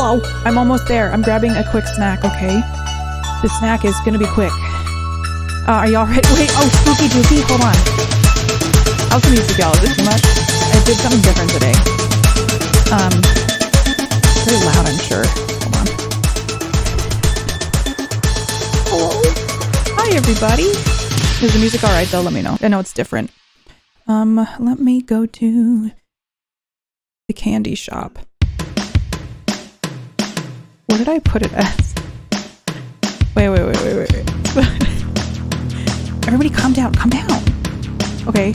Hello. I'm almost there. I'm grabbing a quick snack, okay? The snack is gonna be quick. Are y'all ready? Wait, oh, spooky dookie, hold on. How's the music, y'all? Is it too much? I did something different today. Very loud, I'm sure. Hold on. Hello. Hi, everybody. Is the music alright, though? Let me know. I know it's different. Let me go to the candy shop. What did I put it as? Wait. Everybody calm down, Okay.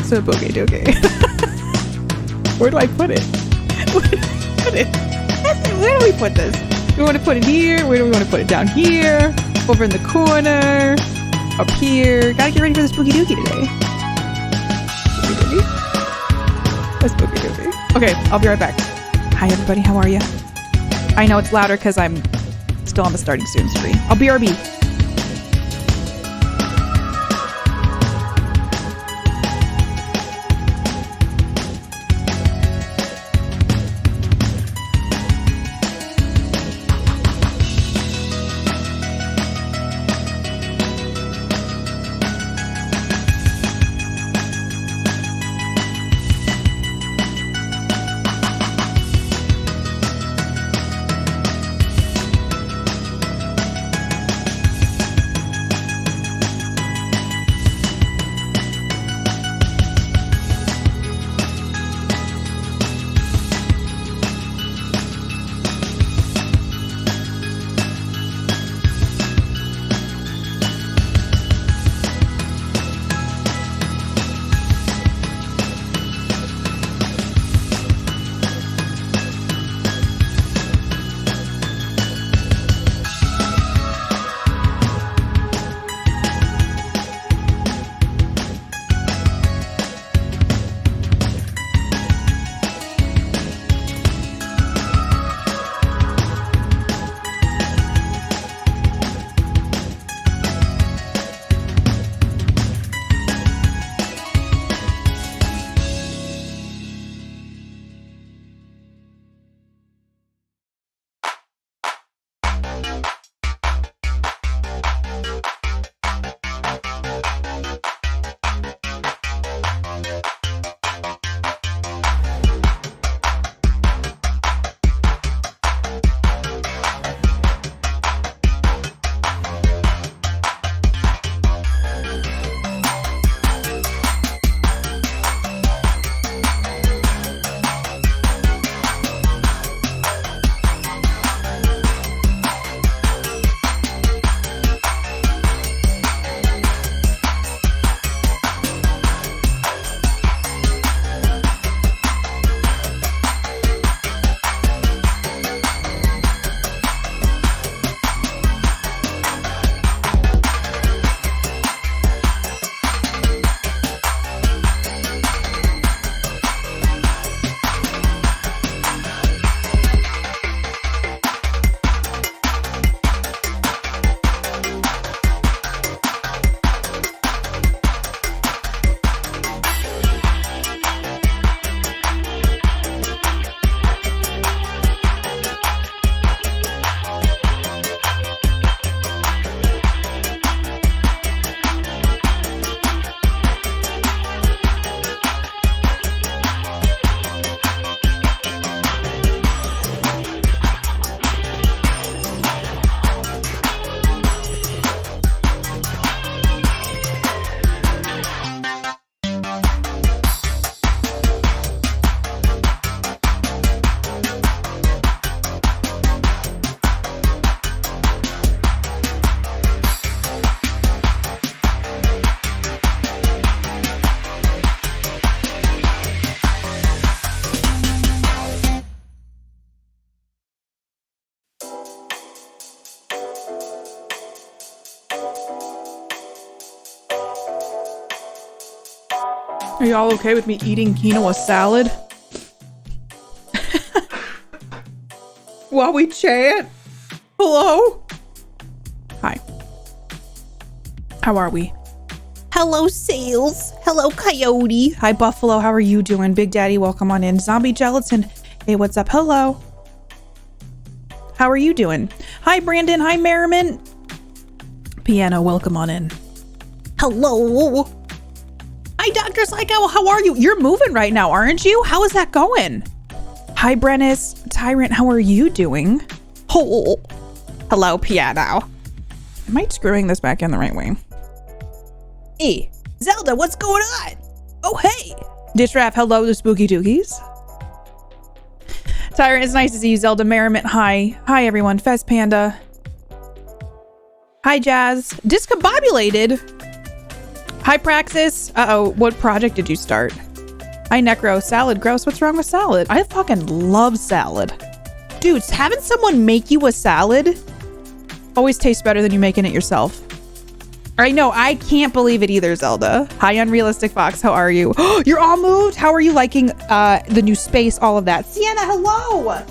So boogie doogie. Where do I put it? Where do we put this? Do we want to put it here? Where do we want to put it? Down here? Over in the corner? Up here? Gotta get ready for the spooky dookie today. Spooky dookie? A spooky dookie. Okay, I'll be right back. Hi everybody, how are you? I know it's louder because I'm still on the starting student screen. I'll BRB. Are y'all okay with me eating quinoa salad? While we chat? Hello? Hi. How are we? Hello, Sales. Hello, Coyote. Hi, Buffalo. How are you doing? Big Daddy, welcome on in. Zombie Gelatin. Hey, what's up? Hello. How are you doing? Hi, Brandon. Hi, Merriman. Piano, welcome on in. Hello. Hi, Dr. Psycho. How are you? You're moving right now, aren't you? How is that going? Hi, Brennis. Tyrant, how are you doing? Oh. Hello, Piano. Am I screwing this back in the right way? Hey, Zelda, what's going on? Oh, hey. Dishraf, hello, the Spooky Dookies. Tyrant, it's nice to see you. Zelda, Merriment, hi. Hi, everyone. Fez Panda. Hi, Jazz. Discombobulated. Hi, Praxis. Uh-oh, what project did you start? Hi, Necro. Salad, gross. What's wrong with salad? I fucking love salad. Dudes, having someone make you a salad always tastes better than you making it yourself. I know, I can't believe it either, Zelda. Hi, Unrealistic Fox, how are you? You're all moved? How are you liking the new space, all of that? Sienna, hello! All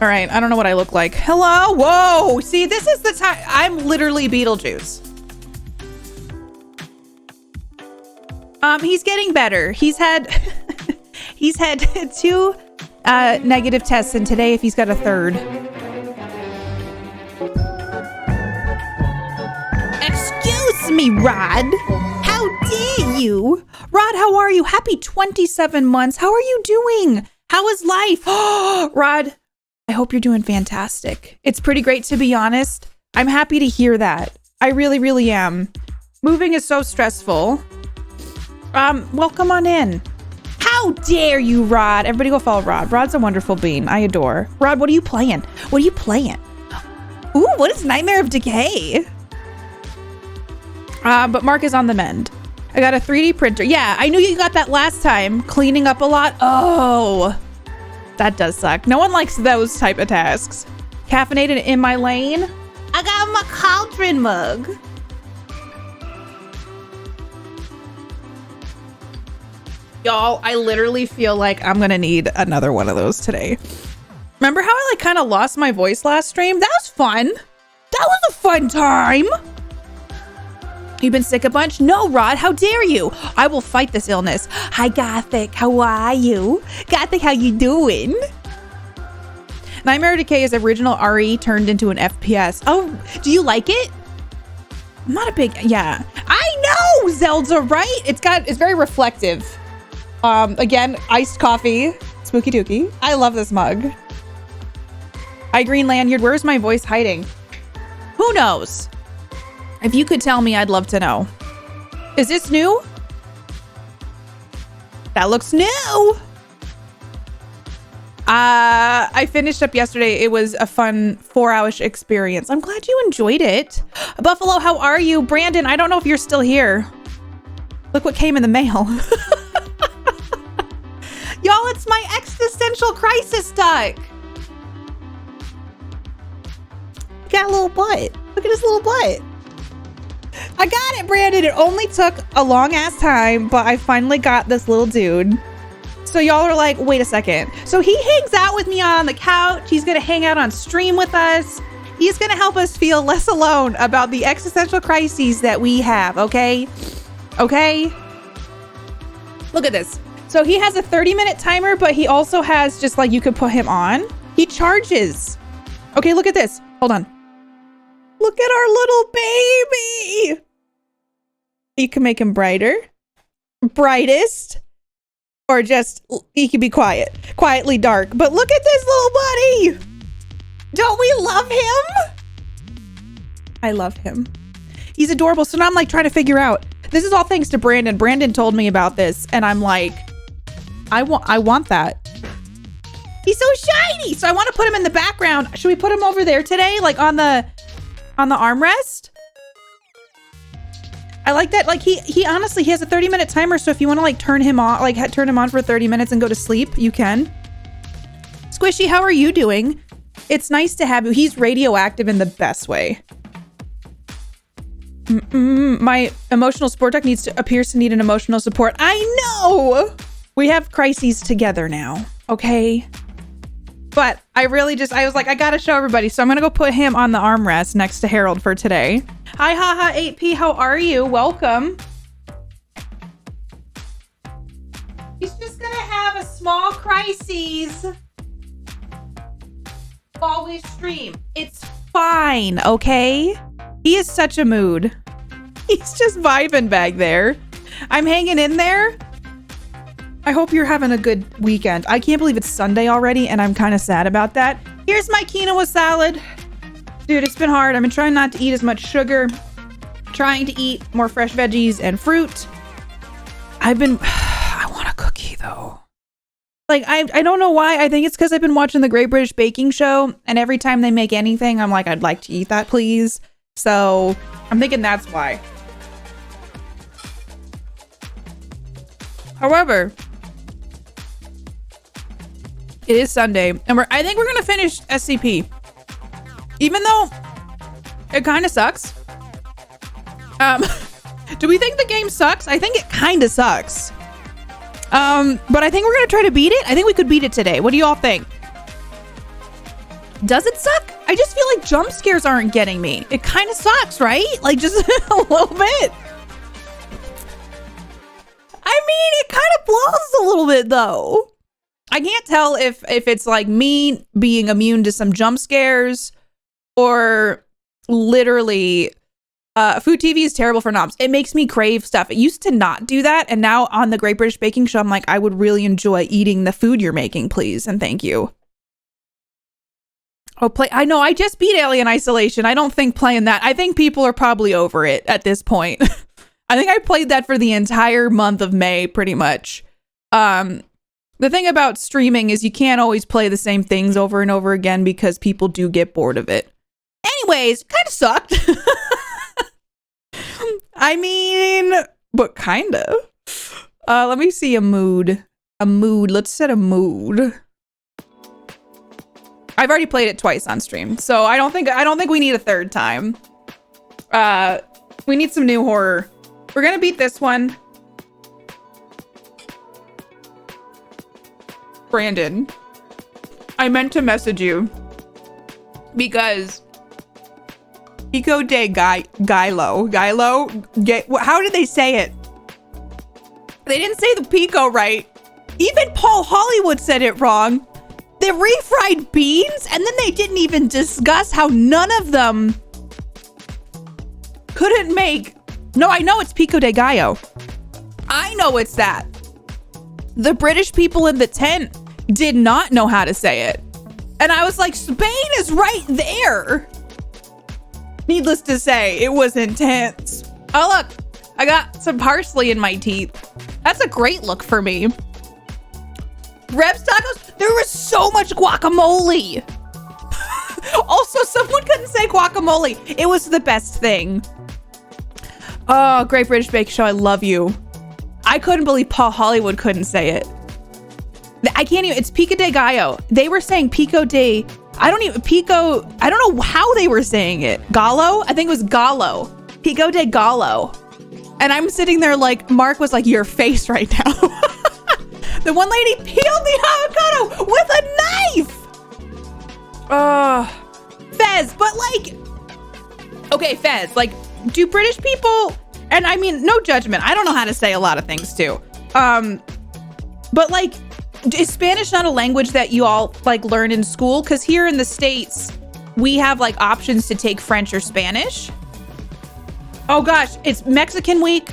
right, I don't know what I look like. Hello? Whoa! See, this is the time. I'm literally Beetlejuice. He's getting better. He's had he's had 2 negative tests, and today, if he's got a 3rd. Excuse me, Rod. How dare you? Rod, how are you? Happy 27 months. How are you doing? How is life? Rod, I hope you're doing fantastic. It's pretty great, to be honest. I'm happy to hear that. I really, really am. Moving is so stressful. Welcome on in. How dare you, Rod? Everybody go follow Rod. Rod's a wonderful bean. I adore. Rod, what are you playing? What are you playing? Ooh, what is Nightmare of Decay? But Mark is on the mend. I got a 3D printer. Yeah, I knew you got that last time. Cleaning up a lot. Oh, that does suck. No one likes those type of tasks. Caffeinated in my lane. I got my cauldron mug. Y'all, I literally feel like I'm gonna need another one of those today. Remember how I like kind of lost my voice last stream? That was fun. That was a fun time. You've been sick a bunch? No, Rod, how dare you? I will fight this illness. Hi, Gothic, how are you? Gothic, how you doing? Nightmare of Decay is original RE turned into an FPS. Oh, do you like it? I'm not a big, yeah. I know, Zelda, right? It's very reflective. Again, iced coffee, spooky dookie. I love this mug. Hi, Green Lanyard, where's my voice hiding? Who knows? If you could tell me, I'd love to know. Is this new? That looks new. I finished up yesterday. It was a fun 4-hour experience. I'm glad you enjoyed it. Buffalo, how are you? Brandon, I don't know if you're still here. Look what came in the mail. Y'all, it's my existential crisis duck. Got a little butt. Look at his little butt. I got it, Brandon. It only took a long ass time, but I finally got this little dude. So y'all are like, wait a second. So he hangs out with me on the couch. He's going to hang out on stream with us. He's going to help us feel less alone about the existential crises that we have. Okay. Okay. Look at this. So he has a 30-minute timer, but he also has just like, you could put him on. He charges. Okay. Look at this. Hold on. Look at our little baby. You can make him brighter, brightest, or just, he can be quietly dark. But look at this little buddy. Don't we love him? I love him. He's adorable. So now I'm like trying to figure out, this is all thanks to Brandon. Brandon told me about this and I'm like, I want that. He's so shiny. So I want to put him in the background. Should we put him over there today? Like on the armrest? I like that. Like he honestly, he has a 30-minute timer. So if you want to like turn him on, like turn him on for 30 minutes and go to sleep, you can. Squishy, how are you doing? It's nice to have you. He's radioactive in the best way. My emotional support duck appears to need an emotional support. I know. We have crises together now. Okay. But I was like, I gotta show everybody. So I'm gonna go put him on the armrest next to Harold for today. Hi, haha, 8P, how are you? Welcome. He's just gonna have a small crisis while we stream. It's fine, okay? He is such a mood. He's just vibing back there. I'm hanging in there. I hope you're having a good weekend. I can't believe it's Sunday already, and I'm kind of sad about that. Here's my quinoa salad. Dude, it's been hard. I've been trying not to eat as much sugar, trying to eat more fresh veggies and fruit. I want a cookie, though. Like, I don't know why. I think it's because I've been watching the Great British Baking Show, and every time they make anything, I'm like, I'd like to eat that, please. So, I'm thinking that's why. However, it is Sunday, and I think we're gonna finish SCP. Even though it kind of sucks. Do we think the game sucks? I think it kind of sucks. But I think we're gonna try to beat it. I think we could beat it today. What do you all think? Does it suck? I just feel like jump scares aren't getting me. It kind of sucks, right? Like, just a little bit. I mean, it kind of blows a little bit, though. I can't tell if it's like me being immune to some jump scares or literally food TV is terrible for knobs. It makes me crave stuff. It used to not do that. And now on the Great British Baking Show, I'm like, I would really enjoy eating the food you're making, please. And thank you. Oh, I know. I just beat Alien Isolation. I don't think playing that. I think people are probably over it at this point. I think I played that for the entire month of May, pretty much. The thing about streaming is you can't always play the same things over and over again because people do get bored of it. Anyways, kind of sucked. I mean, but kind of. Let me see a mood. A mood. Let's set a mood. I've already played it twice on stream, so I don't think we need a third time. We need some new horror. We're gonna beat this one. Brandon, I meant to message you because Pico de Gilo. How did they say it? They didn't say the Pico right. Even Paul Hollywood said it wrong. The refried beans, and then they didn't even discuss how none of them couldn't make. No, I know it's Pico de Gallo. I know it's that. The British people in the tent did not know how to say it. And I was like, Spain is right there. Needless to say, it was intense. Oh, look, I got some parsley in my teeth. That's a great look for me. Rebs tacos, there was so much guacamole. Also, someone couldn't say guacamole. It was the best thing. Oh, Great British Baking Show, I love you. I couldn't believe Paul Hollywood couldn't say it. I can't even, it's Pico de Gallo. They were saying Pico de, I don't know how they were saying it. Gallo? I think it was Gallo. Pico de Gallo. And I'm sitting there like, Mark was like, your face right now. The one lady peeled the avocado with a knife. Fez, but like, okay, Fez, like, do British people, and I mean, no judgment, I don't know how to say a lot of things too. But like, is Spanish not a language that you all like learn in school? Because here in the States, we have like options to take French or Spanish. Oh gosh, it's Mexican week.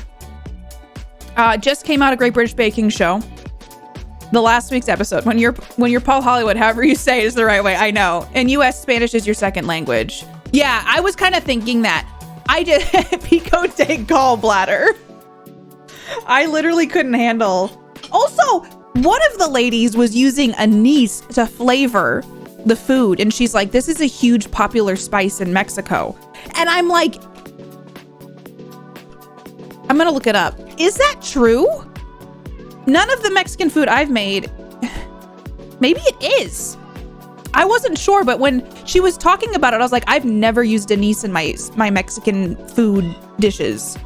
Just came out a Great British Baking Show. The last week's episode, when you're Paul Hollywood, however you say it is the right way. I know. In US, Spanish is your second language. Yeah, I was kind of thinking that. I did Pico de gallbladder. I literally couldn't handle. Also, one of the ladies was using anise to flavor the food. And she's like, this is a huge popular spice in Mexico. And I'm like, I'm going to look it up. Is that true? None of the Mexican food I've made, maybe it is. I wasn't sure, but when she was talking about it, I was like, I've never used anise in my Mexican food dishes.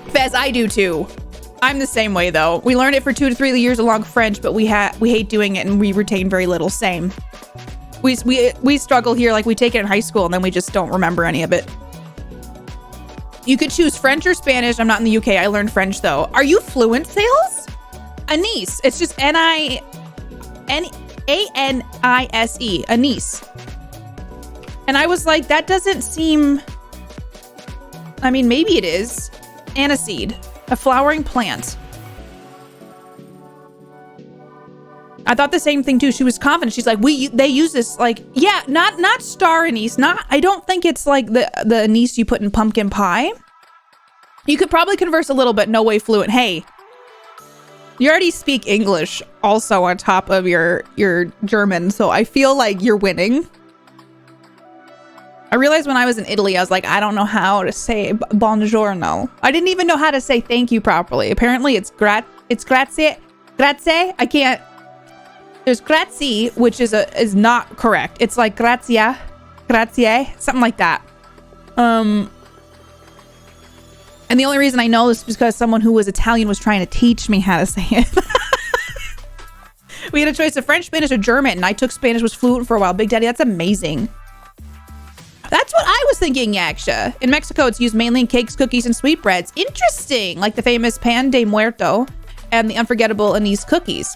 Fez, I do too. I'm the same way though. We learned it for 2 to 3 years along French, but we hate doing it and we retain very little. Same. We struggle here. Like we take it in high school and then we just don't remember any of it. You could choose French or Spanish. I'm not in the UK. I learned French though. Are you fluent, Sales? Anise. It's just Anise. Anise. And I was like, that doesn't seem... I mean, maybe it is. Aniseed. A flowering plant. I thought the same thing too. She was confident. She's like, they use this like, yeah, not star anise. I don't think it's like the anise you put in pumpkin pie. You could probably converse a little bit. No way fluent. Hey, you already speak English also on top of your German. So I feel like you're winning. I realized when I was in Italy, I was like, I don't know how to say buongiorno. I didn't even know how to say thank you properly. Apparently it's grazie. Grazie. I can't. There's grazie, which is not correct. It's like grazie, something like that. And the only reason I know this is because someone who was Italian was trying to teach me how to say it. We had a choice of French, Spanish, or German, and I took Spanish, was fluent for a while. Big Daddy, that's amazing. That's what I was thinking, Yaksha. In Mexico, it's used mainly in cakes, cookies, and sweetbreads. Interesting. Like the famous pan de muerto and the unforgettable anise cookies.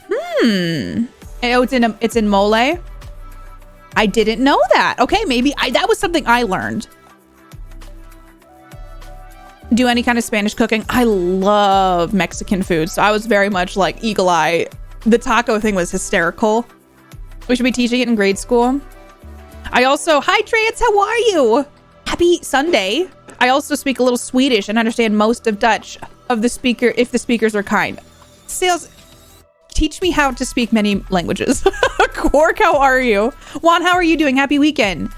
Oh, it's in mole. I didn't know that. Okay, maybe that was something I learned. Do any kind of Spanish cooking. I love Mexican food, so I was very much like eagle eye. The taco thing was hysterical. We should be teaching it in grade school. I also, hi Trance, how are you? Happy Sunday. I also speak a little Swedish and understand most of Dutch if the speakers are kind. Sales, teach me how to speak many languages. Quark, how are you? Juan, how are you doing? Happy weekend.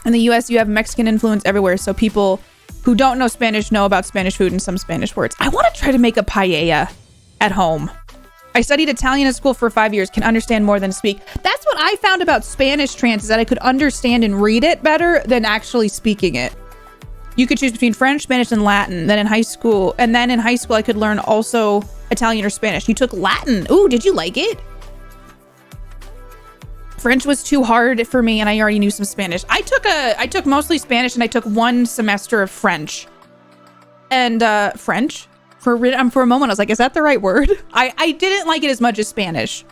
In the US, you have Mexican influence everywhere, so people who don't know Spanish know about Spanish food and some Spanish words. I want to try to make a paella at home. I studied Italian at school for 5 years, can understand more than speak. That's what I found about Spanish, Trance, is that I could understand and read it better than actually speaking it. You could choose between French, Spanish, and Latin. Then in high school, I could learn also Italian or Spanish. You took Latin. Ooh, did you like it? French was too hard for me, and I already knew some Spanish. I took mostly Spanish, and I took 1 semester of French. And French? For a moment, I was like, is that the right word? I didn't like it as much as Spanish.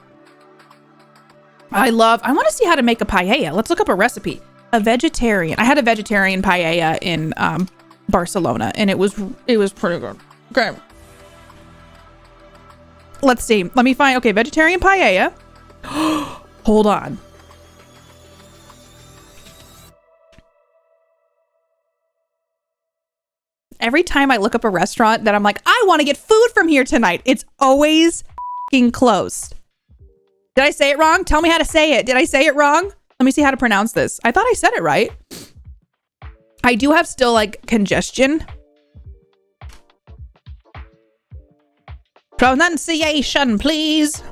I want to see how to make a paella. Let's look up a recipe. I had a vegetarian paella in Barcelona, and it was pretty good. Okay. Let's see. Let me find, okay, vegetarian paella. Hold on. Every time I look up a restaurant that I'm like, I want to get food from here tonight, it's always f***ing closed. Did I say it wrong? Tell me how to say it. Did I say it wrong? Let me see how to pronounce this. I thought I said it right. I do have still like congestion. Pronunciation, please.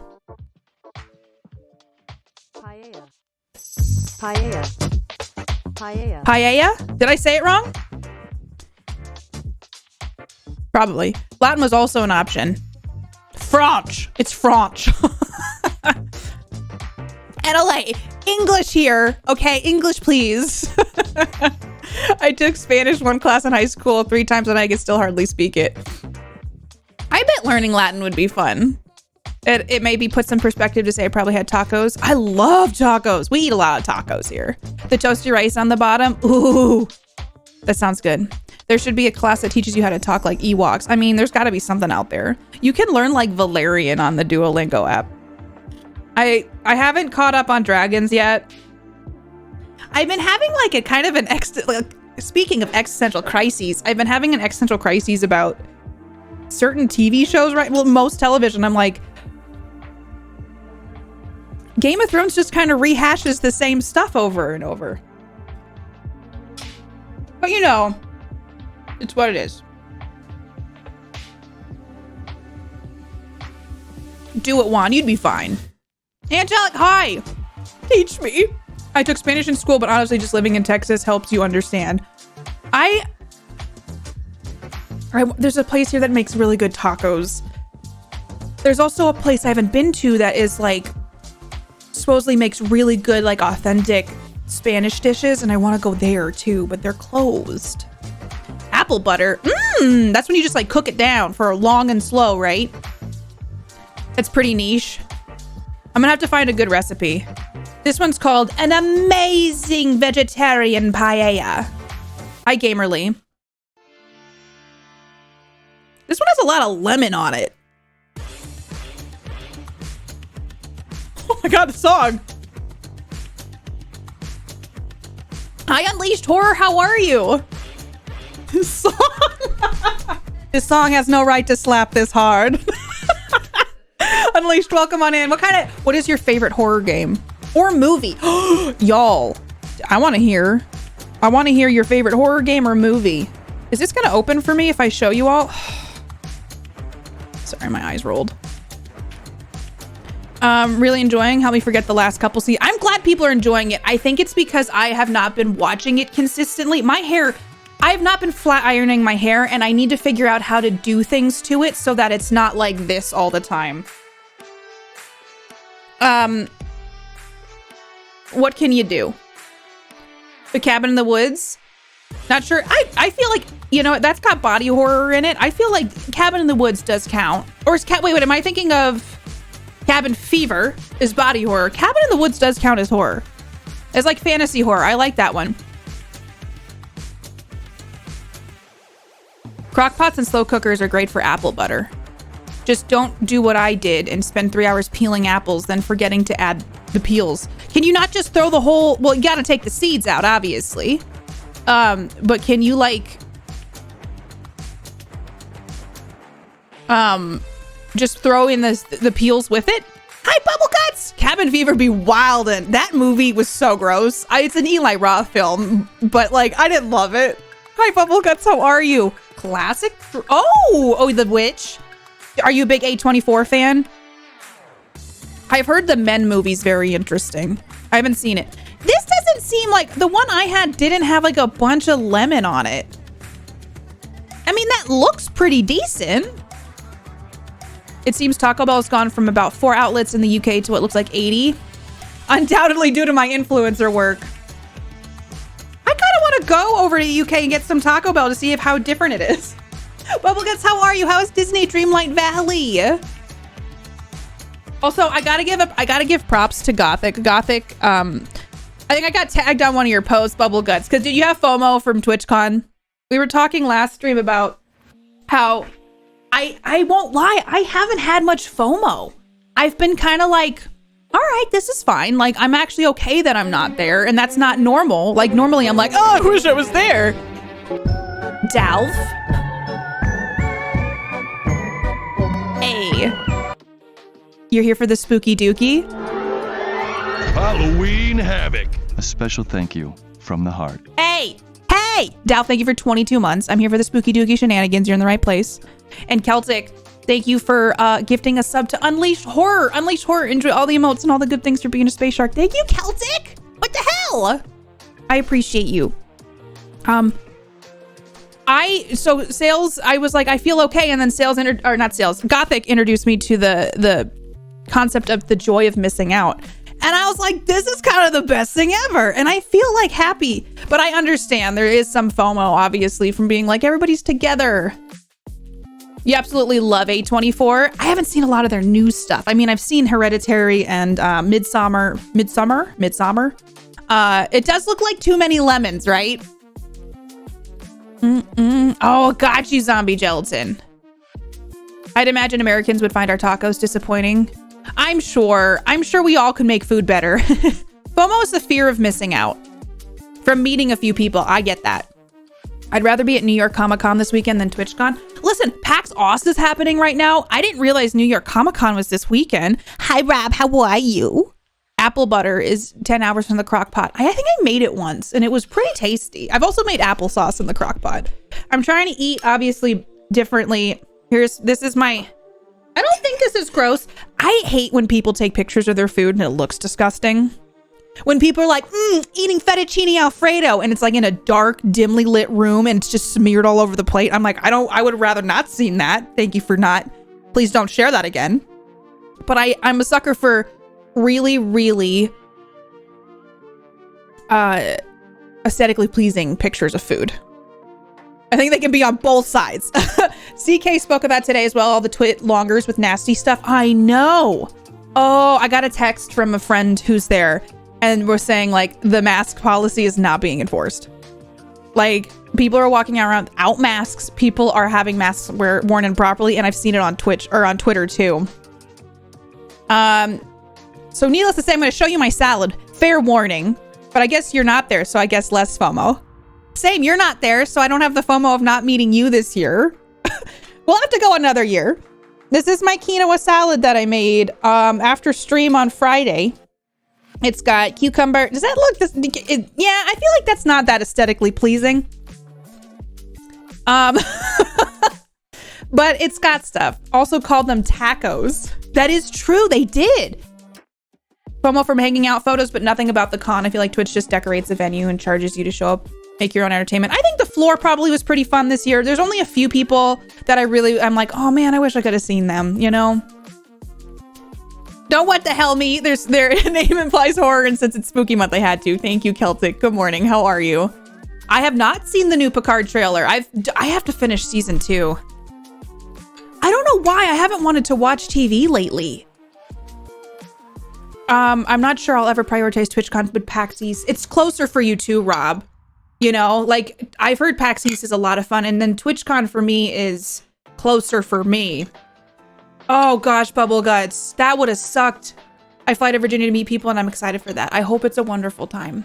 Paella. Paella. Paella. Paella? Did I say it wrong? Probably. Latin was also an option. French. It's French. NLA. English here. Okay, English, please. I took Spanish 1 class in high school 3 times and I can still hardly speak it. I bet learning Latin would be fun. It maybe puts some perspective to say I probably had tacos. I love tacos. We eat a lot of tacos here. The toasty rice on the bottom. Ooh, that sounds good. There should be a class that teaches you how to talk like Ewoks. I mean, there's got to be something out there. You can learn like Valerian on the Duolingo app. I haven't caught up on dragons yet. I've been having like a kind of an speaking of existential crises, I've been having an existential crises about certain TV shows, right? Well, most television. I'm like, Game of Thrones just kind of rehashes the same stuff over and over. But you know, it's what it is. Do it, Juan. You'd be fine. Angelic, hi. Teach me. I took Spanish in school, but honestly, just living in Texas helps you understand. I There's a place here that makes really good tacos. There's also a place I haven't been to that is like supposedly makes really good like authentic Spanish dishes, and I want to go there too, but they're closed. Apple butter. That's when you just like cook it down for long and slow, right? It's pretty niche. I'm gonna have to find a good recipe. This one's called an amazing vegetarian paella. Hi, Gamerly. This one has a lot of lemon on it. Oh my god, the song. Hi, Unleashed Horror, how are you? This song. This song has no right to slap this hard. Unleashed, welcome on in. What is your favorite horror game or movie? Y'all, I want to hear your favorite horror game or movie. Is this gonna open for me if I show you all? Sorry, my eyes rolled. Really enjoying. Help me forget the last couple. See, I'm glad people are enjoying it. I think it's because I have not been watching it consistently. My hair, I have not been flat ironing my hair, and I need to figure out how to do things to it so that it's not like this all the time. What can you do? The Cabin in the Woods? Not sure. I feel like, you know, that's got body horror in it. I feel like Cabin in the Woods does count. Or is wait, am I thinking of Cabin Fever is body horror? Cabin in the Woods does count as horror. It's like fantasy horror. I like that one. Crockpots and slow cookers are great for apple butter. Just don't do what I did and spend 3 hours peeling apples, then forgetting to add the peels. Can you not just throw the whole, well, you gotta take the seeds out, obviously. But can you like, just throw in the peels with it? Hi, Bubble Guts! Cabin Fever be wild, and that movie was so gross. It's an Eli Roth film, but like, I didn't love it. Hi, Bubble Guts, how are you? Classic? Oh, The Witch. Are you a big A24 fan? I've heard the Men movie's very interesting. I haven't seen it. This doesn't seem like, the one I had didn't have like a bunch of lemon on it. I mean, that looks pretty decent. It seems Taco Bell's gone from about 4 outlets in the UK to what looks like 80. Undoubtedly due to my influencer work. I kind of want to go over to the UK and get some Taco Bell to see how different it is. Bubbleguts, how are you? How is Disney Dreamlight Valley? Also, I gotta give props to Gothic. Gothic, I think I got tagged on one of your posts, Bubbleguts, because did you have FOMO from TwitchCon? We were talking last stream about how I won't lie, I haven't had much FOMO. I've been kind of like, all right, this is fine. Like, I'm actually okay that I'm not there, and that's not normal. Like, normally I'm like, oh, I wish I was there. Dalf. Hey. You're here for the spooky dookie? Halloween Havoc. A special thank you from the heart. Hey! Dalf, thank you for 22 months. I'm here for the spooky dookie shenanigans. You're in the right place. And Celtic, thank you for gifting a sub to Unleashed Horror. Unleashed Horror, enjoy all the emotes and all the good things for being a space shark. Thank you, Celtic! What the hell? I appreciate you. So Sales, I was like, I feel okay, and then Gothic introduced me to the concept of the joy of missing out. And I was like, this is kind of the best thing ever. And I feel like happy, but I understand there is some FOMO, obviously, from being like, everybody's together. You absolutely love A24. I haven't seen a lot of their new stuff. I mean, I've seen Hereditary and Midsummer. It does look like Too Many Lemons, right? Oh, got you, zombie gelatin. I'd imagine Americans would find our tacos disappointing. I'm sure we all could make food better. FOMO is the fear of missing out from meeting a few people. I get that. I'd rather be at New York Comic Con this weekend than TwitchCon. Listen, PAX Ost is happening right now. I didn't realize New York Comic Con was this weekend. Hi, Rob. How are you? Apple butter is 10 hours from the crock pot. I think I made it once and it was pretty tasty. I've also made applesauce in the crock pot. I'm trying to eat obviously differently. This is my, I don't think this is gross. I hate when people take pictures of their food and it looks disgusting. When people are like, eating fettuccine Alfredo, and it's like in a dark, dimly lit room and it's just smeared all over the plate. I'm like, I would have rather not seen that. Thank you for not. Please don't share that again. But I'm a sucker for really, really aesthetically pleasing pictures of food. I think they can be on both sides. CK spoke about today as well, all the twit longers with nasty stuff. I know. Oh, I got a text from a friend who's there and we're saying like the mask policy is not being enforced. Like people are walking around without masks. People are having masks worn improperly, and I've seen it on Twitch or on Twitter too. So needless to say, I'm going to show you my salad. Fair warning, but I guess you're not there, so I guess less FOMO. Same, you're not there, so I don't have the FOMO of not meeting you this year. We'll have to go another year. This is my quinoa salad that I made after stream on Friday. It's got cucumber. Does that look this? Yeah, I feel like that's not that aesthetically pleasing. But it's got stuff. Also called them tacos. That is true. They did. FOMO from hanging out photos, but nothing about the con. I feel like Twitch just decorates the venue and charges you to show up, make your own entertainment. I think the floor probably was pretty fun this year. There's only a few people that I'm like, oh man, I wish I could have seen them, you know? Don't what the hell me. Their name implies horror, and since it's spooky month, I had to. Thank you, Celtic. Good morning. How are you? I have not seen the new Picard trailer. I have to finish season 2. I don't know why I haven't wanted to watch TV lately. I'm not sure I'll ever prioritize TwitchCon, but PAX East. It's closer for you too, Rob. You know, like I've heard PAX East is a lot of fun, and then TwitchCon for me is closer for me. Oh gosh, Bubble Guts. That would have sucked. I fly to Virginia to meet people, and I'm excited for that. I hope it's a wonderful time.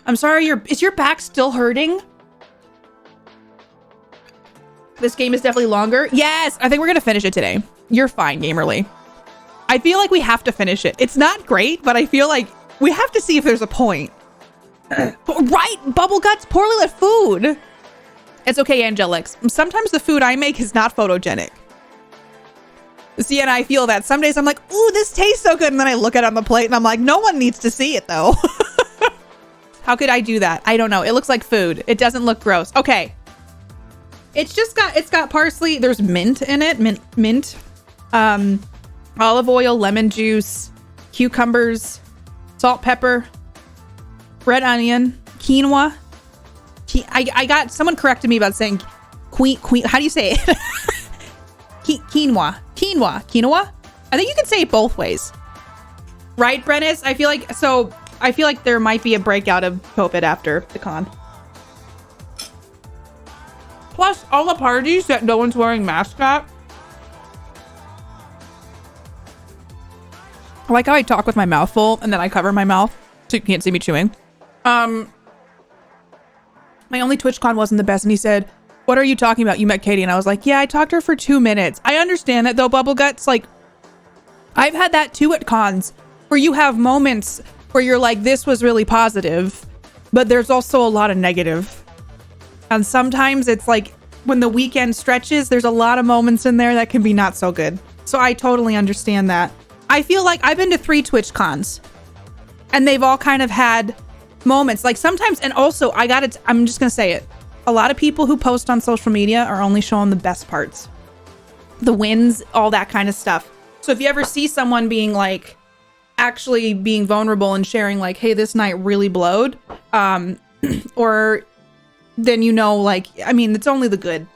I'm sorry, is your back still hurting? This game is definitely longer. Yes, I think we're gonna finish it today. You're fine, Gamerly. I feel like we have to finish it. It's not great, but I feel like we have to see if there's a point. Right, Bubble Guts, poorly lit food. It's okay, Angelix. Sometimes the food I make is not photogenic. See, and I feel that. Some days I'm like, ooh, this tastes so good. And then I look at it on the plate and I'm like, no one needs to see it though. How could I do that? I don't know. It looks like food. It doesn't look gross. Okay. It's got parsley. There's mint in it. Mint. Olive oil, lemon juice, cucumbers, salt, pepper, red onion, quinoa. I got someone corrected me about saying queen. How do you say it? Quinoa. I think you can say it both ways. Right, Brennis? I feel like there might be a breakout of COVID after the con. Plus, all the parties that no one's wearing masks at. I like how I talk with my mouth full and then I cover my mouth so you can't see me chewing. My only TwitchCon wasn't the best, and he said, what are you talking about? You met Katie. And I was like, yeah, I talked to her for 2 minutes. I understand that though, Bubble Guts. Like, I've had that too at cons where you have moments where you're like, this was really positive, but there's also a lot of negative. And sometimes it's like when the weekend stretches, there's a lot of moments in there that can be not so good. So I totally understand that. I feel like I've been to 3 Twitch cons and they've all kind of had moments like sometimes. And also I'm just going to say it. A lot of people who post on social media are only showing the best parts, the wins, all that kind of stuff. So if you ever see someone being like actually being vulnerable and sharing like, hey, this night really blowed, or then, you know, like, I mean, it's only the good.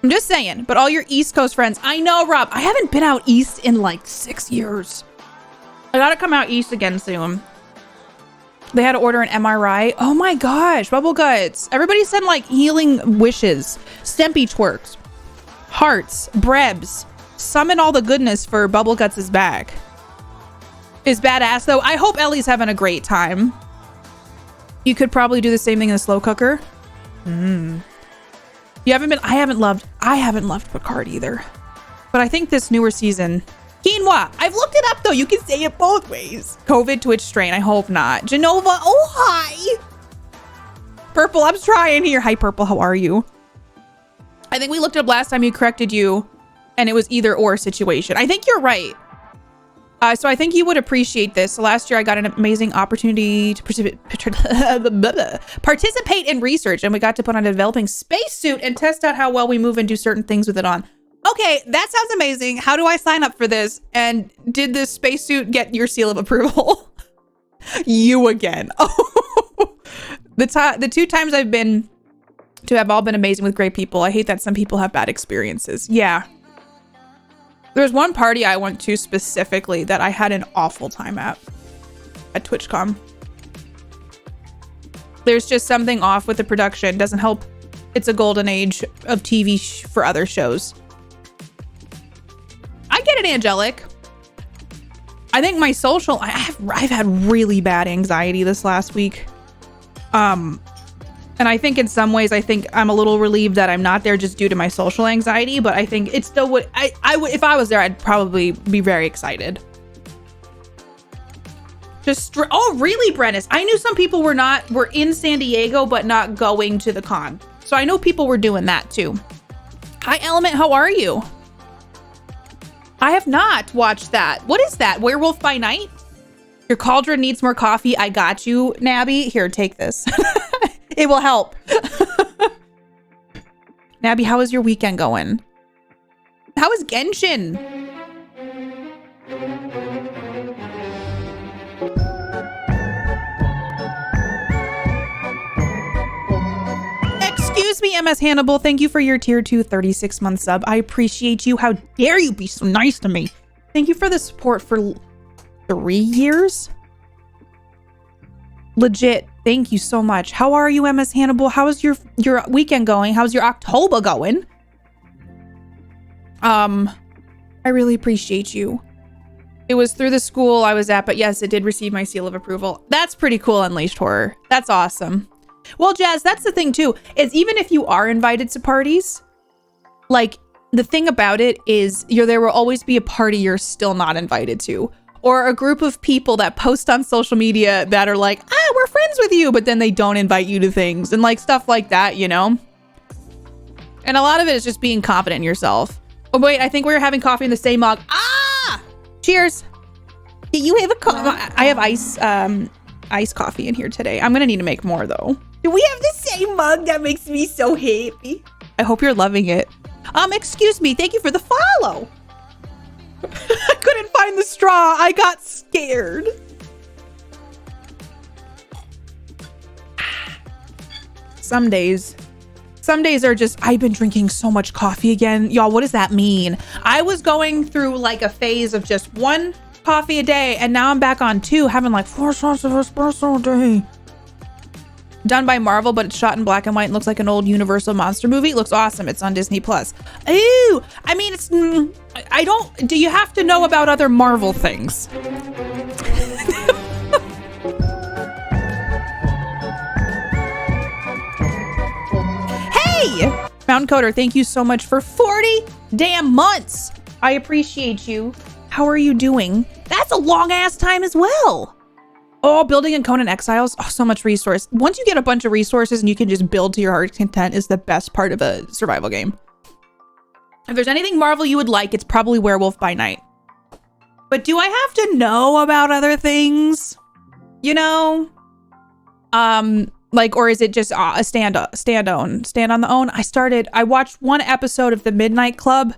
I'm just saying, but all your East Coast friends, I know, Rob, I haven't been out East in like 6 years. I gotta come out East again soon. They had to order an MRI. Oh my gosh, Bubble Guts. Everybody send like healing wishes, Stempy twerks, hearts, brebs. Summon all the goodness for Bubble Guts' back. Is badass though. I hope Ellie's having a great time. You could probably do the same thing in the slow cooker. You haven't been, I haven't loved Picard either. But I think this newer season, quinoa. I've looked it up though. You can say it both ways. COVID Twitch strain. I hope not. Genova. Oh, hi. Purple. I'm trying here. Hi, Purple. How are you? I think we looked up last time you corrected you and it was either or situation. I think you're right. So I think you would appreciate this. So last year I got an amazing opportunity to participate in research, and we got to put on a developing spacesuit and test out how well we move and do certain things with it on. Okay, that sounds amazing. How do I sign up for this? And did this spacesuit get your seal of approval? You again. Oh, the 2 times I've been to have all been amazing with great people. I hate that some people have bad experiences. Yeah. There's one party I went to specifically that I had an awful time at TwitchCon. There's just something off with the production. Doesn't help. It's a golden age of TV for other shows. I get it, Angelic. I think my social, I've had really bad anxiety this last week. And I think in some ways, I think I'm a little relieved that I'm not there just due to my social anxiety, but I think it still would, I would, if I was there, I'd probably be very excited. Oh, really, Brennis? I knew some people were in San Diego, but not going to the con. So I know people were doing that too. Hi, Element, how are you? I have not watched that. What is that? Werewolf by Night? Your cauldron needs more coffee. I got you, Nabby. Here, take this. It will help. Nabby, how is your weekend going? How is Genshin? Excuse me, MS Hannibal. Thank you for your tier 2 36-month sub. I appreciate you. How dare you be so nice to me? Thank you for the support for 3 years. Legit. Thank you so much. How are you, MS Hannibal? How is your weekend going? How's your October going? I really appreciate you. It was through the school I was at, but yes, it did receive my seal of approval. That's pretty cool, Unleashed Horror. That's awesome. Well, Jazz, that's the thing too, is even if you are invited to parties, like the thing about it is there will always be a party you're still not invited to. Or a group of people that post on social media that are like, we're friends with you, but then they don't invite you to things and like stuff like that, you know? And a lot of it is just being confident in yourself. Oh, wait, I think we're having coffee in the same mug. Cheers. Do you have a I have iced coffee in here today. I'm going to need to make more though. Do we have the same mug? That makes me so happy. I hope you're loving it. Excuse me. Thank you for the follow. I couldn't find the straw. I got scared. Some days are just, I've been drinking so much coffee again. Y'all, what does that mean? I was going through like a phase of just 1 coffee a day, and now I'm back on 2, having like 4 shots of espresso a day. Done by Marvel, but it's shot in black and white and looks like an old Universal monster movie. It looks awesome. It's on Disney Plus. Ooh, I mean, it's, do you have to know about other Marvel things? Hey, Mountain Coder, thank you so much for 40 damn months. I appreciate you. How are you doing? That's a long ass time as well. Oh, building in Conan Exiles. Oh, so much resource. Once you get a bunch of resources and you can just build to your heart's content is the best part of a survival game. If there's anything Marvel you would like, it's probably Werewolf by Night. But do I have to know about other things? You know? Like, or is it just a stand on the own? I watched 1 episode of The Midnight Club,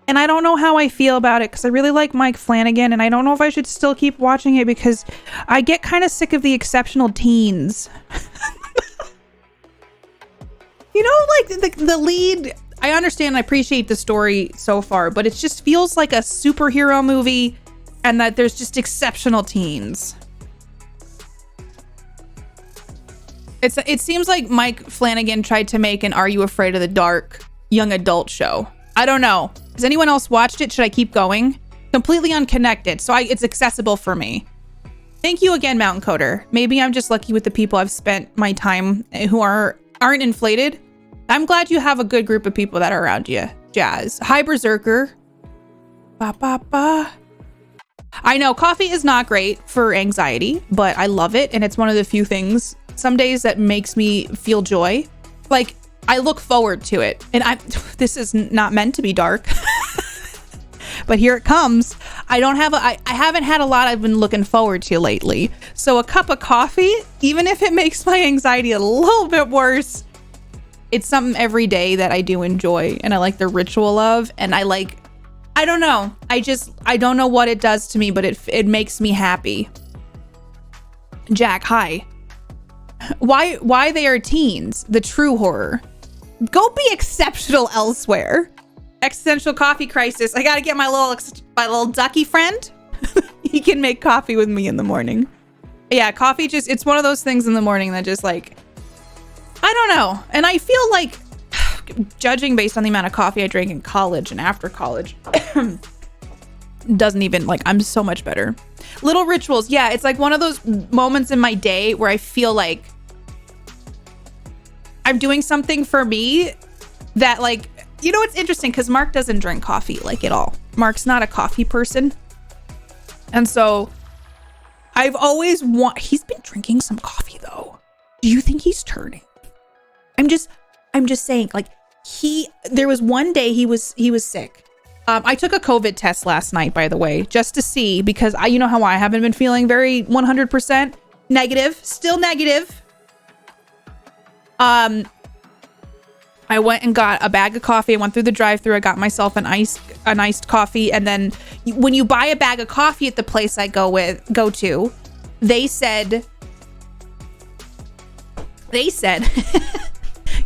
and I don't know how I feel about it because I really like Mike Flanagan, and I don't know if I should still keep watching it because I get kind of sick of the exceptional teens. You know, like the lead, I understand and I appreciate the story so far, but it just feels like a superhero movie and that there's just exceptional teens. It seems like Mike Flanagan tried to make an Are You Afraid of the Dark young adult show. I don't know. Has anyone else watched it? Should I keep going? Completely unconnected, so it's accessible for me. Thank you again, Mountain Coder. Maybe I'm just lucky with the people I've spent my time who aren't inflated. I'm glad you have a good group of people that are around you. Jazz. Hi, Berserker. Ba, ba, ba. I know coffee is not great for anxiety, but I love it, and it's one of the few things some days that makes me feel joy. Like, I look forward to it. And this is not meant to be dark, but here it comes. I haven't had a lot I've been looking forward to lately. So a cup of coffee, even if it makes my anxiety a little bit worse, it's something every day that I do enjoy and I like the ritual of, and I don't know. I don't know what it does to me, but it makes me happy. Jack, hi. Why they are teens? The true horror. Go be exceptional elsewhere. Existential coffee crisis. I gotta get my little ducky friend. He can make coffee with me in the morning. Yeah, coffee it's one of those things in the morning that just like, I don't know. And I feel like, judging based on the amount of coffee I drank in college and after college, doesn't even, like, I'm so much better. Little rituals. Yeah, it's like one of those moments in my day where I feel like I'm doing something for me that, like, you know, it's interesting because Mark doesn't drink coffee like at all. Mark's not a coffee person. And so I've always he's been drinking some coffee though. Do you think he's turning? I'm just saying, like, there was one day he was sick. I took a COVID test last night, by the way, just to see, because you know how I haven't been feeling very 100% negative, still negative. I went and got a bag of coffee. I went through the drive-thru. I got myself an iced coffee. And then when you buy a bag of coffee at the place I go to, they said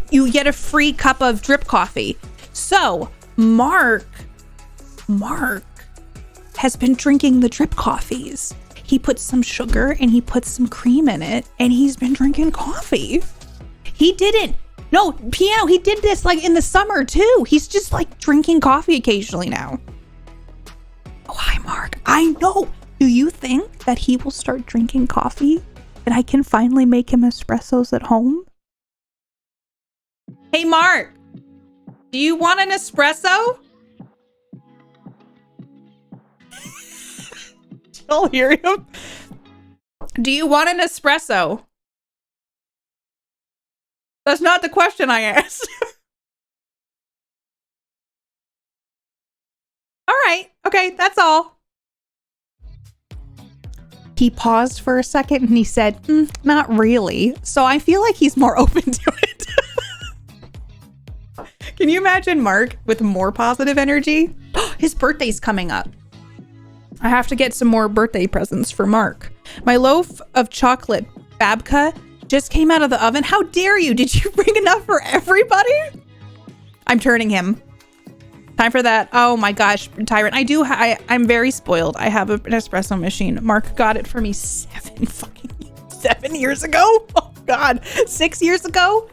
you get a free cup of drip coffee. So Mark has been drinking the drip coffees. He puts some sugar and he puts some cream in it, and he's been drinking coffee. He didn't. No, piano, he did this like in the summer too. He's just like drinking coffee occasionally now. Oh, hi, Mark. I know. Do you think that he will start drinking coffee and I can finally make him espressos at home? Hey, Mark, do you want an espresso? You'll hear him. Do you want an espresso? That's not the question I asked. All right. Okay, that's all. He paused for a second and he said, not really. So I feel like he's more open to it. Can you imagine Mark with more positive energy? His birthday's coming up. I have to get some more birthday presents for Mark. My loaf of chocolate babka just came out of the oven. How dare you? Did you bring enough for everybody? I'm turning him. Time for that. Oh my gosh, Tyrant. I'm very spoiled. I have an espresso machine. Mark got it for me 7 years ago. Oh God, 6 years ago.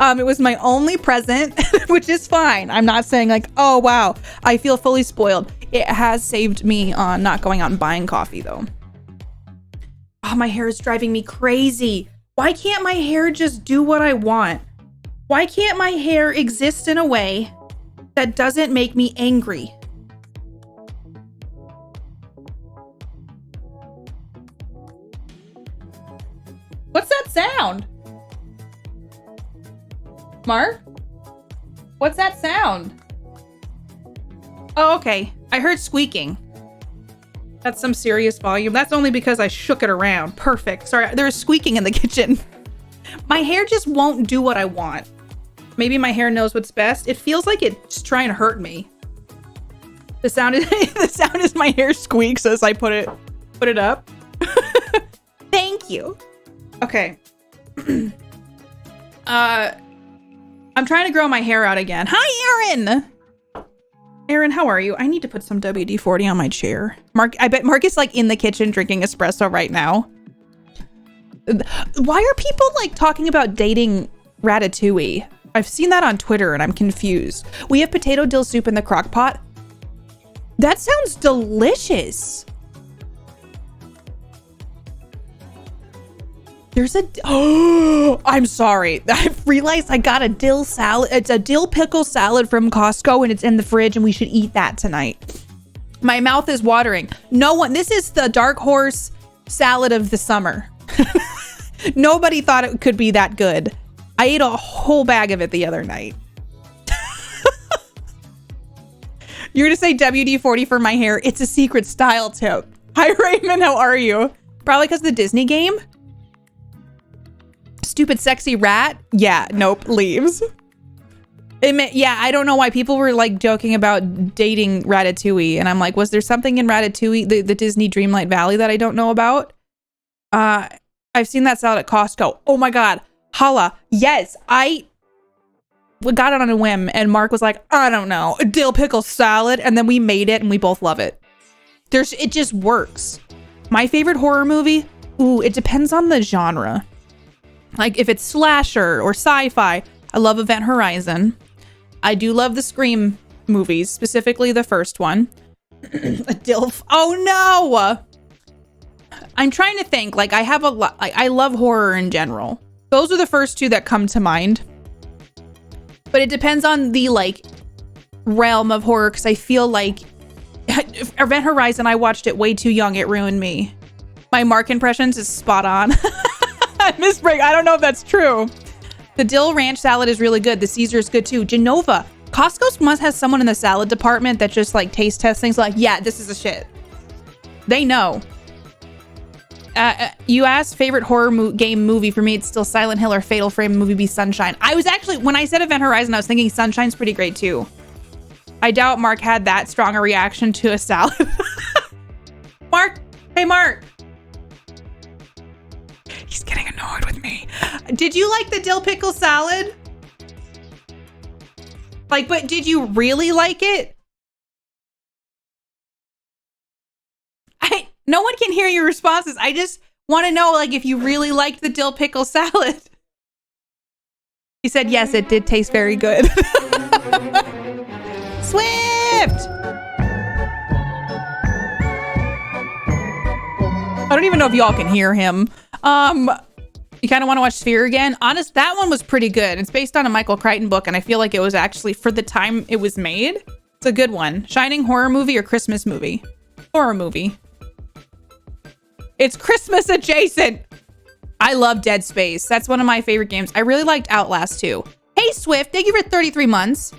It was my only present, which is fine. I'm not saying like, oh wow, I feel fully spoiled. It has saved me on not going out and buying coffee though. Oh, my hair is driving me crazy. Why can't my hair just do what I want? Why can't my hair exist in a way that doesn't make me angry? What's that sound? Mark? What's that sound? Oh, okay. I heard squeaking. That's some serious volume. That's only because I shook it around. Perfect. Sorry, there was squeaking in the kitchen. My hair just won't do what I want. Maybe my hair knows what's best. It feels like it's trying to hurt me. The sound is my hair squeaks as I put it up. Thank you. Okay. I'm trying to grow my hair out again. Hi, Aaron. Aaron, how are you? I need to put some WD-40 on my chair. Mark, I bet Mark is like in the kitchen drinking espresso right now. Why are people like talking about dating Ratatouille? I've seen that on Twitter and I'm confused. We have potato dill soup in the crock pot. That sounds delicious. Oh, I'm sorry. I've realized I got a dill salad. It's a dill pickle salad from Costco and it's in the fridge and we should eat that tonight. My mouth is watering. This is the dark horse salad of the summer. Nobody thought it could be that good. I ate a whole bag of it the other night. You're gonna say WD-40 for my hair. It's a secret style tip. Hi, Raymond. How are you? Probably because the Disney game. Stupid sexy rat. Yeah, nope, leaves. Yeah, I don't know why people were like joking about dating Ratatouille. And I'm like, was there something in Ratatouille, the Disney Dreamlight Valley that I don't know about? I've seen that salad at Costco. Oh my God. Holla. Yes, I got it on a whim and Mark was like, I don't know, a dill pickle salad. And then we made it and we both love it. It just works. My favorite horror movie? Ooh, it depends on the genre. Like if it's slasher or sci-fi, I love Event Horizon. I do love the Scream movies, specifically the first one. A DILF. Oh no! I'm trying to think. Like I have a lot. I love horror in general. Those are the first two that come to mind. But it depends on the like realm of horror because I feel like Event Horizon, I watched it way too young. It ruined me. My Mark impressions is spot on. Miss Brigg, I don't know if that's true. The dill ranch salad is really good. The Caesar is good too. Genova. Costco must have someone in the salad department that just like taste tests things like, yeah, this is a shit. They know. You asked favorite horror game movie. For me, it's still Silent Hill or Fatal Frame. Movie be Sunshine. I was actually, when I said Event Horizon, I was thinking Sunshine's pretty great too. I doubt Mark had that strong a reaction to a salad. Mark, hey Mark. He's getting annoyed with me. Did you like the dill pickle salad? Like, but did you really like it? No one can hear your responses. I just want to know, like, if you really liked the dill pickle salad. He said, yes, it did taste very good. Swift! I don't even know if y'all can hear him. You kind of want to watch Sphere again? Honest, that one was pretty good. It's based on a Michael Crichton book, and I feel like it was actually, for the time it was made, it's a good one. Shining horror movie or Christmas movie? Horror movie. It's Christmas adjacent. I love Dead Space. That's one of my favorite games. I really liked Outlast too. Hey, Swift, thank you for 33 months.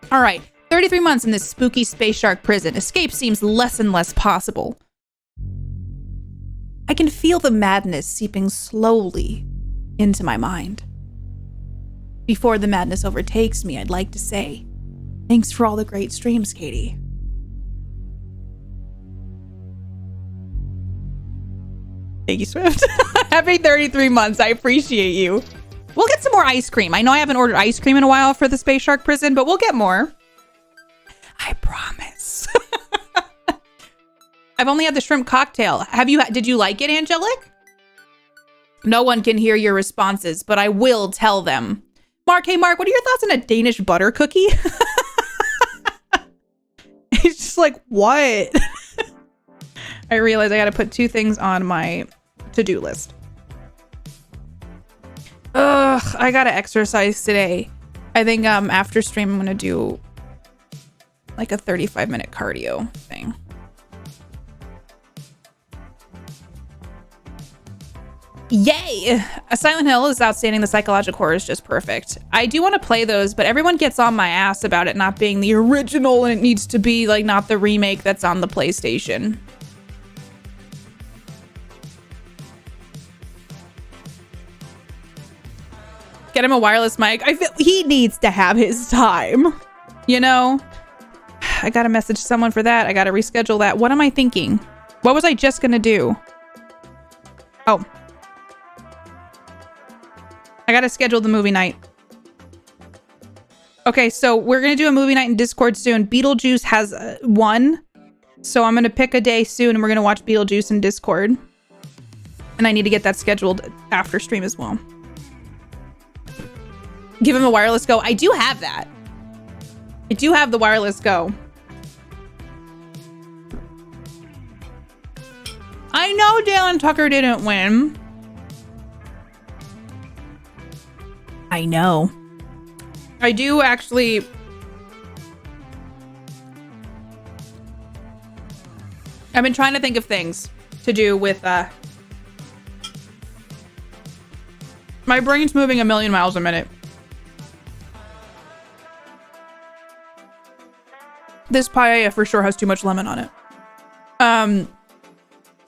All right, 33 months in this spooky space shark prison. Escape seems less and less possible. I can feel the madness seeping slowly into my mind. Before the madness overtakes me, I'd like to say, thanks for all the great streams, Katie. Thank you, Swift. Happy 33 months. I appreciate you. We'll get some more ice cream. I know I haven't ordered ice cream in a while for the Space Shark Prison, but we'll get more. I promise. I've only had the shrimp cocktail. Did you like it, Angelic? No one can hear your responses, but I will tell them. Mark, hey Mark, what are your thoughts on a Danish butter cookie? He's just like, what? I realize I gotta put two things on my to-do list. Ugh, I gotta exercise today. I think after stream I'm gonna do like a 35-minute cardio thing. Yay! A Silent Hill is outstanding. The psychological horror is just perfect. I do want to play those, but everyone gets on my ass about it not being the original and it needs to be like not the remake that's on the PlayStation. Get him a wireless mic. I feel he needs to have his time. You know? I gotta message someone for that. I gotta reschedule that. What am I thinking? What was I just gonna do? Oh. I gotta schedule the movie night. Okay, so we're gonna do a movie night in Discord soon. Beetlejuice has one. So I'm gonna pick a day soon and we're gonna watch Beetlejuice in Discord. And I need to get that scheduled after stream as well. Give him a wireless go. I do have that. I do have the wireless go. I know Dalen Tucker didn't win. I know. I do actually. I've been trying to think of things to do with my brain's moving a million miles a minute. This paella for sure has too much lemon on it.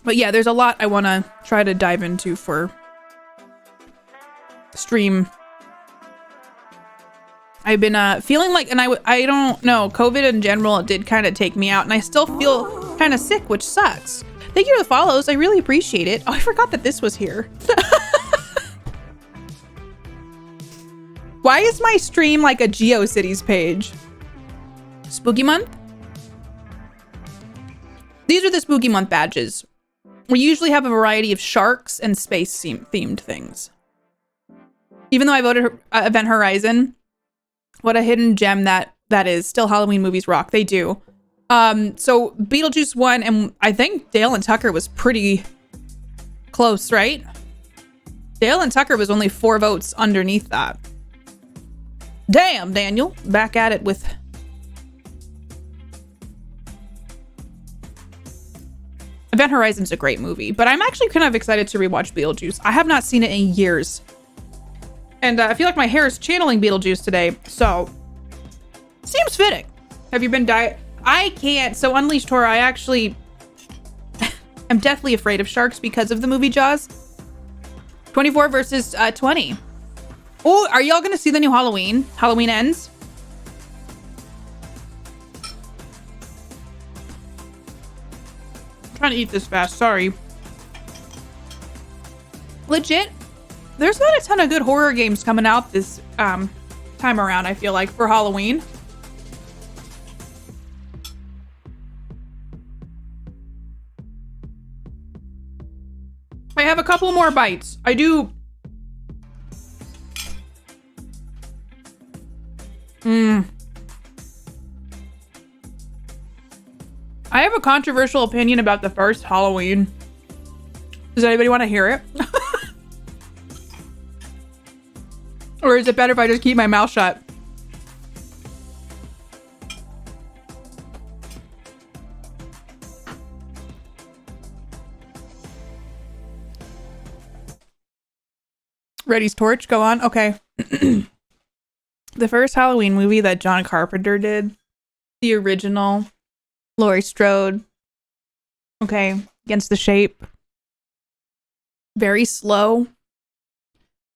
But yeah, there's a lot I want to try to dive into for stream. I've been feeling like, and I don't know, COVID in general did kind of take me out, and I still feel kind of sick, which sucks. Thank you for the follows. I really appreciate it. Oh, I forgot that this was here. Why is my stream like a GeoCities page? Spooky month? These are the spooky month badges. We usually have a variety of sharks and space themed things. Even though I voted Event Horizon, what a hidden gem that is. Still, Halloween movies rock. They do. So Beetlejuice won, and I think Dale and Tucker was pretty close, right? Dale and Tucker was only 4 votes underneath that. Damn, Daniel. Back at it with... Event Horizon's a great movie, but I'm actually kind of excited to rewatch Beetlejuice. I have not seen it in years. And I feel like my hair is channeling Beetlejuice today, so... Seems fitting. Have you been I can't. So Unleashed Horror, I actually... I'm deathly afraid of sharks because of the movie Jaws. 24 versus 20. Oh, are y'all gonna see the new Halloween? Halloween Ends? I'm trying to eat this fast, sorry. Legit, there's not a ton of good horror games coming out this time around, I feel like, for Halloween. I have a couple more bites. I do... I have a controversial opinion about the first Halloween. Does anybody want to hear it? Or is it better if I just keep my mouth shut? Ready's torch, go on. Okay. The first Halloween movie that John Carpenter did, the original, Laurie Strode, okay, Against the Shape, very slow,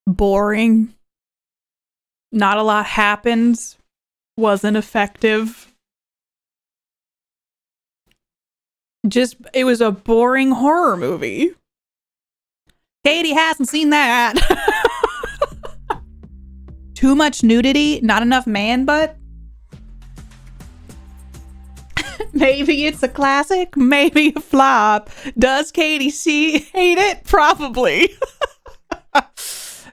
boring, not a lot happens, wasn't effective. Just, it was a boring horror movie. Katie hasn't seen that. Too much nudity, not enough man butt. Maybe it's a classic, maybe a flop. Does Katie hate it? Probably.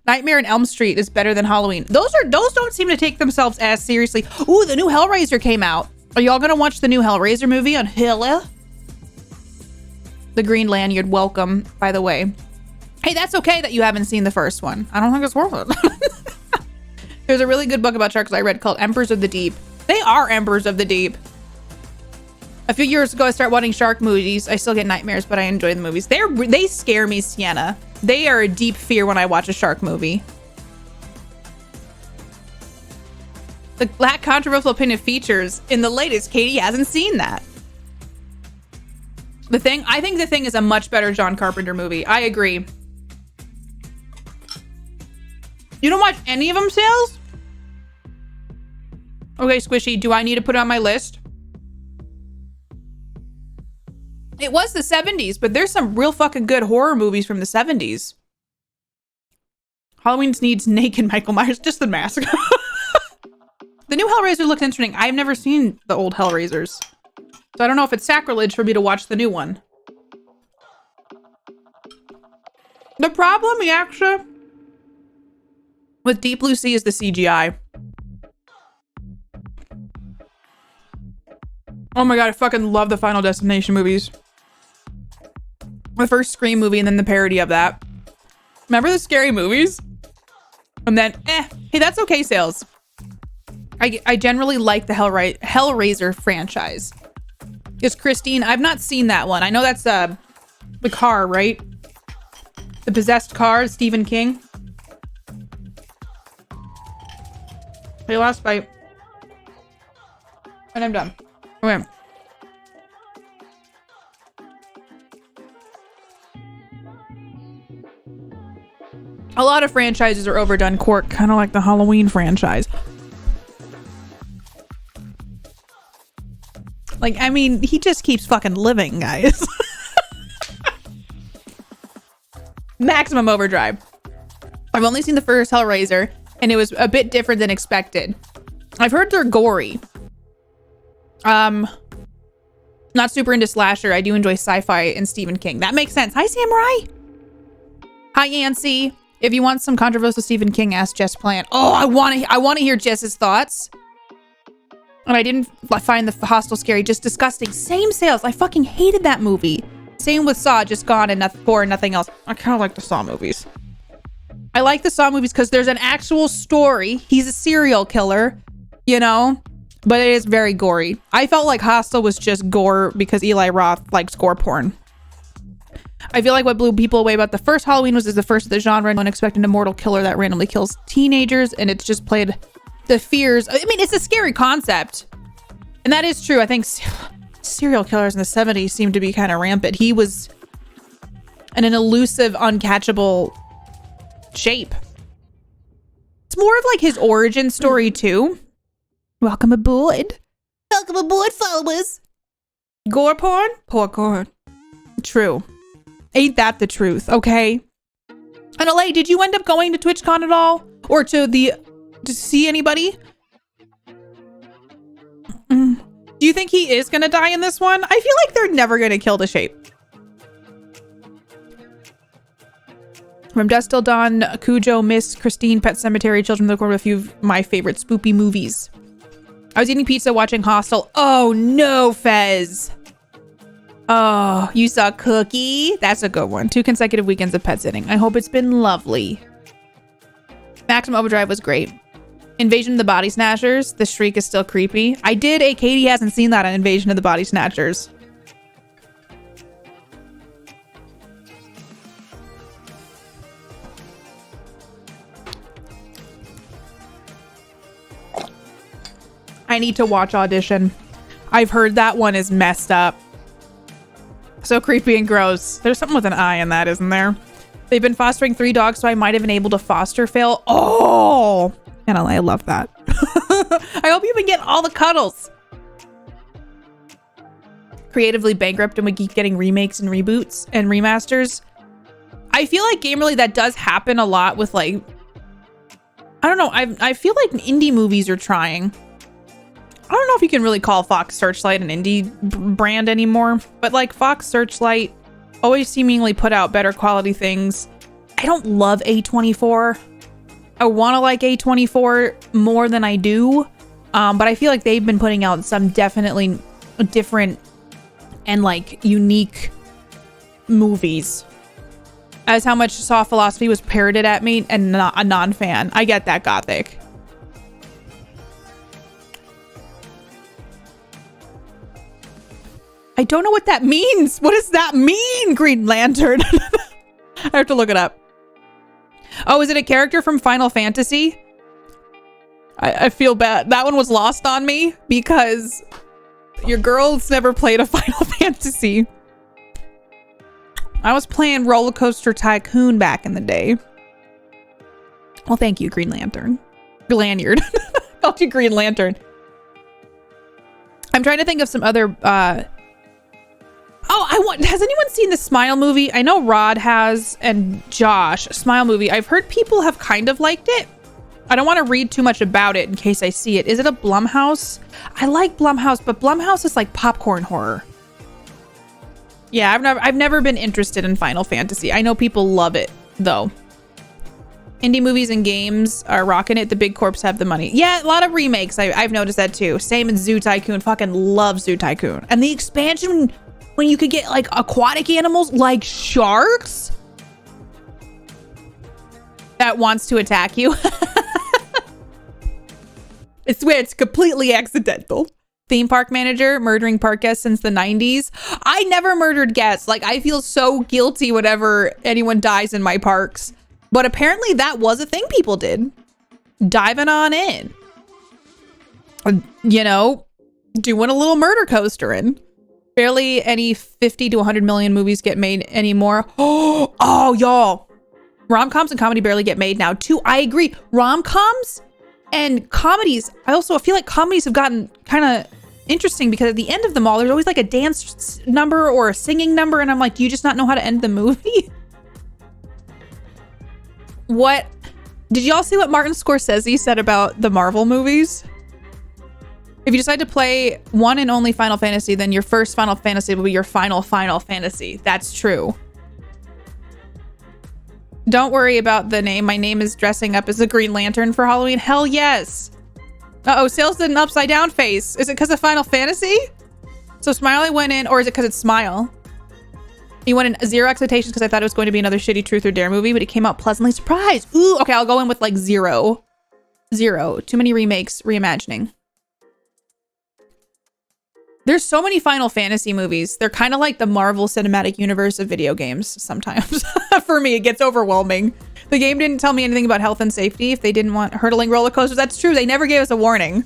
Nightmare on Elm Street is better than Halloween. Those don't seem to take themselves as seriously. Ooh, the new Hellraiser came out. Are y'all gonna watch the new Hellraiser movie on Hilla? The Green Lanyard, welcome, by the way. Hey, that's okay that you haven't seen the first one. I don't think it's worth it. There's a really good book about sharks I read called Emperors of the Deep. They are Emperors of the Deep. A few years ago, I started watching shark movies. I still get nightmares, but I enjoy the movies. They scare me, Sienna. They are a deep fear when I watch a shark movie. The Black Controversial Opinion features in the latest. Katie hasn't seen that. The Thing? I think The Thing is a much better John Carpenter movie. I agree. You don't watch any of them, Sales? Okay, Squishy, do I need to put it on my list? It was the 70s, but there's some real fucking good horror movies from the 70s. Halloween needs naked Michael Myers, just the mask. The new Hellraiser looks interesting. I've never seen the old Hellraisers. So I don't know if it's sacrilege for me to watch the new one. The problem, Yaksha, with Deep Blue Sea is the CGI. Oh my god, I fucking love the Final Destination movies. The first Scream movie and then the parody of that. Remember the scary movies? And then, hey, that's okay, Sales. I generally like the Hellraiser franchise. Is Christine, I've not seen that one. I know that's the car, right? The possessed car, Stephen King. Okay, last bite. And I'm done. Okay. A lot of franchises are overdone, Court, kind of like the Halloween franchise. Like, I mean, he just keeps fucking living, guys. Maximum Overdrive. I've only seen the first Hellraiser, and it was a bit different than expected. I've heard they're gory. Not super into slasher. I do enjoy sci-fi and Stephen King. That makes sense. Hi, Samurai. Hi, Yancy. If you want some controversial Stephen King, ask Jess Plant. Oh, I want to hear Jess's thoughts. And I didn't find the Hostel scary, just disgusting. Same sales. I fucking hated that movie. Same with Saw, just gone and nothing else. I kind of like the Saw movies. I like the Saw movies because there's an actual story. He's a serial killer, you know, but it is very gory. I felt like Hostel was just gore because Eli Roth likes gore porn. I feel like what blew people away about the first Halloween was the first of the genre, an unexpected immortal killer that randomly kills teenagers, and it's just played the fears. I mean, it's a scary concept, and that is true. I think serial killers in the 70s seemed to be kind of rampant. He was an elusive, uncatchable shape. It's more of like his origin story too. Welcome aboard. Welcome aboard, followers. Gore porn? Poor corn. True. Ain't that the truth, okay? And LA, did you end up going to TwitchCon at all? Or to see anybody? Do you think he is gonna die in this one? I feel like they're never gonna kill the shape. From Dusk Till Dawn, Cujo, Miss, Christine, Pet Cemetery, Children of the Corn, a few of my favorite spoopy movies. I was eating pizza watching Hostel. Oh no, Fez. Oh, you saw Cookie? That's a good one. 2 consecutive weekends of pet sitting. I hope it's been lovely. Maximum Overdrive was great. Invasion of the Body Snatchers. The shriek is still creepy. I did a Katie hasn't seen that on Invasion of the Body Snatchers. I need to watch Audition. I've heard that one is messed up. So creepy and gross. There's something with an eye in that, isn't there? They've been fostering 3 dogs, so I might have been able to foster fail. Oh, and I love that. I hope you've been getting all the cuddles. Creatively bankrupt, and we keep getting remakes and reboots and remasters. I feel like Gamerly, that does happen a lot with like, I don't know. I feel like indie movies are trying. I don't know if you can really call Fox Searchlight an indie brand anymore, but like Fox Searchlight always seemingly put out better quality things. I don't love A24. I want to like A24 more than I do, but I feel like they've been putting out some definitely different and like unique movies. As how much Soft Philosophy was parroted at me and not a non-fan. I get that, Gothic. I don't know what that means. What does that mean, Green Lantern? I have to look it up. Oh, is it a character from Final Fantasy? I feel bad. That one was lost on me because your girl's never played a Final Fantasy. I was playing Roller Coaster Tycoon back in the day. Well, thank you, Green Lantern. Lanyard. Called you Green Lantern. I'm trying to think of some other... has anyone seen the Smile movie? I know Rod has, and Josh. Smile movie. I've heard people have kind of liked it. I don't want to read too much about it in case I see it. Is it a Blumhouse? I like Blumhouse, but Blumhouse is like popcorn horror. Yeah, I've never been interested in Final Fantasy. I know people love it though. Indie movies and games are rocking it. The big corps have the money. Yeah, a lot of remakes. I've noticed that too. Same in Zoo Tycoon. Fucking love Zoo Tycoon. And the expansion when you could get like aquatic animals like sharks that wants to attack you. I swear it's completely accidental. Theme park manager murdering park guests since the 90s. I never murdered guests. Like, I feel so guilty whenever anyone dies in my parks. But apparently that was a thing people did. Diving on in. You know, Doing a little murder coastering. Barely any 50 to 100 million movies get made anymore. Oh, y'all. Rom-coms and comedy barely get made now too. I agree. Rom-coms and comedies. I also feel like comedies have gotten kind of interesting because at the end of them all, there's always like a dance number or a singing number. And I'm like, do you just not know how to end the movie? What? Did y'all see what Martin Scorsese said about the Marvel movies? If you decide to play one and only Final Fantasy, then your first Final Fantasy will be your final Fantasy. That's true. Don't worry about the name. My name is dressing up as a Green Lantern for Halloween. Hell yes. Uh-oh, Sales did an upside down face. Is it because of Final Fantasy? So Smiley went in, or is it because it's Smile? He went in 0 expectations because I thought it was going to be another shitty Truth or Dare movie, but it came out pleasantly surprised. Ooh, okay, I'll go in with like 0. 0. Too many remakes, reimagining. There's so many Final Fantasy movies. They're kind of like the Marvel Cinematic Universe of video games sometimes. For me, it gets overwhelming. The game didn't tell me anything about health and safety if they didn't want hurtling roller coasters. That's true. They never gave us a warning.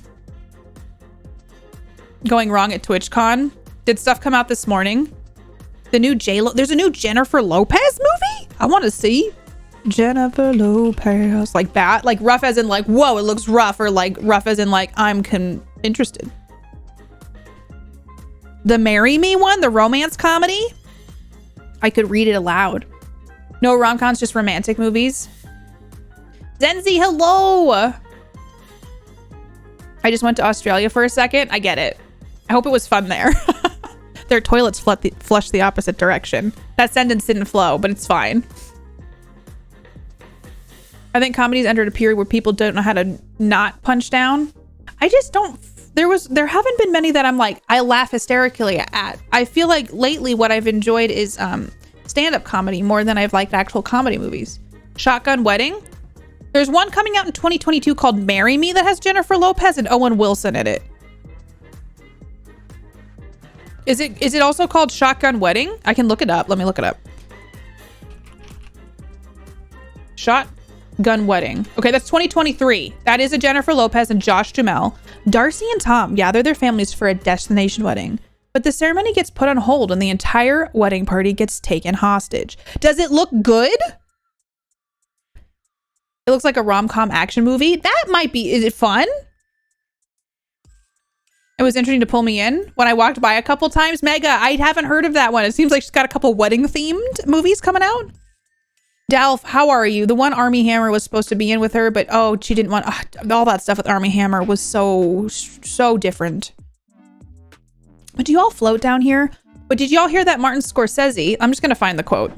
Going wrong at TwitchCon. Did stuff come out this morning? The new J-Lo. There's a new Jennifer Lopez movie? I want to see. Jennifer Lopez. Like that? Like rough as in like, whoa, it looks rough. Or like rough as in like, I'm interested. The Marry Me one, the romance comedy. I could read it aloud. No rom-coms, just romantic movies. Zenzi, hello. I just went to Australia for a second. I get it. I hope it was fun there. Their toilets flush the opposite direction. That sentence didn't flow, but it's fine. I think comedy's entered a period where people don't know how to not punch down. I just don't. There haven't been many that I'm like, I laugh hysterically at. I feel like lately what I've enjoyed is stand-up comedy more than I've liked actual comedy movies. Shotgun Wedding. There's one coming out in 2022 called Marry Me that has Jennifer Lopez and Owen Wilson in it. Is it also called Shotgun Wedding? I can look it up. Let me look it up. Shotgun Wedding. Okay, that's 2023. That is a Jennifer Lopez and Josh Duhamel. Darcy and Tom gather their families for a destination wedding, but the ceremony gets put on hold and the entire wedding party gets taken hostage. Does it look good? It looks like a rom-com action movie. That might be. Is it fun? It was interesting to pull me in when I walked by a couple times. Mega, I haven't heard of that one. It seems like she's got a couple wedding-themed movies coming out. Dalf, how are you? The one Army Hammer was supposed to be in with her, but oh, she didn't want all that stuff with Army Hammer was so different. But do you all float down here? But did y'all hear that Martin Scorsese? I'm just gonna find the quote.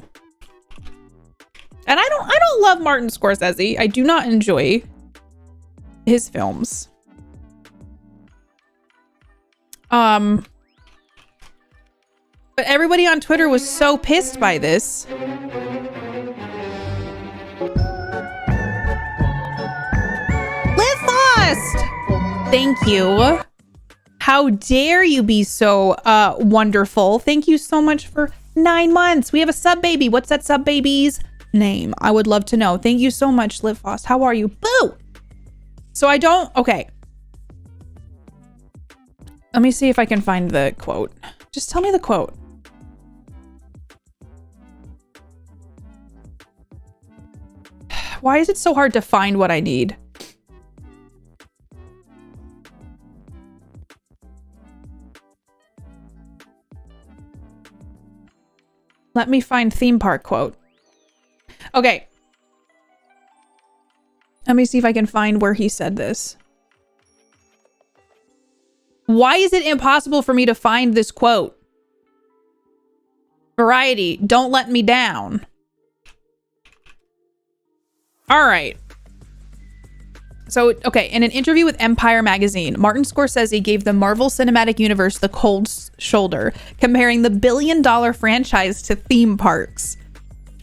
And I don't love Martin Scorsese. I do not enjoy his films. But everybody on Twitter was so pissed by this. Live fast! Thank you. How dare you be so wonderful. Thank you so much for 9 months. We have a sub baby. What's that sub baby's name? I would love to know. Thank you so much, Live Fast. How are you? Boo! So I don't... Okay. Let me see if I can find the quote. Just tell me the quote. Why is it so hard to find what I need? Let me find theme park quote. Okay. Let me see if I can find where he said this. Why is it impossible for me to find this quote? Variety, don't let me down. All right. So, okay, in an interview with Empire magazine, Martin Scorsese gave the Marvel Cinematic Universe the cold shoulder, comparing the billion-dollar franchise to theme parks.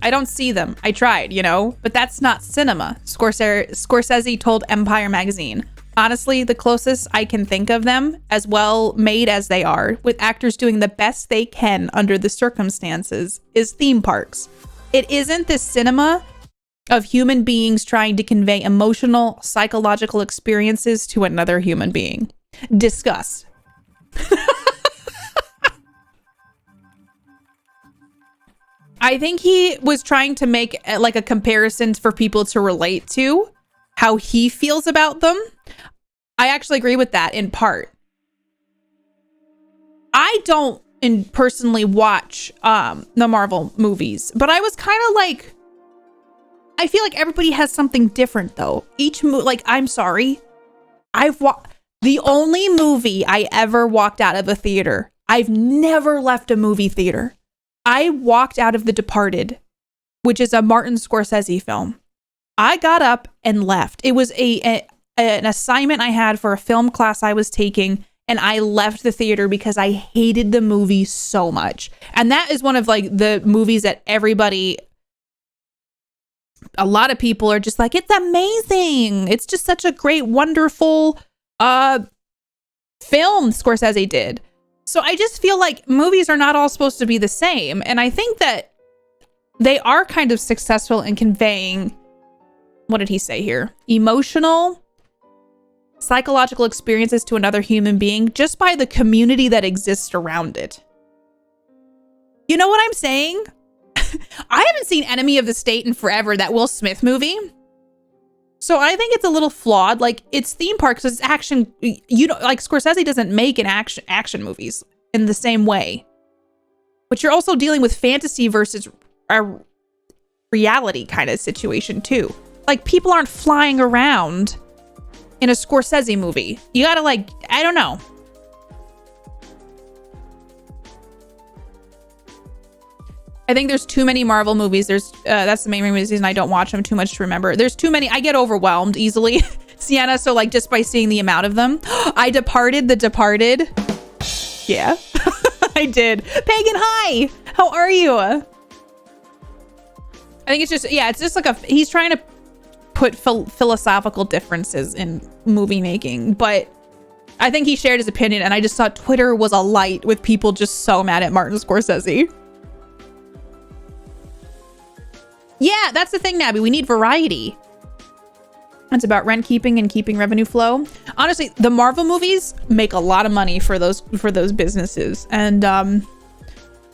I don't see them. I tried, you know, but that's not cinema, Scorsese told Empire magazine. Honestly, the closest I can think of them, as well made as they are, with actors doing the best they can under the circumstances, is theme parks. It isn't the cinema of human beings trying to convey emotional, psychological experiences to another human being. Discuss. I think he was trying to make like a comparison for people to relate to how he feels about them. I actually agree with that in part. I don't personally watch the Marvel movies, but I was kind of like, I feel like everybody has something different though. Each like, I'm sorry, the only movie I ever walked out of a theater, I've never left a movie theater. I walked out of The Departed, which is a Martin Scorsese film. I got up and left. It was an assignment I had for a film class I was taking, and I left the theater because I hated the movie so much. And that is one of like the movies that everybody, a lot of people are just like, it's amazing. It's just such a great, wonderful film Scorsese did. So I just feel like movies are not all supposed to be the same. And I think that they are kind of successful in conveying, what did he say here? Emotional, psychological experiences to another human being just by the community that exists around it. You know what I'm saying? I haven't seen Enemy of the State in forever, that Will Smith movie. So I think it's a little flawed. Like, it's theme parks, it's action. You know, like Scorsese doesn't make an action movies in the same way. But you're also dealing with fantasy versus a reality kind of situation too. Like, people aren't flying around in a Scorsese movie. You gotta like, I don't know. I think there's too many Marvel movies. There's that's the main reason I don't watch them, too much to remember. There's too many. I get overwhelmed easily, Sienna. So like just by seeing the amount of them. I Departed, The Departed. Yeah, I did. Pagan, hi. How are you? I think it's just, yeah, it's just like he's trying to put philosophical differences in movie making, but I think he shared his opinion, and I just thought Twitter was alight with people just so mad at Martin Scorsese. Yeah, that's the thing, Nabby. We need variety. It's about rent keeping and keeping revenue flow. Honestly, the Marvel movies make a lot of money for those businesses, and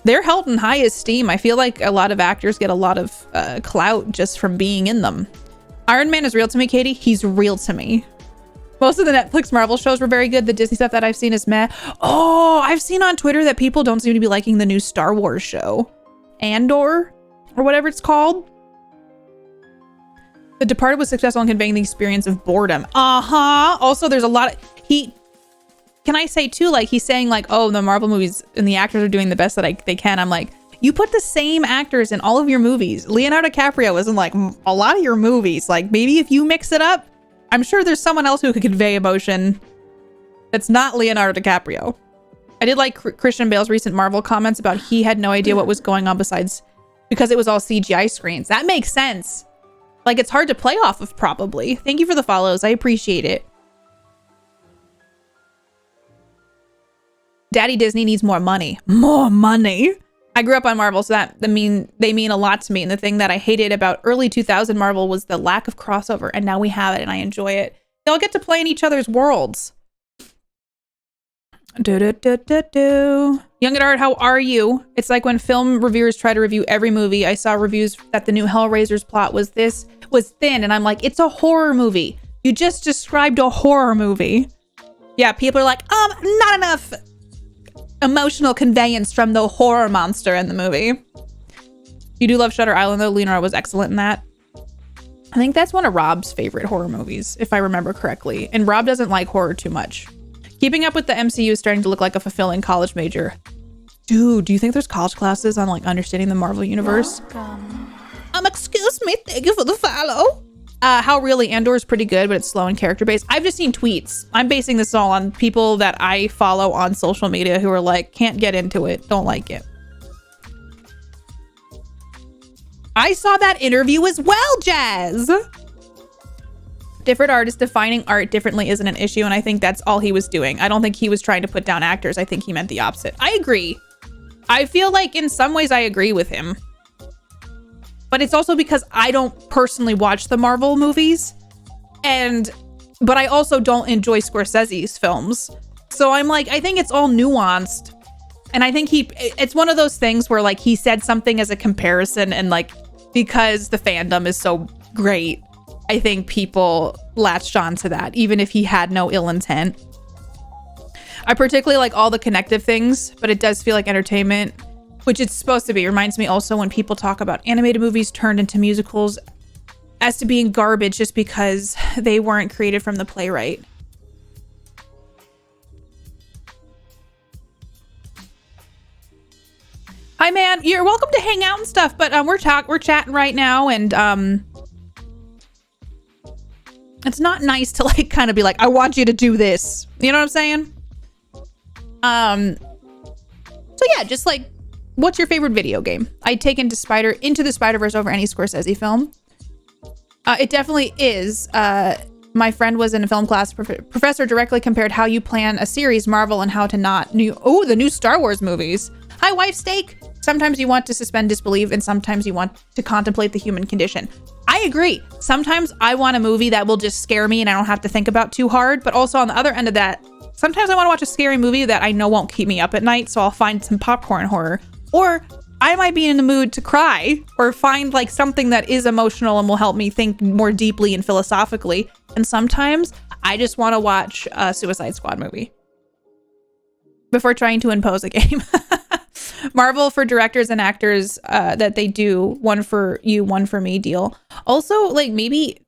they're held in high esteem. I feel like a lot of actors get a lot of clout just from being in them. Iron Man is real to me, Katie. He's real to me. Most of the Netflix Marvel shows were very good. The Disney stuff that I've seen is meh. Oh, I've seen on Twitter that people don't seem to be liking the new Star Wars show, Andor, or whatever it's called. The Departed was successful in conveying the experience of boredom. Also, there's a lot of can I say too, like, he's saying like, oh, the Marvel movies and the actors are doing the best that they can. I'm like, you put the same actors in all of your movies. Leonardo DiCaprio was in like a lot of your movies. Like, maybe if you mix it up, I'm sure there's someone else who could convey emotion that's not Leonardo DiCaprio. I did like Christian Bale's recent Marvel comments about he had no idea what was going on besides because it was all CGI screens. That makes sense. Like, it's hard to play off of, probably. Thank you for the follows. I appreciate it. Daddy Disney needs more money. More money. I grew up on Marvel, so they mean a lot to me. And the thing that I hated about early 2000 Marvel was the lack of crossover. And now we have it, and I enjoy it. They all get to play in each other's worlds. Young at Art, how are you? It's like when film reviewers try to review every movie. I saw reviews that the new Hellraiser's plot was thin, and I'm like, it's a horror movie. You just described a horror movie. Yeah, people are like, not enough emotional conveyance from the horror monster in the movie. You do love Shutter Island, though. Leonardo was excellent in that. I think that's one of Rob's favorite horror movies, if I remember correctly. And Rob doesn't like horror too much. Keeping up with the MCU is starting to look like a fulfilling college major. Dude, do you think there's college classes on like understanding the Marvel universe? Welcome. Excuse me, thank you for the follow. How really Andor is pretty good, but it's slow and character based. I've just seen tweets. I'm basing this all on people that I follow on social media who are like, can't get into it, don't like it. I saw that interview as well, Jazz. Different artists defining art differently isn't an issue, and I think that's all he was doing. I don't think he was trying to put down actors. I think he meant the opposite. I agree. I feel like in some ways I agree with him. But it's also because I don't personally watch the Marvel movies. But I also don't enjoy Scorsese's films. So I'm like, I think it's all nuanced. And I think it's one of those things where like he said something as a comparison, and like because the fandom is so great, I think people latched on to that, even if he had no ill intent. I particularly like all the connective things, but it does feel like entertainment, which it's supposed to be. It reminds me also when people talk about animated movies turned into musicals as to being garbage just because they weren't created from the playwright. Hi, man. You're welcome to hang out and stuff, but we're chatting right now, and it's not nice to like kind of be like, I want you to do this. You know what I'm saying? So yeah, just like, what's your favorite video game? I'd take Into the Spider-Verse over any Scorsese film. It definitely is. My friend was in a film class. Professor directly compared how you plan a series, Marvel, and how to not. The new Star Wars movies. Hi, wife steak. Sometimes you want to suspend disbelief, and sometimes you want to contemplate the human condition. I agree. Sometimes I want a movie that will just scare me and I don't have to think about too hard. But also on the other end of that, sometimes I want to watch a scary movie that I know won't keep me up at night. So I'll find some popcorn horror. Or I might be in the mood to cry or find like something that is emotional and will help me think more deeply and philosophically. And sometimes I just want to watch a Suicide Squad movie before trying to impose a game. Marvel for directors and actors that they do one for you, one for me deal. Also, like maybe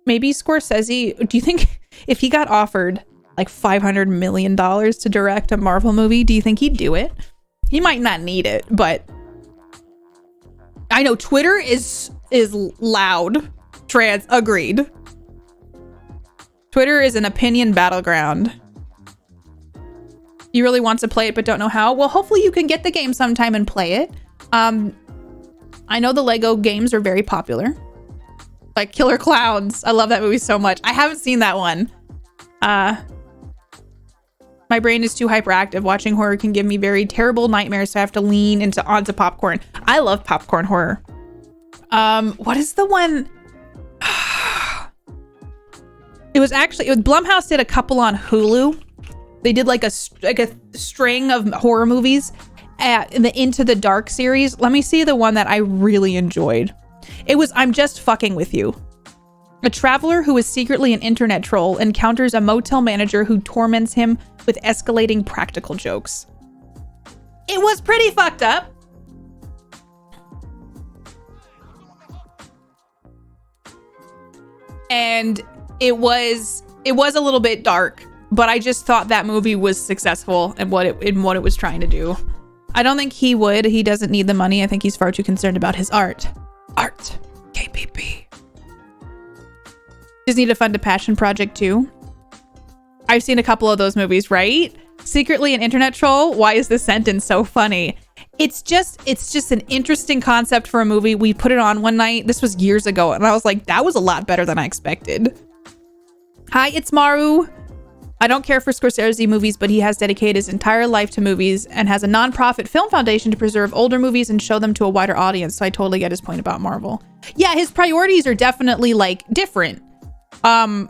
Scorsese, do you think if he got offered like $500 million to direct a Marvel movie, do you think he'd do it? He might not need it, but I know Twitter is loud. Agreed. Twitter is an opinion battleground. You really want to play it but don't know how? Well, hopefully you can get the game sometime and play it. I know the Lego games are very popular. Like Killer Clowns. I love that movie so much. I haven't seen that one. My brain is too hyperactive. Watching horror can give me very terrible nightmares, so I have to lean onto popcorn. I love popcorn horror. What is the one? It was Blumhouse did a couple on Hulu. They did like a string of horror movies in the Into the Dark series. Let me see the one that I really enjoyed. It was I'm Just Fucking With You. A traveler who is secretly an internet troll encounters a motel manager who torments him with escalating practical jokes. It was pretty fucked up. And it was a little bit dark, but I just thought that movie was successful in what it was trying to do. I don't think he would. He doesn't need the money. I think he's far too concerned about his art. Art. KPP. Disney to fund a passion project too. I've seen a couple of those movies, right? Secretly an internet troll. Why is this sentence so funny? It's just an interesting concept for a movie. We put it on one night. This was years ago, and I was like, that was a lot better than I expected. Hi, it's Maru. I don't care for Scorsese movies, but he has dedicated his entire life to movies and has a nonprofit film foundation to preserve older movies and show them to a wider audience. So I totally get his point about Marvel. Yeah, his priorities are definitely like different. And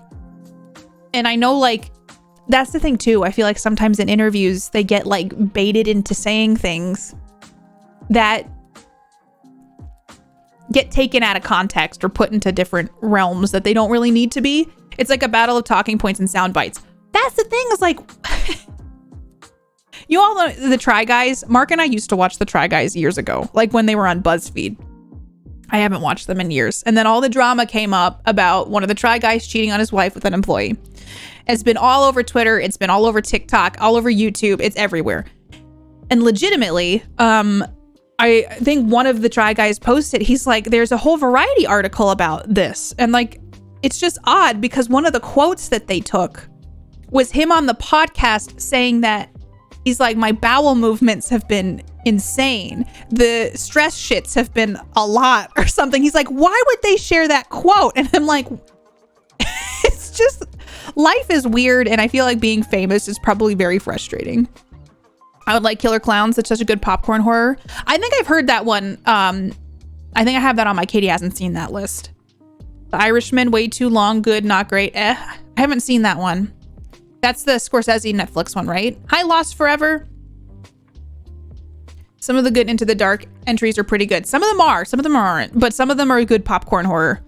I know like that's the thing too. I feel like sometimes in interviews they get like baited into saying things that get taken out of context or put into different realms that they don't really need to be. It's like a battle of talking points and sound bites. That's the thing is like, you all know the Try Guys. Mark and I used to watch the Try Guys years ago, like when they were on BuzzFeed. I haven't watched them in years. And then all the drama came up about one of the Try Guys cheating on his wife with an employee. It's been all over Twitter. It's been all over TikTok, all over YouTube. It's everywhere. And legitimately, I think one of the Try Guys posted, he's like, there's a whole Variety article about this. And like, it's just odd because one of the quotes that they took was him on the podcast saying that he's like, my bowel movements have been insane. The stress shits have been a lot or something. He's like, why would they share that quote? And I'm like, it's just, life is weird. And I feel like being famous is probably very frustrating. I would like Killer Clowns. It's such a good popcorn horror. I think I've heard that one. I think I have that on my Katie hasn't seen that list. The Irishman, way too long, good, not great. I haven't seen that one. That's the Scorsese Netflix one, right? Hi, Lost Forever. Some of the good Into the Dark entries are pretty good. Some of them are, some of them aren't, but some of them are good popcorn horror.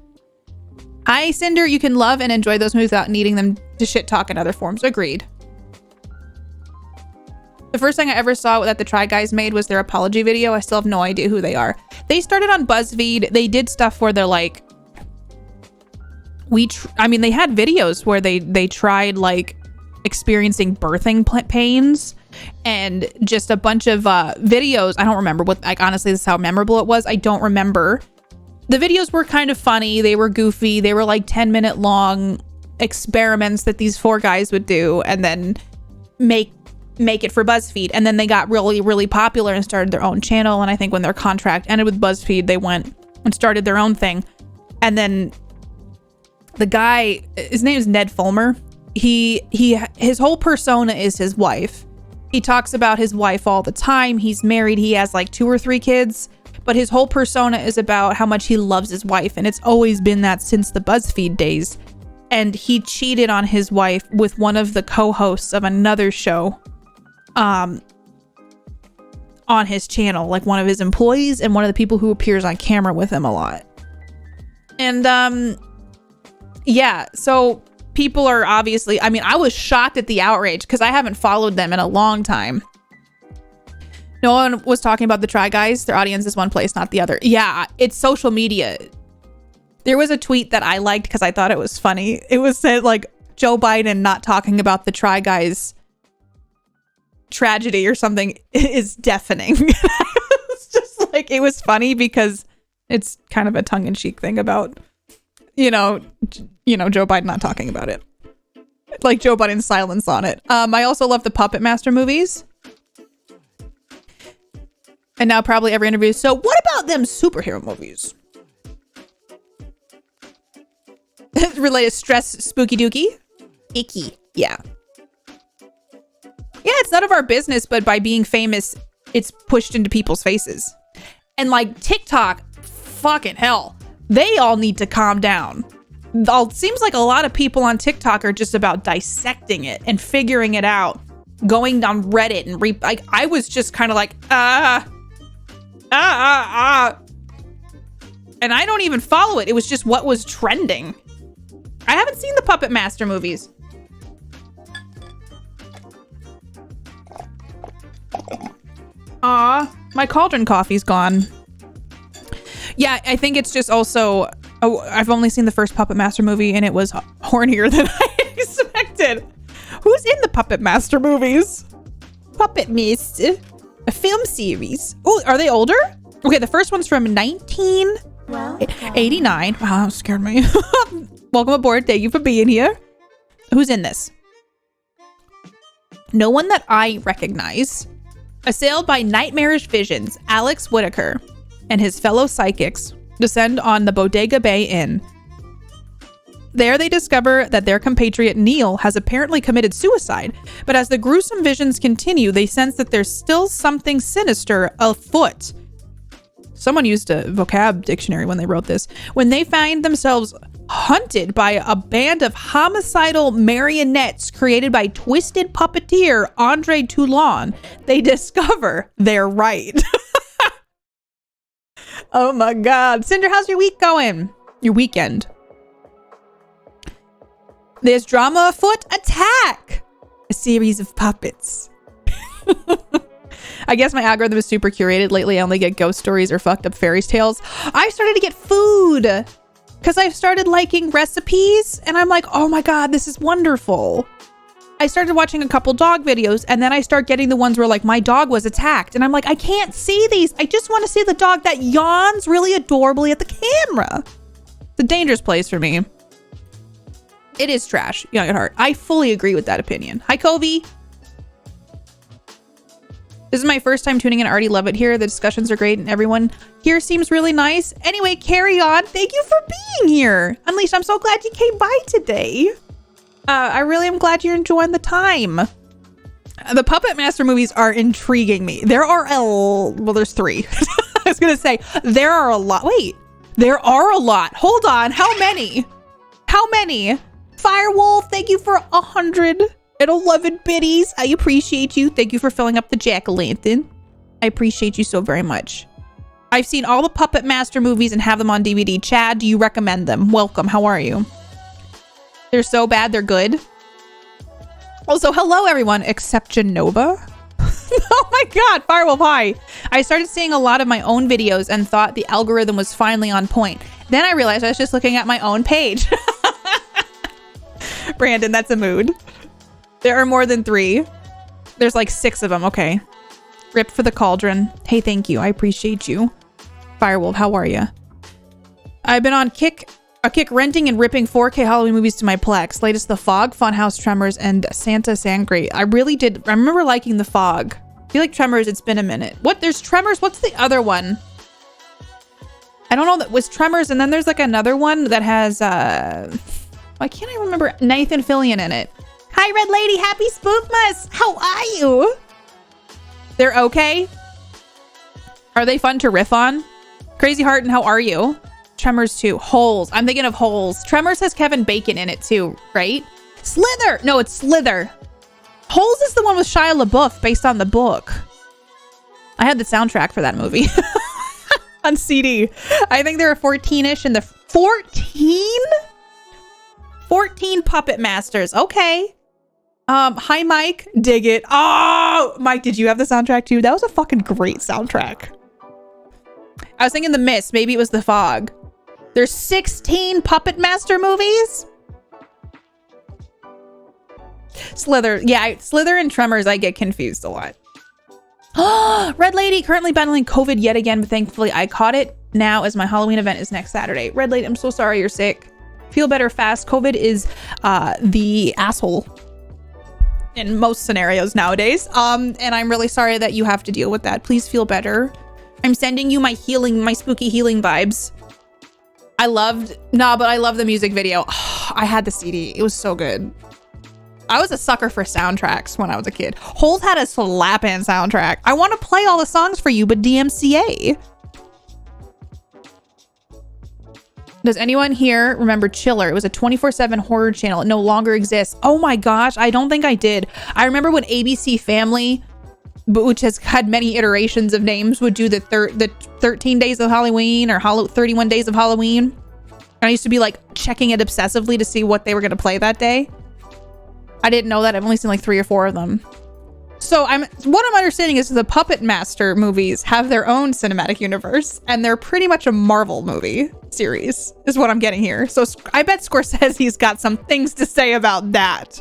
Hi, Cinder. You can love and enjoy those movies without needing them to shit talk in other forms. Agreed. The first thing I ever saw that the Try Guys made was their apology video. I still have no idea who they are. They started on BuzzFeed. They did stuff where they're like, I mean, they had videos where they tried like experiencing birthing pains and just a bunch of videos. I don't remember what, like, honestly, this is how memorable it was. I don't remember. The videos were kind of funny. They were goofy. They were like 10-minute long experiments that these 4 guys would do and then make it for BuzzFeed. And then they got really, really popular and started their own channel. And I think when their contract ended with BuzzFeed, they went and started their own thing. And then the guy, his name is Ned Fulmer. His whole persona is his wife. He talks about his wife all the time. He's married. He has like 2 or 3 kids, but his whole persona is about how much he loves his wife. And it's always been that since the BuzzFeed days. And he cheated on his wife with one of the co-hosts of another show, on his channel, like one of his employees and one of the people who appears on camera with him a lot. And, yeah, so people are obviously, I mean, I was shocked at the outrage because I haven't followed them in a long time. No one was talking about the Try Guys. Their audience is one place, not the other. Yeah, it's social media. There was a tweet that I liked because I thought it was funny. It was said like Joe Biden not talking about the Try Guys tragedy or something is deafening. It's just like, it was funny because it's kind of a tongue-in-cheek thing about, you know, Joe Biden not talking about it. Like Joe Biden's silence on it. I also love the Puppet Master movies. And now probably every interview. So what about them superhero movies? Related stress, spooky dookie. Icky. Yeah. Yeah, it's none of our business, but by being famous, it's pushed into people's faces. And like TikTok, fucking hell, they all need to calm down. Seems like a lot of people on TikTok are just about dissecting it and figuring it out, going down Reddit and like I was just kind of like, and I don't even follow it. It was just what was trending. I haven't seen the Puppet Master movies. Aw, my cauldron coffee's gone. Yeah, I think it's just also, I've only seen the first Puppet Master movie and it was hornier than I expected. Who's in the Puppet Master movies? Puppet Master, a film series. Oh, are they older? Okay, the first one's from 1989. Wow, that scared me. Welcome aboard. Thank you for being here. Who's in this? No one that I recognize. Assailed by nightmarish visions, Alex Whitaker and his fellow psychics descend on the Bodega Bay Inn. There they discover that their compatriot Neil has apparently committed suicide, but as the gruesome visions continue, they sense that there's still something sinister afoot. Someone used a vocab dictionary when they wrote this. When they find themselves hunted by a band of homicidal marionettes created by twisted puppeteer Andre Toulon, they discover they're right. Oh my God. Cinder, how's your week going? Your weekend? There's drama afoot. Attack! A series of puppets. I guess my algorithm is super curated. Lately, I only get ghost stories or fucked up fairy tales. I started to get food because I've started liking recipes and I'm like, oh my God, this is wonderful. I started watching a couple dog videos and then I start getting the ones where like my dog was attacked and I'm like, I can't see these. I just want to see the dog that yawns really adorably at the camera. It's a dangerous place for me. It is trash, young at heart. I fully agree with that opinion. Hi, Covey. This is my first time tuning in. I already love it here. The discussions are great and everyone here seems really nice. Anyway, carry on. Thank you for being here. Unleashed, I'm so glad you came by today. I really am glad you're enjoying the time. The Puppet Master movies are intriguing me. There are well, there's 3. I was going to say, there are a lot. Wait, there are a lot. Hold on. How many? How many? Firewolf, thank you for 100. at 11 biddies. I appreciate you. Thank you for filling up the jack-o'-lantern. I appreciate you so very much. I've seen all the Puppet Master movies and have them on DVD. Chad, do you recommend them? Welcome. How are you? They're so bad, they're good. Also, hello everyone, except Genova. Oh my god, Firewolf, hi. I started seeing a lot of my own videos and thought the algorithm was finally on point. Then I realized I was just looking at my own page. Brandon, that's a mood. There are more than 3. There's like 6 of them. Okay. Ripped for the cauldron. Hey, thank you. I appreciate you. Firewolf, how are you? I've been on a kick renting and ripping 4K Halloween movies to my Plex. Latest The Fog, Funhouse, Tremors, and Santa Sangre. I remember liking The Fog. I feel like Tremors, it's been a minute. There's Tremors. What's the other one? I don't know. That was Tremors, and then there's like another one that has, why can't I remember Nathan Fillion in it? Hi, Red Lady. Happy Spookmas. How are you? They're okay? Are they fun to riff on? Crazy Heart, and how are you? Tremors 2. Holes. I'm thinking of Holes. Tremors has Kevin Bacon in it too, right? Slither! No, it's Slither. Holes is the one with Shia LaBeouf based on the book. I had the soundtrack for that movie. On CD. I think there are 14-ish in the... 14? 14 Puppet Masters. Okay. Hi, Mike. Dig it. Oh, Mike, did you have the soundtrack too? That was a fucking great soundtrack. I was thinking The Mist. Maybe it was The Fog. There's 16 Puppet Master movies? Slither. Yeah, Slither and Tremors, I get confused a lot. Red Lady, currently battling COVID yet again, but thankfully I caught it now as my Halloween event is next Saturday. Red Lady, I'm so sorry you're sick. Feel better fast. COVID is the asshole in most scenarios nowadays. And I'm really sorry that you have to deal with that. Please feel better. I'm sending you my spooky healing vibes. I love the music video. Oh, I had the CD. It was so good. I was a sucker for soundtracks when I was a kid. Holes had a slapping soundtrack. I want to play all the songs for you, but DMCA. Does anyone here remember Chiller? It was a 24/7 horror channel. It no longer exists. Oh my gosh, I don't think I did. I remember when ABC Family, which has had many iterations of names, would do the 13 days of Halloween or 31 days of Halloween. And I used to be like checking it obsessively to see what they were going to play that day. I didn't know that. I've only seen like 3 or 4 of them. So what I'm understanding is the Puppet Master movies have their own cinematic universe, and they're pretty much a Marvel movie series, is what I'm getting here. So I bet Scorsese's got some things to say about that.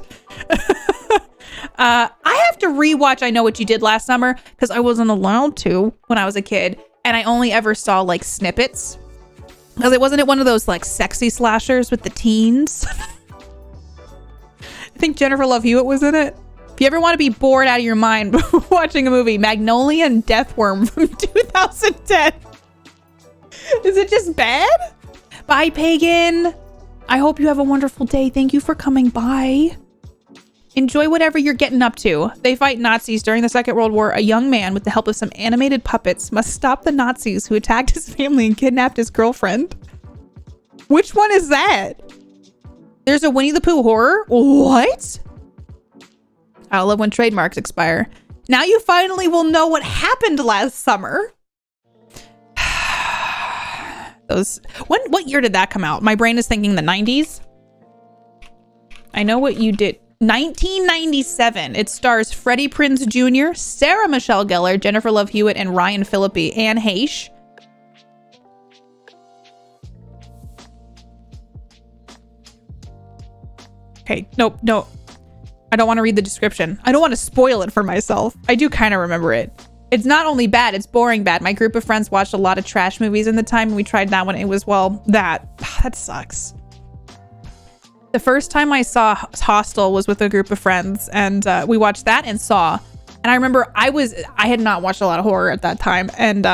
I have to rewatch I Know What You Did Last Summer because I wasn't allowed to when I was a kid, and I only ever saw like snippets. Because it wasn't one of those like sexy slashers with the teens. I think Jennifer Love Hewitt was in it. If you ever want to be bored out of your mind watching a movie, Magnolia and Deathworm from 2010. Is it just bad? Bye, Pagan. I hope you have a wonderful day. Thank you for coming by. Enjoy whatever you're getting up to. They fight Nazis during the Second World War. A young man, with the help of some animated puppets, must stop the Nazis who attacked his family and kidnapped his girlfriend. Which one is that? There's a Winnie the Pooh horror? What? I love when trademarks expire. Now you finally will know what happened last summer. What year did that come out? My brain is thinking the 90s. I Know What You Did. 1997. It stars Freddie Prinze Jr., Sarah Michelle Gellar, Jennifer Love Hewitt, and Ryan Phillippe. Anne Heche. Okay, nope, no. I don't want to read the description. I don't want to spoil it for myself. I do kind of remember it. It's not only bad, it's boring bad. My group of friends watched a lot of trash movies in the time, and we tried that one. It was, well, that sucks. The first time I saw Hostel was with a group of friends, and we watched that and Saw. And I remember I had not watched a lot of horror at that time, and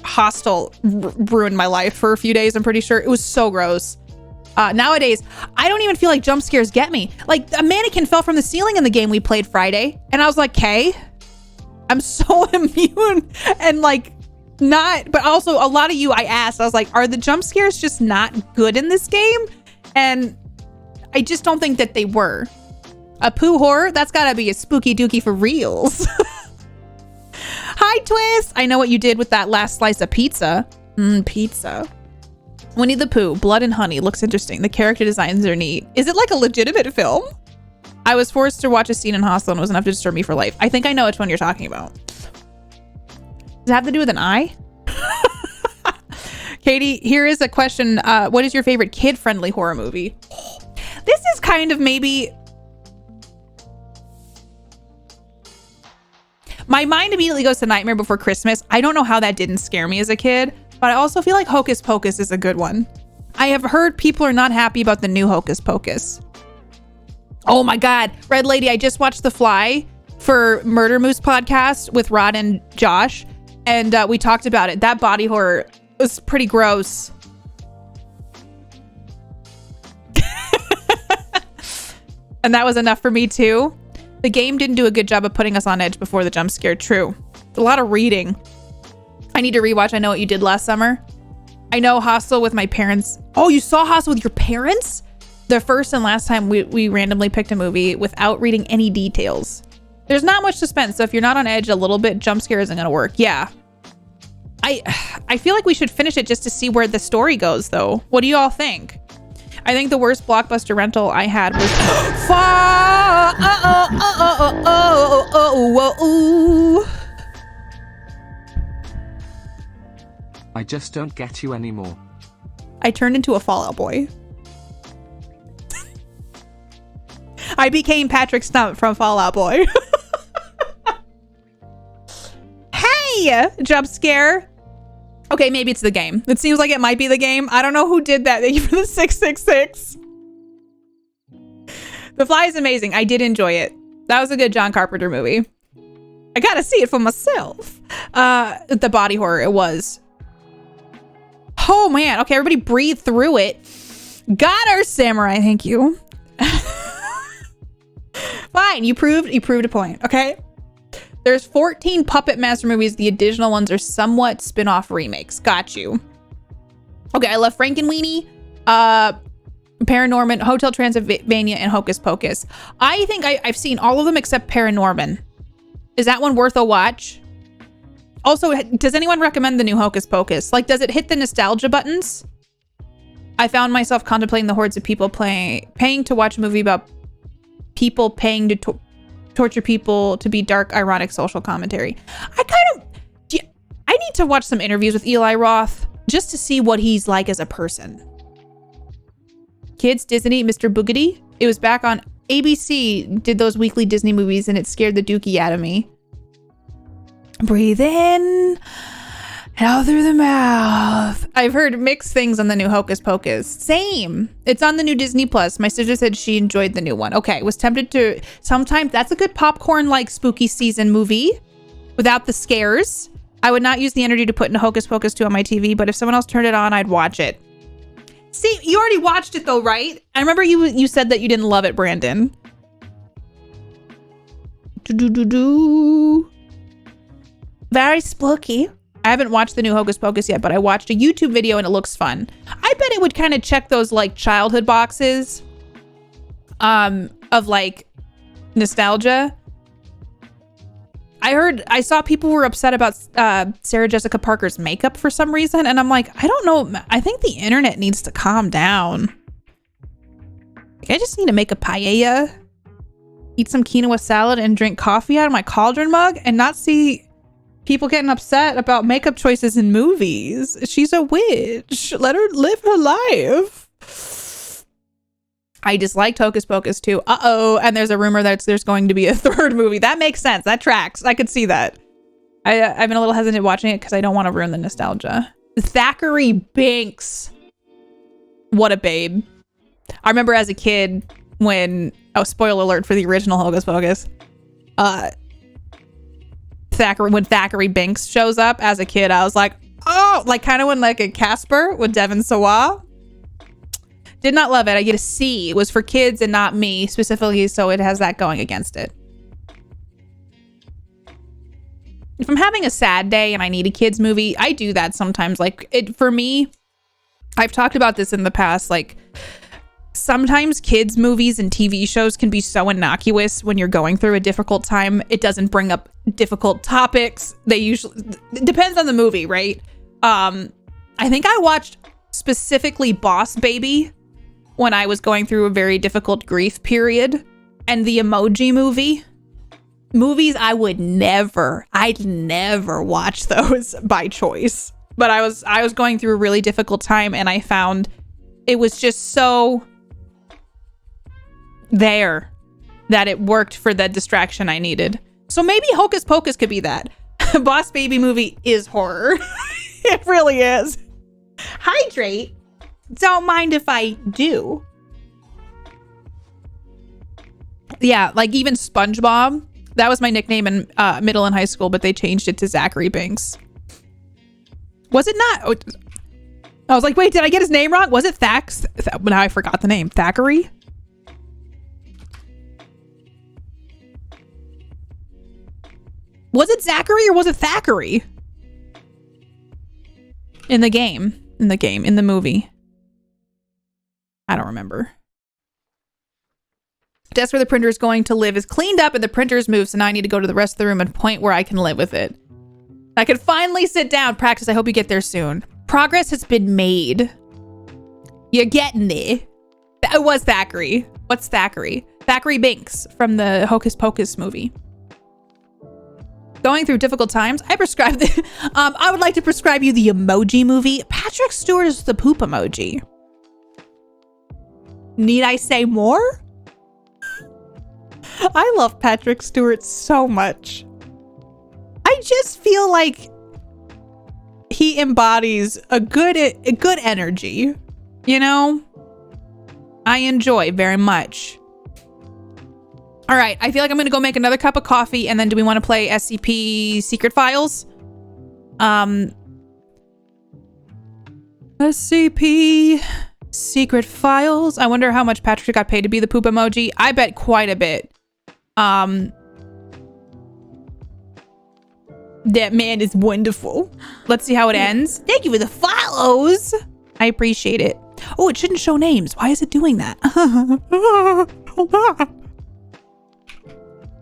Hostel ruined my life for a few days, I'm pretty sure. It was so gross. Nowadays, I don't even feel like jump scares get me. Like, a mannequin fell from the ceiling in the game we played Friday, and I was like, "Okay, I'm so immune," and like, not. But also, a lot of you, I asked, I was like, "Are the jump scares just not good in this game?" And I just don't think that they were. A poo horror? That's gotta be a spooky dookie for reals. Hi, Twist. I know what you did with that last slice of pizza. Pizza. Winnie the Pooh, Blood and Honey. Looks interesting. The character designs are neat. Is it like a legitimate film? I was forced to watch a scene in Hostel and it was enough to disturb me for life. I think I know which one you're talking about. Does it have to do with an eye? Katie, here is a question. What is your favorite kid-friendly horror movie? This is kind of maybe... My mind immediately goes to Nightmare Before Christmas. I don't know how that didn't scare me as a kid, but I also feel like Hocus Pocus is a good one. I have heard people are not happy about the new Hocus Pocus. Oh my God. Red Lady, I just watched The Fly for Murder Moose podcast with Rod and Josh, and we talked about it. That body horror was pretty gross. And that was enough for me too. The game didn't do a good job of putting us on edge before the jump scare. True. A lot of reading. I need to rewatch I Know What You Did Last Summer. I know Hostel with my parents. Oh, you saw Hostel with your parents? The first and last time we randomly picked a movie without reading any details. There's not much suspense, so if you're not on edge a little bit, jump scare isn't gonna work. Yeah. I feel like we should finish it just to see where the story goes, though. What do you all think? I think the worst blockbuster rental I had was I just don't get you anymore. I turned into a Fallout Boy. I became Patrick Stump from Fallout Boy. Hey, jump scare. Okay, maybe it's the game. It seems like it might be the game. I don't know who did that. Thank you for the 666. The Fly is amazing. I did enjoy it. That was a good John Carpenter movie. I gotta see it for myself. The body horror, it was. Oh man. Okay, everybody breathe through it. Got our samurai. Thank you. Fine. You proved a point. Okay. There's 14 Puppet Master movies. The additional ones are somewhat spin-off remakes. Got you. Okay, I love Frankenweenie, Paranorman, Hotel Transylvania, and Hocus Pocus. I think I've seen all of them except Paranorman. Is that one worth a watch? Also, does anyone recommend the new Hocus Pocus? Like, does it hit the nostalgia buttons? I found myself contemplating the hordes of people paying to watch a movie about people paying to torture people to be dark, ironic social commentary. I need to watch some interviews with Eli Roth just to see what he's like as a person. Kids, Disney, Mr. Boogedy. It was back on ABC, did those weekly Disney movies, and it scared the dookie out of me. Breathe in and out through the mouth. I've heard mixed things on the new Hocus Pocus. Same. It's on the new Disney Plus. My sister said she enjoyed the new one. Okay, was tempted to. Sometimes that's a good popcorn like spooky season movie without the scares. I would not use the energy to put into Hocus Pocus 2 on my TV, but if someone else turned it on, I'd watch it. See, you already watched it though, right? I remember you said that you didn't love it, Brandon. Very spooky. I haven't watched the new Hocus Pocus yet, but I watched a YouTube video and it looks fun. I bet it would kind of check those like childhood boxes of like nostalgia. I saw people were upset about Sarah Jessica Parker's makeup for some reason, and I'm like, I don't know. I think the internet needs to calm down. Like, I just need to make a paella, eat some quinoa salad, and drink coffee out of my cauldron mug, and not see people getting upset about makeup choices in movies. She's a witch. Let her live her life. I disliked Hocus Pocus 2. Uh-oh. And there's a rumor that there's going to be a third movie. That makes sense. That tracks. I could see that. I've been a little hesitant watching it because I don't want to ruin the nostalgia. Thackeray Binks. What a babe. I remember as a kid when... Oh, spoiler alert for the original Hocus Pocus. When Thackeray Binks shows up as a kid, I was like, oh, like kind of when like a Casper with Devon Sawa. Did not love it. I get a C. It was for kids and not me specifically, so it has that going against it. If I'm having a sad day and I need a kids movie, I do that sometimes. Like, it for me, I've talked about this in the past, like sometimes kids movies and TV shows can be so innocuous when you're going through a difficult time. It doesn't bring up difficult topics. They usually, it depends on the movie, right? I think I watched specifically Boss Baby when I was going through a very difficult grief period, and the Emoji Movie. Movies I'd never watch those by choice. But I was going through a really difficult time, and I found it was just so there that it worked for the distraction I needed. So maybe Hocus Pocus could be that. Boss Baby movie is horror. It really is. Hydrate. Don't mind if I do. Yeah, like even SpongeBob. That was my nickname in middle and high school, but they changed it to Zachary Binks. Was it not? Oh, I was like, wait, did I get his name wrong? Was it Thax? Now I forgot the name. Thackeray? Was it Zachary or was it Thackeray? In the movie. I don't remember. Desk where the printer is going to live is cleaned up and the printer's moved, so now I need to go to the rest of the room and point where I can live with it. I can finally sit down, practice. I hope you get there soon. Progress has been made. You're getting there. It was Thackeray. What's Thackeray? Thackeray Binks from the Hocus Pocus movie. Going through difficult times, I would like to prescribe you the Emoji Movie. Patrick Stewart is the poop emoji. Need I say more? I love Patrick Stewart so much. I just feel like he embodies a good energy, you know? I enjoy very much. All right, I feel like I'm gonna go make another cup of coffee, and then do we want to play SCP Secret Files? SCP Secret Files. I wonder how much Patrick got paid to be the poop emoji. I bet quite a bit. That man is wonderful. Let's see how it ends. Thank you for the follows. I appreciate it. Oh, it shouldn't show names. Why is it doing that? Hold on.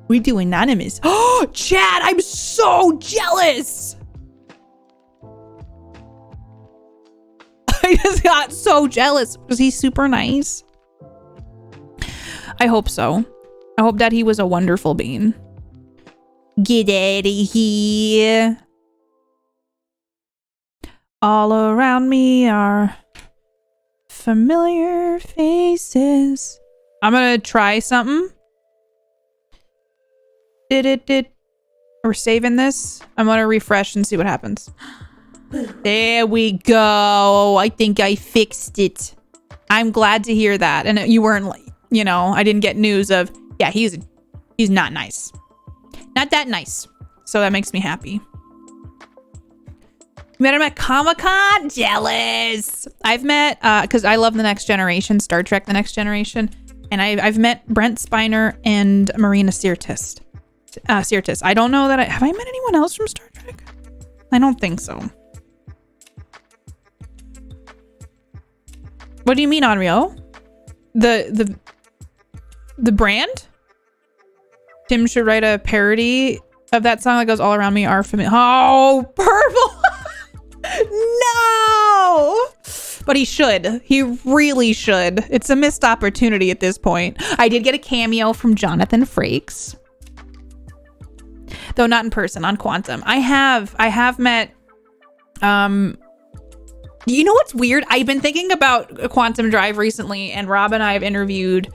We do anonymous. Oh, Chad, I'm so jealous. I just got so jealous. Was he super nice? I hope so. I hope that he was a wonderful being. Get out of here. All around me are familiar faces. I'm gonna try something. We're saving this. I'm gonna refresh and see what happens. There we go. I think I fixed it. I'm glad to hear that. And you weren't, you know, I didn't get news of, yeah, he's not nice. Not that nice. So that makes me happy. Met him at Comic-Con? Jealous. I've met, because I love The Next Generation, Star Trek The Next Generation. And I've met Brent Spiner and Marina Sirtis. I don't know that have I met anyone else from Star Trek? I don't think so. What do you mean, Onryo? The brand? Tim should write a parody of that song that goes all around me are familiar. Oh, Purple. No. But he should. He really should. It's a missed opportunity at this point. I did get a cameo from Jonathan Frakes. Though not in person, on Quantum. I have met you know what's weird? I've been thinking about Quantum Drive recently, and Rob and I have interviewed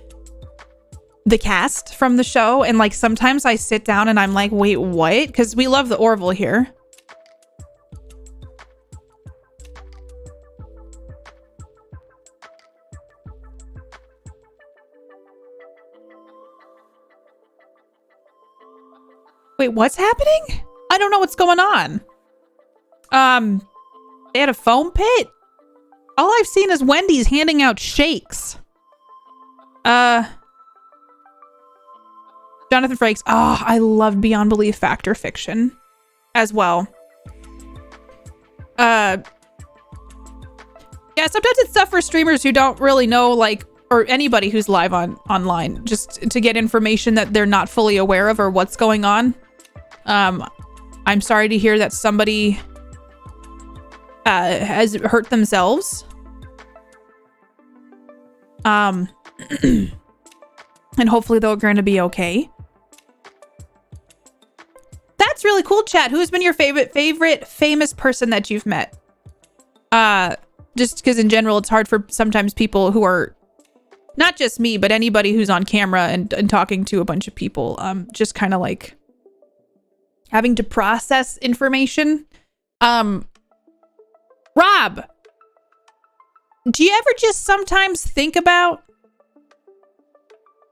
the cast from the show, and like sometimes I sit down and I'm like, wait, what? Because we love the Orville here. Wait, what's happening? I don't know what's going on. They had a foam pit? All I've seen is Wendy's handing out shakes. Jonathan Frakes. Oh, I loved Beyond Belief Factor Fiction as well. Yeah, sometimes it's stuff for streamers who don't really know like or anybody who's live online, just to get information that they're not fully aware of or what's going on. I'm sorry to hear that somebody has hurt themselves. And hopefully they're going to be okay. That's really cool, chat. Who's been your favorite famous person that you've met? Just because in general, it's hard for sometimes people who are not just me, but anybody who's on camera and talking to a bunch of people, just kind of like having to process information. Rob, do you ever just sometimes think about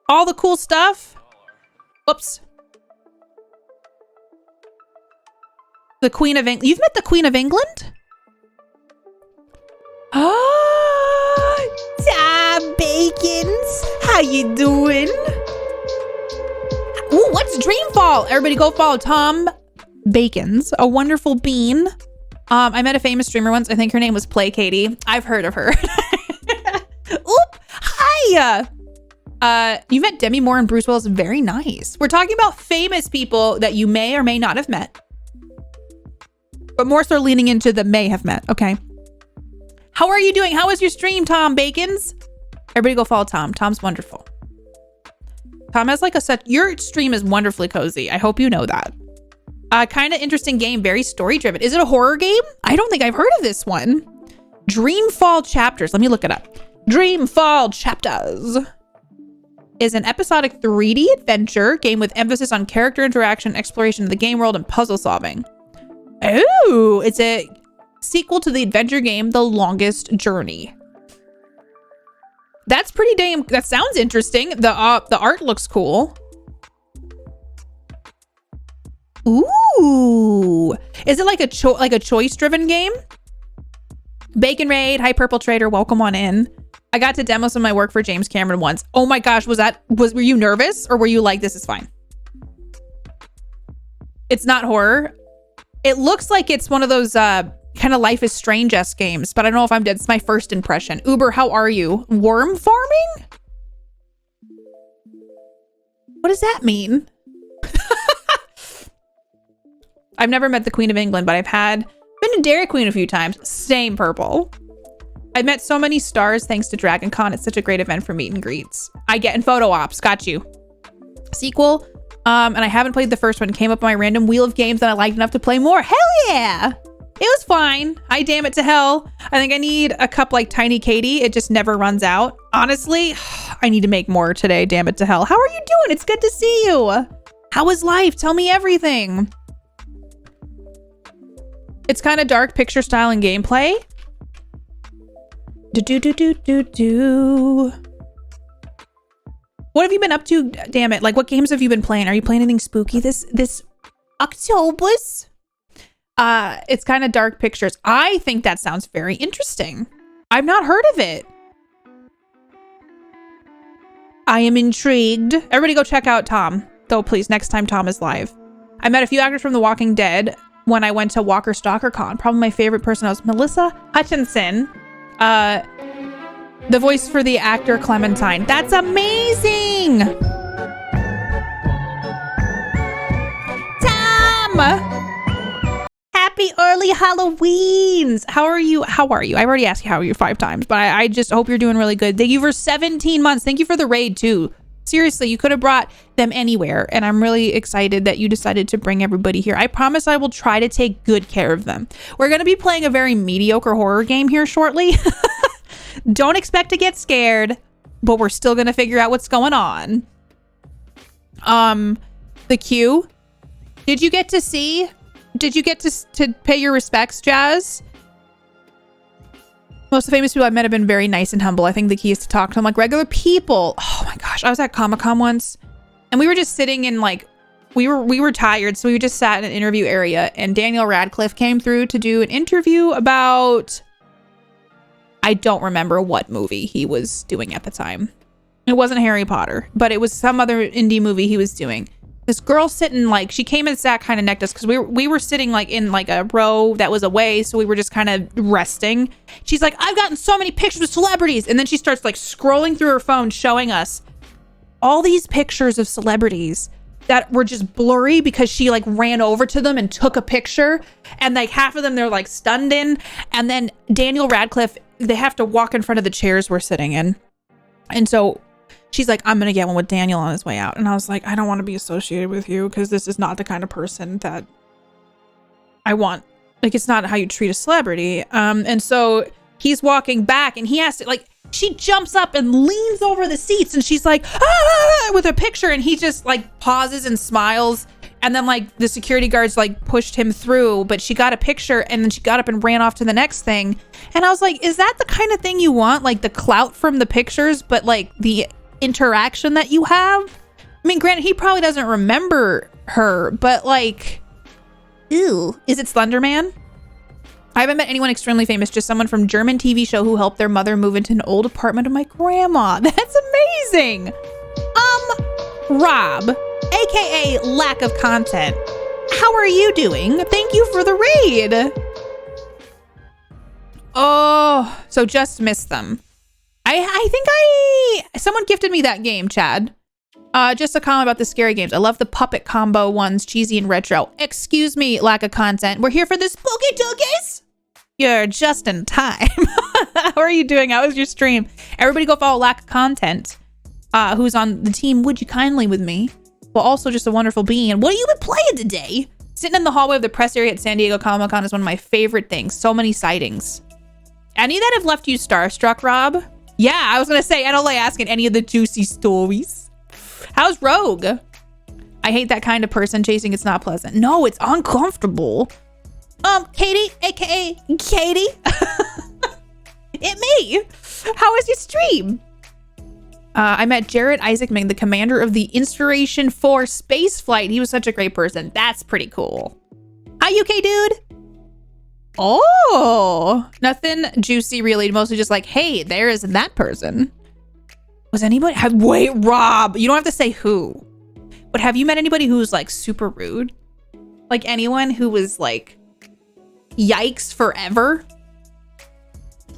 all the cool stuff? Whoops. The Queen of England. You've met the Queen of England? Oh, Tom Bacons. How you doing? Ooh, what's Dreamfall? Everybody go follow Tom Bacons, a wonderful bean. I met a famous streamer once. I think her name was Play Katie. I've heard of her. Oop. Hi. You met Demi Moore and Bruce Willis. Very nice. We're talking about famous people that you may or may not have met. But more so leaning into the may have met. Okay. How are you doing? How was your stream, Tom Bacons? Everybody go follow Tom. Tom's wonderful. Tom has like your stream is wonderfully cozy. I hope you know that. Kind of interesting game. Very story driven. Is it a horror game? I don't think I've heard of this one. Dreamfall Chapters. Let me look it up. Dreamfall Chapters is an episodic 3D adventure game with emphasis on character interaction, exploration of the game world, and puzzle solving. Oh, it's a sequel to the adventure game The Longest Journey. That's pretty damn. That sounds interesting. The art looks cool. Ooh, is it like a choice driven game? Bacon Raid, hi Purple Trader, welcome on in. I got to demo some of my work for James Cameron once. Oh my gosh, were you nervous or were you like, this is fine? It's not horror. It looks like it's one of those kind of Life is Strange-esque games, but I don't know if I'm dead. It's my first impression. Uber, how are you? Worm farming? What does that mean? I've never met the Queen of England, but I've been to Dairy Queen a few times. Same, Purple. I've met so many stars thanks to Dragon Con. It's such a great event for meet and greets. I get in photo ops. Got you. Sequel. And I haven't played the first one. Came up on my random wheel of games that I liked enough to play more. Hell yeah. It was fine. I damn it to hell. I think I need a cup like Tiny Katie. It just never runs out. Honestly, I need to make more today. Damn it to hell. How are you doing? It's good to see you. How is life? Tell me everything. It's kind of dark picture style and gameplay. What have you been up to? Damn it. Like, what games have you been playing? Are you playing anything spooky this October? It's kind of dark pictures. I think that sounds very interesting. I've not heard of it. I am intrigued. Everybody go check out Tom, though, please, next time Tom is live. I met a few actors from The Walking Dead when I went to Walker Stalker Con. Probably my favorite person was Melissa Hutchinson. The voice for the actor Clementine. That's amazing! Tom! Happy early Halloweens! How are you? I've already asked you how are you 5 times, but I just hope you're doing really good. Thank you for 17 months. Thank you for the raid too. Seriously, you could have brought them anywhere, and I'm really excited that you decided to bring everybody here. I promise I will try to take good care of them. We're going to be playing a very mediocre horror game here shortly. Don't expect to get scared, but we're still going to figure out what's going on. The queue. Did you get to pay your respects, Jazz? Most of the famous people I've met have been very nice and humble. I think the key is to talk to them like regular people. Oh my gosh. I was at Comic-Con once and we were just sitting in like, we were tired. So we just sat in an interview area and Daniel Radcliffe came through to do an interview about, I don't remember what movie he was doing at the time. It wasn't Harry Potter, but it was some other indie movie he was doing. this girl sitting like, she came and sat kind of next to us because we were sitting like in like a row that was away, so we were just kind of resting. She's like, I've gotten so many pictures of celebrities, and then she starts like scrolling through her phone showing us all these pictures of celebrities that were just blurry because she like ran over to them and took a picture, and like half of them they're like stunned in, and then Daniel Radcliffe, they have to walk in front of the chairs we're sitting in, and so she's like, I'm gonna get one with Daniel on his way out. And I was like, I don't want to be associated with you because this is not the kind of person that I want. Like, it's not how you treat a celebrity. And so he's walking back and he has to, like, she jumps up and leans over the seats and she's like, ah, with a picture. And he just like pauses and smiles. And then like the security guards like pushed him through, but she got a picture and then she got up and ran off to the next thing. And I was like, is that the kind of thing you want? Like the clout from the pictures, but like the interaction that you have? I mean, granted, he probably doesn't remember her, but like, ew. Is it Slender Man? I haven't met anyone extremely famous, just someone from German TV show who helped their mother move into an old apartment of my grandma. That's amazing. Rob, aka lack of content, how are you doing? Thank you for the raid. Oh, so just missed them. I think someone gifted me that game, Chad. Just a comment about the scary games. I love the puppet combo ones, cheesy and retro. Excuse me, lack of content. We're here for the spooky dookies. You're just in time. How are you doing? How was your stream? Everybody go follow lack of content. Who's on the team Would You Kindly with me. Well, also just a wonderful being. And what have you been playing today? Sitting in the hallway of the press area at San Diego Comic-Con is one of my favorite things. So many sightings. Any that have left you starstruck, Rob? Yeah, I was gonna say, I don't like asking any of the juicy stories. How's Rogue? I hate that kind of person chasing. It's not pleasant. No, it's uncomfortable. Katie, aka Katie. It me. How was your stream? I met Jared Isaacman, the commander of the Inspiration 4 space flight. He was such a great person. That's pretty cool. Hi, UK dude. Oh, nothing juicy really. Mostly just like, hey, there is that person. Was anybody? Wait, Rob, you don't have to say who. But have you met anybody who's like super rude? Like anyone who was like, yikes forever?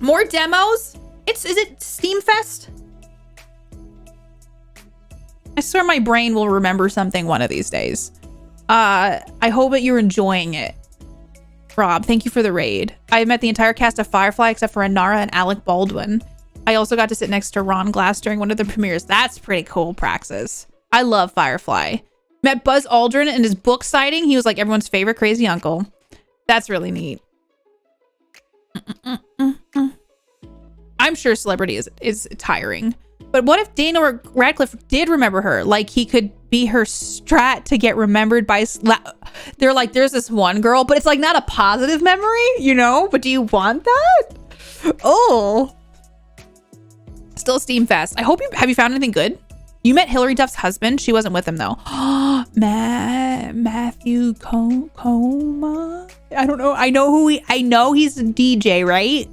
More demos? Is it Steam Fest? I swear my brain will remember something one of these days. I hope that you're enjoying it. Rob, thank you for the raid. I met the entire cast of Firefly except for Anara and Alec Baldwin. I also got to sit next to Ron Glass during one of the premieres. That's pretty cool, Praxis. I love Firefly. Met Buzz Aldrin in his book sighting. He was like everyone's favorite crazy uncle. That's really neat. I'm sure celebrity is tiring. But what if Daniel Radcliffe did remember her? Like he could be her strat to get remembered by... They're like, there's this one girl, but it's like not a positive memory, you know? But do you want that? Oh. Still Steam Fest. I hope have you found anything good? You met Hillary Duff's husband. She wasn't with him though. Matthew Coma. I don't know. I know he's a DJ, right?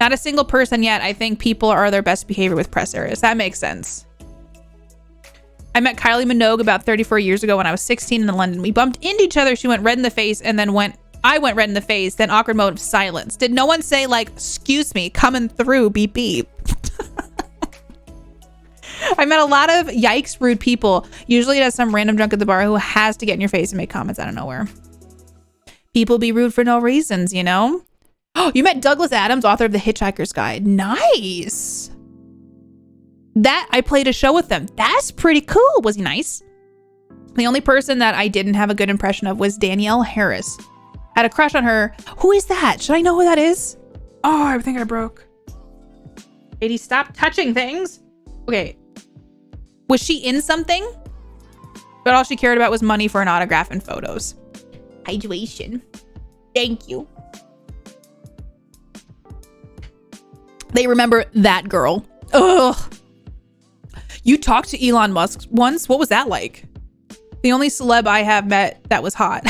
Not a single person yet. I think people are their best behavior with press areas. That makes sense. I met Kylie Minogue about 34 years ago when I was 16 in London. We bumped into each other. She went red in the face and then I went red in the face, then awkward mode of silence. Did no one say like, excuse me, coming through, beep beep? I met a lot of yikes rude people. Usually it has some random drunk at the bar who has to get in your face and make comments out of nowhere. People be rude for no reasons, you know? Oh, you met Douglas Adams, author of The Hitchhiker's Guide. Nice. That I played a show with them. That's pretty cool. Was he nice? The only person that I didn't have a good impression of was Danielle Harris. Had a crush on her. Who is that? Should I know who that is? Oh, I think I broke. Katie, stop touching things. Okay. Was she in something? But all she cared about was money for an autograph and photos. Hydration. Thank you. They remember that girl. Ugh. You talked to Elon Musk once? What was that like? The only celeb I have met that was hot.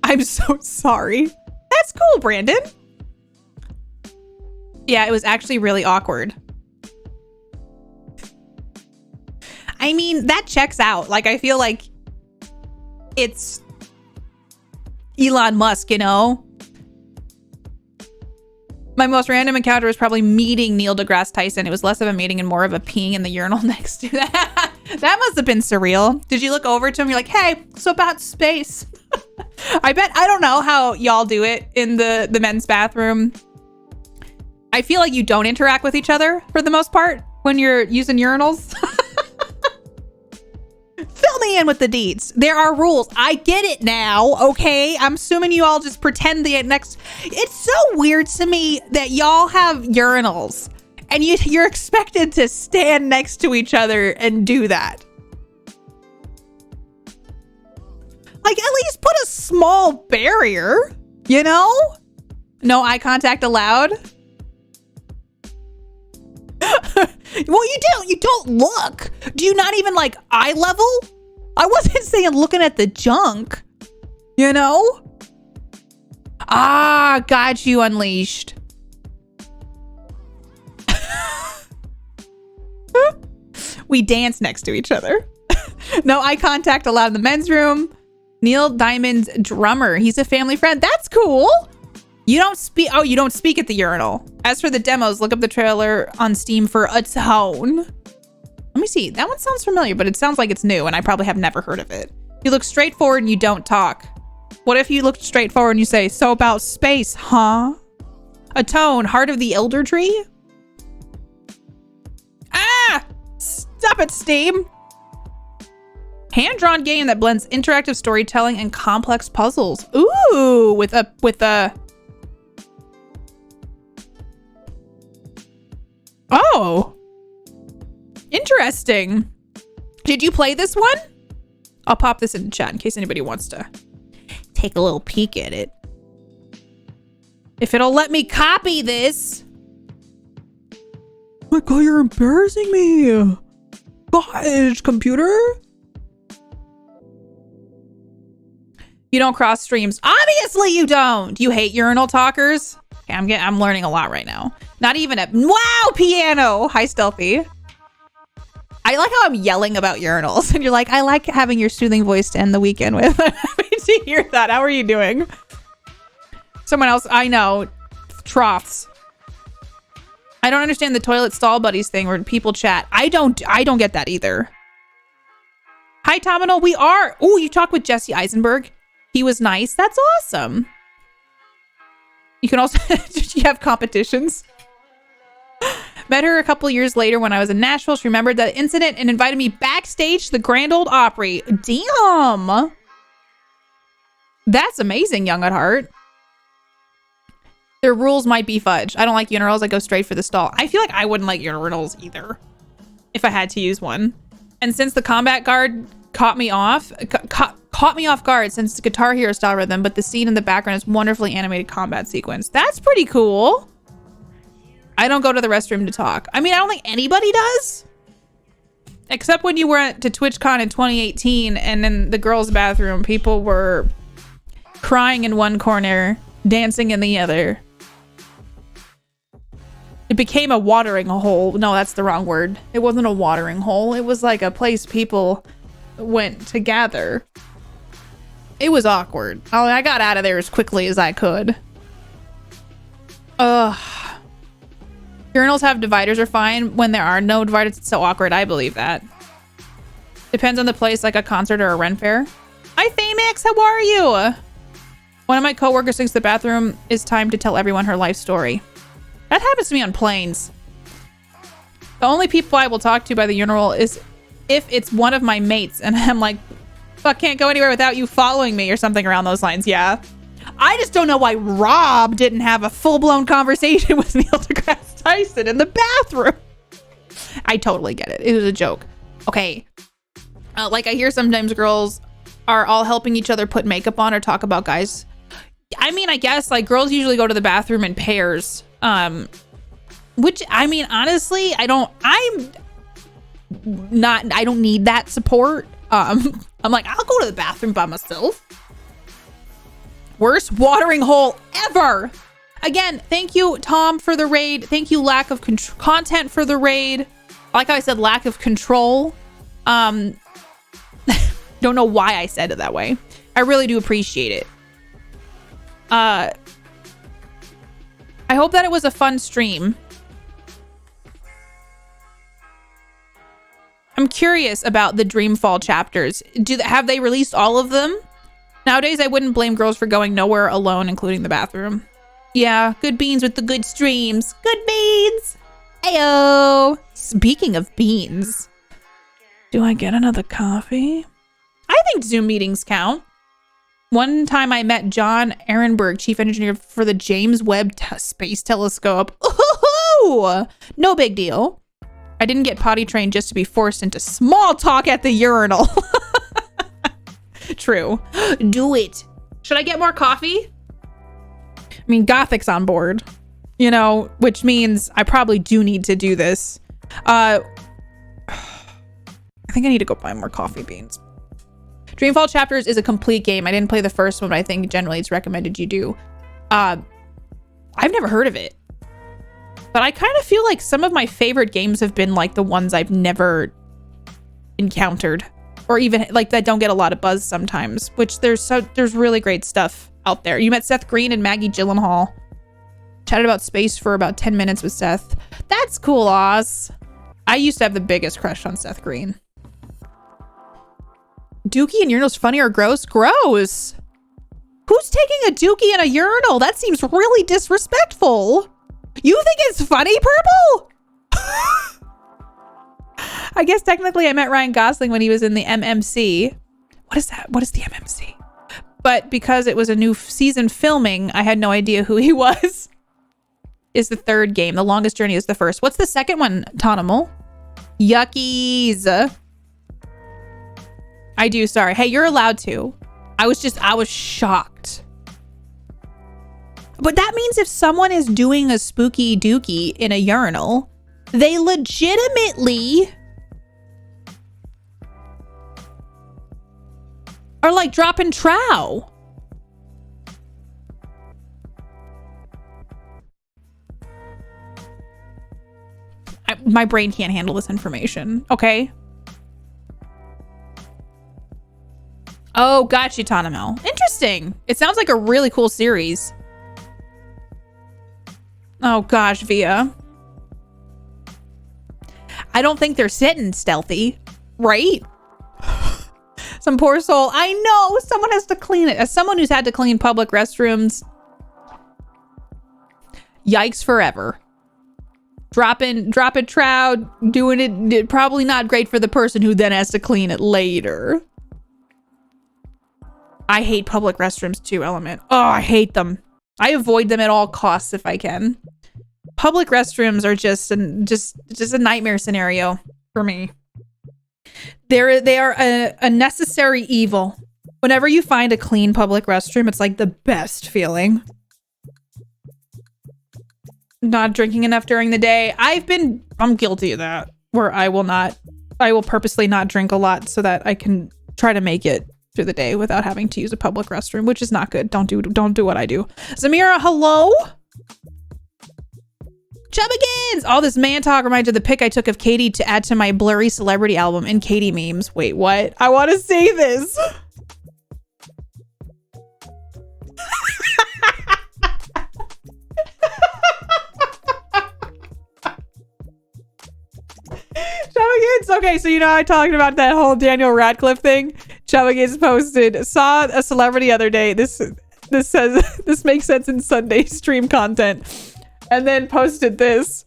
I'm so sorry. That's cool, Brandon. Yeah, it was actually really awkward. I mean, that checks out. Like, I feel like it's Elon Musk, you know? My most random encounter was probably meeting Neil deGrasse Tyson. It was less of a meeting and more of a peeing in the urinal next to that. That must have been surreal. Did you look over to him? You're like, hey, so about space. I don't know how y'all do it in the men's bathroom. I feel like you don't interact with each other for the most part when you're using urinals. Fill me in with the deets. There are rules. I get it now, okay? I'm assuming you all just pretend the next... It's so weird to me that y'all have urinals and you're expected to stand next to each other and do that. Like, at least put a small barrier, you know? No eye contact allowed. Well, you don't look. Do you not even like eye level? I wasn't saying looking at the junk, you know? Ah, got you, Unleashed. We dance next to each other. No eye contact allowed in the men's room. Neil Diamond's drummer. He's a family friend. That's cool. You don't speak. Oh, you don't speak at the urinal. As for the demos, look up the trailer on Steam for A Tone. Let me see. That one sounds familiar, but it sounds like it's new and I probably have never heard of it. You look straightforward and you don't talk. What if you look straightforward and you say, so about space, huh? A Tone, Heart of the Elder Tree? Ah! Stop it, Steam. Hand-drawn game that blends interactive storytelling and complex puzzles. Ooh, with a Oh, interesting. Did you play this one? I'll pop this in the chat in case anybody wants to take a little peek at it. If it'll let me copy this. Oh my God, you're embarrassing me. Gosh, computer. You don't cross streams. Obviously you don't. You hate urinal talkers. Okay, I'm learning a lot right now. Not even a wow piano. Hi, Stealthy. I like how I'm yelling about urinals and you're like, I like having your soothing voice to end the weekend with. I'm happy to hear that. How are you doing? Someone else I know, troughs. I don't understand the toilet stall buddies thing where people chat. I don't get that either. Hi, Tominal. We are. Oh, you talked with Jesse Eisenberg. He was nice. That's awesome. You can also, did you have competitions? Met her a couple years later when I was in Nashville. She remembered that incident and invited me backstage to the Grand Ole Opry. Damn. That's amazing, young at heart. Their rules might be fudge. I don't like urinals. I go straight for the stall. I feel like I wouldn't like urinals either if I had to use one. And since the combat guard caught me off guard since the Guitar Hero style rhythm, but the scene in the background is wonderfully animated combat sequence. That's pretty cool. I don't go to the restroom to talk. I mean, I don't think anybody does. Except when you went to TwitchCon in 2018 and in the girls' bathroom, people were crying in one corner, dancing in the other. It became a watering hole. No, that's the wrong word. It wasn't a watering hole. It was like a place people went to gather. It was awkward. Oh, I got out of there as quickly as I could. Ugh. Urinals have dividers are fine. When there are no dividers, it's so awkward. I believe that. Depends on the place, like a concert or a Ren fair. Hi, Famix. How are you? One of my coworkers thinks the bathroom is time to tell everyone her life story. That happens to me on planes. The only people I will talk to by the urinal is if it's one of my mates and I'm like, fuck, can't go anywhere without you following me or something around those lines. Yeah. I just don't know why Rob didn't have a full-blown conversation with Neil deGrasse Tyson in the bathroom. I totally get it. It was a joke. Okay. Like I hear sometimes girls are all helping each other put makeup on or talk about guys. I mean, I guess like girls usually go to the bathroom in pairs. Which I mean, honestly, I don't need that support. I'm like, I'll go to the bathroom by myself. Worst watering hole ever. Again, thank you, Tom, for the raid. Thank you, Lack of Content, for the raid. Like I said, lack of control. Don't know why I said it that way. I really do appreciate it. I hope that it was a fun stream. I'm curious about the Dreamfall chapters. Have they released all of them? Nowadays, I wouldn't blame girls for going nowhere alone, including the bathroom. Yeah, good beans with the good streams. Good beans! Ayo! Speaking of beans. Do I get another coffee? I think Zoom meetings count. One time I met John Ehrenberg, chief engineer for the James Webb Space Telescope. Ooh, no big deal. I didn't get potty trained just to be forced into small talk at the urinal. True. Do it. Should I get more coffee? I mean, Gothic's on board, you know, which means I probably do need to do this. I think I need to go buy more coffee beans. Dreamfall Chapters is a complete game. I didn't play the first one, but I think generally it's recommended you do. I've never heard of it. But I kind of feel like some of my favorite games have been like the ones I've never encountered. Or even like that don't get a lot of buzz sometimes. Which there's really great stuff out there. You met Seth Green and Maggie Gyllenhaal. Chatted about space for about 10 minutes with Seth. That's cool, Oz. I used to have the biggest crush on Seth Green. Dookie and urinals funny or gross? Gross. Who's taking a dookie in a urinal? That seems really disrespectful. You think it's funny, Purple? I guess technically I met Ryan Gosling when he was in the MMC. What is that? What is the MMC? But because it was a new season filming, I had no idea who he was. Is the third game. The Longest Journey is the first. What's the second one, Tonimal? Yuckies. I do, sorry. Hey, you're allowed to. I was shocked. But that means if someone is doing a spooky dookie in a urinal, they legitimately are like dropping trow. My brain can't handle this information. Okay. Oh, gotcha, Tanamel. Interesting. It sounds like a really cool series. Oh gosh, Via. I don't think they're sitting stealthy, right? Some poor soul. I know someone has to clean it. As someone who's had to clean public restrooms, yikes forever. Drop it trout, doing it probably not great for the person who then has to clean it later. I hate public restrooms too, Element. Oh, I hate them. I avoid them at all costs if I can. Public restrooms are just a nightmare scenario for me. They are a necessary evil. Whenever you find a clean public restroom, it's like the best feeling. Not drinking enough during the day. I'm guilty of that. Where I will purposely not drink a lot so that I can try to make it through the day without having to use a public restroom, which is not good. Don't do what I do. Zamira, hello? Chubbigans! All this man talk reminds me of the pic I took of Katie to add to my blurry celebrity album in Katie memes. Wait, what? I want to see this. Chubbigans! Okay, so you know I talked about that whole Daniel Radcliffe thing? Chubbigans posted, saw a celebrity the other day. This says, this makes sense in Sunday stream content. And then posted this.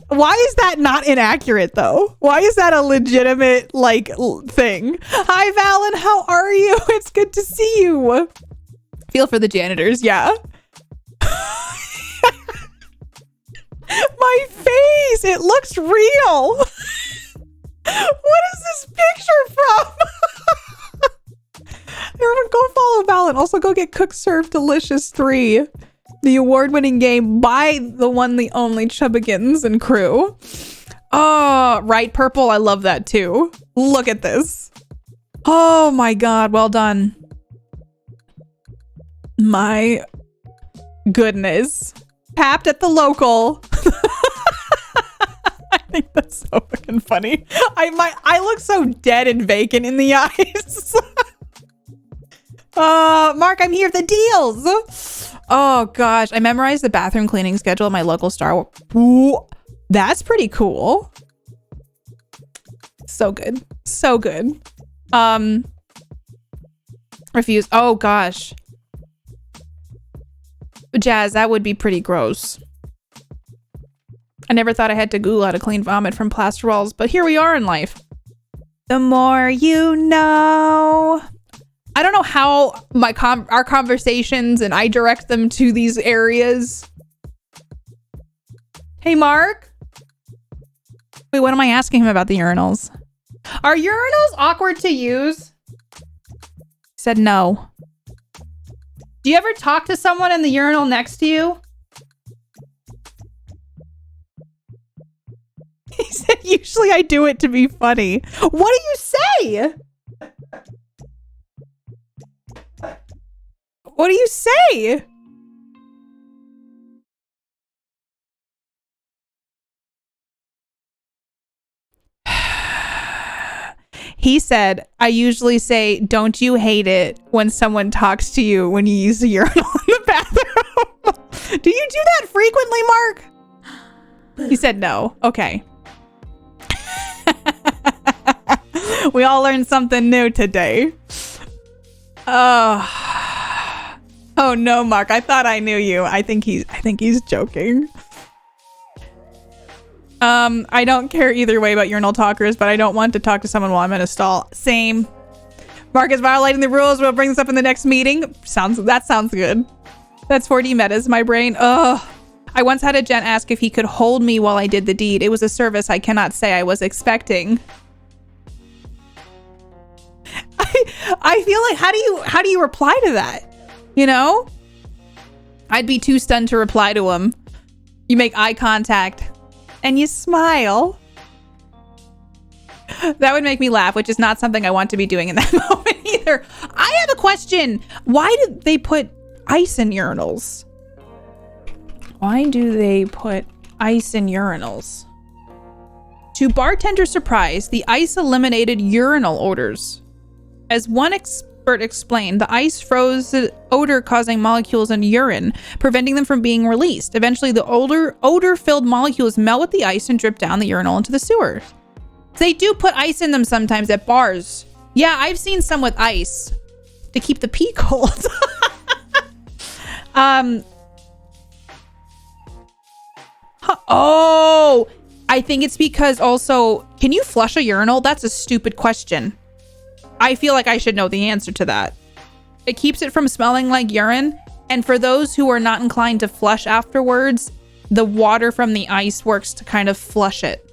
Why is that not inaccurate though? Why is that a legitimate like thing? Hi Valen, how are you? It's good to see you. Feel for the janitors, yeah. My face, it looks real. What is this picture from? Everyone go follow Valen. Also go get Cook Serve Delicious 3. The award-winning game by the one, the only Chubbigans and crew. Oh, right, Purple. I love that too. Look at this. Oh my God. Well done. My goodness. Tapped at the local. think that's so fucking funny. I look so dead and vacant in the eyes. Mark, I'm here for the deals. Oh gosh, I memorized the bathroom cleaning schedule at my local Star. Ooh, that's pretty cool. So good. So good. Refuse. Oh gosh. Jazz, that would be pretty gross. I never thought I had to Google how to clean vomit from plaster walls, but here we are in life. The more you know. I don't know how our conversations and I direct them to these areas. Hey, Mark. Wait, what am I asking him about the urinals? Are urinals awkward to use? He said no. Do you ever talk to someone in the urinal next to you? He said, usually I do it to be funny. What do you say? What do you say? He said, I usually say, don't you hate it when someone talks to you when you use the urinal in the bathroom? Do you do that frequently, Mark? He said no. Okay. We all learned something new today. Oh no, Mark. I thought I knew you. I think he's joking. I don't care either way about urinal talkers, but I don't want to talk to someone while I'm in a stall. Same. Mark is violating the rules. We'll bring this up in the next meeting. That sounds good. That's 4D metas, my brain. Ugh. I once had a gent ask if he could hold me while I did the deed. It was a service I cannot say I was expecting. I feel like how do you reply to that? You know? I'd be too stunned to reply to him. You make eye contact and you smile. That would make me laugh, which is not something I want to be doing in that moment either. I have a question. Why did they put ice in urinals? Why do they put ice in urinals? To bartender's surprise, the ice eliminated urinal odors. As one expert explained, the ice froze the odor-causing molecules in urine, preventing them from being released. Eventually, the odor-filled molecules melt with the ice and drip down the urinal into the sewers. They do put ice in them sometimes at bars. Yeah, I've seen some with ice to keep the pee cold. Oh, I think it's because also, can you flush a urinal? That's a stupid question. I feel like I should know the answer to that. It keeps it from smelling like urine. And for those who are not inclined to flush afterwards, the water from the ice works to kind of flush it.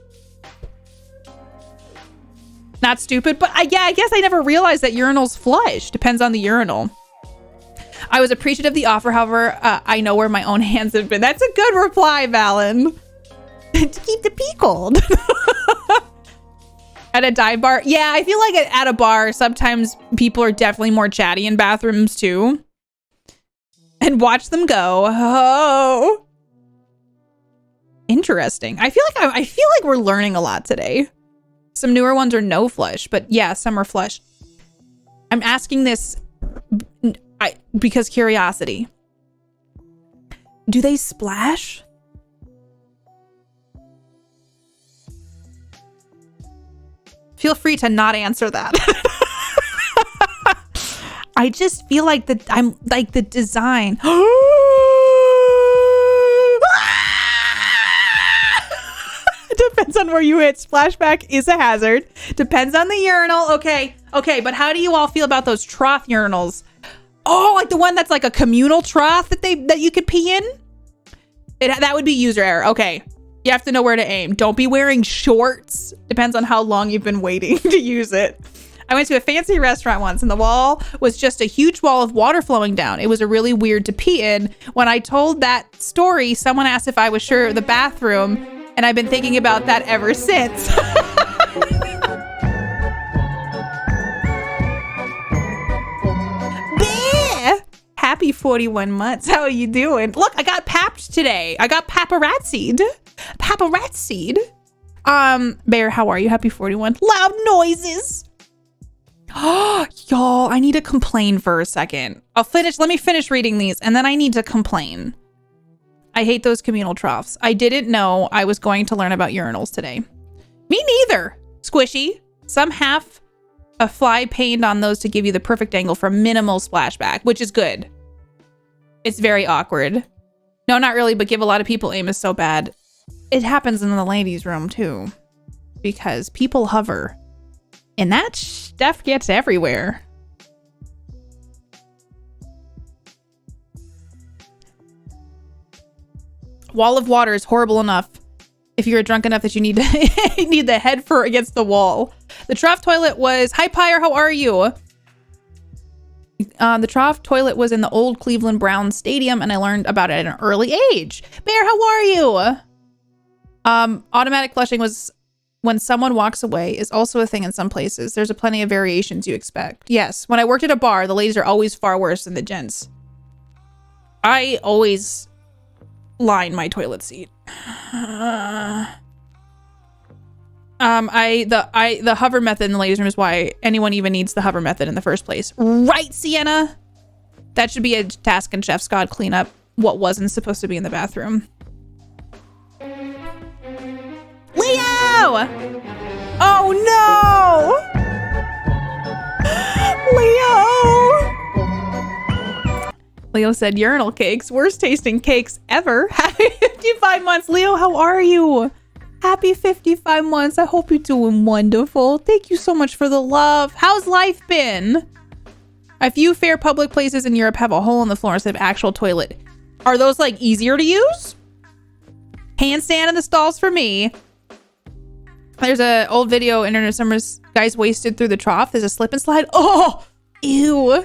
Not stupid, but I guess I never realized that urinals flush. Depends on the urinal. I was appreciative of the offer, however, I know where my own hands have been. That's a good reply, Valen. To keep the pee cold. At a dive bar. Yeah, I feel like at a bar, sometimes people are definitely more chatty in bathrooms too. And watch them go. Oh. Interesting. I feel like we're learning a lot today. Some newer ones are no flush, but yeah, some are flush. I'm asking this because curiosity. Do they splash? Feel free to not answer that. I just feel like I'm like the design. Depends on where you hit. Splashback is a hazard. Depends on the urinal. Okay, but how do you all feel about those trough urinals? Oh, like the one that's like a communal trough that you could pee in? That would be user error. Okay. You have to know where to aim. Don't be wearing shorts. Depends on how long you've been waiting to use it. I went to a fancy restaurant once and the wall was just a huge wall of water flowing down. It was a really weird to pee in. When I told that story, someone asked if I was sure of the bathroom, and I've been thinking about that ever since. Happy 41 months. How are you doing? Look, I got papped today. I got paparazzied. Bear, how are you? Happy 41. Loud noises. Oh, y'all, I need to complain for a second. Let me finish reading these and then I need to complain. I hate those communal troughs. I didn't know I was going to learn about urinals today. Me neither. Squishy. Some have a fly painted on those to give you the perfect angle for minimal splashback, which is good. It's very awkward. No, not really, but give a lot of people aim is so bad. It happens in the ladies' room too, because people hover and that stuff gets everywhere. Wall of water is horrible enough if you're drunk enough that you need to need the head for against the wall. The trough toilet was, hi Pyre, how are you? The trough toilet was in the old Cleveland Browns stadium and I learned about it at an early age. Bear, how are you? Automatic flushing was when someone walks away is also a thing in some places. There's a plenty of variations you expect. Yes, when I worked at a bar, the ladies are always far worse than the gents. I always line my toilet seat. The hover method in the ladies' room is why anyone even needs the hover method in the first place. Right, Sienna? That should be a task in Chef's God cleanup what wasn't supposed to be in the bathroom. Leo! Oh no! Leo said urinal cakes, worst tasting cakes ever. Happy 55 months. Leo, how are you? Happy 55 months. I hope you're doing wonderful. Thank you so much for the love. How's life been? A few fair public places in Europe have a hole in the floor instead of actual toilet. Are those like easier to use? Handstand in the stalls for me. There's an old video, internet summers, guys wasted through the trough. There's a slip and slide. Oh, ew.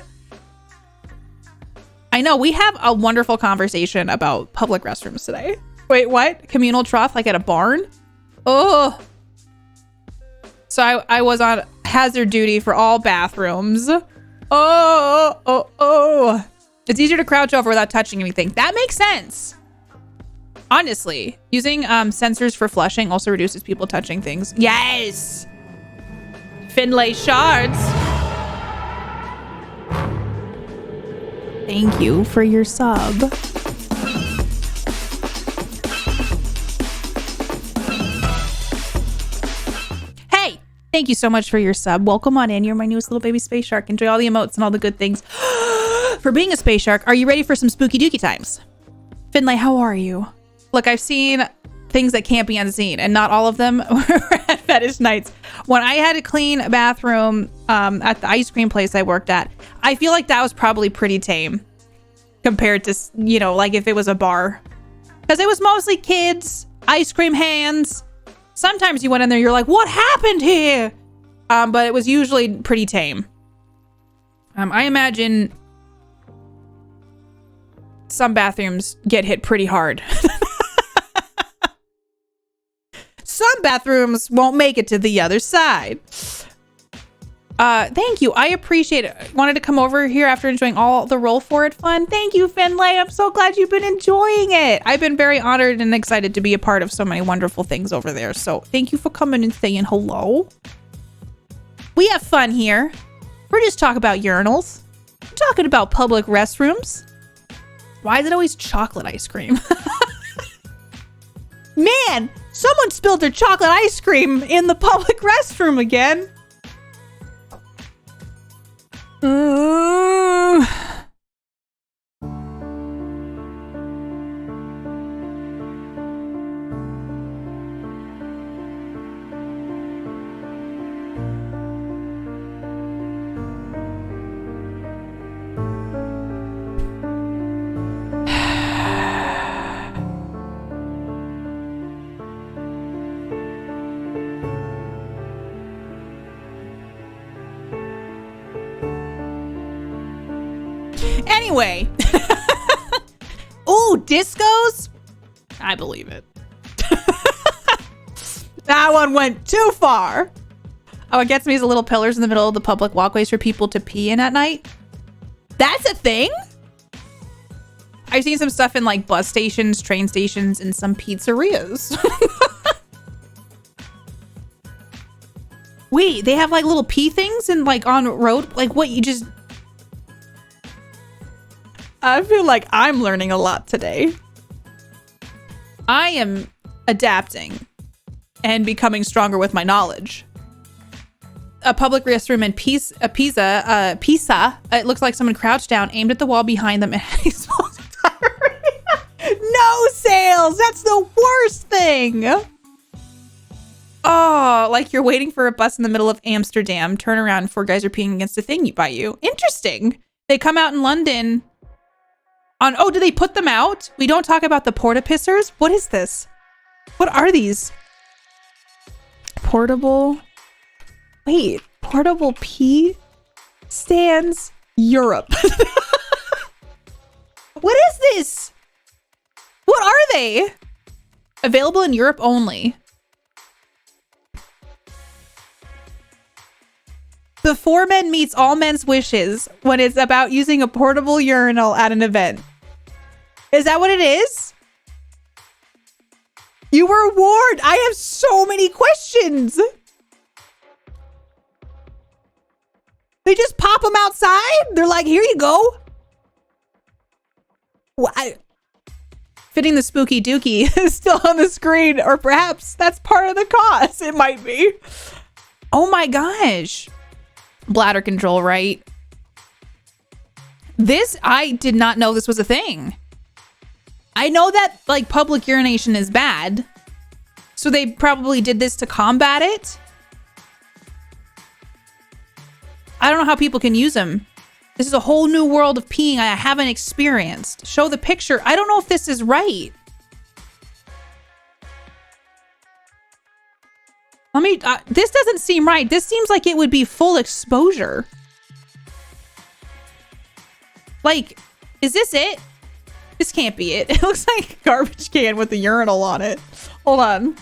I know, we have a wonderful conversation about public restrooms today. Wait, what? Communal trough, like at a barn? Oh. So I was on hazard duty for all bathrooms. Oh. It's easier to crouch over without touching anything. That makes sense. Honestly, using sensors for flushing also reduces people touching things. Yes! Finlay shards. Thank you for your sub. Hey, thank you so much for your sub. Welcome on in. You're my newest little baby space shark. Enjoy all the emotes and all the good things. For being a space shark, are you ready for some spooky dooky times? Finlay, how are you? Look, I've seen things that can't be unseen, and not all of them were at fetish nights. When I had to clean a bathroom at the ice cream place I worked at, I feel like that was probably pretty tame compared to, you know, like if it was a bar. Because it was mostly kids, ice cream hands. Sometimes you went in there, you're like, what happened here? But it was usually pretty tame. I imagine some bathrooms get hit pretty hard. Some bathrooms won't make it to the other side. Thank you. I appreciate it. Wanted to come over here after enjoying all the roll for it fun. Thank you, Finlay. I'm so glad you've been enjoying it. I've been very honored and excited to be a part of so many wonderful things over there. So thank you for coming and saying hello. We have fun here. We're just talking about urinals. We're talking about public restrooms. Why is it always chocolate ice cream? Man, someone spilled their chocolate ice cream in the public restroom again. Anyway. Ooh, discos? I believe it. That one went too far. Oh, it gets me is the little pillars in the middle of the public walkways for people to pee in at night. That's a thing? I've seen some stuff in like bus stations, train stations, and some pizzerias. Wait, they have like little pee things and like on road? Like what you just... I feel like I'm learning a lot today. I am adapting and becoming stronger with my knowledge. A public restroom in Pisa. It looks like someone crouched down, aimed at the wall behind them, and exposed diarrhea. No sales. That's the worst thing. Oh, like you're waiting for a bus in the middle of Amsterdam. Turn around, 4 guys are peeing against a thing by you. Interesting. They come out in London. Oh, do they put them out? We don't talk about the porta pissers. What is this? What are these? Portable. Wait, portable pee stands Europe. What is this? What are they? Available in Europe only. Before men meets all men's wishes when it's about using a portable urinal at an event. Is that what it is? You were warned. I have so many questions. They just pop them outside? They're like, here you go. What? Fitting the spooky dookie is still on the screen, or perhaps that's part of the cost. It might be. Oh my gosh. Bladder control, right? This, I did not know this was a thing. I know that like public urination is bad, so they probably did this to combat it. I don't know how people can use them. This is a whole new world of peeing I haven't experienced. Show the picture. I don't know if this is right. Let me, this doesn't seem right. This seems like it would be full exposure. Like, is this it? This can't be it. It looks like a garbage can with a urinal on it. Hold on.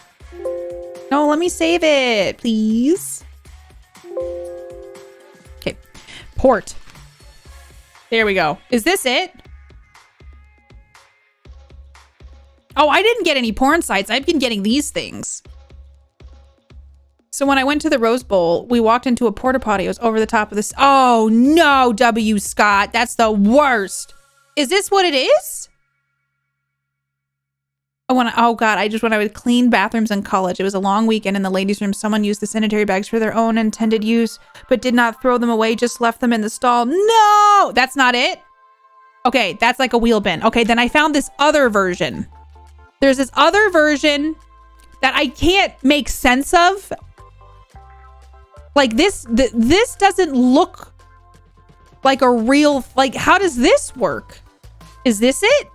No, let me save it, please. Okay. Port. There we go. Is this it? Oh, I didn't get any porn sites. I've been getting these things. So when I went to the Rose Bowl, we walked into a porta potty. It was over the top of this. Oh no, W. Scott. That's the worst. Is this what it is? Oh God, when I would clean bathrooms in college, it was a long weekend in the ladies' room. Someone used the sanitary bags for their own intended use, but did not throw them away, just left them in the stall. No, that's not it. Okay, that's like a wheel bin. Okay, then I found this other version. There's this other version that I can't make sense of. Like this doesn't look like a real, like, how does this work? Is this it?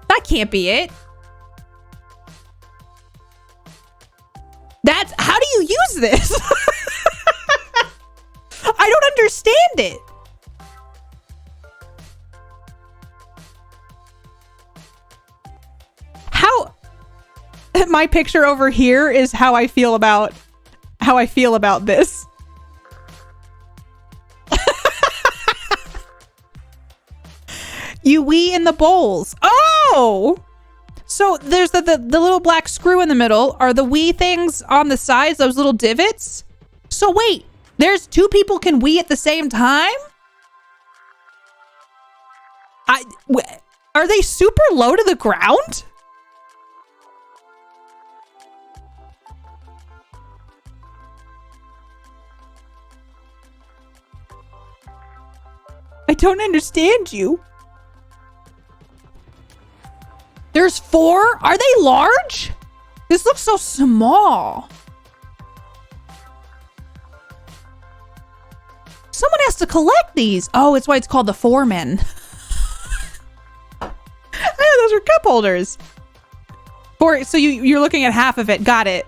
That can't be it. How do you use this? I don't understand it. My picture over here is how I feel about this. You wee in the bowls. Oh! So there's the little black screw in the middle. Are the wee things on the sides, those little divots? So wait, there's 2 people can wee at the same time? Are they super low to the ground? I don't understand you. There's 4? Are they large? This looks so small. Someone has to collect these. Oh, it's why it's called the foreman. Oh, those are cup holders. So you're looking at half of it. Got it.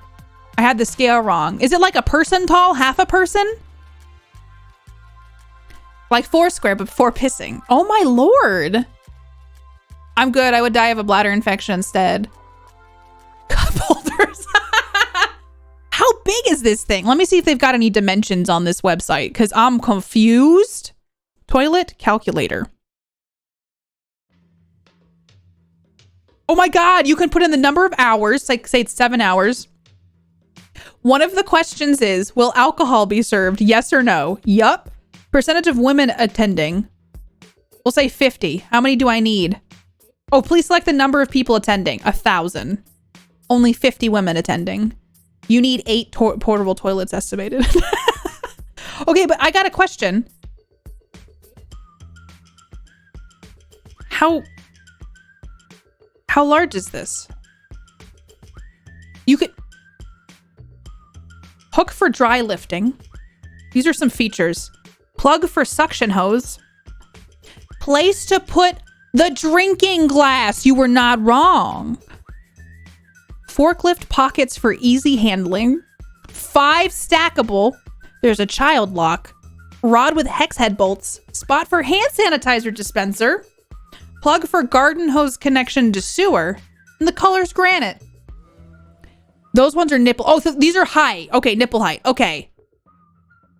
I had the scale wrong. Is it like a person tall? Half a person? Like 4 square, but 4 pissing. Oh my lord. I'm good. I would die of a bladder infection instead. Cup holders. How big is this thing? Let me see if they've got any dimensions on this website, because I'm confused. Toilet calculator. Oh my god, you can put in the number of hours, like say it's 7 hours. One of the questions is, will alcohol be served? Yes or no? Yup. Percentage of women attending. We'll say 50. How many do I need? Oh, please select the number of people attending. 1,000. Only 50 women attending. You need 8 portable toilets estimated. Okay, but I got a question. How large is this? You could hook for dry lifting. These are some features. Plug for suction hose. Place to put the drinking glass. You were not wrong. Forklift pockets for easy handling. 5 stackable. There's a child lock. Rod with hex head bolts. Spot for hand sanitizer dispenser. Plug for garden hose connection to sewer. And the color's granite. Those ones are nipple. Oh, so these are height. Okay, nipple height. Okay.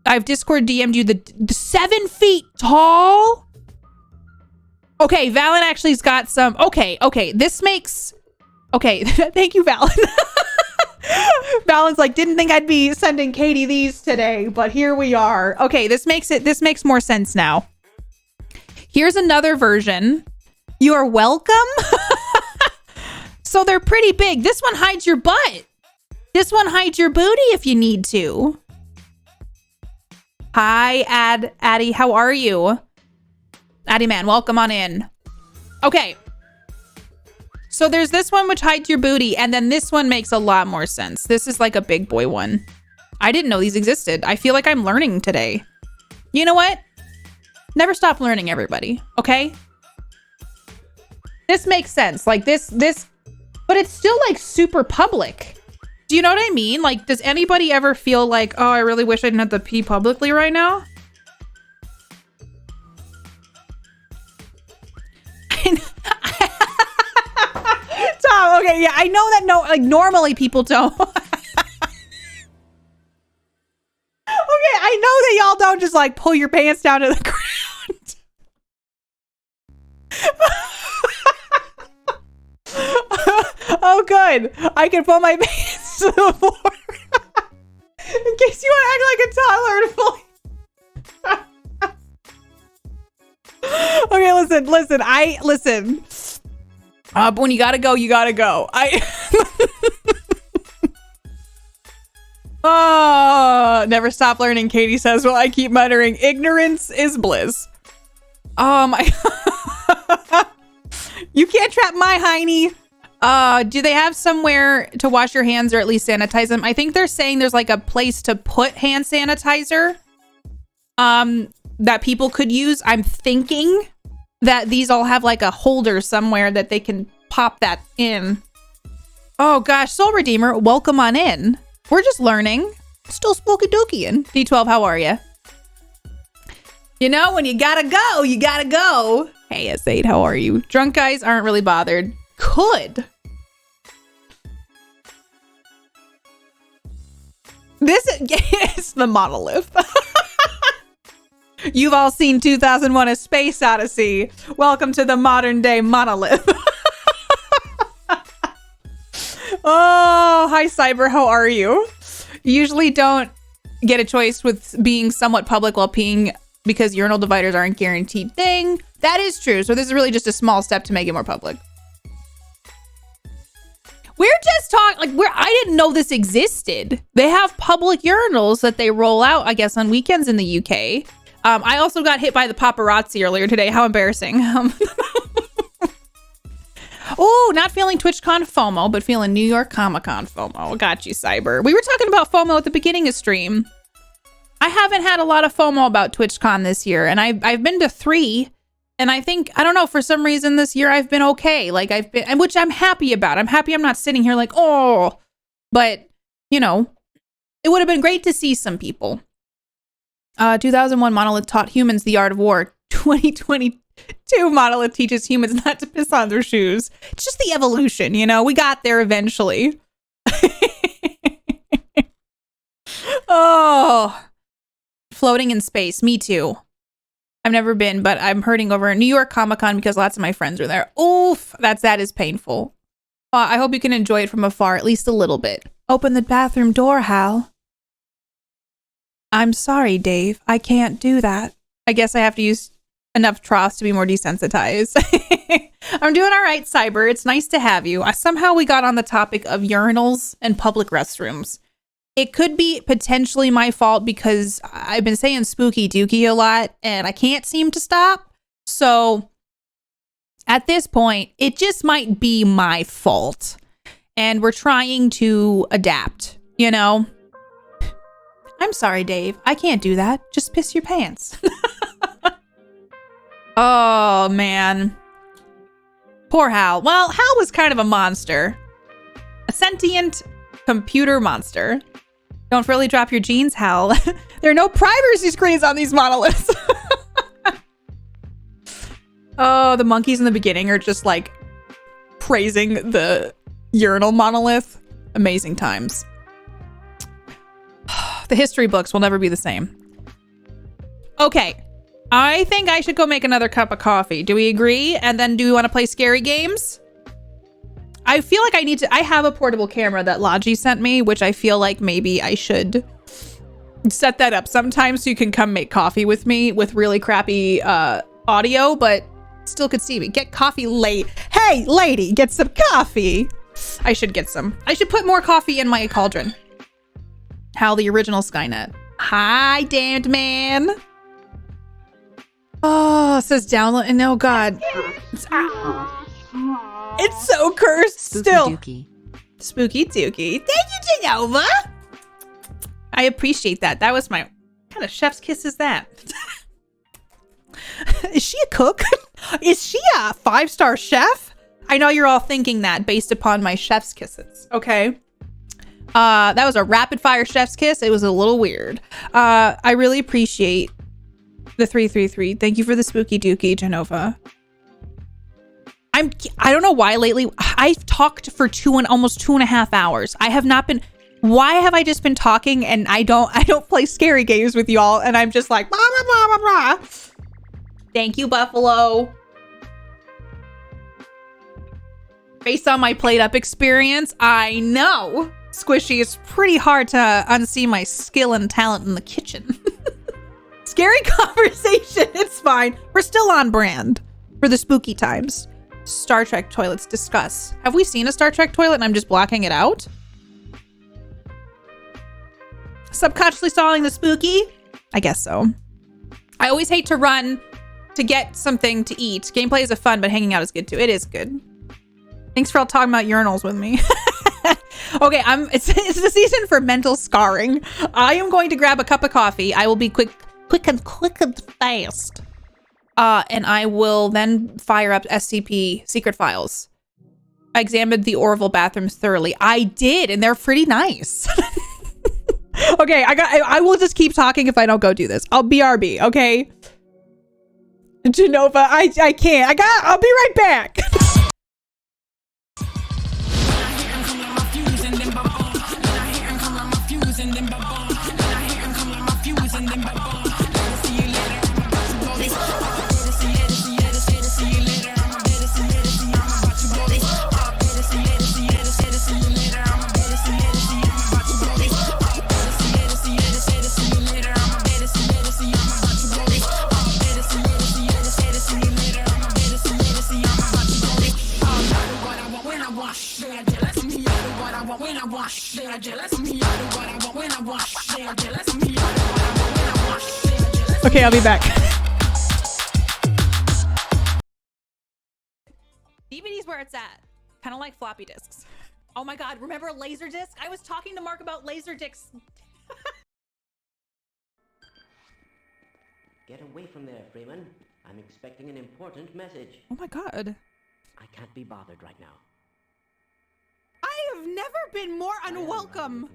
I've Discord DM'd you the 7 feet tall. Okay, Valen actually's got some. Okay. This makes. Okay, thank you, Valen. Valen's like, didn't think I'd be sending Katie these today, but here we are. Okay, this makes more sense now. Here's another version. You are welcome. So they're pretty big. This one hides your butt. This one hides your booty if you need to. Hi, Addie. How are you? Addie man, welcome on in. Okay. So there's this one which hides your booty, and then this one makes a lot more sense. This is like a big boy one. I didn't know these existed. I feel like I'm learning today. You know what? Never stop learning, everybody. Okay? This makes sense. Like this, but it's still like super public. Do you know what I mean? Like, does anybody ever feel like, oh, I really wish I didn't have to pee publicly right now? Tom, okay, yeah, I know that normally people don't. Okay, I know that y'all don't just like pull your pants down to the ground. Oh, good. I can pull my pants to the floor. In case you want to act like a toddler and fully. Okay, listen. But when you gotta go, you gotta go. Oh, never stop learning, Katie says. Well, I keep muttering, ignorance is bliss. Oh my. You can't trap my hiney. Do they have somewhere to wash your hands or at least sanitize them? I think they're saying there's like a place to put hand sanitizer that people could use. I'm thinking that these all have like a holder somewhere that they can pop that in. Oh gosh, Soul Redeemer, welcome on in. We're just learning. Still spooky dookie-ing. D12, how are you? You know, when you gotta go, you gotta go. Hey, S8, how are you? Drunk guys aren't really bothered. Could. This is the monolith. You've all seen 2001: A Space Odyssey. Welcome to the modern day monolith. Oh, hi Cyber, how are you? You usually don't get a choice with being somewhat public while peeing because urinal dividers aren't a guaranteed thing. That is true. So this is really just a small step to make it more public. We're just talking, like, I didn't know this existed. They have public urinals that they roll out, I guess, on weekends in the UK. I also got hit by the paparazzi earlier today. How embarrassing. Oh, not feeling TwitchCon FOMO, but feeling New York Comic Con FOMO. Got you, Cyber. We were talking about FOMO at the beginning of stream. I haven't had a lot of FOMO about TwitchCon this year, and I've been to 3. And I think, I don't know, for some reason this year I've been okay. Like which I'm happy about. I'm happy I'm not sitting here like, oh, but you know, it would have been great to see some people. 2001 Monolith taught humans the art of war. 2022 Monolith teaches humans not to piss on their shoes. It's just the evolution, you know, we got there eventually. Oh, floating in space. Me too. I've never been, but I'm hurting over New York Comic Con because lots of my friends are there. Oof, that is painful. I hope you can enjoy it from afar, at least a little bit. Open the bathroom door, Hal. I'm sorry, Dave. I can't do that. I guess I have to use enough troughs to be more desensitized. I'm doing all right, Cyber. It's nice to have you. Somehow we got on the topic of urinals and public restrooms. It could be potentially my fault because I've been saying spooky dookie a lot and I can't seem to stop. So at this point, it just might be my fault. And we're trying to adapt, you know? I'm sorry, Dave. I can't do that. Just piss your pants. Oh, man. Poor Hal. Well, Hal was kind of a monster. A sentient computer monster. Don't really drop your jeans, Hal. There are no privacy screens on these monoliths. Oh, the monkeys in the beginning are just like praising the urinal monolith. Amazing times. The history books will never be the same. Okay. I think I should go make another cup of coffee. Do we agree? And then do we want to play scary games? I feel like I have a portable camera that Logi sent me, which I feel like maybe I should set that up sometime so you can come make coffee with me with really crappy audio, but still could see me. Get coffee late. Hey, lady, get some coffee. I should get some. I should put more coffee in my cauldron. Hal, the original Skynet. Hi, damned man. Oh, it says download, and oh god. It's so cursed still. Spooky dookie. Thank you, Genova. I appreciate that. That was my... What kind of chef's kiss is that? Is she a cook? Is she a 5-star chef? I know you're all thinking that based upon my chef's kisses. Okay. That was a rapid fire chef's kiss. It was a little weird. I really appreciate the 333. Thank you for the spooky dookie, Genova. I don't know why lately I've talked for almost 2.5 hours. I have not been. Why have I just been talking and I don't play scary games with y'all and I'm just like blah blah blah blah blah. Thank you, Buffalo. Based on my played up experience, I know Squishy is pretty hard to unsee my skill and talent in the kitchen. Scary conversation. It's fine. We're still on brand for the spooky times. Star Trek toilets. Discuss. Have we seen a Star Trek toilet and I'm just blocking it out? Subconsciously stalling the spooky? I guess so. I always hate to run to get something to eat. Gameplay is fun, but hanging out is good too. It is good. Thanks for all talking about urinals with me. Okay, it's the season for mental scarring. I am going to grab a cup of coffee. I will be quick and fast. And I will then fire up SCP secret files. I examined the Orville bathrooms thoroughly. I did, and they're pretty nice. Okay, I will just keep talking if I don't go do this. I'll BRB, okay? Genova, I can't. I'll be right back. Okay, I'll be back. DVD's where it's at. Kind of like floppy disks. Oh my god, remember Laserdisc? I was talking to Mark about Laserdiscs. Get away from there, Freeman. I'm expecting an important message. Oh my god. I can't be bothered right now. I have never been more unwelcome.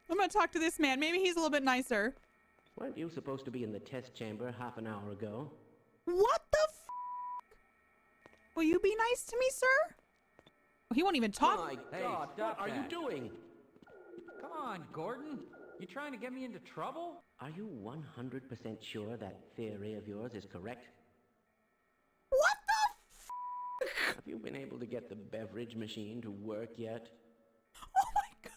I'm gonna talk to this man. Maybe he's a little bit nicer. Weren't you supposed to be in the test chamber half an hour ago? What the f? Will you be nice to me, sir? He won't even talk. My God, what are you doing? Come on, Gordon. You trying to get me into trouble? Are you 100% sure that theory of yours is correct? What the f? Have you been able to get the beverage machine to work yet? Oh my God.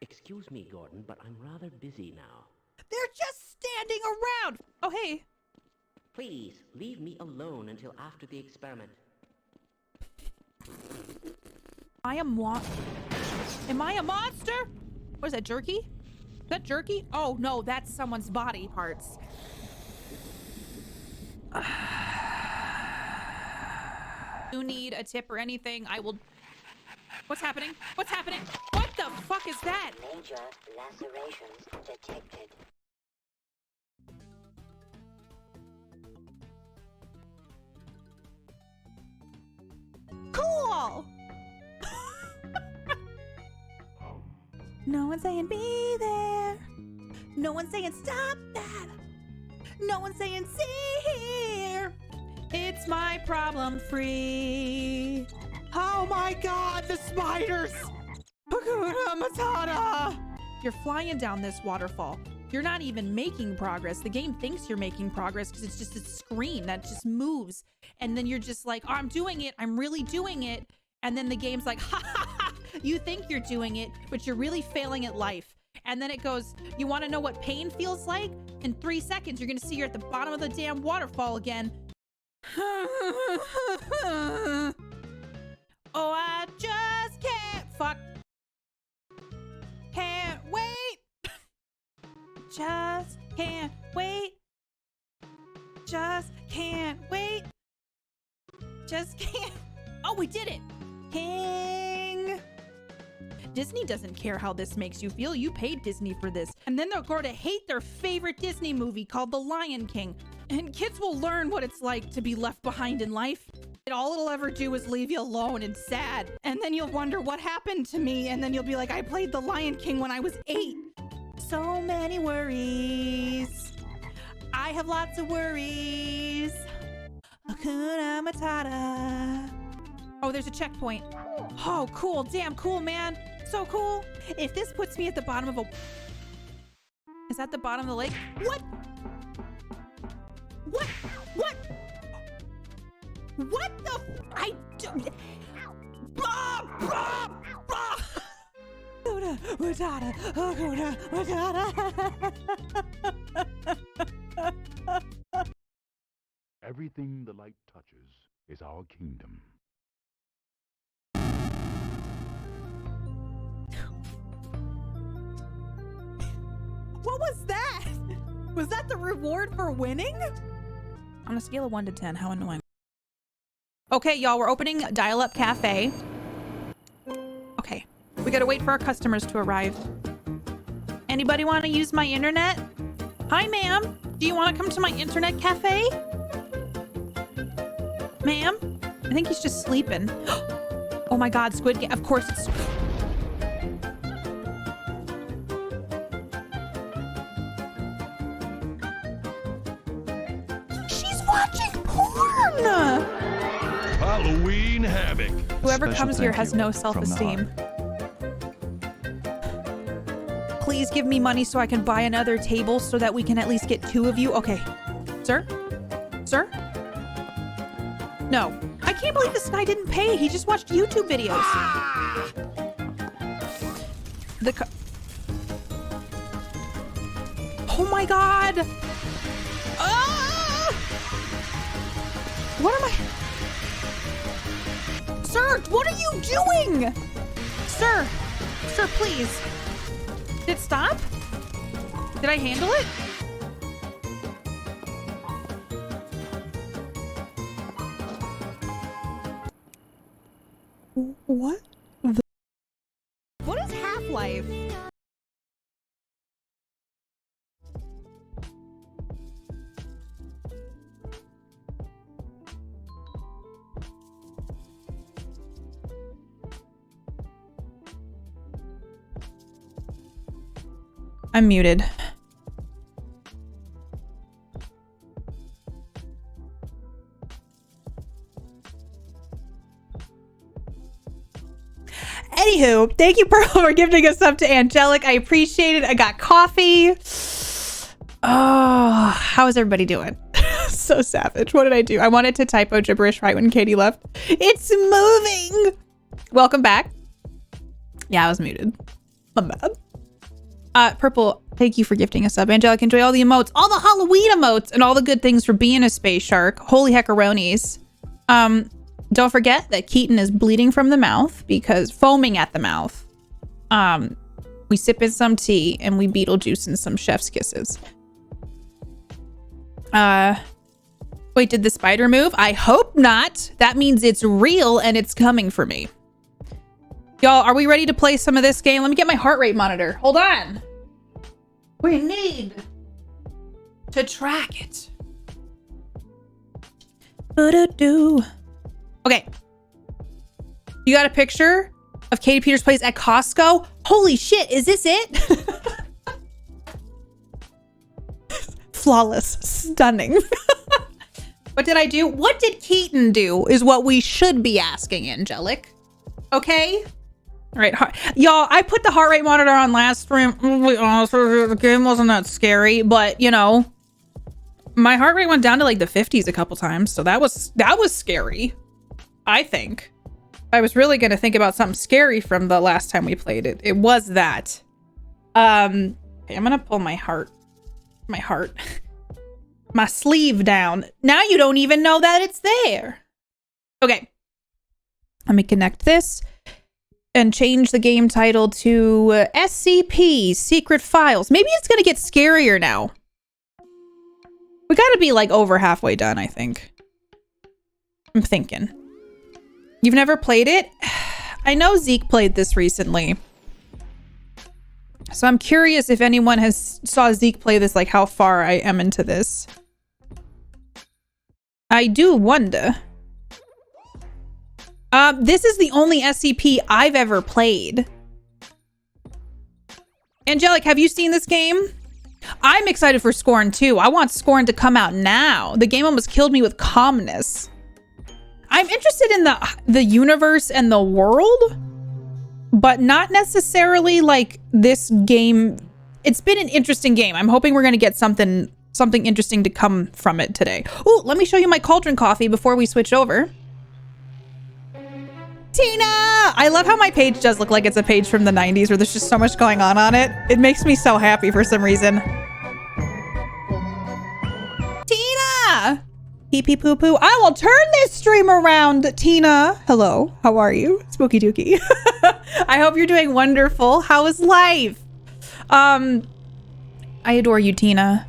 Excuse me, Gordon, but I'm rather busy now. They're just standing around. Oh, hey. Please, leave me alone until after the experiment. Am I a monster? What is that, jerky? Is that jerky? Oh, no, that's someone's body parts. You need a tip or anything, I will... What's happening? What's happening? What the fuck is that? Major lacerations detected. Cool! No one's saying be there. No one's saying stop that. No one's saying see here. It's my problem free. Oh my God, the spiders! Hakuna Matata! You're flying down this waterfall. You're not even making progress. The game thinks you're making progress because it's just a screen that just moves. And then you're just like, oh, I'm doing it. I'm really doing it. And then the game's like, ha ha ha, you think you're doing it, but you're really failing at life. And then it goes, you want to know what pain feels like? In 3 seconds, you're going to see you're at the bottom of the damn waterfall again. Oh, I just can't fuck. Can't wait. Just can't wait. Just can't wait. Just can't. Oh, we did it. King. Disney doesn't care how this makes you feel. You paid Disney for this. And then they're going to hate their favorite Disney movie called The Lion King. And kids will learn what it's like to be left behind in life. All it'll ever do is leave you alone and sad. And then you'll wonder what happened to me. And then you'll be like, I played The Lion King when I was 8. So many worries. I have lots of worries. Hakuna Matata. Oh, there's a checkpoint. Oh, cool. Damn cool, man. So cool. If this puts me at the bottom of a... Is that the bottom of the lake? What? What? What? What the I don't... Hakuna Matata. Hakuna Matata. Everything the light touches is our kingdom. What was that? Was that the reward for winning? On a scale of 1 to 10, how annoying. Okay, y'all, we're opening Dial-Up Cafe. Okay, we gotta wait for our customers to arrive. Anybody want to use my internet? Hi, ma'am. Do you want to come to my internet cafe? Ma'am? I think he's just sleeping. Oh my God, Squid Game. Of course it's... She's watching porn! Halloween havoc. Whoever Special comes here thank has you no from the self-esteem. heart. Please give me money so I can buy another table so that we can at least get 2 of you. Okay. Sir? Sir? No. I can't believe this guy didn't pay. He just watched YouTube videos. Oh my God. Ah! What am I? Sir, what are you doing? Sir. Sir, please. Did it stop? Did I handle it? What? What is Half-Life? I'm muted. Anywho, thank you, Pearl, for gifting us up to Angelic. I appreciate it. I got coffee. Oh, how is everybody doing? So so savage. What did I do? I wanted to typo gibberish right when Katie left. It's moving. Welcome back. Yeah, I was muted. I'm bad. Purple, thank you for gifting a sub. Angelic, enjoy all the emotes, all the Halloween emotes, and all the good things for being a space shark. Holy heckaronies. Don't forget that Keaton is bleeding from the mouth because foaming at the mouth. We sip in some tea and we Beetlejuice in some chef's kisses. Wait, did the spider move? I hope not. That means it's real and it's coming for me. Y'all, are we ready to play some of this game? Let me get my heart rate monitor. Hold on. We need to track it. Okay. You got a picture of Katie Peters Plays at Costco? Holy shit, is this it? Flawless. Stunning. What did I do? What did Keaton do is what we should be asking, Angelic. Okay? All right, y'all, I put the heart rate monitor on last stream. The game wasn't that scary, but you know, my heart rate went down to like the 50s a couple times, so that was scary. I think I was really gonna think about something scary from the last time we played it. It was that. Okay, I'm gonna pull my sleeve down. Now you don't even know that it's there. Okay, let me connect this and change the game title to SCP Secret Files. Maybe it's gonna get scarier now. We gotta be like over halfway done, I think. I'm thinking. You've never played it? I know Zeke played this recently. So I'm curious if anyone has saw Zeke play this, like how far I am into this. I do wonder. This is the only SCP I've ever played. Angelic, have you seen this game? I'm excited for Scorn too. I want Scorn to come out now. The game almost killed me with calmness. I'm interested in the universe and the world, but not necessarily like this game. It's been an interesting game. I'm hoping we're going to get something interesting to come from it today. Oh, let me show you my cauldron coffee before we switch over. Tina! I love how my page does look like it's a page from the 90s where there's just so much going on it. It makes me so happy for some reason. Tina! Pee pee poo poo. I will turn this stream around, Tina. Hello, how are you? Spooky Dookie. I hope you're doing wonderful. How is life? I adore you, Tina.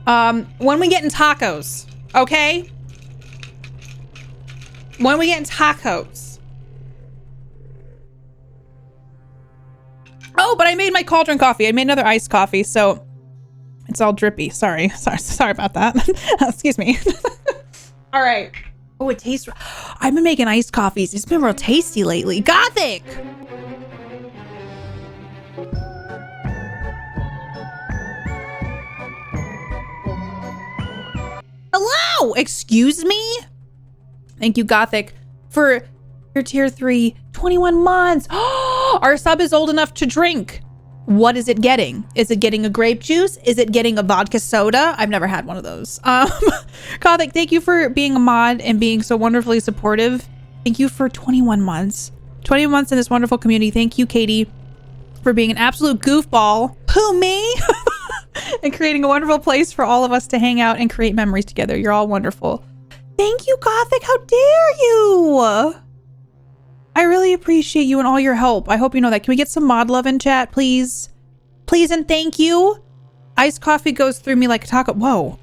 When we get in tacos, okay? When we get in tacos. Oh, but I made my cauldron coffee. I made another iced coffee, so it's all drippy. Sorry about that. Excuse me. All right. Oh, it tastes. I've been making iced coffees. It's been real tasty lately. Gothic. Hello. Excuse me. Thank you, Gothic, for your tier 3 21 months. Our sub is old enough to drink. What is it getting? Is it getting a grape juice? Is it getting a vodka soda? I've never had one of those. Gothic, thank you for being a mod and being so wonderfully supportive. Thank you for 21 months. 21 months in this wonderful community. Thank you, Katie, for being an absolute goofball. Who, me? And creating a wonderful place for all of us to hang out and create memories together. You're all wonderful. Thank you, Gothic. How dare you? I really appreciate you and all your help. I hope you know that. Can we get some mod love in chat, please? Please and thank you. Iced coffee goes through me like a taco. Whoa.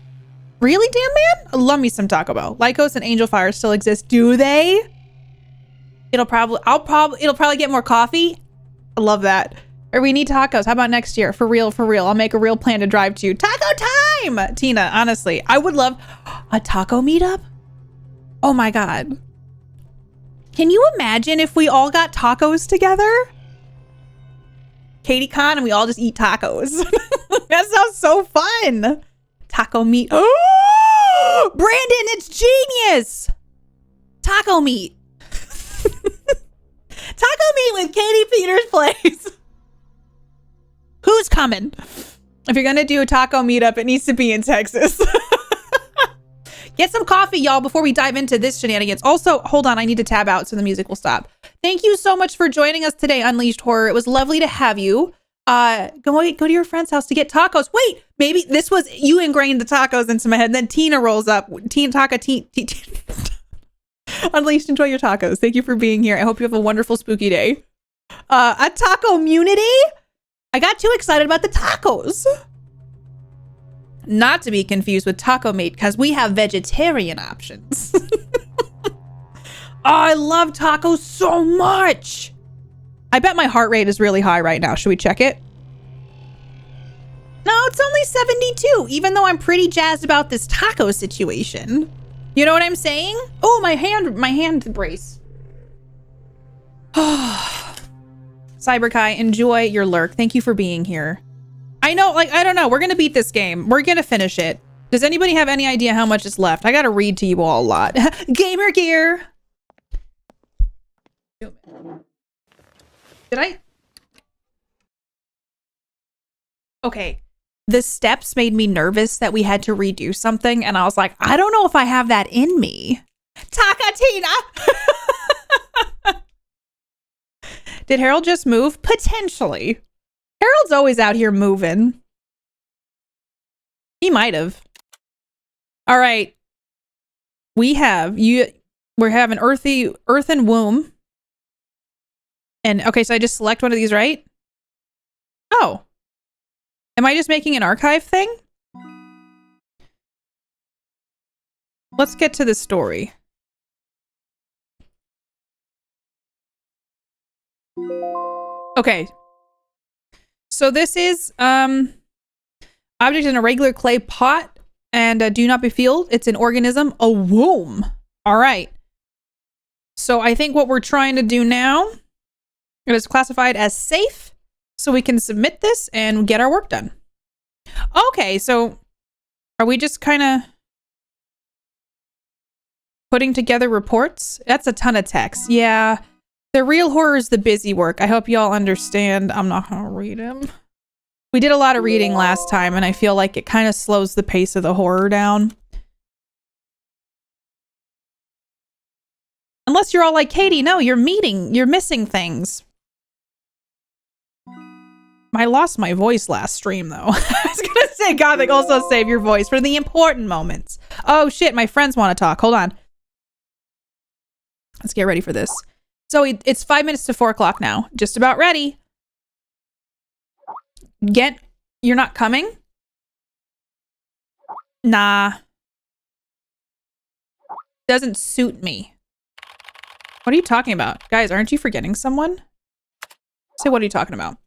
Really, damn man? I love me some Taco Bell. Lycos and Angel Fire still exist. Do they? It'll probably get more coffee. I love that. Or we need tacos. How about next year? For real, for real. I'll make a real plan to drive to. Taco time! Tina, honestly, I would love a taco meetup. Oh my God. Can you imagine if we all got tacos together? KatieCon and we all just eat tacos. That sounds so fun. Taco meat. Oh, Brandon, it's genius. Taco meat. Taco meat with Katie Peters Plays. Who's coming? If you're going to do a taco meetup, it needs to be in Texas. Get some coffee, y'all, before we dive into this shenanigans. Also, hold on. I need to tab out so the music will stop. Thank you so much for joining us today, Unleashed Horror. It was lovely to have you. Go to your friend's house to get tacos. Wait, maybe this was you ingrained the tacos into my head. And then Tina rolls up. Unleashed, enjoy your tacos. Thank you for being here. I hope you have a wonderful spooky day. A taco community? I got too excited about the tacos. Not to be confused with Taco Mate, because we have vegetarian options. Oh, I love tacos so much. I bet my heart rate is really high right now. Should we check it? No, it's only 72, even though I'm pretty jazzed about this taco situation. You know what I'm saying? Oh, my hand brace. Cyberkai, enjoy your lurk. Thank you for being here. I know, like, I don't know. We're going to beat this game. We're going to finish it. Does anybody have any idea how much is left? I got to read to you all a lot. Gamer gear. Did I? Okay. The steps made me nervous that we had to redo something. And I was like, I don't know if I have that in me. Takatina. Did Harold just move? Potentially. Harold's always out here moving. He might have. All right. We're having earthen womb. And okay, so I just select one of these, right? Oh. Am I just making an archive thing? Let's get to the story. Okay. So this is object in a regular clay pot and do not be filled. It's an organism, a womb. All right. So I think what we're trying to do now, it is classified as safe, so we can submit this and get our work done. Okay, so are we just kind of putting together reports? That's a ton of text. Yeah. The real horror is the busy work. I hope y'all understand. I'm not going to read them. We did a lot of reading last time, and I feel like it kind of slows the pace of the horror down. Unless you're all like, Katie, no, you're missing things. I lost my voice last stream, though. I was going to say, Gothic, also save your voice for the important moments. Oh, shit, my friends want to talk. Hold on. Let's get ready for this. So it's 5 minutes to 4 o'clock now. Just about ready. You're not coming? Nah. Doesn't suit me. What are you talking about? Guys, aren't you forgetting someone? Say, what are you talking about?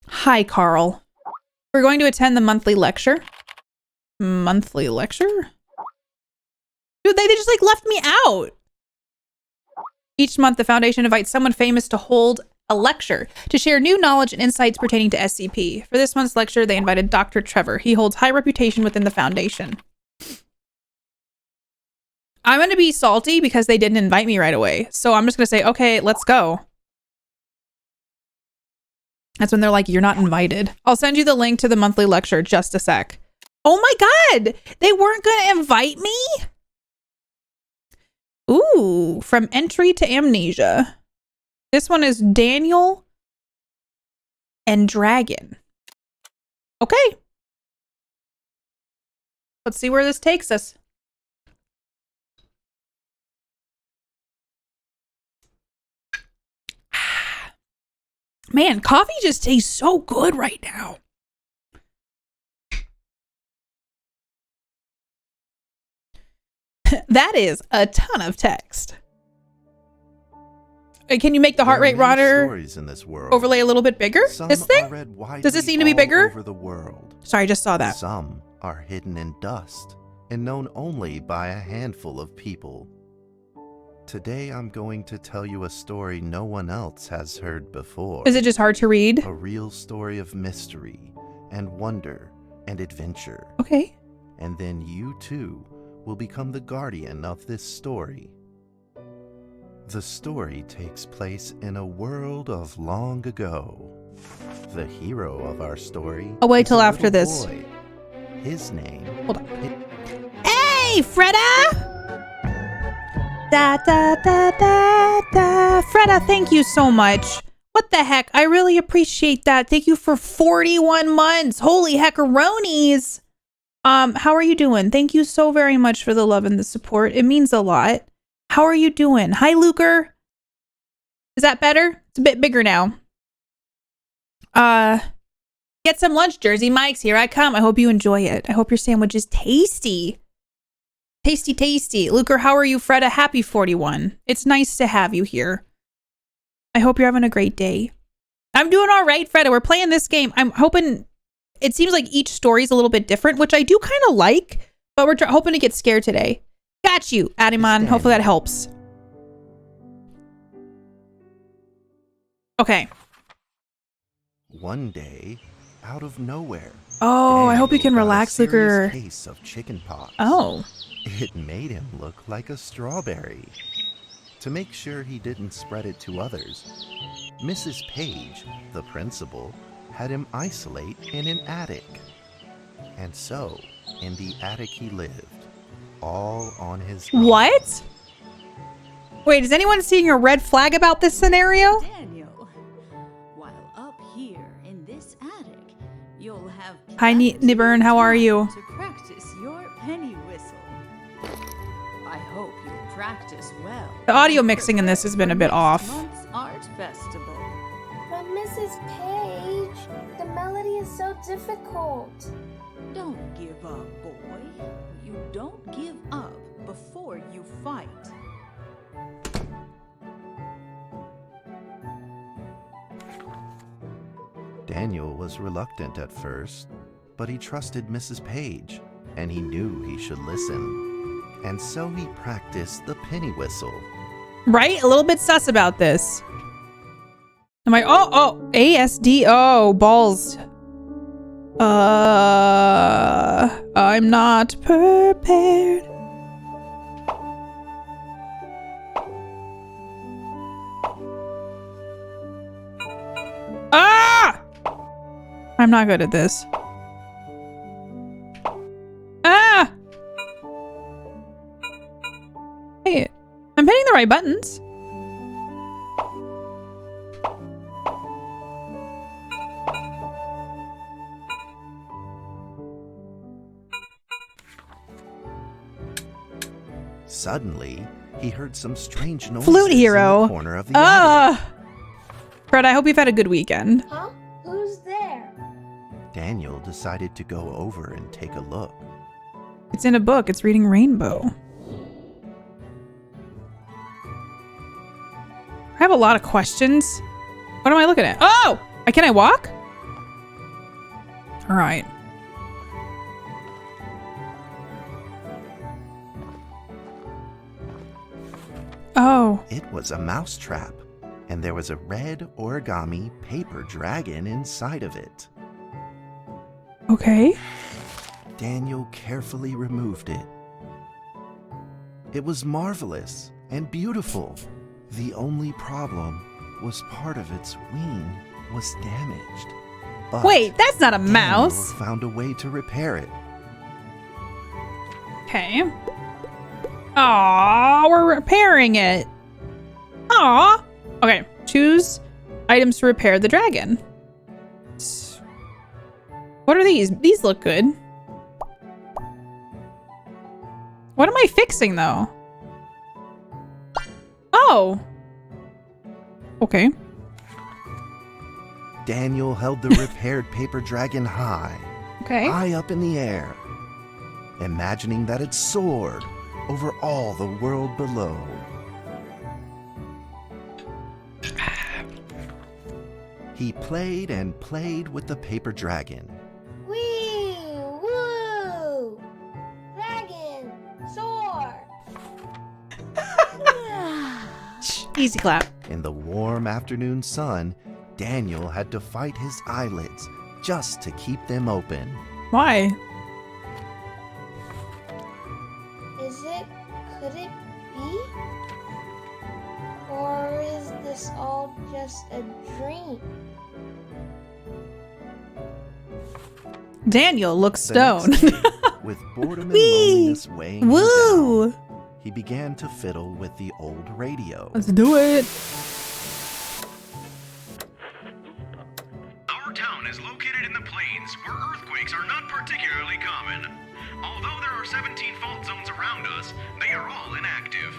Hi, Carl. We're going to attend the monthly lecture. Monthly lecture? Dude, they just like left me out. Each month, the foundation invites someone famous to hold a lecture to share new knowledge and insights pertaining to SCP. For this month's lecture, they invited Dr. Trevor. He holds high reputation within the foundation. I'm going to be salty because they didn't invite me right away. So I'm just going to say, okay, let's go. That's when they're like, you're not invited. I'll send you the link to the monthly lecture. Just a sec. Oh my God. They weren't going to invite me? Ooh, from entry to amnesia. This one is Daniel and Dragon. Okay. Let's see where this takes us. Man, coffee just tastes so good right now. That is a ton of text. Can you make the heart rate monitor overlay a little bit bigger? This thing? Does this seem to be bigger? Over the world. Sorry, I just saw that. Some are hidden in dust and known only by a handful of people. Today I'm going to tell you a story no one else has heard before. Is it just hard to read? A real story of mystery and wonder and adventure. Okay. And then you too will become the guardian of this story. The story takes place in a world of long ago. The hero of our story. I'll wait till after this. Boy. His name. Hold on. Hey, Freda! Da da da da da. Freda, thank you so much. What the heck? I really appreciate that. Thank you for 41 months. Holy heckaronies. How are you doing? Thank you so very much for the love and the support. It means a lot. How are you doing? Hi, Luker. Is that better? It's a bit bigger now. Get some lunch, Jersey Mike's. Here I come. I hope you enjoy it. I hope your sandwich is tasty. Tasty, tasty. Luker, how are you, Freda? Happy 41. It's nice to have you here. I hope you're having a great day. I'm doing all right, Freda. We're playing this game. I'm hoping... It seems like each story is a little bit different, which I do kind of like, but we're hoping to get scared today. Got you, Adiman. Hopefully that helps. Okay. One day, out of nowhere. Oh, I hope you can Daniel got a relax, serious Luker. Case of chicken pox. Oh. It made him look like a strawberry. To make sure he didn't spread it to others, Mrs. Page, the principal, had him isolate in an attic. And so, in the attic he lived, all on his own. What? Wait, is anyone seeing a red flag about this scenario? Daniel, while up here in this attic, you'll have Hi, Nibern, how are you? to practice your penny whistle. I hope you practice well. The audio mixing in this has been a bit off. Month's art festival. But Mrs. Page, the melody is so difficult. Don't give up, boy. You don't give up before you fight. Daniel was reluctant at first, but he trusted Mrs. Page, and he knew he should listen. And so he practiced the penny whistle. Right? A little bit sus about this. Am I? Oh, ASD. Oh, balls. I'm not prepared. Ah! I'm not good at this. Ah! Hey, I'm hitting the right buttons. Suddenly, he heard some strange noises Flute hero. in the corner of the attic. Fred, I hope you've had a good weekend. Huh? Who's there? Daniel decided to go over and take a look. It's in a book. It's reading Rainbow. I have a lot of questions. What am I looking at? Oh! Can I walk? All right. Oh. It was a mousetrap, and there was a red origami paper dragon inside of it. Okay. Daniel carefully removed it. It was marvelous and beautiful. The only problem was part of its wing was damaged. But Wait, that's not a mouse. Daniel found a way to repair it. Okay. Aw, we're repairing it. Aw. Okay, choose items to repair the dragon. What are these? These look good. What am I fixing, though? Oh. Okay. Daniel held the repaired paper dragon high up in the air, imagining that it soared over all the world below. He played and played with the paper dragon. Wee! Woo! Dragon! Soar! Easy clap. In the warm afternoon sun, Daniel had to fight his eyelids just to keep them open. Why? Could it be? Or is this all just a dream? Daniel looks The next stoned. day, with boredom and Whee! loneliness weighing him Woo! down, he began to fiddle with the old radio. Let's do it. Our town is located in the plains where earthquakes are not particularly common. Although there are 17 fault zones around us, they are all inactive.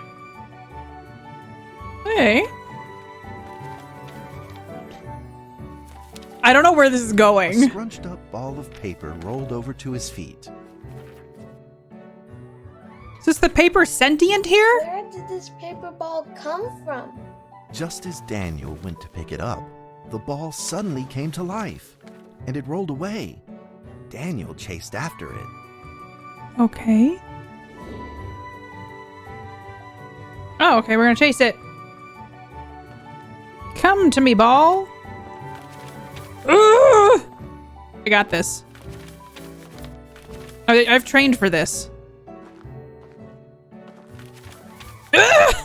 Hey. I don't know where this is A going. scrunched up ball of paper rolled over to his feet. Is this the paper sentient here? Where did this paper ball come from? Just as Daniel went to pick it up, the ball suddenly came to life, and it rolled away. Daniel chased after it. Okay. Oh, okay, we're gonna chase it. Come to me, ball. Ugh! I got this. I've trained for this. Ugh!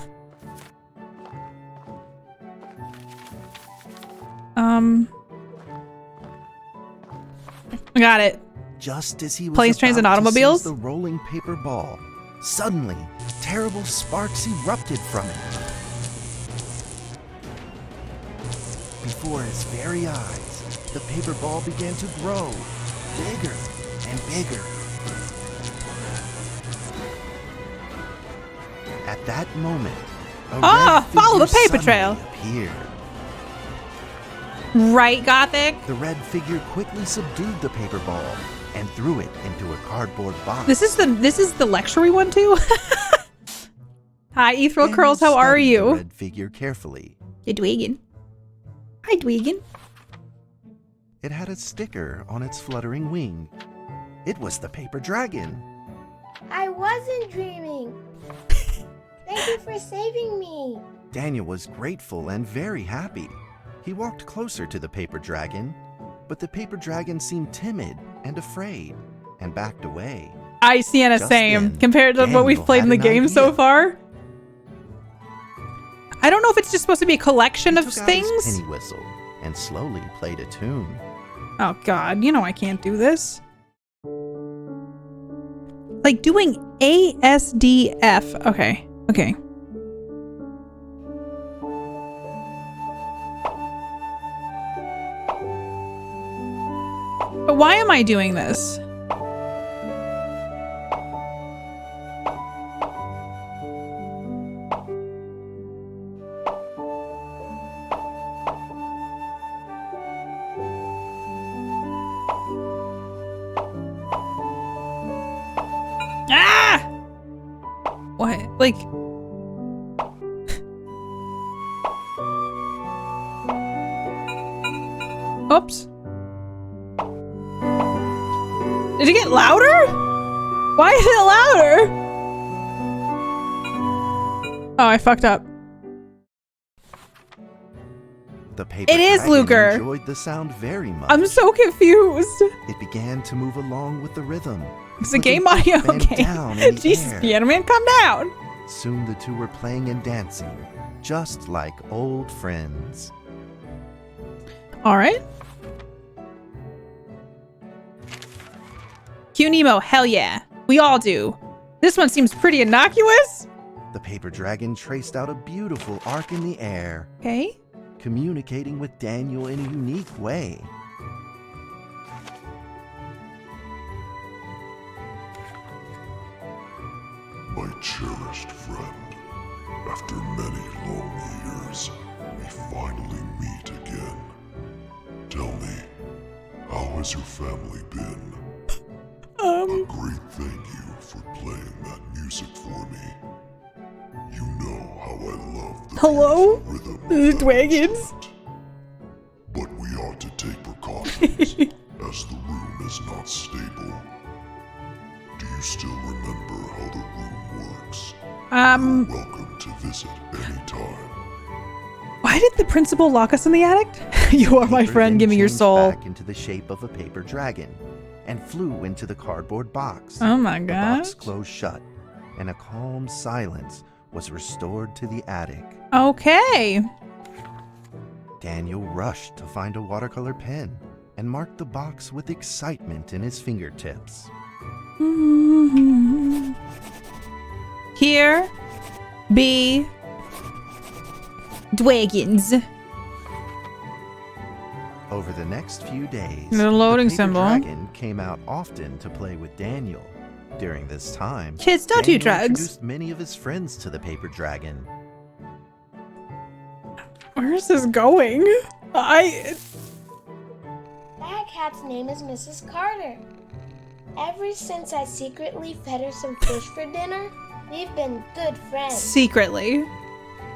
I got it. Just as he was Planes, trains, and about to automobiles? seize the rolling paper ball, suddenly, terrible sparks erupted from it. Before his very eyes, the paper ball began to grow, bigger and bigger. At that moment, a red follow the figure paper trail. suddenly appeared. Right, Gothic? The red figure quickly subdued the paper ball and threw it into a cardboard box. This is the lectury one too? Hi, Ethereal Daniel Curls, how are studied the you? red figure carefully. Hey, Dwegan. Hi, Dwegan. It had a sticker on its fluttering wing. It was the paper dragon. I wasn't dreaming. Thank you for saving me. Daniel was grateful and very happy. He walked closer to the paper dragon, but the paper dragon seemed timid and afraid and backed away. Sienna, Just same. then, Compared to what we've Daniel played in the had an game so idea. far. I don't know if it's just supposed to be a collection of He took out his things. penny whistle and slowly played a tune. Oh god, you know I can't do this. Like doing ASDF. Okay, okay. But why am I doing this? Ah! What? Like... Oops. Did it get louder? Why is it louder? Oh, I fucked up. The paper It is dragon Luger. enjoyed the sound very much. I'm so confused. It began to move along with the rhythm. It's a with game their feet audio bent game. down in the Jesus, air. Piano Man, calm down. Soon the two were playing and dancing, just like old friends. All right. Q Nemo, hell yeah. We all do. This one seems pretty innocuous. The paper dragon traced out a beautiful arc in the air, Okay. communicating with Daniel in a unique way. My cherished friend, after many long years, we finally meet again. Tell me, how has your family been? A great thank you for playing that music for me. You know how I love the Hello? beautiful rhythm of This is that Dwagons. instrument. But we ought to take precautions, as the room is not stable. Do you still remember how the room works? You're welcome to visit anytime. Why did the principal lock us in the attic? You are my Paper friend, then give me your changed soul. back into the shape of a paper dragon and flew into the cardboard box. Oh my The box gosh. closed shut, and a calm silence was restored to the attic. Okay. Daniel rushed to find a watercolor pen and marked the box with excitement in his fingertips. Here be dragons. Over the next few days, The loading paper symbol. dragon came out often to play with Daniel. During this time, Kids, don't do Daniel drugs. introduced many of his friends to the paper dragon. Where's this going? That cat's name is Mrs. Carter. Ever since I secretly fed her some fish for dinner, we've been good friends. Secretly.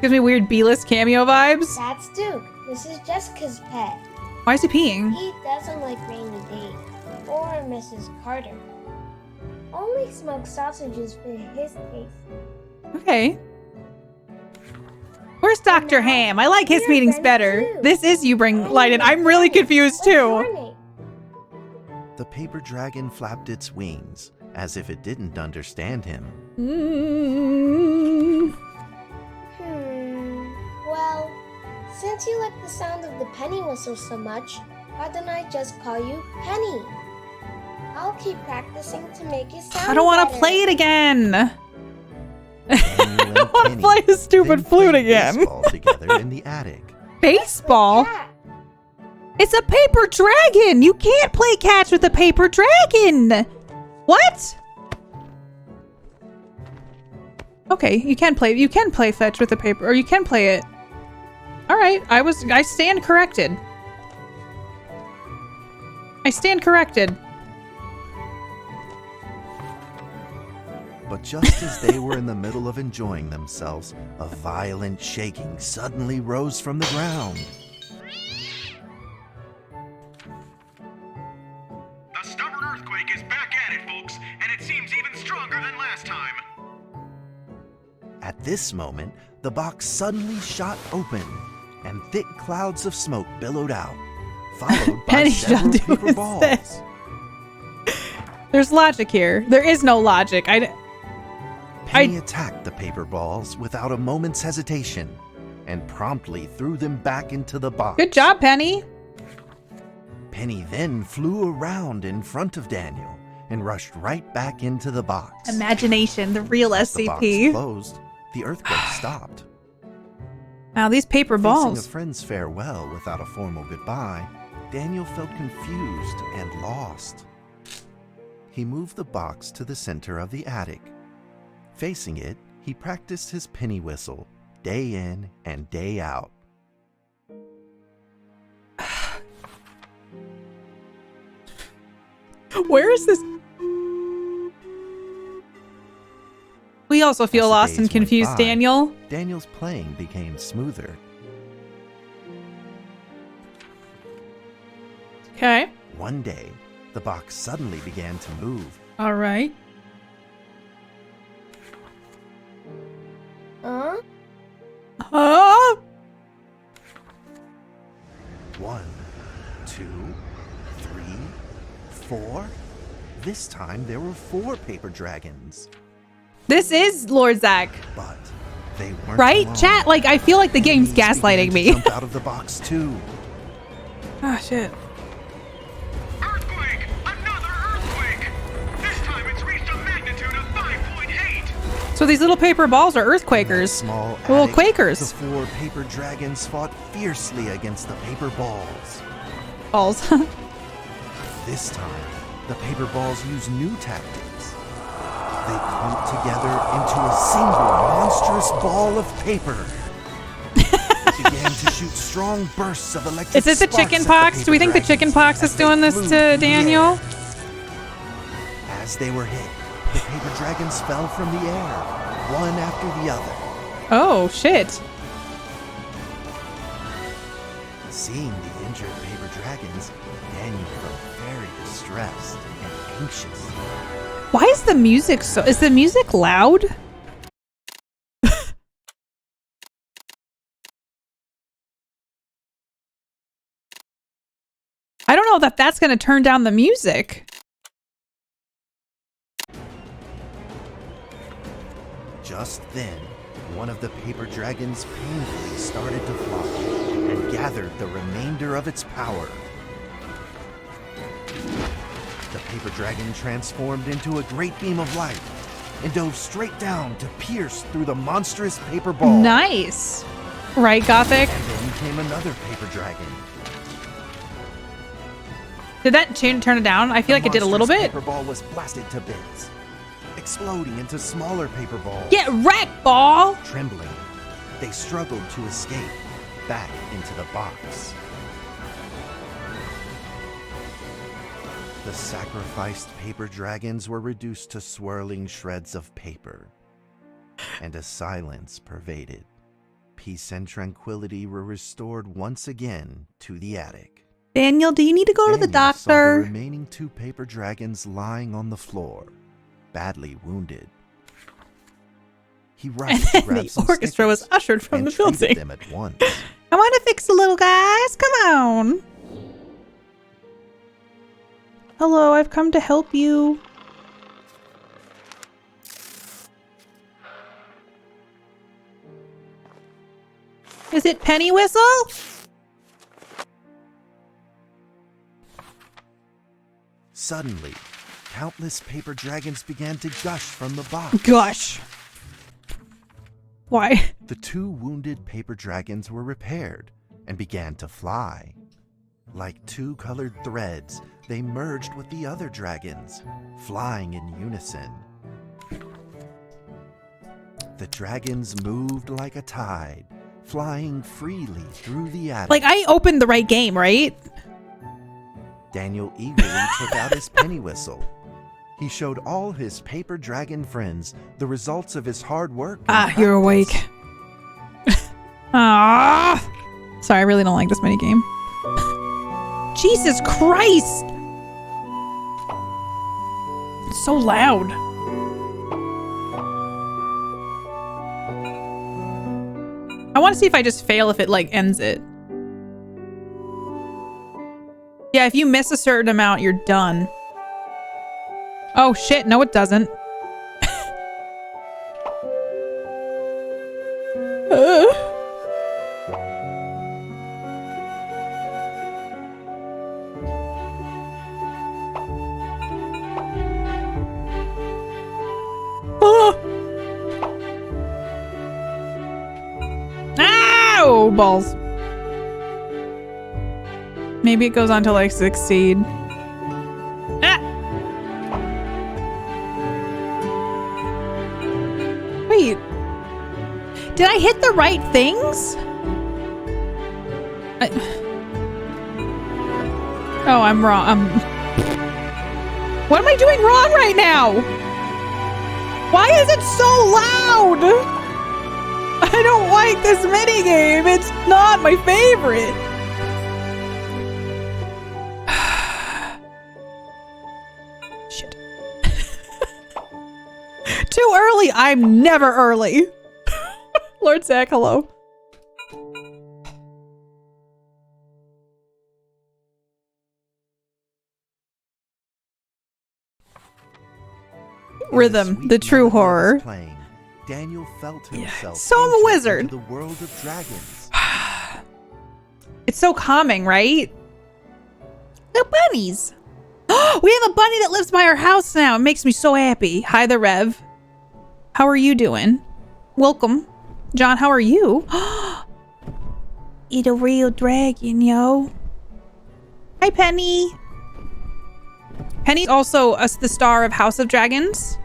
Gives me weird B-list cameo vibes. That's Duke. This is Jessica's pet. Why is he peeing? He doesn't like Rainy Day or Mrs. Carter. Only smoked sausages fit his taste. Okay. Where's Dr. Ham? I like his we're meetings friends better. too. This is you bring light in. I'm What's really confused your too. name? The paper dragon flapped its wings as if it didn't understand him. Well, since you like the sound of the penny whistle so much, why don't I just call you Penny? I'll keep practicing to make it sound I don't want to better. play it again. Daniel I don't want to and play Penny the stupid then flute played again. baseball together in the attic. Baseball? Cat. It's a paper dragon. You can't play catch with a paper dragon. What? Okay, you can play fetch with a paper, or you can play it. All right, I stand corrected. I stand corrected. But just as they were in the middle of enjoying themselves, a violent shaking suddenly rose from the ground. The stubborn earthquake is back at it, folks, and it seems even stronger than last time. At this moment, the box suddenly shot open, and thick clouds of smoke billowed out, followed by Penny several shot paper doing balls. this. There's logic here. There is no logic. Penny attacked the paper balls without a moment's hesitation, and promptly threw them back into the box. Good job, Penny. Penny then flew around in front of Daniel and rushed right back into the box. Imagination, the real As the box SCP. closed, the earthquake stopped. Wow, these paper Facing a balls. friend's farewell without a formal goodbye, Daniel felt confused and lost. He moved the box to the center of the attic. Facing it, he practiced his penny whistle, day in and day out. Where is this? We also feel As the lost days and went confused, by, Daniel. Daniel's playing became smoother. Okay. One day, the box suddenly began to move. All right. Huh? Huh? 1, 2, 3, 4. This time there were 4 paper dragons, This is Lord Zach. but they weren't Right? alone. Chat, like, I feel like the game's Enemies gaslighting began to me. jump out of the box too. Ah, shit. Earthquake! Another earthquake! This time it's reached a magnitude of 5.8! So these little paper balls are In earthquakers. that small Little attic, Quakers. The 4 paper dragons fought fiercely against the paper balls. Balls. This time, the paper balls used new tactics. They clumped together into a single monstrous ball of paper. It began to shoot strong bursts of electric Is it the sparks chicken at pox? Do we think the paper chicken dragons pox is as they doing this flew to through the Daniel? air. As they were hit, the paper dragons fell from the air, one after the other. Oh, shit. Seeing the injured paper dragons, Daniel felt very distressed and anxious. Why is the music so... Is the music loud? I don't know if that's going to turn down the music. Just then, one of the paper dragons painfully started to fly and gathered the remainder of its power. The paper dragon transformed into a great beam of light and dove straight down to pierce through the monstrous paper ball. Nice. Right, Gothic? And then came another paper dragon. Did that turn it down? I feel like it did a little bit. The paper ball was blasted to bits, exploding into smaller paper balls. Get wrecked, ball! Trembling, they struggled to escape back into the box. The sacrificed paper dragons were reduced to swirling shreds of paper, and a silence pervaded. Peace and tranquility were restored once again to the attic. Daniel, do you need to go to the Daniel saw doctor? the remaining 2 paper dragons lying on the floor, badly wounded. He rushed to grab The some orchestra was stickers ushered from and the treated building. them at once. I want to fix the little guys. Come on. Hello, I've come to help you. Is it Penny Whistle? Suddenly, countless paper dragons began to gush from the box. Gush. Why? The 2 wounded paper dragons were repaired and began to fly. Like 2 colored threads, they merged with the other dragons, flying in unison. The dragons moved like a tide, flying freely through the attic. Like, I opened the right game, right? Daniel eagerly took out his penny whistle. He showed all his paper dragon friends the results of his hard work. You're awake. Ah! Sorry, I really don't like this minigame. Jesus Christ! It's so loud. I want to see if I just fail if it, like, ends it. Yeah, if you miss a certain amount, you're done. Oh, shit. No, it doesn't. Ow! Balls. Maybe it goes on to like succeed. Ah! Wait. Did I hit the right things? Oh, I'm wrong. What am I doing wrong right now? Why is it so loud? I don't like this minigame. It's not my favorite. Shit. Too early. I'm never early. Lord Zach, hello. Rhythm, the true horror. Playing, Daniel felt himself. So I'm a wizard. Into the world of dragons. It's so calming, right? The bunnies. We have a bunny that lives by our house now. It makes me so happy. Hi, the Rev. How are you doing? Welcome. John, how are you? Eat a real dragon, yo. Hi, Penny. Penny's also the star of House of Dragons.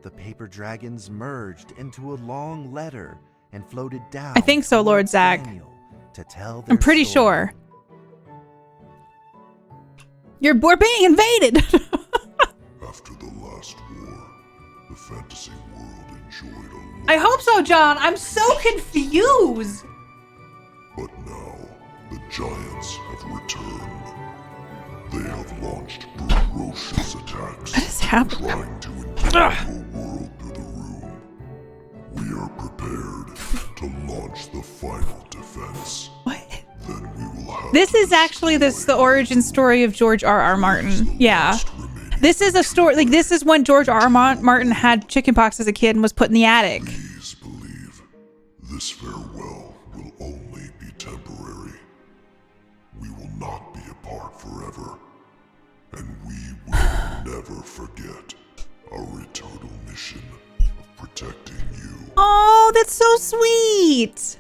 The paper dragons merged into a long letter and floated down. I think so, Lord Zach. To tell I'm pretty sure. We're being invaded. After the last war, the fantasy world enjoyed a I hope so, John. I'm so confused. But now, the giants have returned. They have launched ferocious attacks. What is happening? Trying to invade your world through the room. We are prepared to launch the final defense. What? Then we will have This is actually the origin story of George R.R. Martin. Yeah. This is a story. Like, this is when George R. R. Martin had chickenpox as a kid and was put in the attic. Please believe this farewell will only be temporary. We will not be apart forever, and we will never forget our eternal mission of protecting you. Oh, that's so sweet.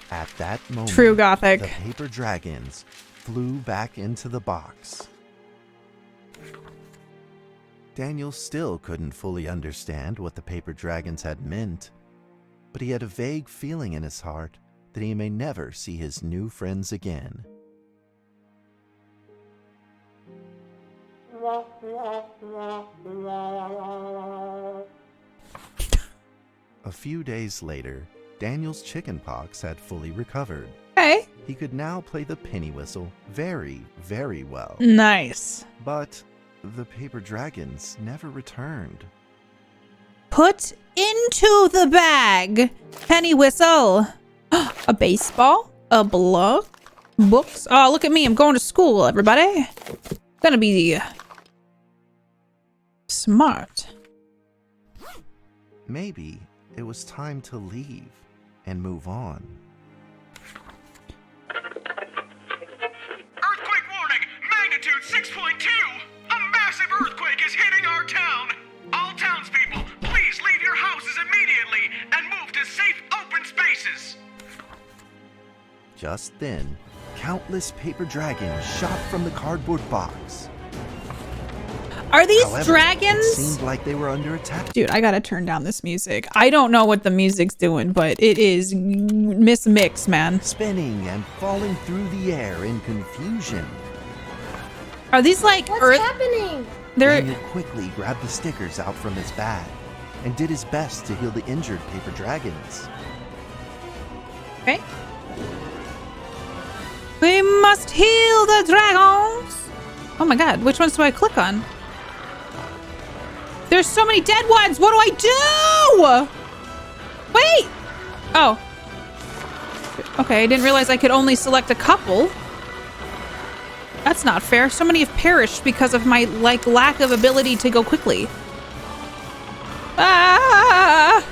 At that moment, True Gothic. the paper dragons flew back into the box. Daniel still couldn't fully understand what the paper dragons had meant, but he had a vague feeling in his heart that he may never see his new friends again. A few days later, Daniel's chickenpox had fully recovered. Okay. He could now play the penny whistle very, very well. Nice. But the paper dragons never returned. Put into the bag. Penny whistle. A baseball. A book. Books. Oh, look at me. I'm going to school, everybody. Gonna be smart. Maybe it was time to leave and move on. Earthquake warning! Magnitude 6.2! A massive earthquake is hitting our town! All townspeople, please leave your houses immediately and move to safe open spaces! Just then, countless paper dragons shot from the cardboard box. Are these However, dragons? It seemed like they were under attack. Dude, I gotta turn down this music. I don't know what the music's doing, but it is Miss Mix, man. Spinning and falling through the air in confusion. Are these like What's Earth? happening? They're Daniel quickly grabbed the stickers out from his bag and did his best to heal the injured paper dragons. okay. We must heal the dragons. Oh my god, which ones do I click on? There's so many dead ones. What do I do? Wait. Oh. Okay, I didn't realize I could only select a couple. That's not fair. So many have perished because of my lack of ability to go quickly. Ah!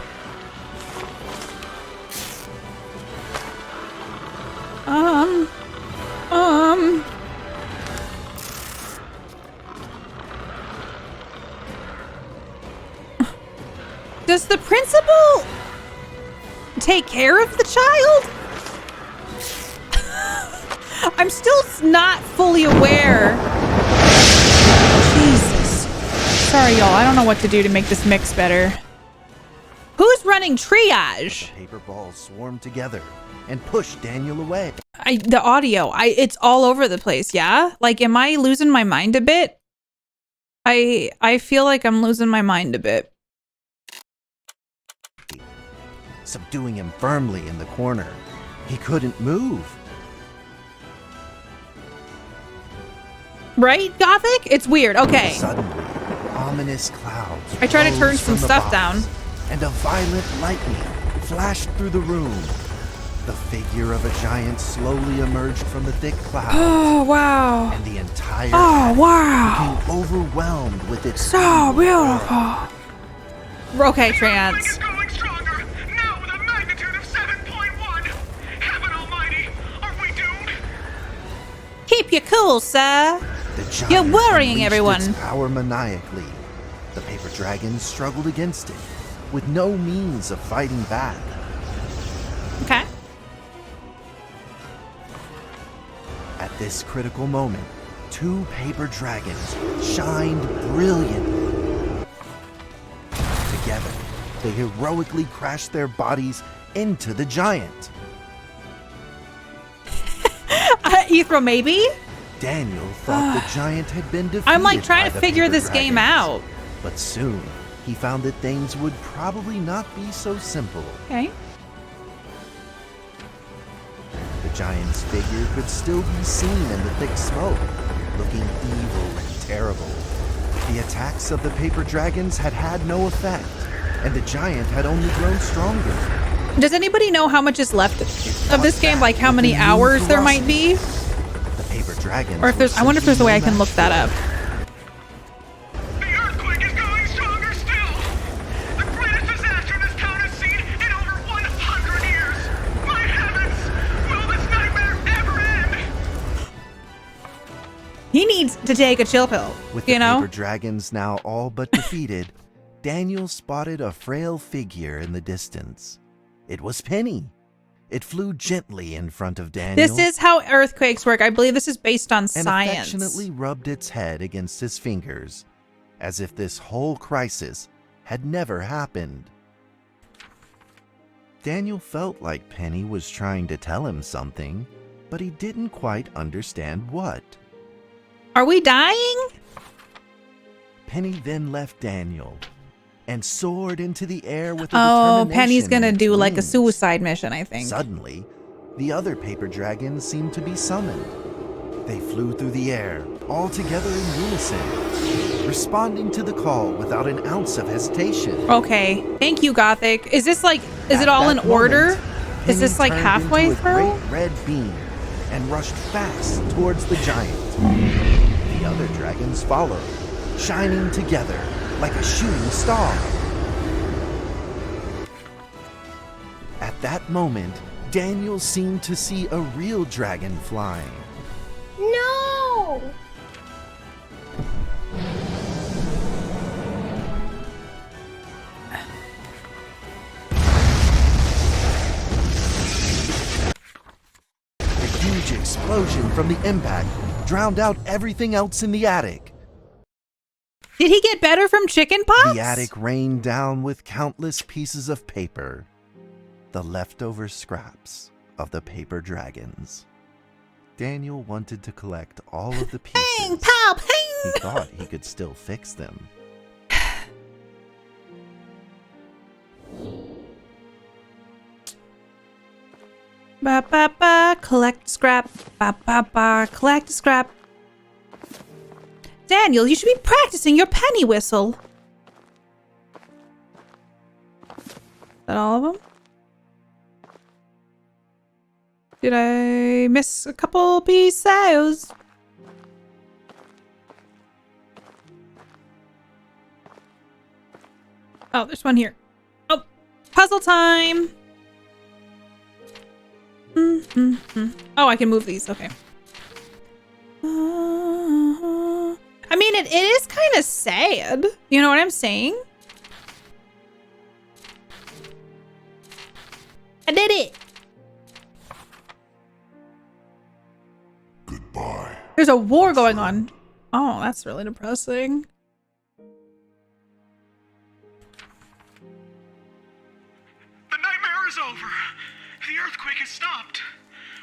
Does the principal take care of the child? I'm still not fully aware. Jesus. Sorry, y'all. I don't know what to do to make this mix better. Who's running triage? The paper balls swarmed together and pushed Daniel away. The audio, it's all over the place, yeah? Like, am I losing my mind a bit? I feel like I'm losing my mind a bit. Subduing him firmly in the corner. He couldn't move. Right, Gothic? It's weird. Okay. Suddenly, ominous clouds I try to turn rose some from the stuff box, down. And a violent lightning flashed through the room. The figure of a giant slowly emerged from the thick clouds. Oh, wow. And the entire Oh, attic wow. became overwhelmed with its So beauty. beautiful. Okay, Trance. Going stronger! Now with a magnitude of 7.1! Heaven almighty! Are we doomed? Keep you cool, sir. The giant You're worrying unleashed everyone. Its power maniacally. The paper dragons struggled against it, with no means of fighting back. Okay. At this critical moment, two paper dragons shined brilliantly. Together, they heroically crashed their bodies into the giant. Ethro, maybe? Daniel thought the giant had been defeated. I'm like trying by to the figure paper this game dragons. out. But soon, he found that things would probably not be so simple. Okay. The giant's figure could still be seen in the thick smoke, looking evil and terrible. The attacks of the paper dragons had had no effect, and the giant had only grown stronger. Does anybody know how much is left of this game? Like how many hours there might be? The paper dragons. Or if there's, I wonder if there's a way I can look that up. The earthquake is growing stronger still. The greatest disaster this town has seen in over 100 years. My heavens! Will this nightmare ever end? He needs to take a chill pill. With the paper dragons now all but defeated, Daniel spotted a frail figure in the distance. It was Penny. It flew gently in front of Daniel. This is how earthquakes work. I believe this is based on and science. affectionately rubbed its head against his fingers, as if this whole crisis had never happened. Daniel felt like Penny was trying to tell him something, but he didn't quite understand what. Are we dying? Penny then left Daniel and soared into the air with a Oh, determination Penny's gonna in its do like a wings. suicide mission, I think. Suddenly, the other paper dragons seemed to be summoned. They flew through the air, all together in unison, responding to the call without an ounce of hesitation. Okay, thank you, Gothic. Is this like, is At it all in that order? moment, Is Penny this like turned halfway into a through? great red beam and rushed fast towards the giant. The other dragons followed, shining together like a shooting star. At that moment, Daniel seemed to see a real dragon flying. No! A huge explosion from the impact drowned out everything else in the attic. Did he get better from chicken pox? The attic rained down with countless pieces of paper, the leftover scraps of the paper dragons. Daniel wanted to collect all of the pieces. Bang, pow, bang! He thought he could still fix them. Ba ba ba, collect scrap. Ba ba ba, collect scrap. Daniel, you should be practicing your penny whistle. Is that all of them? Did I miss a couple pieces? Oh, there's one here. Oh, puzzle time. Oh, I can move these. Okay. I mean, it is kind of sad. You know what I'm saying? I did it. Goodbye. There's a war going on. Oh, that's really depressing. The nightmare is over. The earthquake has stopped.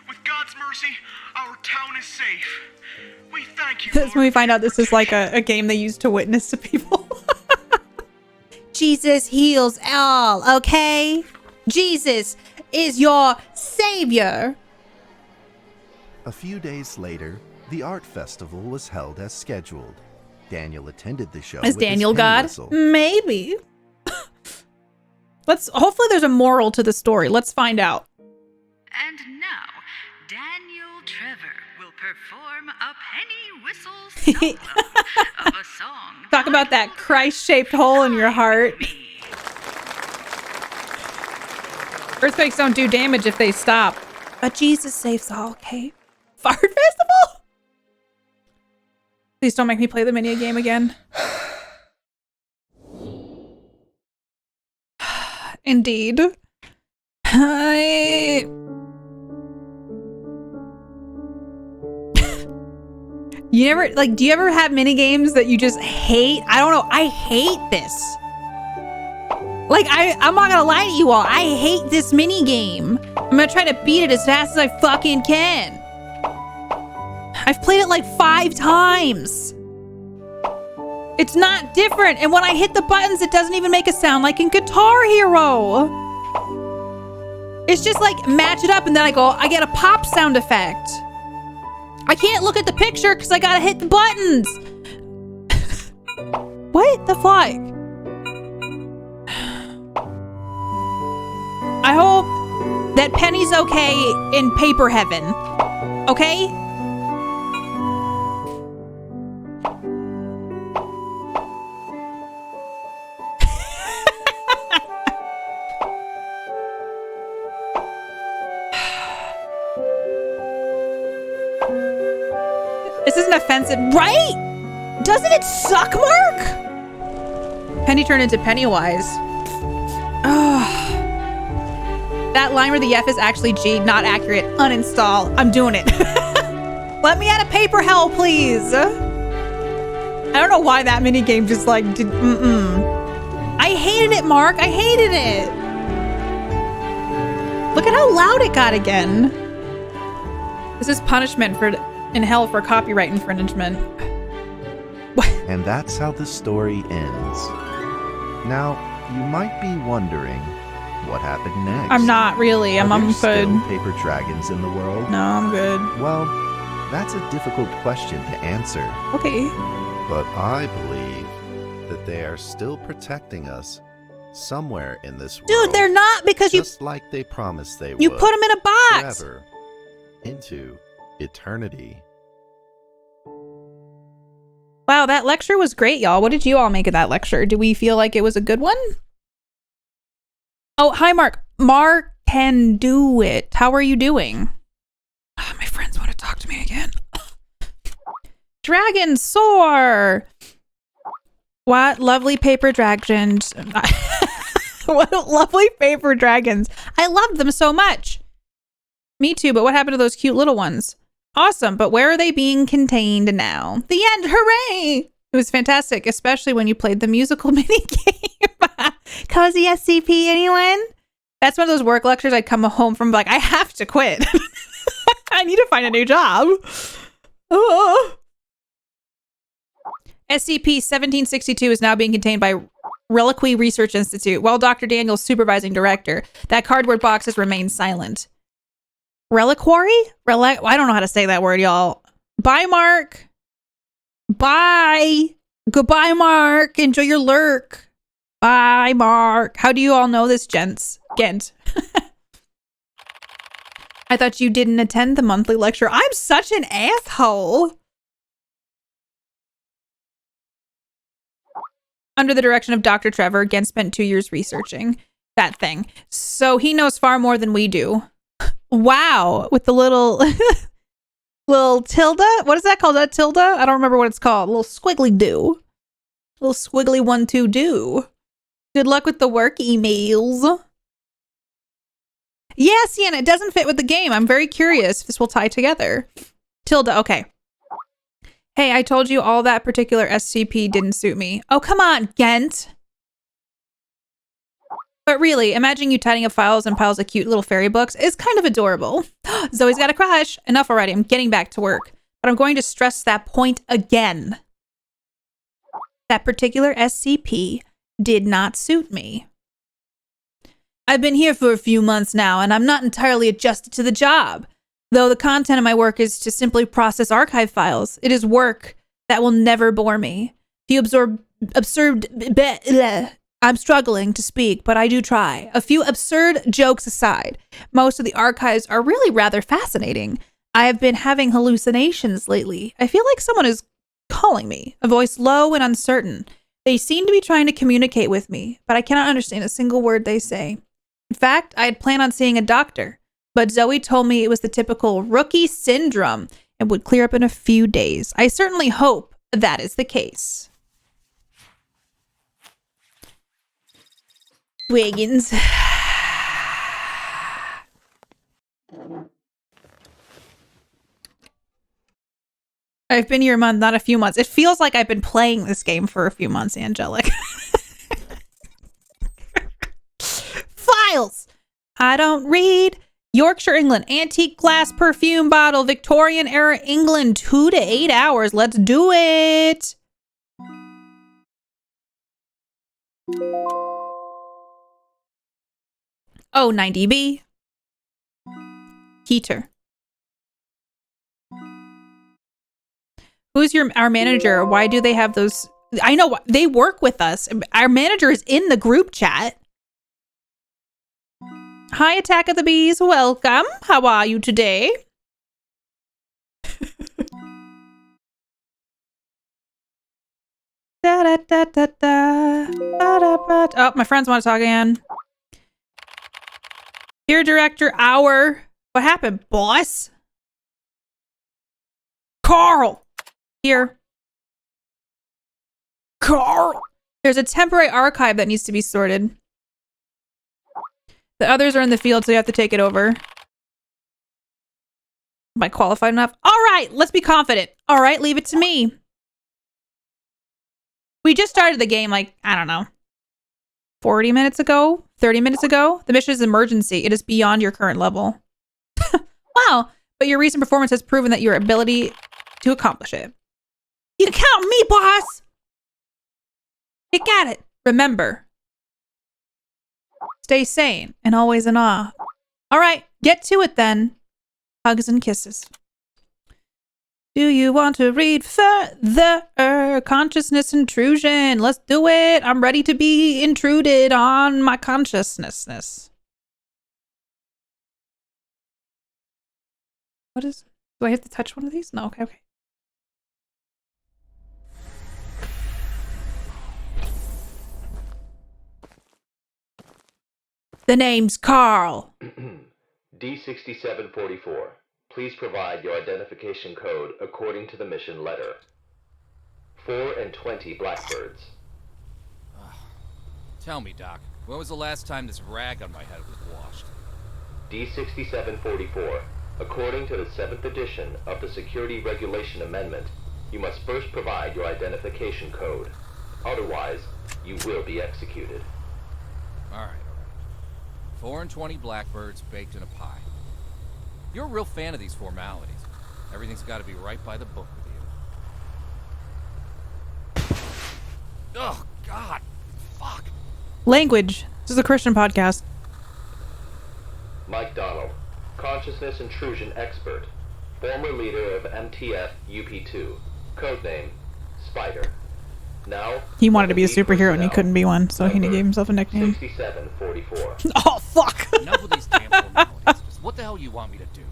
With God's mercy, our town is safe. We thank you, That's when we find out this is like a game they use to witness to people. Jesus heals all, okay? Jesus is your savior. A few days later, the art festival was held as scheduled. Daniel attended the show. Is with his Daniel penny God? whistle. Maybe. Hopefully there's a moral to the story. Let's find out. And now, Daniel Trevor will perform a penny whistle solo of a song. Talk about that Christ-shaped hole in your heart. Earthquakes don't do damage if they stop. But Jesus saves all, okay? Fart Festival? Please don't make me play the mini game again. Indeed. You never, do you ever have mini games that you just hate? I don't know. I hate this. I'm not gonna lie to you all. I hate this mini game. I'm gonna try to beat it as fast as I fucking can. I've played it like 5 times. It's not different. And when I hit the buttons, it doesn't even make a sound like in Guitar Hero. It's just like match it up and then I get a pop sound effect. I can't look at the picture because I gotta hit the buttons. What the fuck? I hope that Penny's okay in paper heaven. Okay? isn't offensive, right? Doesn't it suck, Mark? Penny turned into Pennywise. Oh. That line where the F is actually G, not accurate. Uninstall. I'm doing it. Let me out of paper hell, please. I don't know why that minigame just like did. I hated it, Mark. I hated it. Look at how loud it got again. This is punishment for in hell for copyright infringement. And that's how the story ends. Now, you might be wondering what happened next. I'm not really. I'm good. Still paper dragons in the world? No, I'm good. Well, that's a difficult question to answer. Okay. But I believe that they are still protecting us somewhere in this world. Dude, they're not, because just like they promised they would. You put them in a box. Forever. Into eternity. Wow, that lecture was great, y'all. What did you all make of that lecture? Do we feel like it was a good one? Oh, hi, Mark. Mark can do it. How are you doing? Oh, my friends want to talk to me again. Dragon soar. What lovely paper dragons. What lovely paper dragons. I loved them so much. Me too, but what happened to those cute little ones? Awesome, but where are they being contained now? The end, hooray! It was fantastic, especially when you played the musical minigame. Cozy SCP, anyone? That's one of those work lectures I'd come home from like, I have to quit. I need to find a new job. Oh. SCP-1762 is now being contained by Reliquary Research Institute, while Dr. Daniel's supervising director. That cardboard box has remained silent. Reliquary? I don't know how to say that word, y'all. Bye, Mark. Bye. Goodbye, Mark. Enjoy your lurk. Bye, Mark. How do you all know this, gents? Gent. I thought you didn't attend the monthly lecture. I'm such an asshole. Under the direction of Dr. Trevor, again spent 2 years researching that thing. So he knows far more than we do. Wow. With the little little tilde. What is that called? That tilde? I don't remember what it's called. A little squiggly do. Little squiggly 1 2 do. Good luck with the work emails. Yeah, Sienna, it doesn't fit with the game. I'm very curious if this will tie together. Tilde, okay. Hey, I told you all that particular SCP didn't suit me. Oh, come on, Gent. But really, imagine you tidying up files and piles of cute little fairy books is kind of adorable. Zoe's got a crush. Enough already. I'm getting back to work. But I'm going to stress that point again. That particular SCP did not suit me. I've been here for a few months now, and I'm not entirely adjusted to the job. Though the content of my work is to simply process archive files, it is work that will never bore me. I'm struggling to speak, but I do try. A few absurd jokes aside, most of the archives are really rather fascinating. I have been having hallucinations lately. I feel like someone is calling me, a voice low and uncertain. They seem to be trying to communicate with me, but I cannot understand a single word they say. In fact, I had planned on seeing a doctor, but Zoe told me it was the typical rookie syndrome and would clear up in a few days. I certainly hope that is the case. Wiggins. I've been here a month, not a few months. It feels like I've been playing this game for a few months, Angelic. Files. I don't read. Yorkshire, England. Antique glass perfume bottle. Victorian era England. 2 to 8 hours. Let's do it. Oh, 9dB. Heater. Who's our manager? Why do they have those? I know they work with us. Our manager is in the group chat. Hi, Attack of the Bees. Welcome. How are you today? Da, da, da, da, da. Da, da, da. Oh, my friends want to talk again. Here, director, hour. What happened, boss? Carl. Here. Carl! There's a temporary archive that needs to be sorted. The others are in the field, so you have to take it over. Am I qualified enough? All right, let's be confident. All right, leave it to me. We just started the game like, I don't know, 40 minutes ago, 30 minutes ago. The mission is emergency. It is beyond your current level. Wow, but your recent performance has proven that your ability to accomplish it. You can count on me, boss! You got it. Remember, stay sane and always in awe. All right, get to it then. Hugs and kisses. Do you want to read further? Consciousness intrusion. Let's do it. I'm ready to be intruded on my consciousness. What is... Do I have to touch one of these? No, okay. The name's Carl. D6744. Please provide your identification code according to the mission letter. 4 and 20 blackbirds. Tell me, Doc, when was the last time this rag on my head was washed? D6744. According to the 7th edition of the Security Regulation Amendment, you must first provide your identification code. Otherwise, you will be executed. All right. 4 and 20 blackbirds baked in a pie. You're a real fan of these formalities. Everything's got to be right by the book with you. Oh, God. Fuck. Language. This is a Christian podcast. Mike Donald, consciousness intrusion expert, former leader of MTF UP2, codename Spider. Now, he wanted to be a superhero and he couldn't be one, so he gave himself a nickname. 6744. Oh, fuck. Enough with these damn formalities. Just what the hell you want me to do?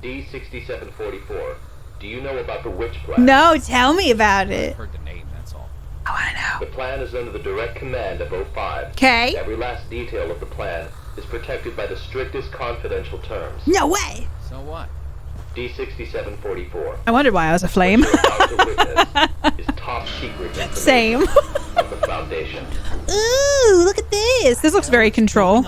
D6744. Do you know about the witch plan? No, tell me about it. I've heard the name, that's all. I want to know. The plan is under the direct command of 05. Okay. Every last detail of the plan is protected by the strictest confidential terms. No way. So what? D6744. I wondered why I was a flame. What you're about to witness is top secret information Same. of the Foundation. Ooh, look at this. This looks very Control.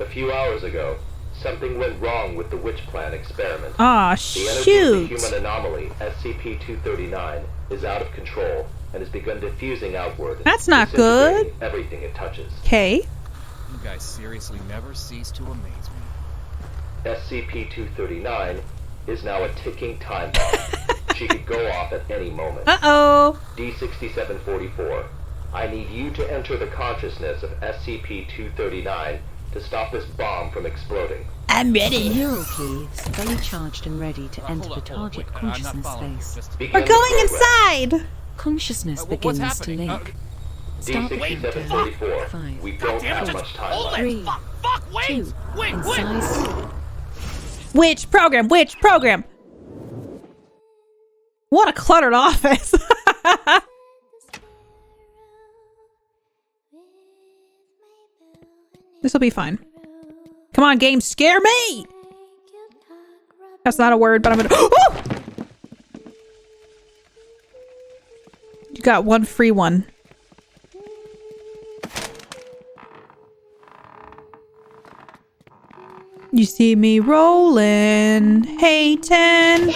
A few hours ago, something went wrong with the witch plan experiment. Aw, The energy shoot. of the human anomaly, SCP-239, is out of control and has begun diffusing outward. That's not good. disintegrating everything it touches. Okay. You guys seriously never cease to amaze me. SCP-239 is now a ticking time bomb. She could go off at any moment. Uh-oh. D6744, I need you to enter the consciousness of SCP-239 to stop this bomb from exploding. I'm ready. Neural keys fully charged and ready to enter the target consciousness space. We're going inside. Consciousness what's begins to happening? link. Start D6744, 5, we don't have much time. 3, 2, concise. Which program? Which program? What a cluttered office. This will be fine. Come on, game, scare me! That's not a word, but I'm gonna... Oh! You got one free one. You see me rolling. Hey, 10.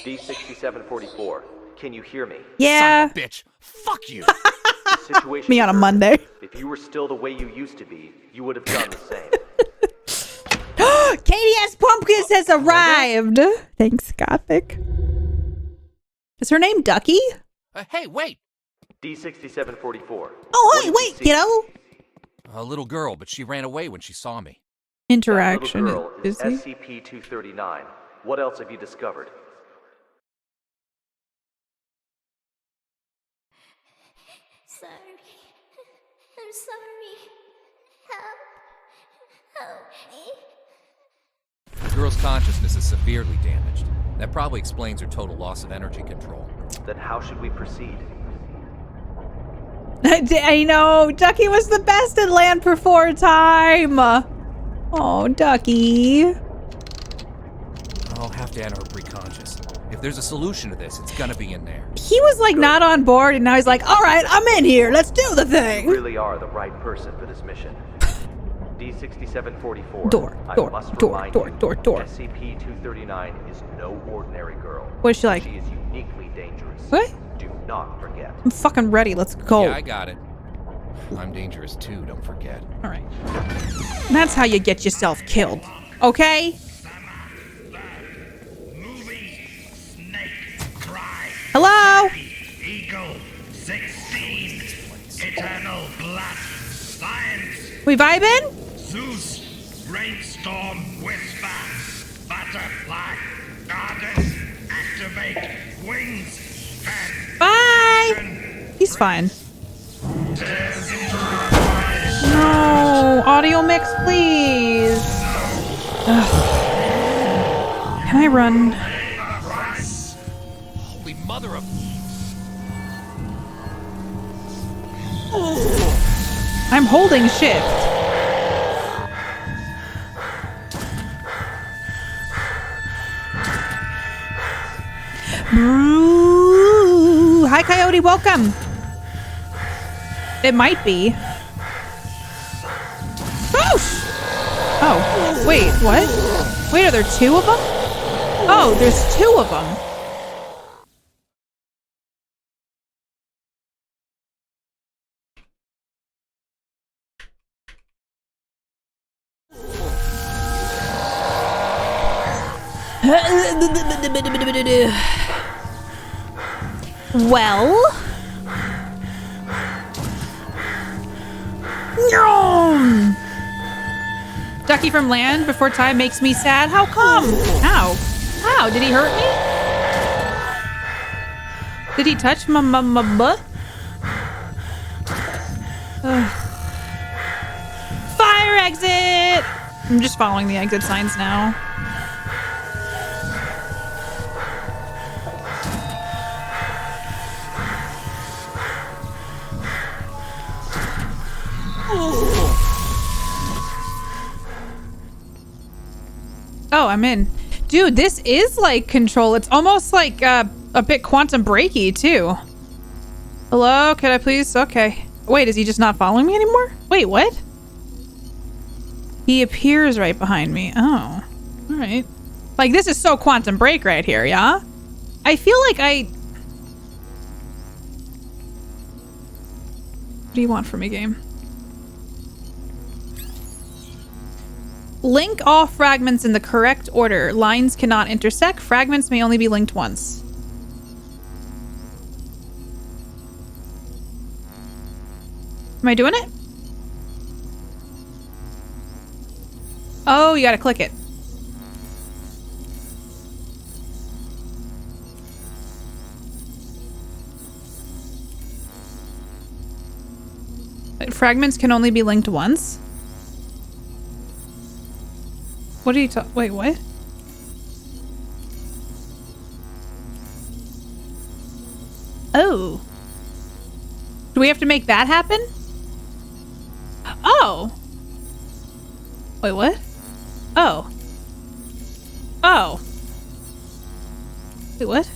D6744, can you hear me? Yeah. Son of a bitch. Fuck you. The situation Me on a is urgent. Monday. If you were still the way you used to be, you would have done the same. KDS Pumpkins has arrived. Thanks, Gothic. Is her name Ducky? Hey, wait. D6744. Oh, hey, wait, kiddo. A little girl, but she ran away when she saw me. Interaction. That little girl is Busy. SCP-239. What else have you discovered? Sorry. I'm sorry. Help me. The girl's consciousness is severely damaged. That probably explains her total loss of energy control. Then how should we proceed? I know. Ducky was the best at Land Before Time. Oh, Ducky. I'll have to Dan are preconscious. If there's a solution to this, it's gonna be in there. He was like not on board, and now he's like, all right, I'm in here. Let's do the thing. You really are the right person for this mission. D6744. Door. SCP-239 is no ordinary girl. What is she like? She is uniquely dangerous. What? Do not forget. I'm fucking ready. Let's go. Yeah, I got it. I'm dangerous too, don't forget. All right. That's how you get yourself killed. Okay? Hello? Eagle 16. Eternal blood. Science. We vibing? Zeus. Rainstorm. Whisper. Butterfly. Goddess. Activate. Wings. Bye. He's fine. No. Audio mix, please. Ugh. Can I run? Holy mother of... I'm holding shift. Ooh. Hi, Coyote. Welcome. It might be. Oh, wait, what? Wait, are there two of them? Oh, there's two of them. Well? Ducky from land before time makes me sad. How come? How? How? Did he hurt me? Did he touch my butt? Fire exit! I'm just following the exit signs now. Oh, I'm in. Dude, this is like Control. It's almost like a bit Quantum Breaky too. Hello, could I please? Okay. Wait, is he just not following me anymore? Wait, what? He appears right behind me. Oh, all right. Like this is so Quantum Break right here, yeah? I feel like What do you want from me, game? Link all fragments in the correct order. Lines cannot intersect. Fragments may only be linked once. Am I doing it? Oh, you gotta click it. Fragments can only be linked once? What are you talking? Wait, what? Oh. Do we have to make that happen? Oh. Wait, what? Oh. Oh. Wait, what?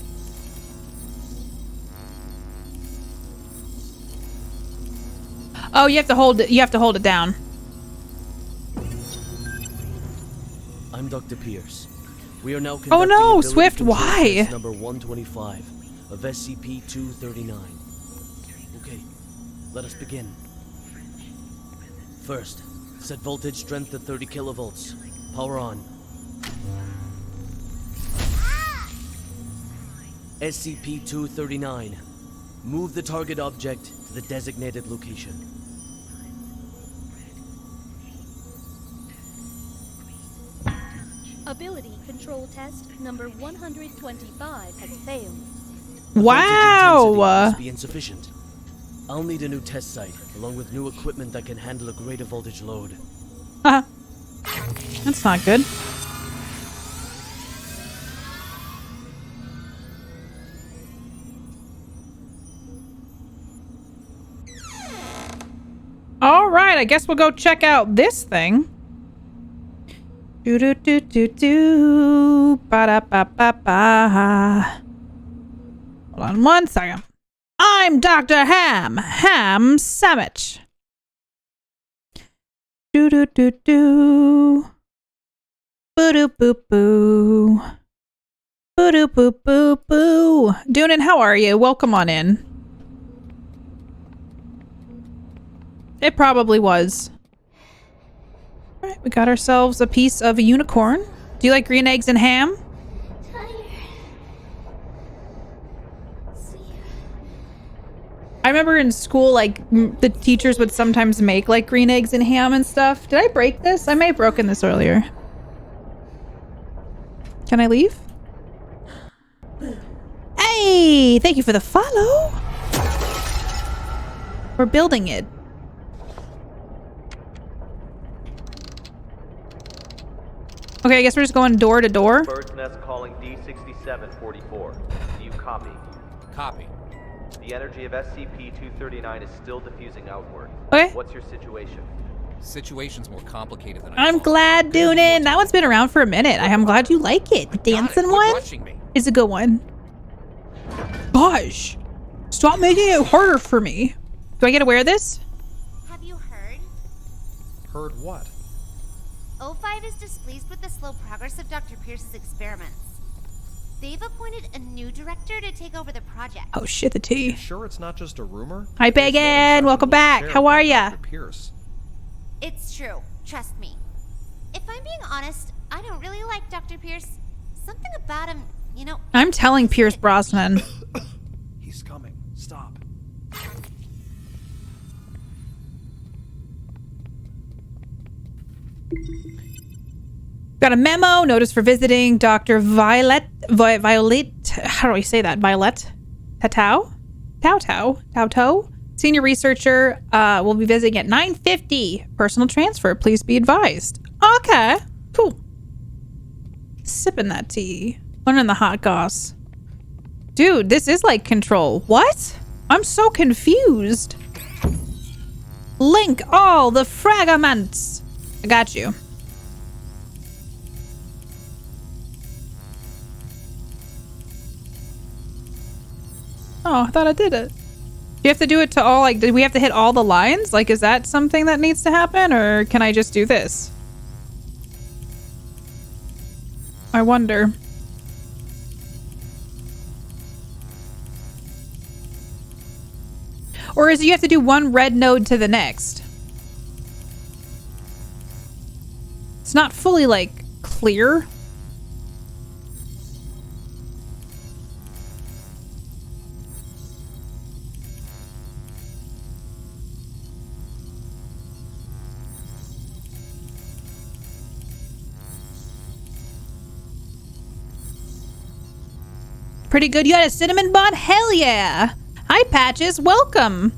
Oh, you have to hold it down. I'm Dr. Pierce. We are now Oh no, Swift, why? Number 125 of SCP-239. Okay, let us begin. First, set voltage strength to 30 kilovolts. Power on. SCP-239. Move the target object to the designated location. Ability control test number 125 has failed. Wow! Must be insufficient. I'll need a new test site, along with new equipment that can handle a greater voltage load. That's not good. All right, I guess we'll go check out this thing. Do do do do do. Ba da ba ba ba. Hold on one second. I'm Dr. Ham Sandwich. Do do do do. Boo doo boo boo. Boo doo boo boo boo. Doonan, how are you? Welcome on in. It probably was. Alright, we got ourselves a piece of a unicorn. Do you like green eggs and ham? I remember in school, like, the teachers would sometimes make, like, green eggs and ham and stuff. Did I break this? I may have broken this earlier. Can I leave? Hey! Thank you for the follow! We're building it. Okay, I guess we're just going door to door. Bird's Nest calling D6744. Do you copy? Copy. The energy of SCP-239 is still diffusing outward. Okay. What's your situation? Situation's more complicated than I I'm glad, Doonan. That one's been around for a minute. I'm glad you like it. The dancing one is a good one. Gosh. Stop making it harder for me. Do I get to wear this? Have you heard? Heard what? O5 is displeased with the slow progress of Dr. Pierce's experiments. They've appointed a new director to take over the project. Oh shit, the tea. You sure it's not just a rumor? Hi, Pagan. Welcome back. How are ya? Pierce. It's true. Trust me. If I'm being honest, I don't really like Dr. Pierce. Something about him, you know. I'm telling Pierce Brosnan. He's coming. Stop. Got a memo. Notice for visiting Dr. Violet. How do I say that? Violet Tao. Senior researcher will be visiting at 9:50. Personal transfer. Please be advised. Okay. Cool. Sipping that tea. Learning the hot goss. Dude, this is like Control. What? I'm so confused. Link all the fragments. I got you. Oh, I thought I did it. You have to do it to all, like, do we have to hit all the lines? Like, is that something that needs to happen? Or can I just do this? I wonder. Or is it you have to do one red node to the next? It's not fully, like, clear. Pretty good. You had a cinnamon bun? Hell yeah. Hi, Patches. Welcome.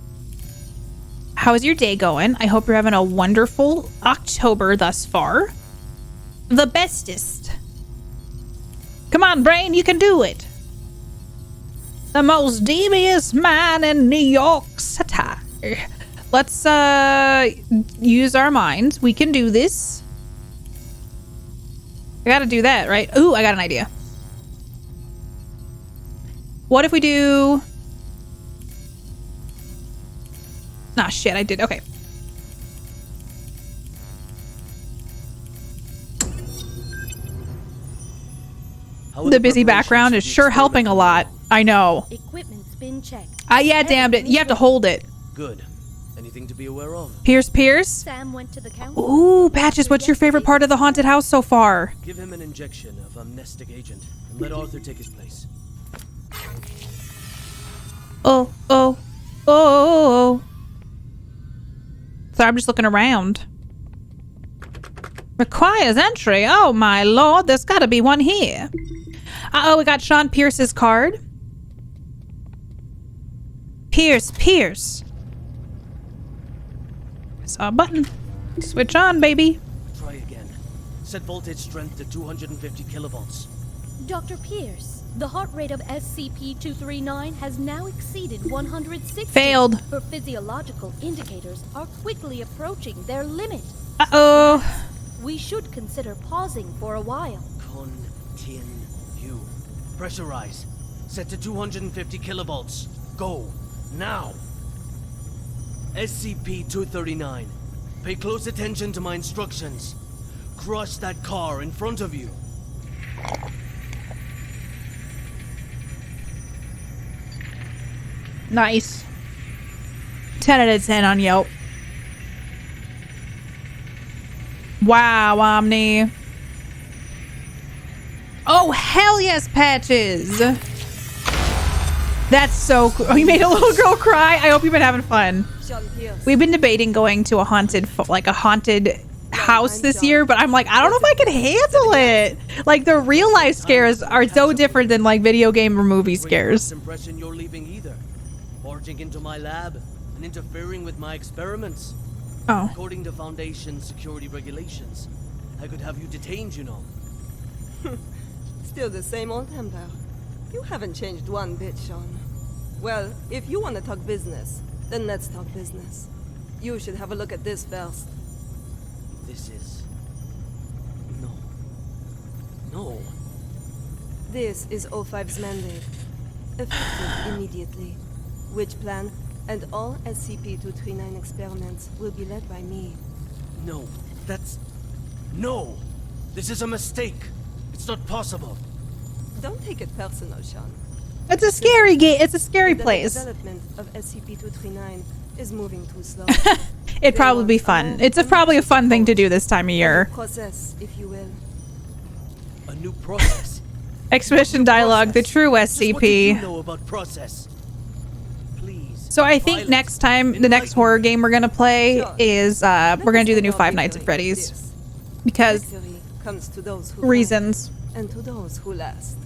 How is your day going? I hope you're having a wonderful October thus far. The bestest. Come on, brain. You can do it. The most devious man in New York City. Let's use our minds. We can do this. I gotta do that, right? Ooh, I got an idea. What if we do... Nah, shit, I did. Okay. The busy background is sure helping a lot. I know. Equipment's been checked. Yeah, damned it. You have to hold it. Good. Anything to be aware of? Pierce? Sam went to the council. Ooh, Patches, what's your favorite part of the haunted house so far? Give him an injection of amnestic agent and let Arthur take his place. Oh. Sorry, I'm just looking around. Requires entry. Oh my lord, there's gotta be one here. Uh-oh, we got Sean Pierce's card. Pierce. I saw a button. Switch on, baby. Try again. Set voltage strength to 250 kilovolts. Dr. Pierce, the heart rate of SCP-239 has now exceeded 160. Failed. Her physiological indicators are quickly approaching their limit. Uh-oh. we should consider pausing for a while. Continue. Pressurize. Set to 250 kilovolts. Go. Now. SCP-239. Pay close attention to my instructions. Crush that car in front of you. Nice. 10 out of 10 on Yelp. Wow, Omni. Oh, hell yes, Patches. That's so cool. Oh, you made a little girl cry. I hope you've been having fun. We've been debating going to a haunted house this year, but I'm like, I don't know if I can handle it. Like, the real life scares are so different than like video game or movie scares. Impression you're leaving either. Barging into my lab and interfering with my experiments. Oh. According to Foundation security regulations, I could have you detained, you know. Still the same old temper. You haven't changed one bit, Sean. Well, if you want to talk business, then let's talk business. You should have a look at this first. This is... No. This is O5's mandate. Effective immediately. Which plan and all SCP-239 experiments will be led by me. No, that's... No! This is a mistake! It's not possible! Don't take it personal, Sean. It's a scary game. It's a scary place. The development of SCP-239 is moving too slow. It'd probably be fun. It's probably a fun thing to do this time of year. Process, if you will. A new process? Exposition dialogue, the true SCP. What do you know about process? So I think next time, the next horror game we're gonna play is we're gonna do the new Five Nights at Freddy's because comes to those who reasons. And to those who last.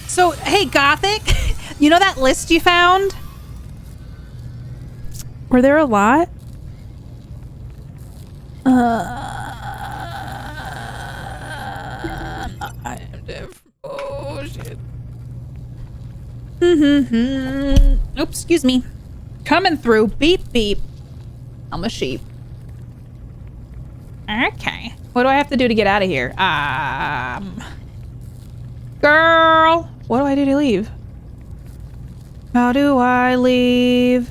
So hey, Gothic, you know that list you found? Were there a lot? Oh shit. Oops, excuse me. Coming through. Beep, beep. I'm a sheep. Okay. What do I have to do to get out of here? Girl. What do I do to leave? How do I leave?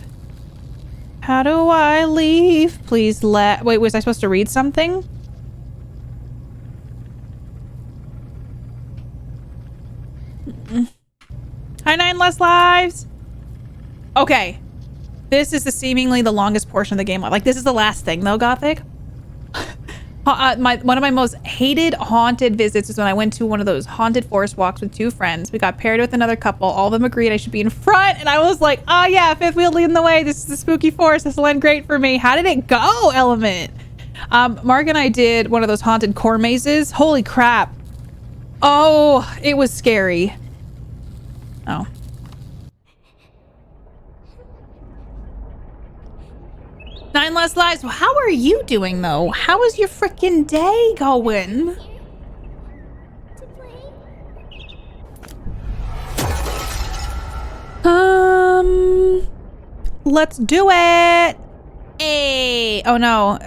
How do I leave? Please wait, was I supposed to read something? Hi, 9 less lives. Okay. This is seemingly the longest portion of the game. Like, this is the last thing, though, Gothic. One of my most hated haunted visits is when I went to one of those haunted forest walks with 2 friends. We got paired with another couple. All of them agreed I should be in front. And I was like, oh, yeah, fifth wheel leading the way. This is the spooky forest. This will end great for me. How did it go, Element? Mark and I did one of those haunted core mazes. Holy crap. Oh, it was scary. Oh. Nine less lives. Well, how are you doing, though? How is your freaking day going? Let's do it. Hey. Oh, no.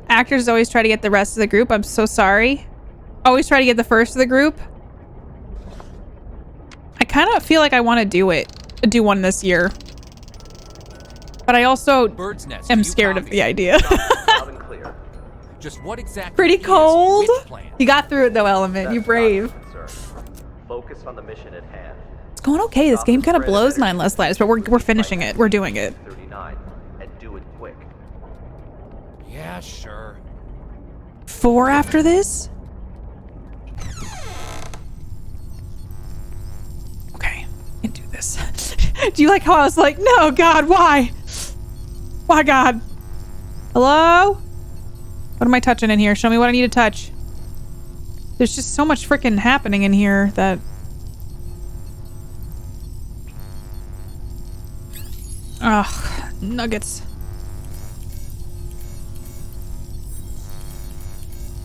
Actors always try to get the rest of the group. I'm so sorry. Always try to get the first of the group. I kind of feel like I want to do one this year. But I also am scared of the idea. Just what exactly? Pretty cold. You got through it though, Element. You're brave. Focus on the mission at hand. It's going okay. This game kind of blows 9 less lives, but we're finishing it. We're doing it. 39 and do it quick. Yeah, sure. 4 after this? Okay, I can do this. Do you like how I was like, no, God, why? Why, God? Hello? What am I touching in here? Show me what I need to touch. There's just so much freaking happening in here that... Ugh, nuggets.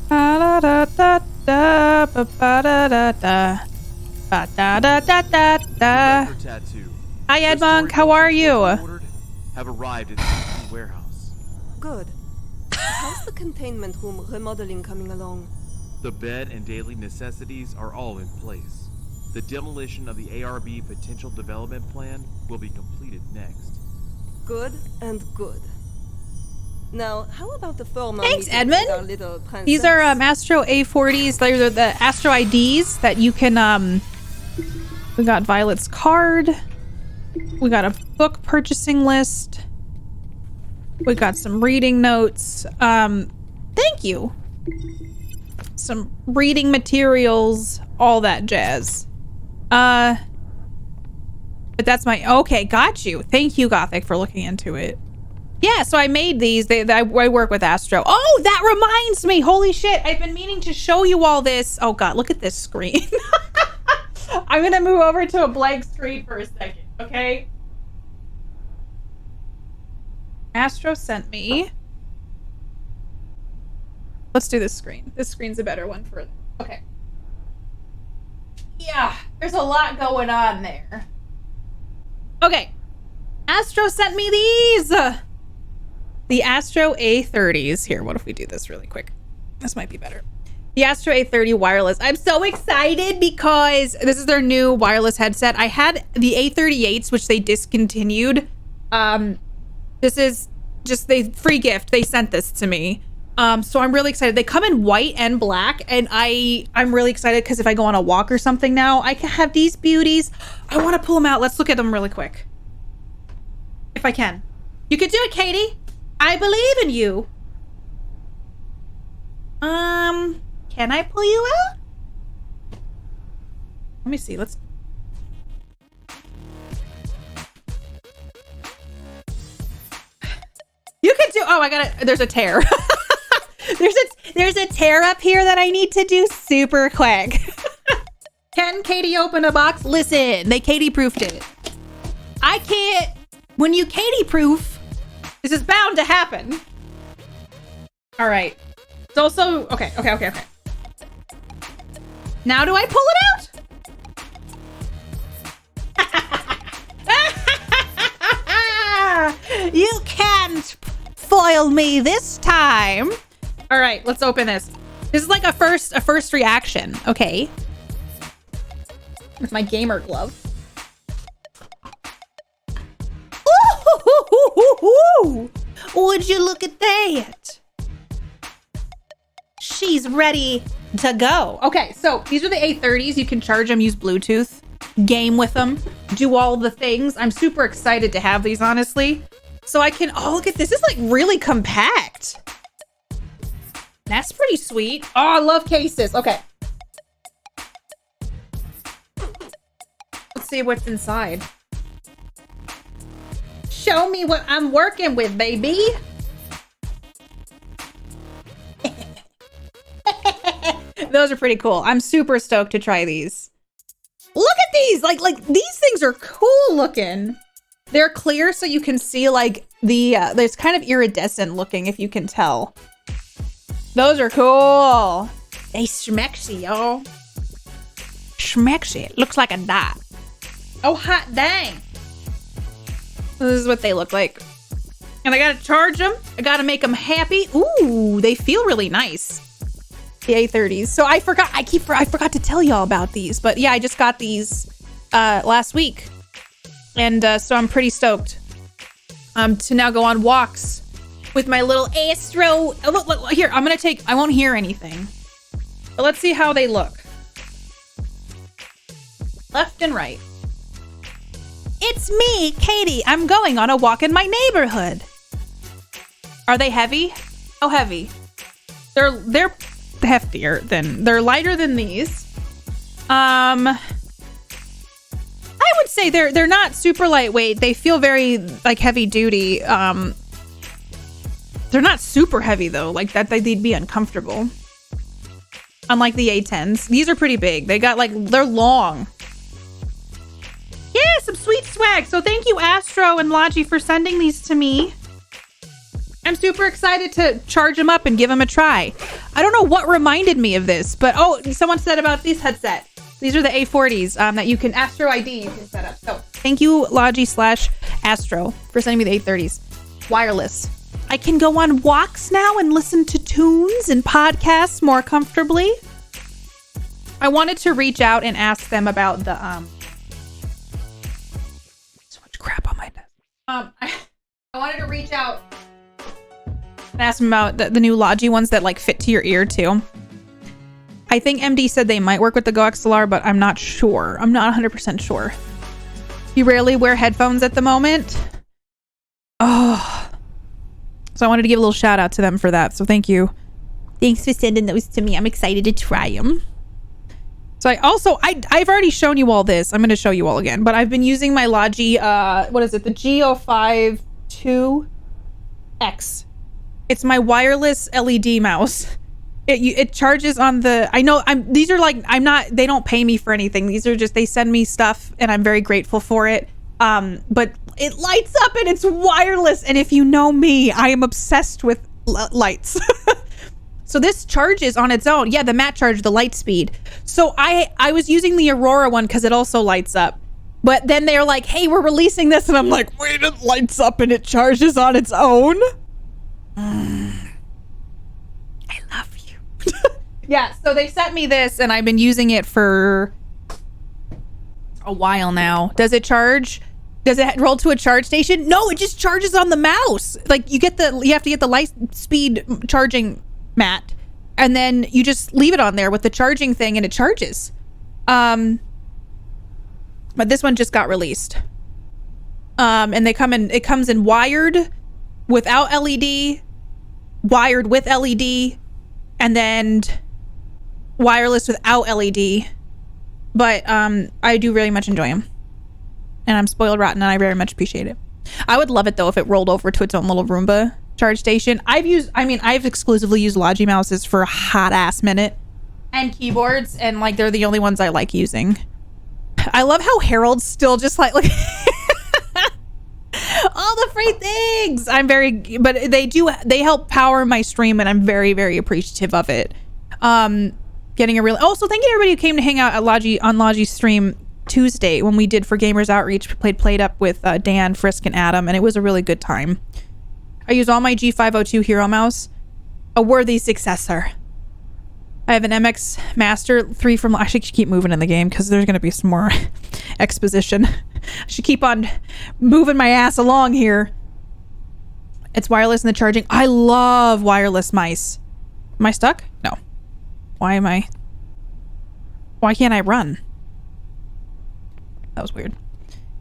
Da da da da ba ba da da da ba da da da da da. Hi, Ed Monk. How are you? Have arrived at the warehouse. Good. How's How's the containment room remodeling coming along? The bed and daily necessities are all in place. The demolition of the ARB potential development plan will be completed next. Good and good. Now, how about the formal Thanks, meeting with our Edmund. little princess? These are Astro A40s. They're the Astro IDs that you can we got Violet's card. We got a book purchasing list. We got some reading notes. Thank you. Some reading materials, all that jazz. But that's my okay, got you. Thank you, Gothic, for looking into it. Yeah, so I made these. I work with Astro. Oh, that reminds me. Holy shit. I've been meaning to show you all this. Oh, God. Look at this screen. I'm going to move over to a blank screen for a second, okay? Astro sent me. Let's do this screen. This screen's a better one for... Okay. Yeah, there's a lot going on there. Okay. Astro sent me these. The Astro A30s. Here, what if we do this really quick? This might be better. The Astro A30 wireless. I'm so excited because this is their new wireless headset. I had the A38s, which they discontinued. This is just the free gift. They sent this to me. So I'm really excited. They come in white and black, and I'm really excited because if I go on a walk or something now, I can have these beauties. I want to pull them out. Let's look at them really quick. If I can. You can do it, Katie. I believe in you. Can I pull you out? Let me see. Let's... You can do... Oh, I got it. There's a tear. There's a tear up here that I need to do super quick. Can Katie open a box? Listen, they Katie-proofed it. I can't... When you Katie-proof, this is bound to happen. All right. It's also... Okay. Now do I pull it out? You can't foil me this time. All right, let's open this. This is like a first reaction. Okay. With my gamer glove. Ooh, would you look at that? She's ready to go. Okay, so these are the A30s. You can charge them, use Bluetooth, game with them, do all the things. I'm super excited to have these, honestly. So I can, oh, look at this. This is like really compact. That's pretty sweet. Oh, I love cases. Okay. Let's see what's inside. Show me what I'm working with, baby. Those are pretty cool. I'm super stoked to try these. Look at these. Like these things are cool looking. They're clear so you can see like the, there's kind of iridescent looking if you can tell. Those are cool. They schmexy, y'all. Schmexy. Looks like a dot. Oh, hot dang. This is what they look like. And I gotta charge them. I gotta make them happy. Ooh, they feel really nice. The A30s. So I forgot to tell y'all about these. But yeah, I just got these last week. And so I'm pretty stoked to now go on walks with my little Astro. Oh, look, here, I won't hear anything. But let's see how they look. Left and right. It's me, Katie. I'm going on a walk in my neighborhood. Are they heavy? How heavy? They're heftier they're lighter than these. I would say they're not super lightweight. They feel very like heavy duty. They're not super heavy though. Like that they'd be uncomfortable. Unlike the A10s. These are pretty big. They're long. Yeah, some sweet swag. So thank you, Astro and Logi, for sending these to me. I'm super excited to charge them up and give them a try. I don't know what reminded me of this, but oh, someone said about these headsets. These are the A40s that you can, Astro ID you can set up. So thank you, Logi / Astro, for sending me the A30s. Wireless. I can go on walks now and listen to tunes and podcasts more comfortably. I wanted to reach out and ask them about the so much crap on my desk. I wanted to reach out and ask them about the new Logi ones that like fit to your ear too. I think MD said they might work with the Go XLR, but I'm not sure. I'm not 100% sure. You rarely wear headphones at the moment. Oh. So I wanted to give a little shout out to them for that. So thank you. Thanks for sending those to me. I'm excited to try them. So I've already shown you all this. I'm going to show you all again, but I've been using my Logi, what is it? The G05 2X. It's my wireless LED mouse. It charges on the, they don't pay me for anything. These are just, they send me stuff and I'm very grateful for it. But it lights up and it's wireless. And if you know me, I am obsessed with lights. So this charges on its own. Yeah, the matte charge, the light speed. So I was using the Aurora one because it also lights up. But then they're like, hey, we're releasing this. And I'm like, wait, it lights up and it charges on its own? I love you. Yeah, so they sent me this and I've been using it for a while now. Does it charge? Does it roll to a charge station? No, it just charges on the mouse. Like you have to get the light speed charging mat and then you just leave it on there with the charging thing and it charges. But this one just got released. And it comes in wired without LED, wired with LED, and then wireless without LED. But I do very much enjoy them. And I'm spoiled rotten and I very much appreciate it. I would love it though if it rolled over to its own little Roomba charge station. I've exclusively used Logi mouses for a hot ass minute and keyboards, and like they're the only ones I like using. I love how Harold's still just like all the free things. But they help power my stream and I'm very, very appreciative of it. Getting a real, also thank you to everybody who came to hang out at on Logi's stream Tuesday when we did for Gamers Outreach. We played Up with Dan, Frisk, and Adam, and it was a really good time. I use all my G502 Hero mouse, a worthy successor. I have an MX Master 3 from, I should keep moving in the game because there's going to be some more exposition. I should keep on moving my ass along here. It's wireless and the charging. I love wireless mice. Am I stuck? No. Why can't I run? That was weird.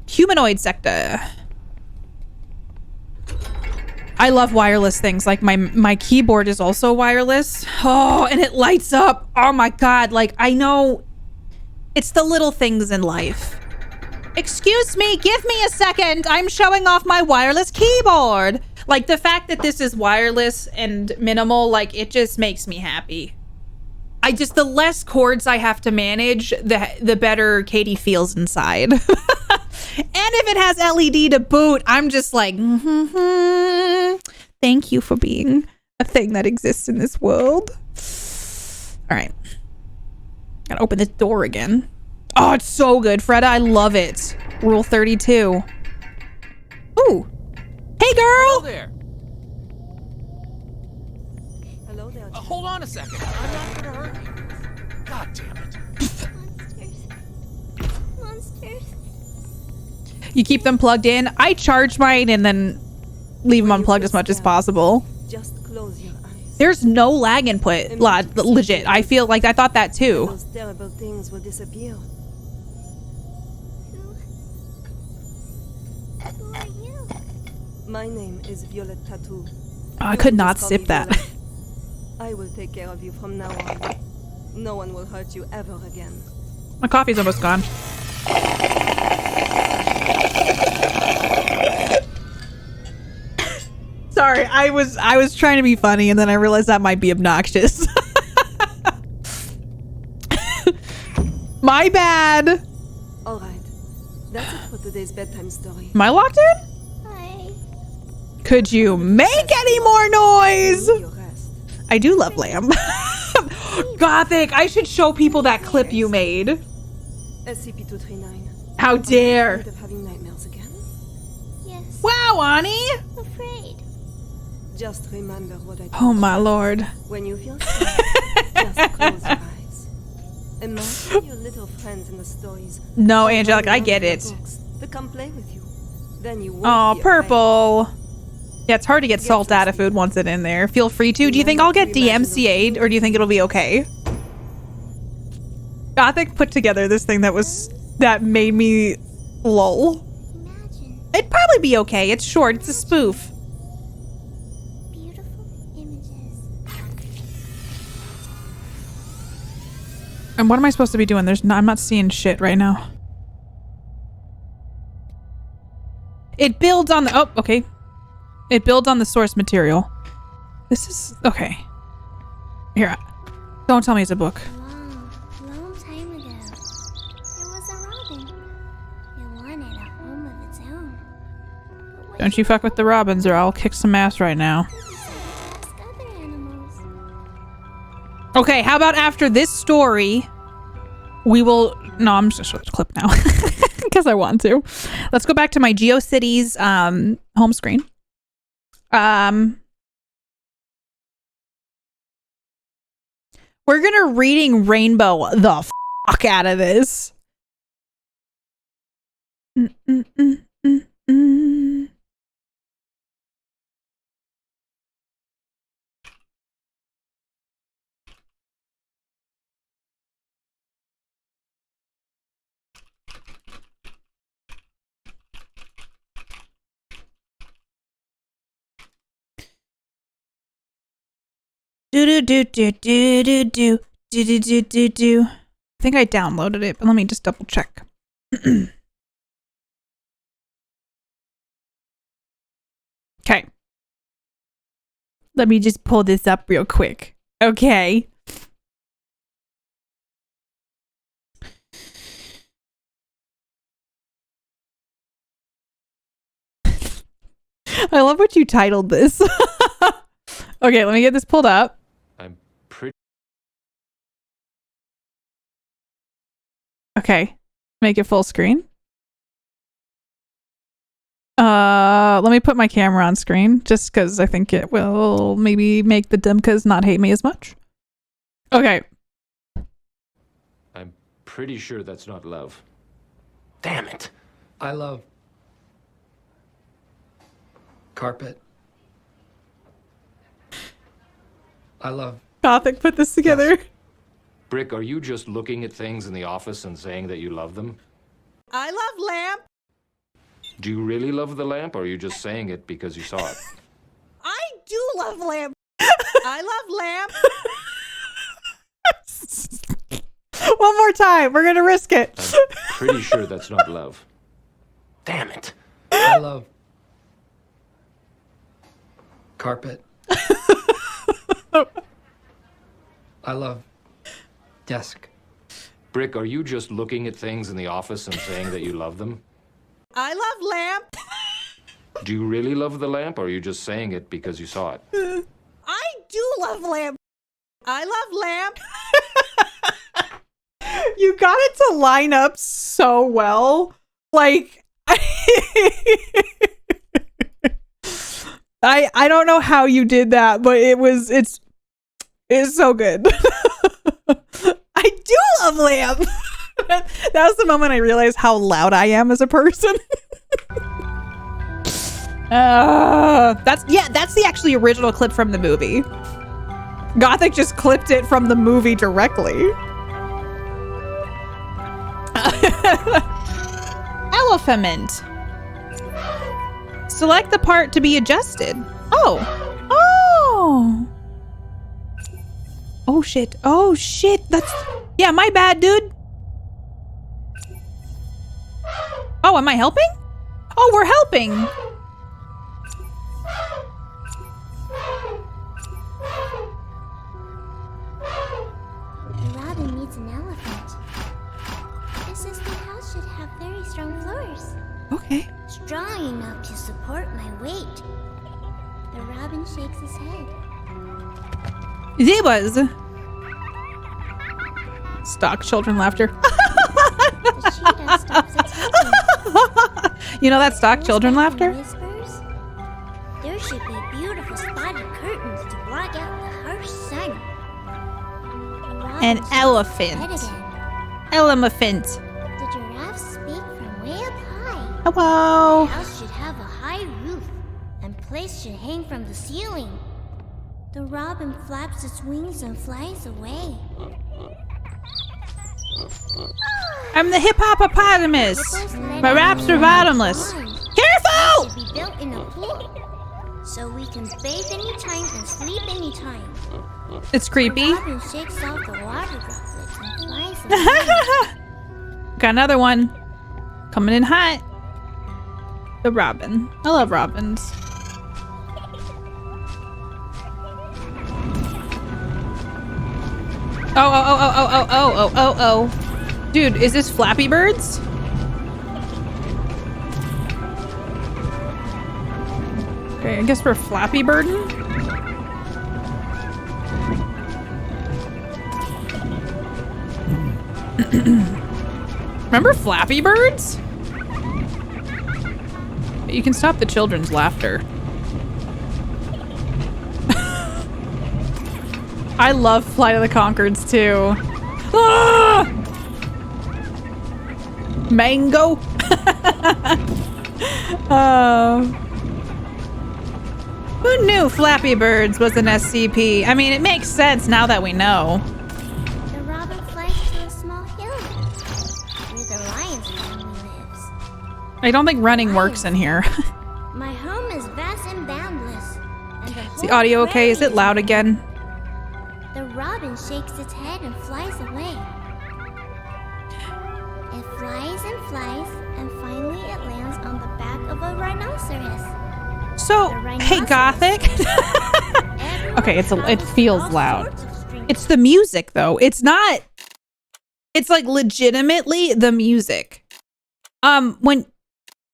Humanoid sector. I love wireless things. Like my keyboard is also wireless. Oh, and it lights up. Oh my God. Like I know it's the little things in life. Excuse me, give me a second. I'm showing off my wireless keyboard. Like the fact that this is wireless and minimal, like it just makes me happy. The less cords I have to manage, the better Katie feels inside. And if it has LED to boot, I'm just like, thank you for being a thing that exists in this world. All right. Gotta open this door again. Oh, it's so good, Freda. I love it. Rule 32. Ooh. Hey, girl. Hello there. Hello there. Hold on a second. I'm not gonna hurt you. God damn it. Monsters. You keep them plugged in. I charge mine and then leave them unplugged as much as possible. Just close your eyes. There's no lag input. Legit. I feel like I thought that too. Those terrible things will disappear. Who are you? My name is Violet Tattoo. Oh, I could not sip that. I will take care of you from now on. No one will hurt you ever again. My coffee's almost gone. Sorry, I was trying to be funny and then I realized that might be obnoxious. My bad. All right. That's it for today's bedtime story. Am I locked in? Hi. Could you make any more noise? I do love lamb. Gothic, I should show people that clip you made. SCP-239. How dare. Of having nightmares again? Yes. Wow, Ani. Afraid. Just remember what I told Oh my you. lord. When you feel sad, just close your eyes. Imagine your little friends in the stories. No, all Angelic, I running get out of it. their books to come play with you. Then you won't Oh, be afraid. purple. Yeah, it's hard to get salt out of food once it's in there. Feel free to. Do you think I'll get DMCA'd or do you think it'll be okay? Gothic put together this thing that made me lol. It'd probably be okay. It's short. It's a spoof. And what am I supposed to be doing? I'm not seeing shit right now. It builds on the, oh, okay. It builds on the source material. This is, okay. Here, don't tell me it's a book. Long time ago, there was a robin. It wanted a home of its own. Don't you fuck with the robins or I'll kick some ass right now. Okay, how about after this story, we will, no, I'm just going to clip now because I want to. Let's go back to my GeoCities home screen. We're gonna reading Rainbow the fuck out of this. Do. I think I downloaded it, but let me just double check. Okay. Let me just pull this up real quick. Okay. I love what you titled this. Okay, let me get this pulled up. I'm pretty. Okay, make it full screen. Let me put my camera on screen just because I think it will maybe make the Dimkas not hate me as much. Okay. I'm pretty sure that's not love. Damn it. I love carpet. I love Gothic put this together. Brick, are you just looking at things in the office and saying that you love them? I love lamp. Do you really love the lamp, or are you just saying it because you saw it? I do love lamp. I love lamp. One more time. We're gonna risk it. I'm pretty sure that's not love. Damn it. I love carpet. I love desk. Brick, are you just looking at things in the office and saying that you love them? I love lamp. Do you really love the lamp, or are you just saying it because you saw it? I do love lamp. I love lamp. You got it to line up so well. Like, I don't know how you did that, but it's so good. I do love lamp. That was the moment I realized how loud I am as a person. That's the actually original clip from the movie. Gothic just clipped it from the movie directly. Elephant. Select the part to be adjusted. Oh shit. That's, yeah, my bad, dude. Oh, am I helping? Oh, we're helping. The robin needs an elephant. This system house should have very strong floors. Okay. Strong enough to support my weight. The robin shakes his head. Zebras. Stock children laughter. The cheetah stops its head. You know that stock children laughter? Whispers. There should be beautiful spotted curtains to block out the harsh sun. An elephant. Elephant. The giraffes speak from way up high. Hello. The house should have a high roof, and plates should hang from the ceiling. The robin flaps its wings and flies away. I'm the hippopotamus. My raps are bottomless. Careful! Should be built in a pool, so we can bathe anytime and sleep anytime. It's creepy. The robin shakes off the water droplets and flies away. Got another one. Coming in hot. The robin. I love robins. Oh. Dude, is this Flappy Birds? Okay, I guess we're Flappy Birding. Remember Flappy Birds? You can stop the children's laughter. I love Flight of the Conchords too. Ah! Mango. Who knew Flappy Birds was an SCP? I mean, it makes sense now that we know. The robin flies to a small hill where the lion's family lives. I don't think running works in here. My home is vast and boundless. And Is the audio okay? Is it loud again? The robin shakes its head and flies away. It flies and flies, and finally it lands on the back of a rhinoceros. So, hey, Gothic. Okay, it feels loud. It's the music, though. It's not. It's like legitimately the music. When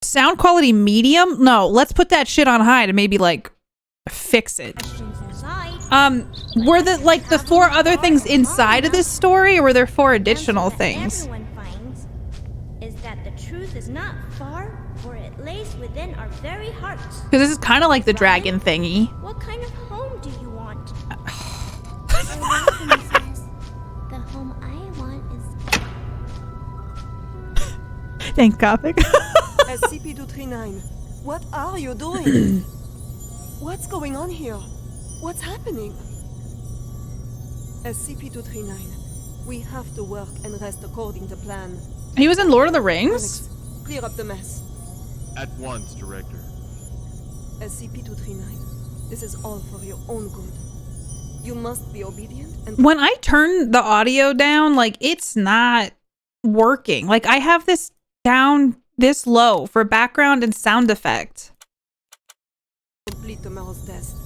sound quality medium, no, let's put that shit on high to maybe like fix it. Were the 4 other things inside of this story, or were there 4 additional things? Everyone finds is that the truth is not far, for it lays within our very hearts. Because this is kind of like the dragon thingy. What kind of home do you want? The robin says, the home I want is. Thanks, Gothic. SCP-239, what are you doing? What's going on here? What's happening? SCP-239, we have to work and rest according to plan. He was in Lord of the Rings? Alex, clear up the mess. At once, Director. SCP-239, this is all for your own good. You must be obedient and... When I turn the audio down, like, it's not working. Like, I have this down this low for background and sound effect. Complete tomorrow's test.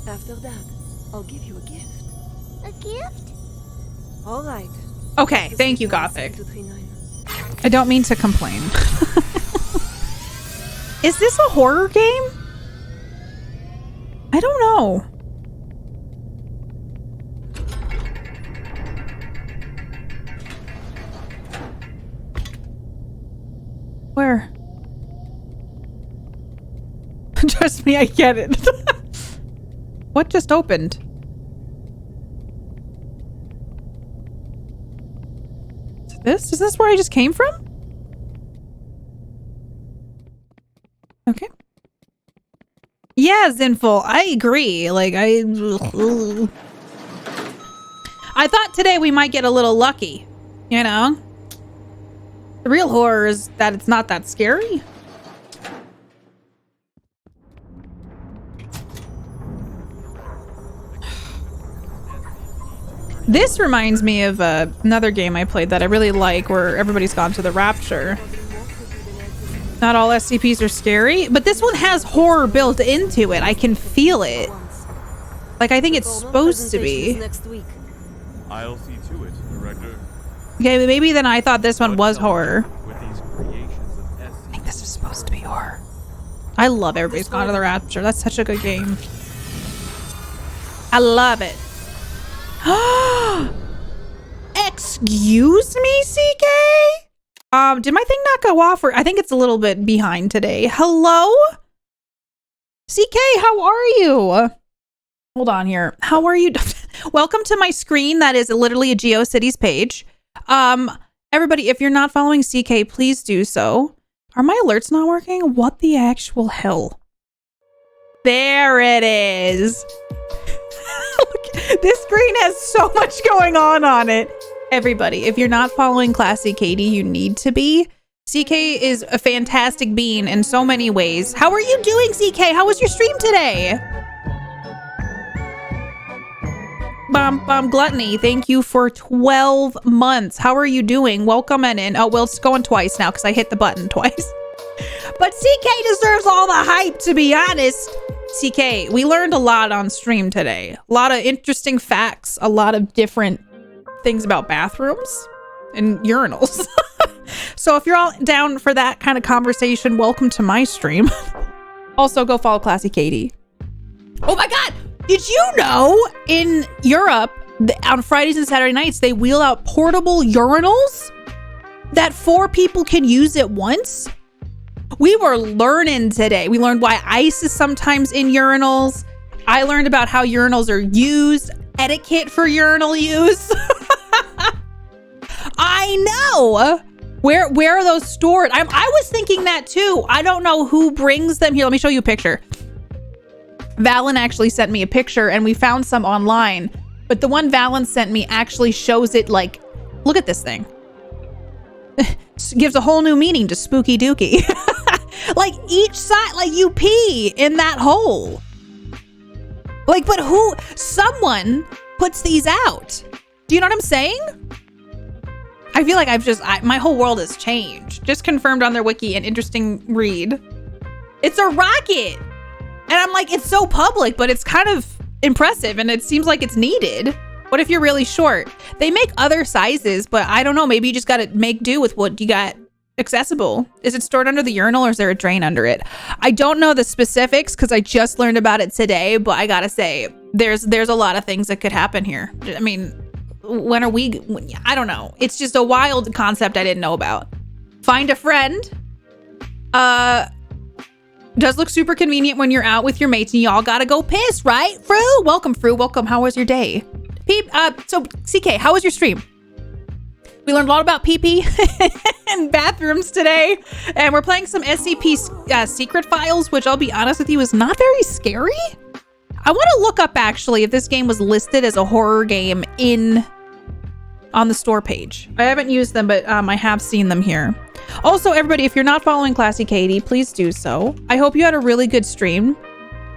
After that, I'll give you a gift. A gift? All right. Okay, thank you, Gothic. I don't mean to complain. Is this a horror game? I don't know. Where? Trust me, I get it. What just opened? Is this where I just came from? Okay. Yeah, Zinful, I agree. Like, I thought today we might get a little lucky, you know? The real horror is that it's not that scary. This reminds me of another game I played that I really like, where everybody's gone to the Rapture. Not all SCPs are scary, but this one has horror built into it. I can feel it. Like, I think it's supposed to be. I'll see to it, Director. Okay, maybe then I thought this one was horror. I think this is supposed to be horror. I love Everybody's Gone to the Rapture. That's such a good game. I love it. Excuse me, CK? Did my thing not go off? Or I think it's a little bit behind today. Hello? CK, how are you? Hold on here. How are you? Welcome to my screen. That is literally a GeoCities page. Everybody, if you're not following CK, please do so. Are my alerts not working? What the actual hell? There it is. This screen has so much going on it. Everybody, if you're not following Classy Katie, you need to be. CK is a fantastic being in so many ways. How are you doing, CK? How was your stream today? Gluttony, thank you for 12 months. How are you doing? Welcome in. Oh, well, it's going twice now because I hit the button twice. But CK deserves all the hype, to be honest. CK, we learned a lot on stream today. A lot of interesting facts, a lot of different things about bathrooms and urinals. So if you're all down for that kind of conversation, welcome to my stream. Also, go follow Classy Katie. Oh my God! Did you know in Europe, on Fridays and Saturday nights, they wheel out portable urinals that 4 people can use at once? We were learning today. We learned why ice is sometimes in urinals. I learned about how urinals are used, etiquette for urinal use. I know. Where are those stored? I was thinking that too. I don't know who brings them here. Let me show you a picture. Valen actually sent me a picture and we found some online, but the one Valen sent me actually shows it like, look at this thing. Gives a whole new meaning to spooky dookie. Like each side, like you pee in that hole. Like, but someone puts these out. Do you know what I'm saying? I feel like my whole world has changed. Just confirmed on their wiki, an interesting read. It's a rocket. And I'm like, it's so public, but it's kind of impressive and it seems like it's needed. What if you're really short? They make other sizes, but I don't know. Maybe you just got to make do with what you got accessible. Is it stored under the urinal or is there a drain under it? I don't know the specifics because I just learned about it today, but I gotta say, there's a lot of things that could happen here. I mean, I don't know. It's just a wild concept I didn't know about. Find a friend. Does look super convenient when you're out with your mates and y'all gotta go piss, right? Fru, welcome. How was your day? So CK, how was your stream? We learned a lot about pee-pee and bathrooms today, and we're playing some SCP secret files, which I'll be honest with you is not very scary. I want to look up actually if this game was listed as a horror game on the store page. I haven't used them, but I have seen them here. Also, everybody, if you're not following Classy Katie, please do so. I hope you had a really good stream.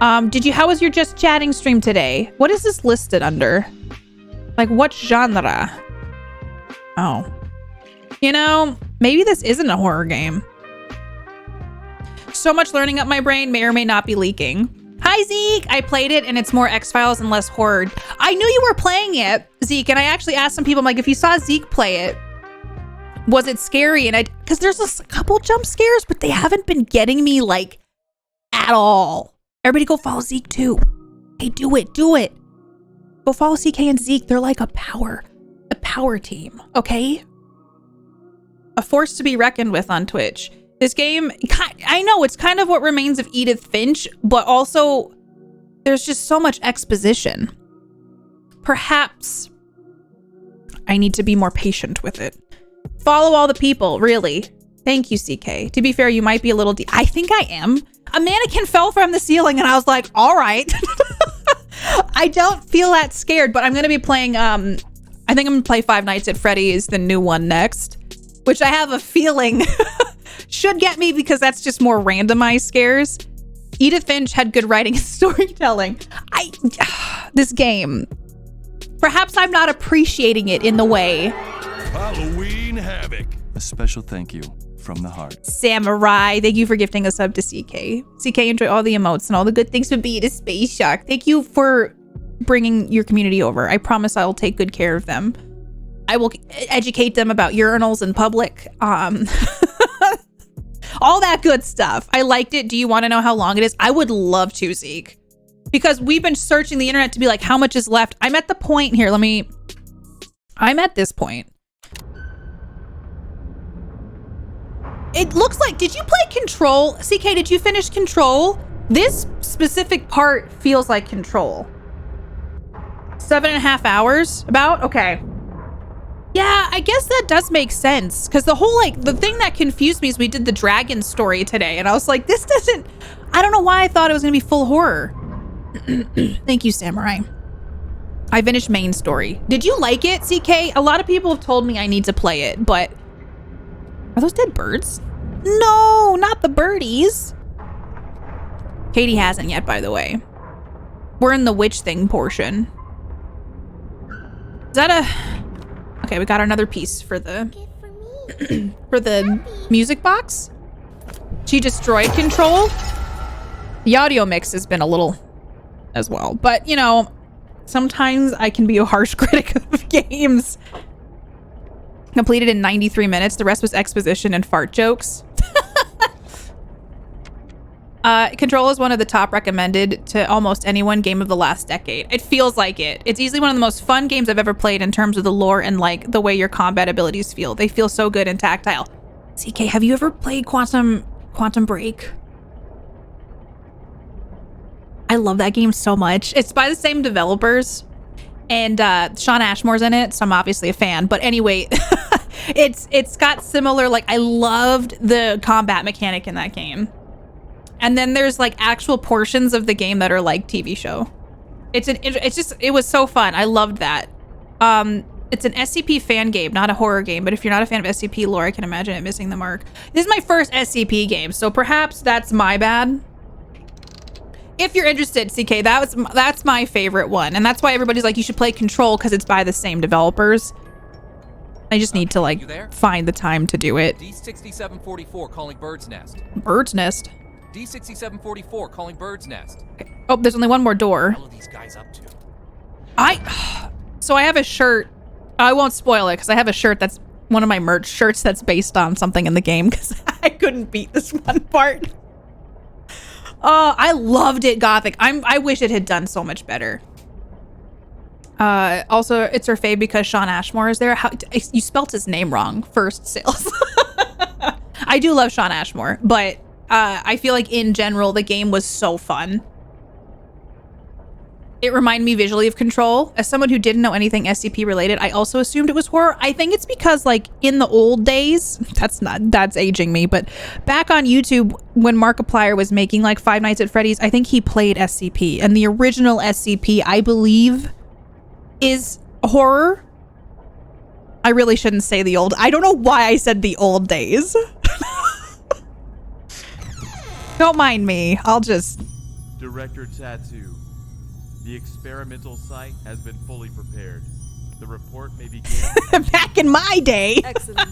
How was your just chatting stream today? What is this listed under? Like what genre? Oh, you know, maybe this isn't a horror game. So much learning up my brain may or may not be leaking. Hi, Zeke. I played it and it's more X-Files and less horror. I knew you were playing it, Zeke. And I actually asked some people, I'm like, if you saw Zeke play it, was it scary? And because there's a couple jump scares, but they haven't been getting me like at all. Everybody go follow Zeke too. Hey, do it. Go follow CK and Zeke. They're like a power team, okay? A force to be reckoned with on Twitch. This game, I know it's kind of what remains of Edith Finch, but also there's just so much exposition. Perhaps I need to be more patient with it. Follow all the people, really. Thank you, CK. To be fair, you might be a little I think I am. A mannequin fell from the ceiling and I was like, all right. I don't feel that scared, but I'm going to be playing, I think I'm going to play Five Nights at Freddy's, the new one next, which I have a feeling should get me because that's just more randomized scares. Edith Finch had good writing and storytelling. This game, perhaps I'm not appreciating it in the way. Halloween Havoc. A special thank you from the heart. Samurai, thank you for gifting a sub to CK. CK, enjoy all the emotes and all the good things from being a space shark. Thank you for bringing your community over. I promise I will take good care of them. I will educate them about urinals in public. All that good stuff. I liked it. Do you want to know how long it is? I would love to, Zeke. Because we've been searching the internet to be like, how much is left? I'm at the point here. I'm at this point. It looks like, did you play Control? CK, did you finish Control? This specific part feels like Control. 7.5 hours, about? Okay. Yeah, I guess that does make sense. Because the whole, like, the thing that confused me is we did the dragon story today. And I was like, this doesn't... I don't know why I thought it was going to be full horror. Thank you, Samurai. I finished main story. Did you like it, CK? A lot of people have told me I need to play it, but... Are those dead birds? No, not the birdies. Katie hasn't yet, by the way. We're in the witch thing portion. Is that a... Okay, we got another piece for the... for the music box. She destroyed Control. The audio mix has been a little as well. But, you know, sometimes I can be a harsh critic of games. Completed in 93 minutes. The rest was exposition and fart jokes. Control is one of the top recommended to almost anyone game of the last decade. It feels like it. It's easily one of the most fun games I've ever played in terms of the lore and like the way your combat abilities feel. They feel so good and tactile. CK, have you ever played Quantum Break? I love that game so much. It's by the same developers, and Sean Ashmore's in it, so I'm obviously a fan. But anyway, it's got similar, like, I loved the combat mechanic in that game. And then there's like actual portions of the game that are like TV show. It was so fun. I loved that. It's an SCP fan game, not a horror game, but if you're not a fan of SCP lore, I can imagine it missing the mark. This is my first SCP game, so perhaps that's my bad. If you're interested, CK, that's my favorite one, and that's why everybody's like, you should play Control because it's by the same developers. I just need to like find the time to do it. D6744 calling Bird's Nest. Bird's Nest. D6744 calling Bird's Nest. Oh, there's only one more door. What are these guys up to? So I have a shirt. I won't spoil it because I have a shirt that's one of my merch shirts that's based on something in the game because I couldn't beat this one part. I loved it, Gothic. I wish it had done so much better. Also, it's her fave because Sean Ashmore is there. You spelt his name wrong. First sales. I do love Sean Ashmore, but I feel like in general the game was so fun. It reminded me visually of Control. As someone who didn't know anything SCP related, I also assumed it was horror. I think it's because like in the old days, that's aging me, but back on YouTube when Markiplier was making like Five Nights at Freddy's, I think he played SCP, and the original SCP, I believe, is horror. I really shouldn't say the old. I don't know why I said the old days. Don't mind me. I'll just... Director Tattoo. The experimental site has been fully prepared. The report may begin. Back in my day. Excellent.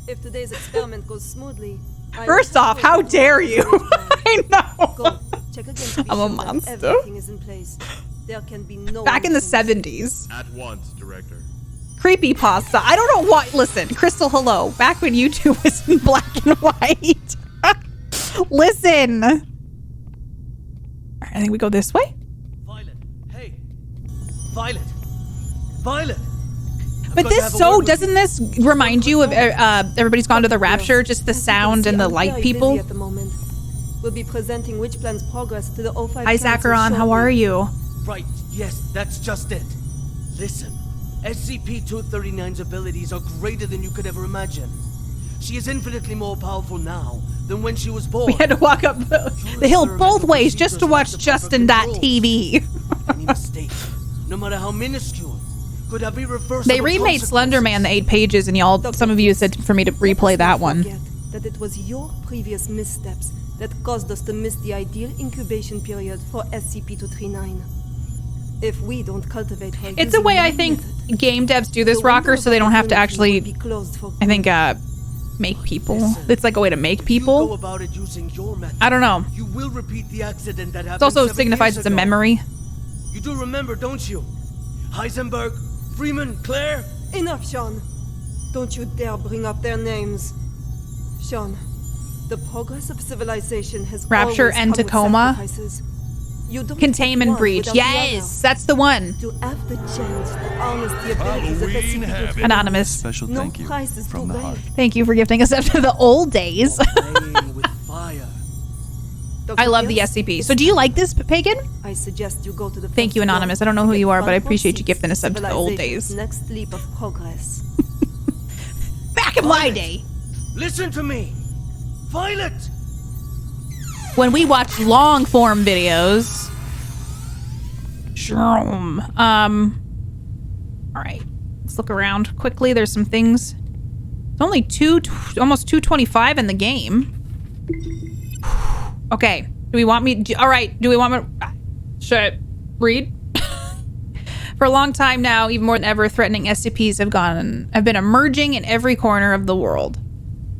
If today's experiment goes smoothly... First off, how dare you? I know. Go. Check again to be I'm a sure that monster. everything is in place. There can be no... Back in the 70s. At once, Director. Creepypasta. I don't know what... Listen, Crystal, hello. Back when YouTube was in black and white. Listen. All right, I think we go this way. Violet! But this doesn't this remind you of Everybody's Gone to the Rapture? Just the sound and the light people? At the moment. We'll be presenting Witch Plan's progress to the O5 Hi, Zacharon. How are you? Right, yes, that's just it. Listen, SCP-239's abilities are greater than you could ever imagine. She is infinitely more powerful now than when she was born. We had to walk up the hill both ways just to watch Justin.tv. Any mistake, no matter how minuscule, could have been reversed. They remade Slender Man the 8 pages, and y'all, some of you said for me to replay that one. That it was your previous missteps that caused us to miss the ideal incubation period for SCP-239. If we don't cultivate her, it's a way I think game devs do this, Rocker, so they don't have to actually, I think, make people. It's like a way to make people. I don't know. You will repeat the accident that happened. It also signifies it's a memory. You do remember, don't you? Heisenberg, Freeman, Claire? Enough, Sean. Don't you dare bring up their names. Sean, the progress of civilization has Rapture and Tacoma. Contain and breach. Yes, that's the one. To have the chance to harness the abilities of SCP-239. Anonymous. Special thank you from the heart. Thank you for gifting us up to the old days. I love the SCP. So do you like this, Pagan? I suggest you go to the Thank you, Anonymous. I don't know who you are, but I appreciate you gifting us up to the old days. Next leap of progress. Back in my day. Listen to me. Violet! When we watch long form videos. All right. Let's look around quickly. There's some things. It's only almost 2:25 in the game. Okay. Do we want me? All right. Do we want me? Should I read? For a long time now, even more than ever, threatening SCPs have been emerging in every corner of the world.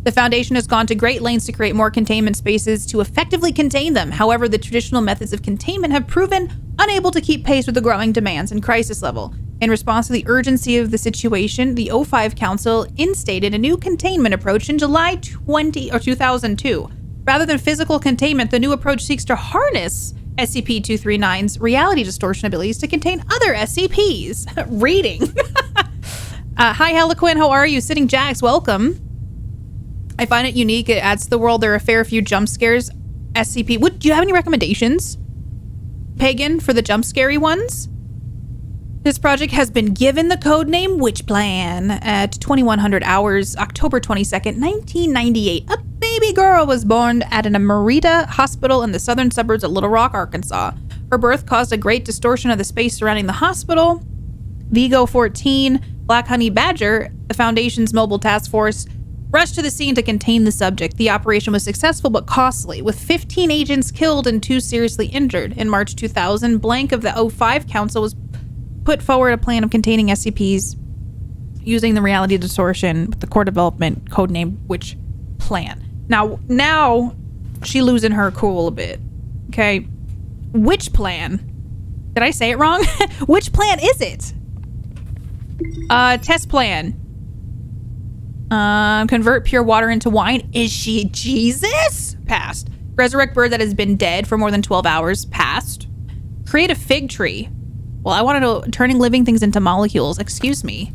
The Foundation has gone to great lengths to create more containment spaces to effectively contain them. However, the traditional methods of containment have proven unable to keep pace with the growing demands and crisis level. In response to the urgency of the situation, the O5 Council instated a new containment approach in July 2002. Rather than physical containment, the new approach seeks to harness SCP-239's reality distortion abilities to contain other SCPs. Reading. Hi, Heliquin. How are you? Sitting Jax, welcome. I find it unique. It adds to the world. There are a fair few jump scares. SCP. Do you have any recommendations, Pagan, for the jump scary ones? This project has been given the codename Witch Plan at 2100 hours, October 22nd, 1998. A baby girl was born at an Amarita hospital in the southern suburbs of Little Rock, Arkansas. Her birth caused a great distortion of the space surrounding the hospital. Vigo 14, Black Honey Badger, the Foundation's mobile task force, rushed to the scene to contain the subject. The operation was successful but costly, with 15 agents killed and 2 seriously injured. In March 2000, Blank of the O5 Council was put forward a plan of containing SCPs using the reality distortion with the core development codename Witch Plan. Now she losing her cool a bit. Okay. Which plan? Did I say it wrong? Which plan is it? Test plan. Convert pure water into wine. Is she Jesus? Passed. Resurrect bird that has been dead for more than 12 hours. Passed. Create a fig tree. Well, I want to know turning living things into molecules. Excuse me.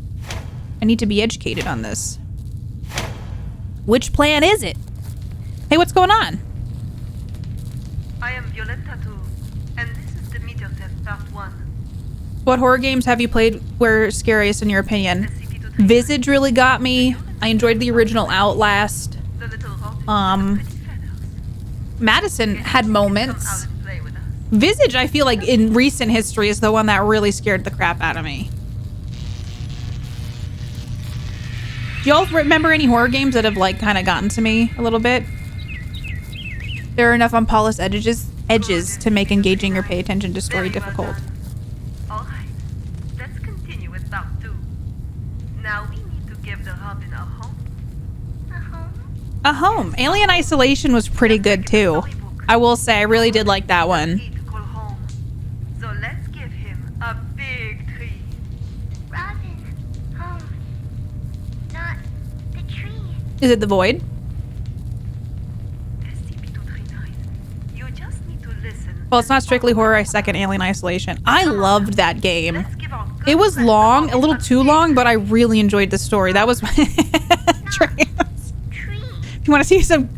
I need to be educated on this. Which plan is it? Hey, what's going on? I am Violetta Tattoo, and this is the meteor test part 1. What horror games have you played were scariest in your opinion? Visage really got me. I enjoyed the original Outlast. Madison had moments. Visage, I feel like in recent history, is the one that really scared the crap out of me. Do y'all remember any horror games that have like kind of gotten to me a little bit? There are enough unpolished edges to make engaging or pay attention to story difficult. Alright, let's continue with part 2. Now we need to give the Robin a home. A home. Alien Isolation was pretty good too. I will say, I really did like that one. So let's give him a big tree. Robin, home. Not the tree. Is it the Void? You just need to listen. Well, it's not strictly horror. I second Alien Isolation. I loved that game. It was long, a little too long, but I really enjoyed the story. That was If you want to see some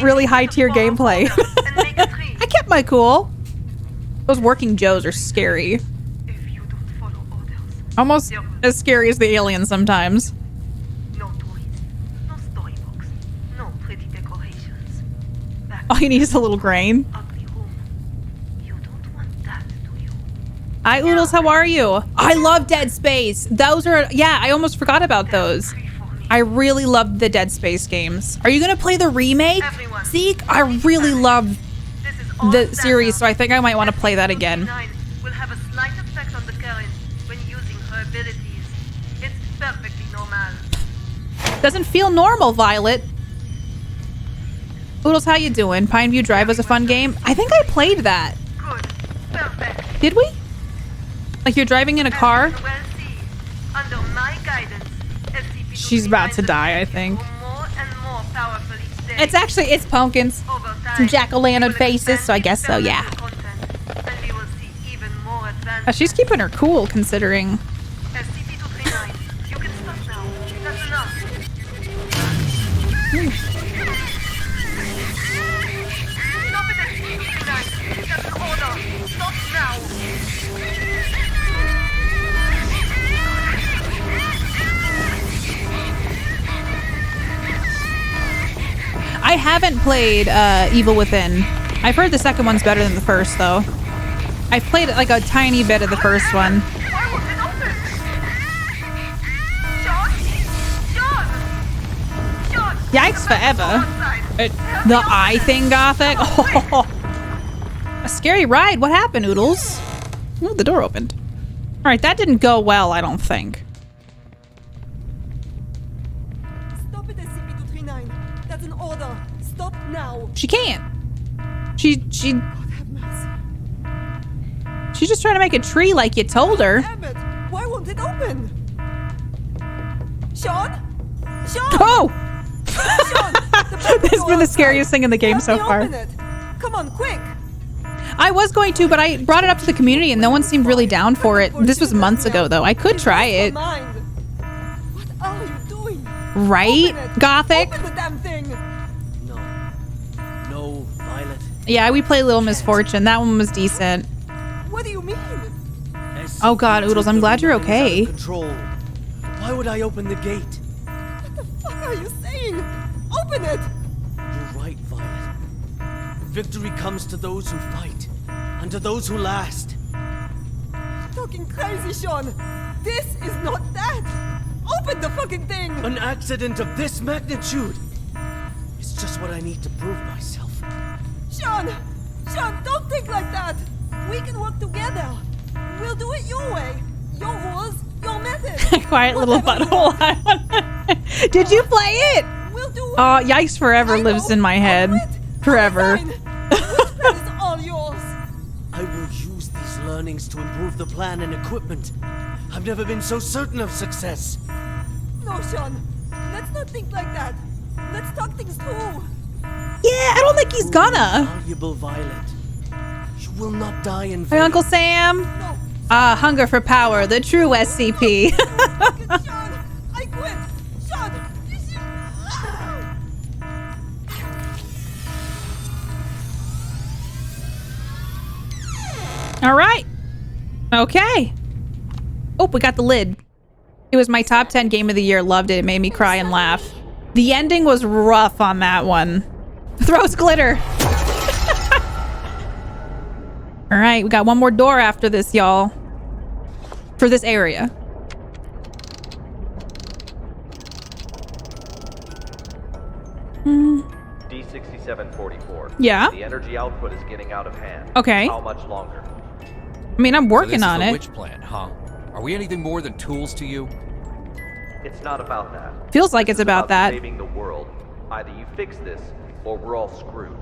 really high tier gameplay. I kept my cool. Those working Joes are scary. Almost as scary as the aliens sometimes. No toys, no storybooks, no pretty decorations. All you need is a little grain. Hi, Oodles, how are you? I love Dead Space. Those are, yeah, I almost forgot about those. I really loved the Dead Space games. Are you going to play the remake? Zeke, I really love the series, so I think I might want to play that again. Will have a slight effect on the current when using her abilities. It's perfectly normal. Doesn't feel normal, Violet. Oodles, how you doing? Pineview Drive was a fun game. I think I played that. Good. Perfect. Did we? Like you're driving in a car? Under my guidance, She's about to die, I think. It's actually, it's pumpkins. Some jack-o'-lantern faces, so I guess so, yeah. She's keeping her cool, considering. haven't played Evil Within. I've heard the second one's better than the first, though. I've played like a tiny bit of the first one. Yikes forever. The eye thing, Gothic. Oh, a scary ride. What happened, Oodles? Oh, the door opened. All right, that didn't go well, I don't think. Stop it, SCP-239. That's an order. Stop now. She can't. She's just trying to make a tree like you told her. Emmett, why won't it open? Sean? Sean! Oh! Sean, this has been the scariest thing in the game so far. Come on, quick! I was going to, but I brought it up to the community and no one seemed really down for it. This was months ago, though. I could try it. What are you doing? Right, Gothic? Open the damn thing! No, Violet. Yeah, we played Little Misfortune. That one was decent. What do you mean? Oh god, Oodles, I'm glad you're okay. Control. Why would I open the gate? What the fuck are you saying? Open it! You're right, Violet. Victory comes to those who fight, and to those who last. You're talking crazy, Sean. This is not that. Open the fucking thing! An accident of this magnitude. It's just what I need to prove myself. Sean! Sean, don't think like that! We can work together. We'll do it your way. Your rules, your method. Quiet little butthole. Did you play it? We'll do it. Oh, Yikes Forever lives in my head. Forever. It's all yours. I will use these learnings to improve the plan and equipment. I've never been so certain of success. No, Sean. Let's not think like that. Let's talk things through. Yeah, I don't think he's gonna. Valuable Violet. You will not die in Hey, vain. Uncle Sam. Hunger for power, the true SCP. Sean, I quit. Sean, you should... All right. Okay. Oh, we got the lid. It was my top 10 game of the year. Loved it. It made me cry and laugh. The ending was rough on that one. Throws glitter. All right, we got one more door after this, y'all. For this area. D6744. Yeah? The energy output is getting out of hand. Okay. How much longer? I mean, I'm working so this on is it. the witch plan, huh? Are we anything more than tools to you? It's not about that. Feels like it's about that. Saving the world. Either you fix this, or we're all screwed.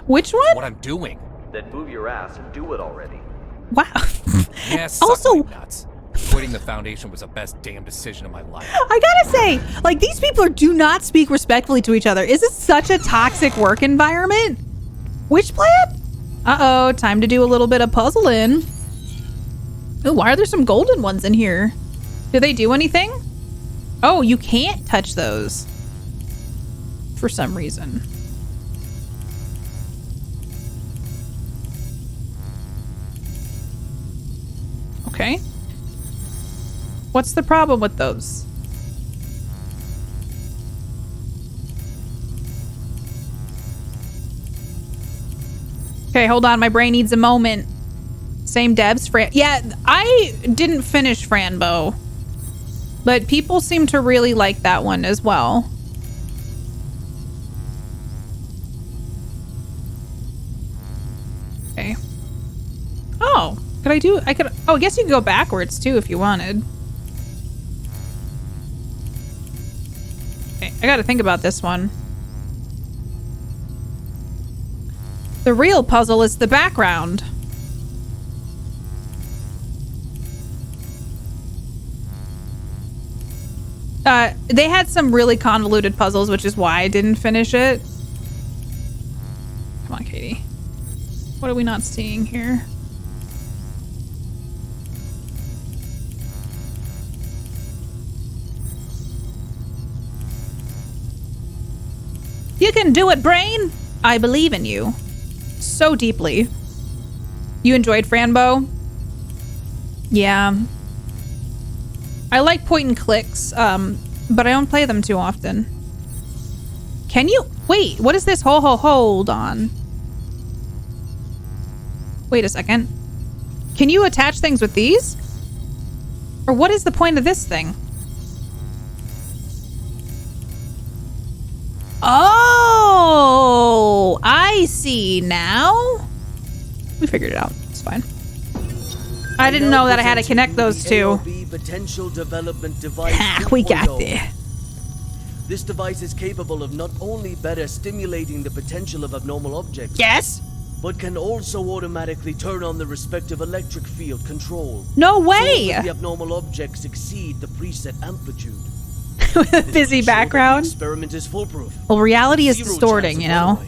Which one? What I'm doing. Then move your ass and do it already. Wow. Yes. Also, nuts. Quitting the Foundation was the best damn decision of my life. I gotta say, like, these people do not speak respectfully to each other. Is this such a toxic work environment? Which plan? Uh-oh, time to do a little bit of puzzling. Ooh, why are there some golden ones in here? Do they do anything? Oh, you can't touch those. For some reason. Okay. What's the problem with those? Okay, hold on. My brain needs a moment. Same devs, Fran. Yeah, I didn't finish Franbo, but people seem to really like that one as well. Okay. Oh, could I do? I could. Oh, I guess you could go backwards too if you wanted. Okay, I got to think about this one. The real puzzle is the background. They had some really convoluted puzzles, which is why I didn't finish it. Come on, Katie. What are we not seeing here? You can do it, brain! I believe in you. So deeply. You enjoyed Franbo? Yeah. I like point and clicks, but I don't play them too often. Can you? Wait, what is this? Hold on. Wait a second. Can you attach things with these? Or what is the point of this thing? Oh, I see now. We figured it out. It's fine. I didn't know that I had to connect those two. Potential development device. We got there. This device is capable of not only better stimulating the potential of abnormal objects. Yes. But can also automatically turn on the respective electric field control. No way! So that the abnormal objects exceed the preset amplitude. With a busy background. The experiment is foolproof. Well, reality is distorting, you know.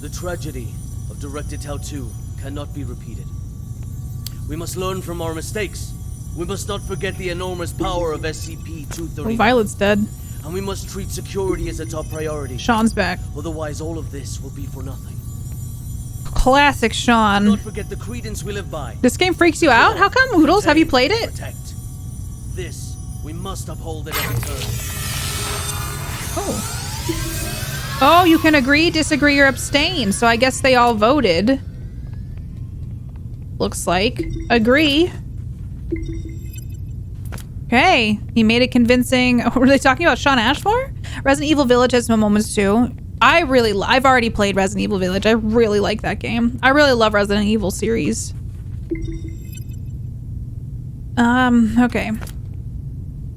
The tragedy of Directed Tau 2 cannot be repeated. We must learn from our mistakes. We must not forget the enormous power of SCP-239. Oh, Violet's dead. And we must treat security as a top priority. Sean's back. Otherwise, all of this will be for nothing. Classic Sean. Don't forget the credence we live by. This game freaks you out? How come, Oodles? Have you played it? Protect. This we must uphold at every turn. Oh. Oh, you can agree, disagree, or abstain. So I guess they all voted. Looks like. Agree. Okay. He made it convincing. Were they talking about Sean Ashmore? Resident Evil Village has some moments too. I've already played Resident Evil Village. I really like that game. I really love Resident Evil series. Okay.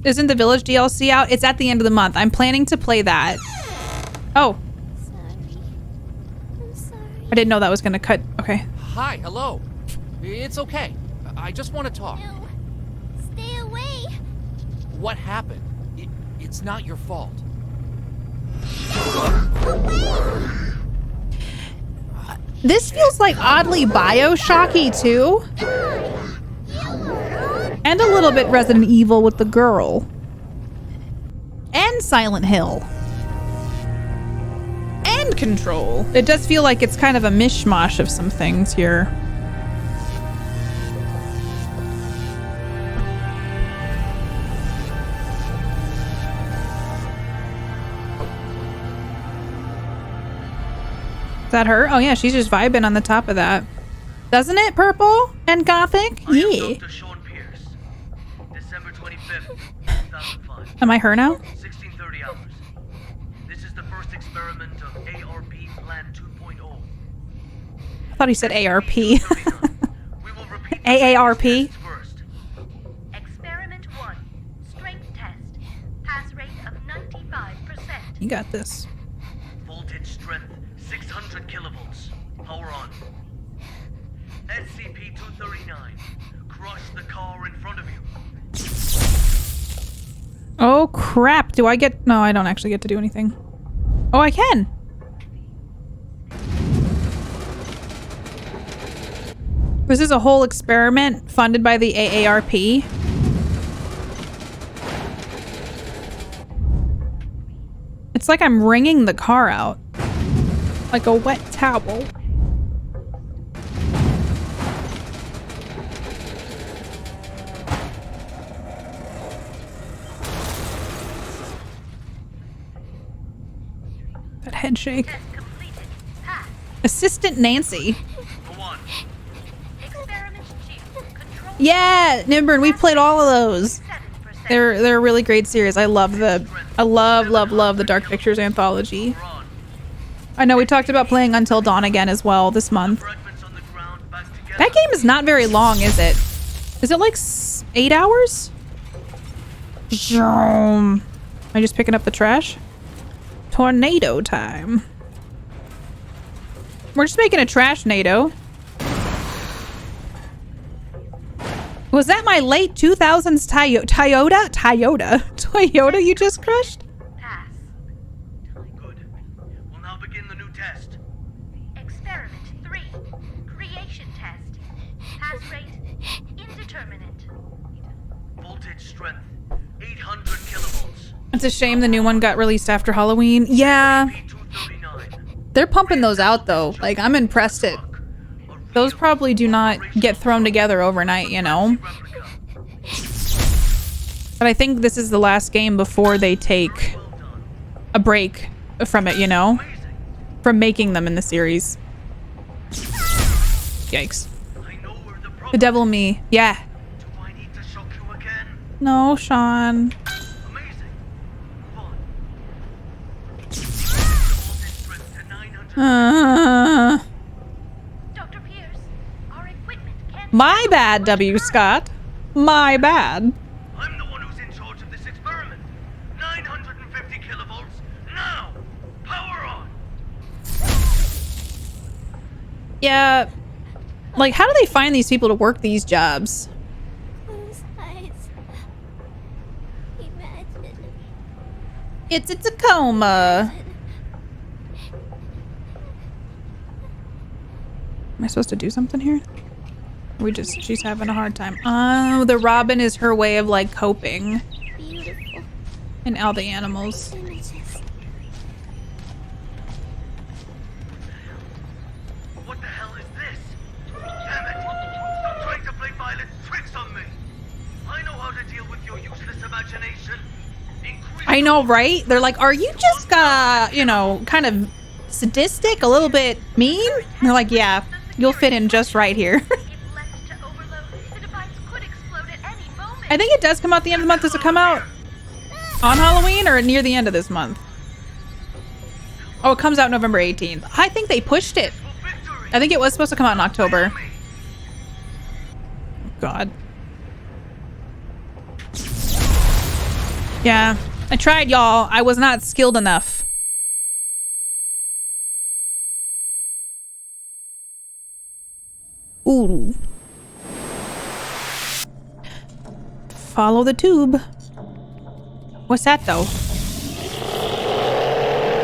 Isn't the Village DLC out? It's at the end of the month. I'm planning to play that. Oh. I'm sorry. I didn't know that was gonna cut. Okay. Hi, hello. It's okay. I just want to talk. No. Stay away. What happened? It's not your fault. This feels like oddly Bioshocky too. And a little bit Resident Evil with the girl. And Silent Hill. And Control. It does feel like it's kind of a mishmash of some things here. Is that her? Oh yeah, she's just vibing on the top of that. Doesn't it, purple and gothic? Yeah. Dr. Sean Pierce. December 25th, 2005. Am I her now? 1630 hours. This is the first experiment of ARP Plan 2.0. I thought he said ARP. AARP. Experiment 1. Strength test. Pass rate of 95%. You got this. Voltage strength 600 kilovolts. Power on. SCP-239. Crush the car in front of you. Oh crap, do I get... No, I don't actually get to do anything. Oh, I can. This is a whole experiment funded by the AARP. It's like I'm wringing the car out. Like a wet towel. That head shake. Assistant Nancy. Yeah, Nimburn, we've played all of those. They're a really great series. I love the Dark Pictures anthology. I know we talked about playing Until Dawn again as well this month. That game is not very long, is it? Is it like 8 hours? Am I just picking up the trash? Tornado time. We're just making a trash-nado. Was that my late 2000s Toyota you just crushed? Pass. Good. We'll now begin the new test. Experiment 3. Creation test. Pass rate indeterminate. Voltage strength 800 kilovolts. It's a shame the new one got released after Halloween. Yeah. They're pumping those out though. Like, I'm impressed at... Those probably do not get thrown together overnight, you know? But I think this is the last game before they take a break from it, you know? From making them in the series. Yikes. The devil me. Yeah. No, Sean. My bad, W. Scott. My bad. I'm the one who's in charge of this experiment. 950 kilovolts, now! Power on! Yeah. Like, how do they find these people to work these jobs? Close eyes. Imagine. It's a coma. Am I supposed to do something here? She's having a hard time. Oh, the robin is her way of like coping. Beautiful. And all the animals. Images. What the hell is this? Damn it! Stop trying to play violent tricks on me! I know how to deal with your useless imagination. I know, right? They're like, are you just, you know, kind of sadistic, a little bit mean? And they're like, yeah, you'll fit in just right here. I think it does come out the end of the month. Does it come out on Halloween or near the end of this month? Oh, it comes out November 18th. I think they pushed it. I think it was supposed to come out in October. God. Yeah, I tried, y'all. I was not skilled enough. Ooh. Follow the tube. What's that though?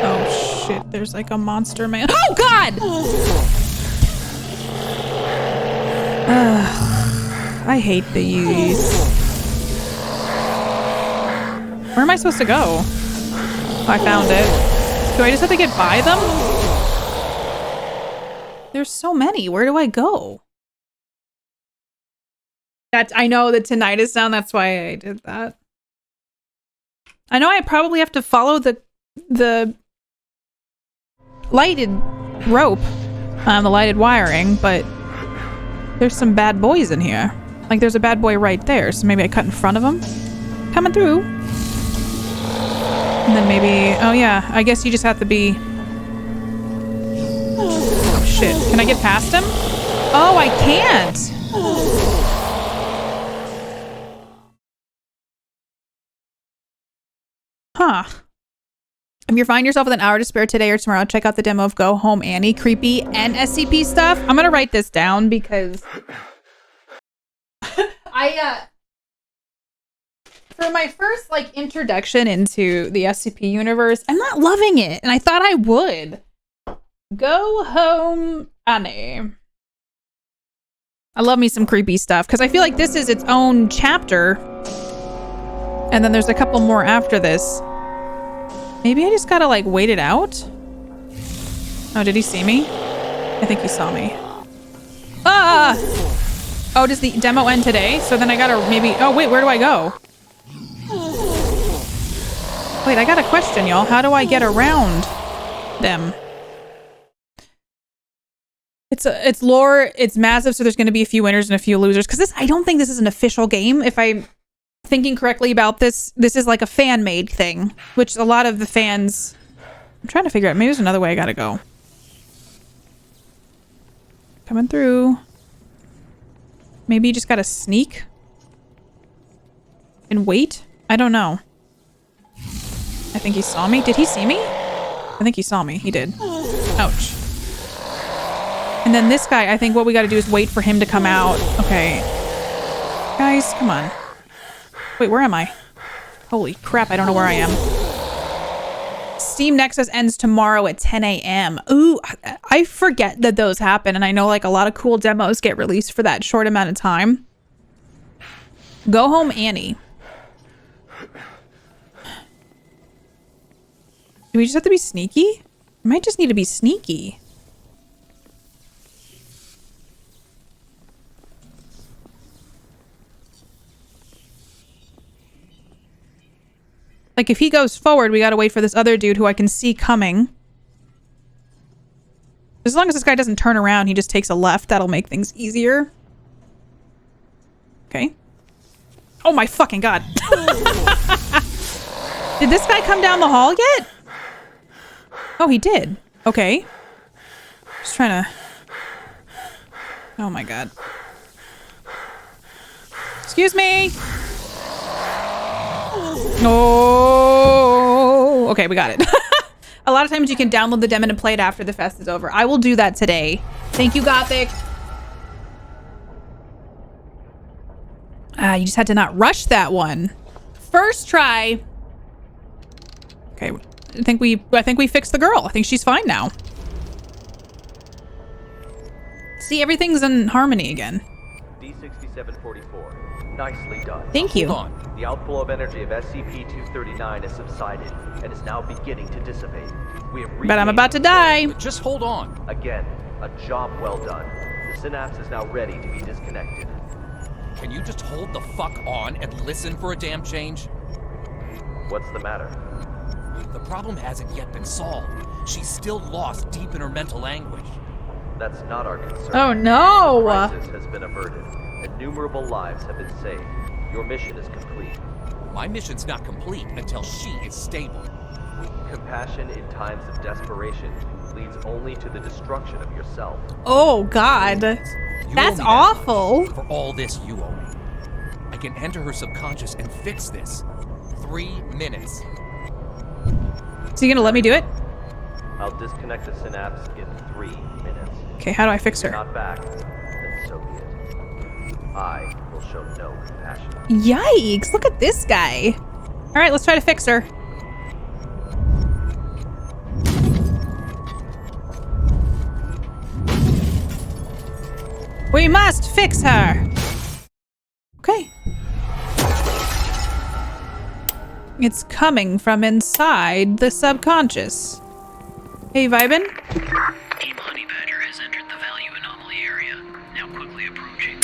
Oh shit, there's like a monster man. Oh god! I hate these. Where am I supposed to go? Oh, I found it. Do I just have to get by them? There's so many. Where do I go? I know the tinnitus sound, that's why I did that. I know I probably have to follow the lighted rope, the lighted wiring, but there's some bad boys in here. Like there's a bad boy right there, so maybe I cut in front of him. Coming through. And then maybe, oh yeah, I guess you just have to be... Oh shit, can I get past him? Oh, I can't! Huh. If you find yourself with an hour to spare today or tomorrow, check out the demo of Go Home Annie, creepy and SCP stuff. I'm gonna write this down because for my first like introduction into the SCP universe, I'm not loving it, and I thought I would. Go Home Annie. I love me some creepy stuff because I feel like this is its own chapter, and then there's a couple more after this. Maybe I just gotta like wait it out. Oh, did he see me? I think he saw me. Ah! Oh, does the demo end today? So then I gotta maybe... Oh, wait, where do I go? Wait, I got a question, y'all. How do I get around them? It's lore, it's massive, so there's gonna be a few winners and a few losers. Because I don't think this is an official game. If I'm thinking correctly about this, this is like a fan-made thing, which a lot of the fans... I'm trying to figure out. Maybe there's another way I gotta go. Coming through. Maybe you just gotta sneak and wait? I don't know. I think he saw me. Did he see me? I think he saw me. He did. Ouch. And then this guy, I think what we gotta do is wait for him to come out. Okay. Guys, come on. Wait, where am I? Holy crap, I don't know where I am. Steam Nexus ends tomorrow at 10 a.m. Ooh, I forget that those happen, and I know like a lot of cool demos get released for that short amount of time. Go Home Annie. Do we just have to be sneaky? I might just need to be sneaky. Like, if he goes forward, we gotta wait for this other dude who I can see coming. As long as this guy doesn't turn around, he just takes a left. That'll make things easier. Okay. Oh my fucking god. Did this guy come down the hall yet? Oh, he did. Okay. Just trying to... Oh my god. Excuse me. Oh. Okay, we got it. A lot of times you can download the demo and play it after the fest is over. I will do that today. Thank you, Gothic. You just had to not rush that one. First try. Okay, I think we fixed the girl. I think she's fine now. See, everything's in harmony again. D6744. Nicely done. Thank you. Hold on. The outflow of energy of SCP-239 has subsided and is now beginning to dissipate. We have But I'm about to die. Just hold on. Again, a job well done. The synapse is now ready to be disconnected. Can you just hold the fuck on and listen for a damn change? What's the matter? The problem hasn't yet been solved. She's still lost deep in her mental anguish. That's not our concern. Oh no! The crisis has been averted. Innumerable lives have been saved. Your mission is complete. My mission's not complete until she is stable. Compassion in times of desperation leads only to the destruction of yourself. Oh god. That's awful. For all this, you owe me. I can enter her subconscious and fix this. 3 minutes. So you gonna let me do it? I'll disconnect the synapse in 3 minutes. Okay, how do I fix her? Not back, then so be it. I will show no compassion. Yikes, look at this guy. All right, let's try to fix her. We must fix her. Okay. It's coming from inside the subconscious. Hey, vibin'? Team Honey Badger has entered the value anomaly area. Now quickly approaching.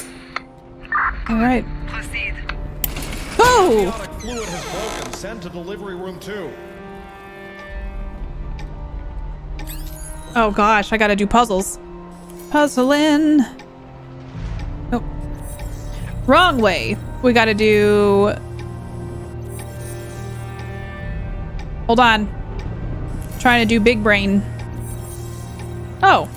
All right. Proceed. Oh! Chaotic fluid has broken. Send to delivery room 2. Oh gosh, I gotta do puzzles. Puzzling. Nope. Wrong way. We gotta do... Hold on. Trying to do big brain. Oh.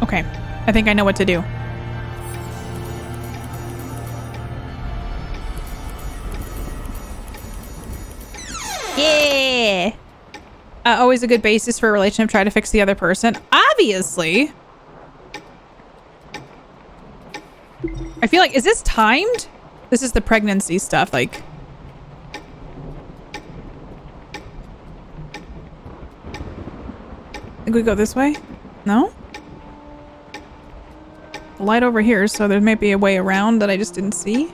Okay. I think I know what to do. Yeah. Always a good basis for a relationship. Try to fix the other person. Obviously. I feel like, is this timed? This is the pregnancy stuff, like. I think we go this way? No? The light over here, so there may be a way around that I just didn't see.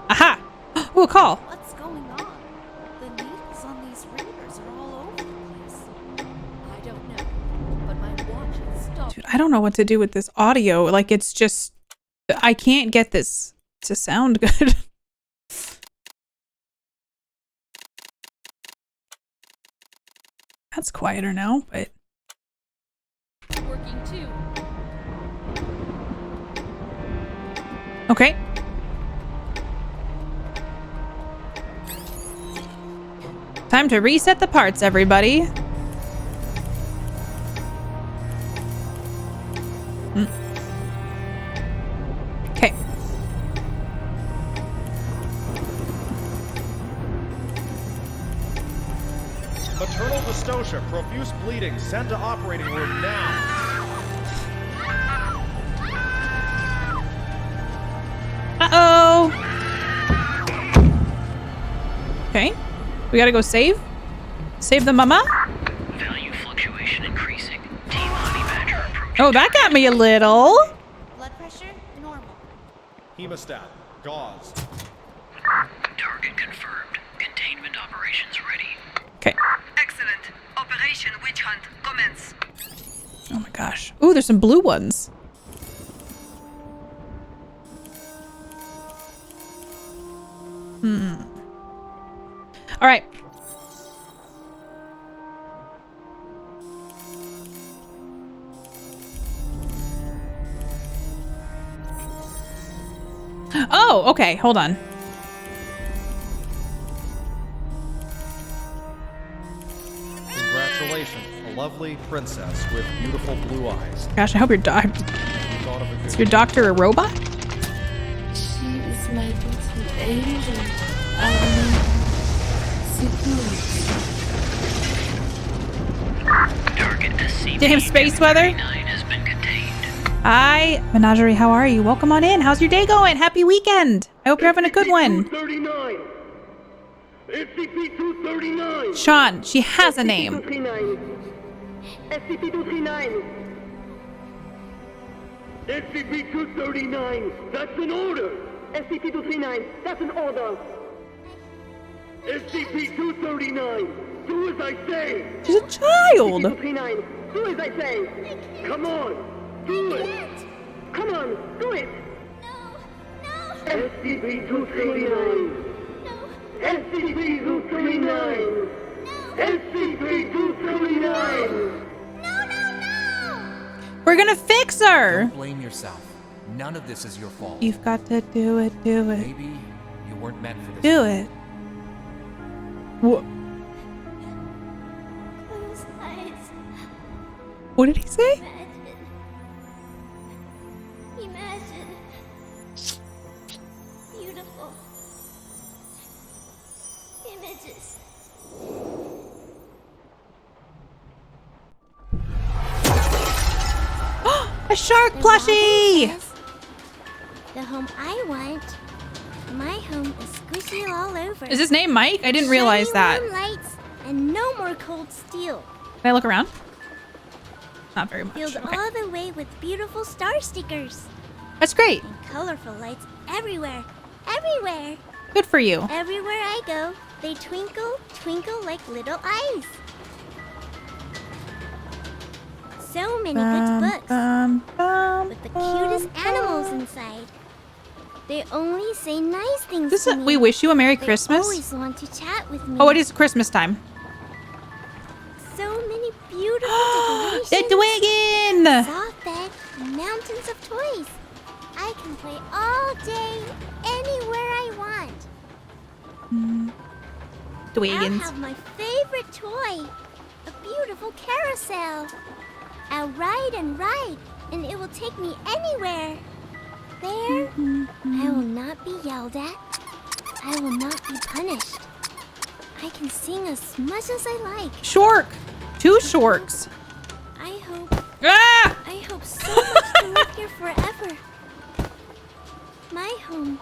Aha! Oh, a call. What's going on? The needles on these readers are all over the place. I don't know, but my watch has stopped. Dude, I don't know what to do with this audio. Like, it's just... I can't get this to sound good. That's quieter now, but... Working too. Okay. Time to reset the parts, everybody. Okay. Maternal dystocia, profuse bleeding. Send to operating room now. Uh-oh. Okay. We gotta go save? Save the mama? Value fluctuation increasing. Team Honey Badger approaching. Oh, that got me a little. Blood pressure normal. Hemostat, gauze. Target confirmed. Containment operations ready. Okay. Excellent. Operation Witch Hunt commence. Oh my gosh. Ooh, there's some blue ones. All right. Oh, okay. Hold on. Congratulations, a lovely princess with beautiful blue eyes. Gosh, I hope your doctor. Is your doctor a robot? She is my little angel. Damn space weather. Hi, Menagerie. How are you? Welcome on in. How's your day going? Happy weekend. I hope you're having a good one. SCP-239. Sean, she has a name. SCP-239. SCP-239. That's an order. SCP-239. That's an order. SCP-239. Do as I say. She's a child. SCP-239. Do as I say. Come on. Do it. Come on. Do it. No. SCP-239. SCP-239. SCP-239. We're gonna fix her. Don't blame yourself. None of this is your fault. You've got to do it. Do it. Maybe you weren't meant for this. Do it. Close eyes. What did he say? Imagine. Beautiful. Images. A shark plushie! The home I want. My home is squishy all over. Is his name Mike? I didn't realize that. Shiny warm lights and no more cold steel. Can I look around? Not very much. Filled Okay. all the way with beautiful star stickers. That's great. And colorful lights everywhere. Everywhere. Good for you. Everywhere I go, they twinkle, twinkle like little eyes. So many good books with the cutest animals inside. They only say nice things This to is, me. we wish you a Merry They Christmas. always want to chat with me. Oh, it is Christmas time. So many beautiful decorations. The Dwiggin! Soft bed, and mountains of toys. I can play all day, anywhere I want. Dwiggins. I'll have my favorite toy, a beautiful carousel. I'll ride and ride, and it will take me anywhere. There, I will not be yelled at. I will not be punished. I can sing as much as I like. Shork. 2 shorks. I hope. Ah! I hope so much to live here forever. My home.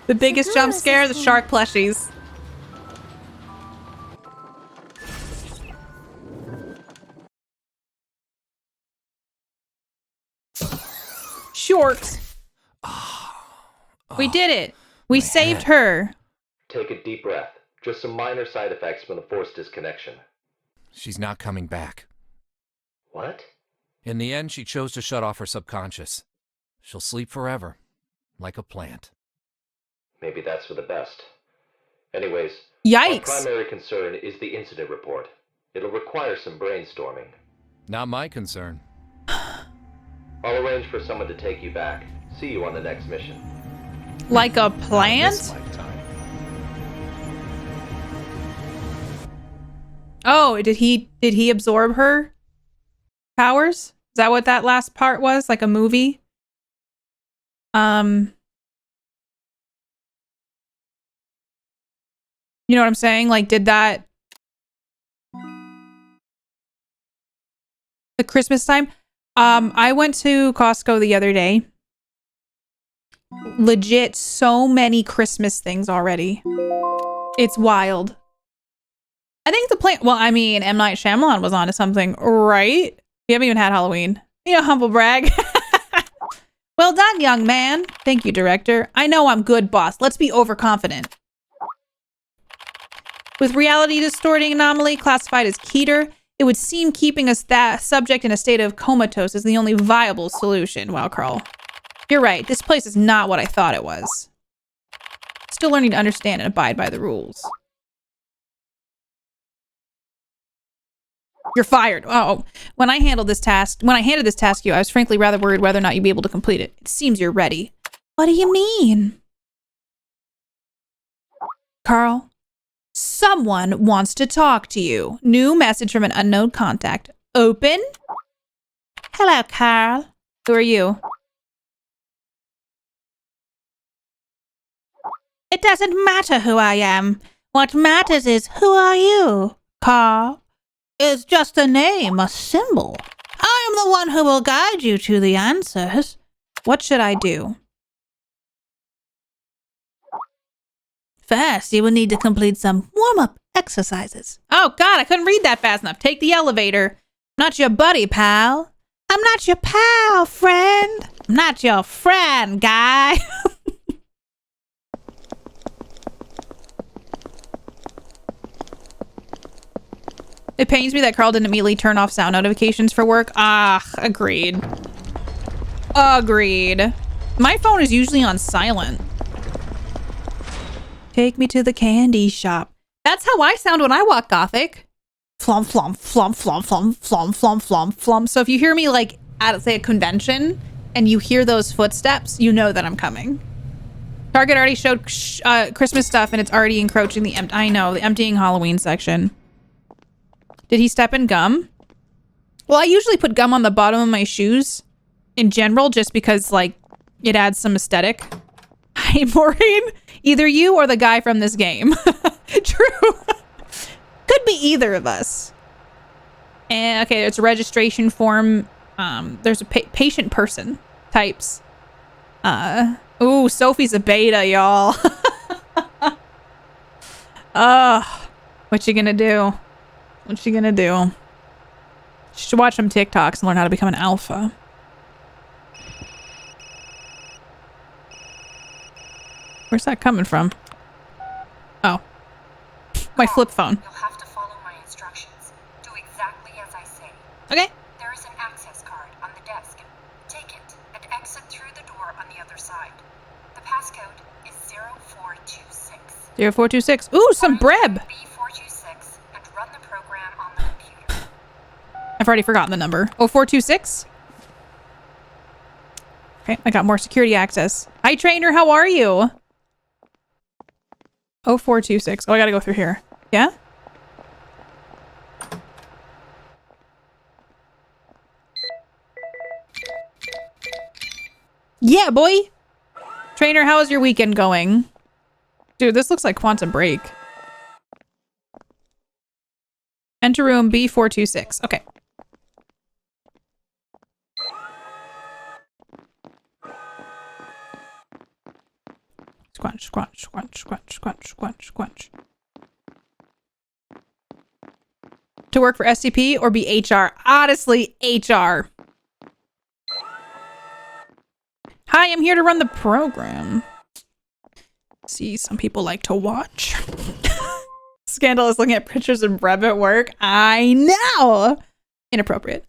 The biggest jump scare, the shark plushies. Shorts. We did it. We saved her. Take a deep breath. Just some minor side effects from the forced disconnection. She's not coming back. What? In the end, she chose to shut off her subconscious. She'll sleep forever, like a plant. Maybe that's for the best. Anyways, Yikes. our primary concern is the incident report. It'll require some brainstorming. Not my concern. I'll arrange for someone to take you back. See you on the next mission. Like a plant? Oh, did he absorb her powers? Is that what that last part was? Like a movie? You know what I'm saying? Like, did that the Christmas time? I went to Costco the other day. Legit, so many Christmas things already. It's wild. I think the plan. Well, I mean, M. Night Shyamalan was onto something, right? We haven't even had Halloween. You know, humble brag. Well done, young man. Thank you, director. I know I'm good, boss. Let's be overconfident. With reality distorting anomaly classified as Keter, It would seem keeping us that subject in a state of comatose is the only viable solution. Wow, Carl. You're right. This place is not what I thought it was. Still learning to understand and abide by the rules. You're fired. Oh, when I handed this task to you, I was frankly rather worried whether or not you'd be able to complete it. It seems you're ready. What do you mean? Carl, someone wants to talk to you. New message from an unknown contact. Open. Hello, Carl. Who are you? It doesn't matter who I am. What matters is who are you, Carl? It's just a name, a symbol. I am the one who will guide you to the answers. What should I do? First, you will need to complete some warm-up exercises. Oh, God, I couldn't read that fast enough. Take the elevator. I'm not your buddy, pal. I'm not your pal, friend. I'm not your friend, guy. It pains me that Carl didn't immediately turn off sound notifications for work. Ah, agreed. Agreed. My phone is usually on silent. Take me to the candy shop. That's how I sound when I walk Gothic. Flum, flum, flum, flum, flum, flum, flum, flum, flum. So if you hear me like at, say, a convention and you hear those footsteps, you know that I'm coming. Target already showed Christmas stuff and it's already encroaching the the emptying Halloween section. Did he step in gum? Well, I usually put gum on the bottom of my shoes in general, just because, like, it adds some aesthetic. Hi, Maureen. Either you or the guy from this game. True. Could be either of us. And, okay, there's a registration form. There's a patient person types. Ooh, Sophie's a beta, y'all. What you gonna do? What's she gonna do? She should watch some TikToks and learn how to become an alpha. Where's that coming from? Oh. My flip phone. You'll have to follow my instructions. Do exactly as I say. Okay. There is an access card on the desk. Take it and exit through the door on the other side. The passcode is 0426. 0426. Ooh, some breb. B426 and run the program on the computer. I've already forgotten the number. 0426? Okay, I got more security access. Hi, trainer. How are you? 0426. Oh, I gotta go through here. Yeah? Yeah, boy! Trainer, how is your weekend going? Dude, this looks like Quantum Break. Enter room B426. Okay. Squanch, squanch, squanch, squanch, squanch, squanch, squanch. To work for SCP or be HR? Honestly, HR. Hi, I'm here to run the program. See, some people like to watch. Scandal is looking at pictures of Breb at work. I know! Inappropriate.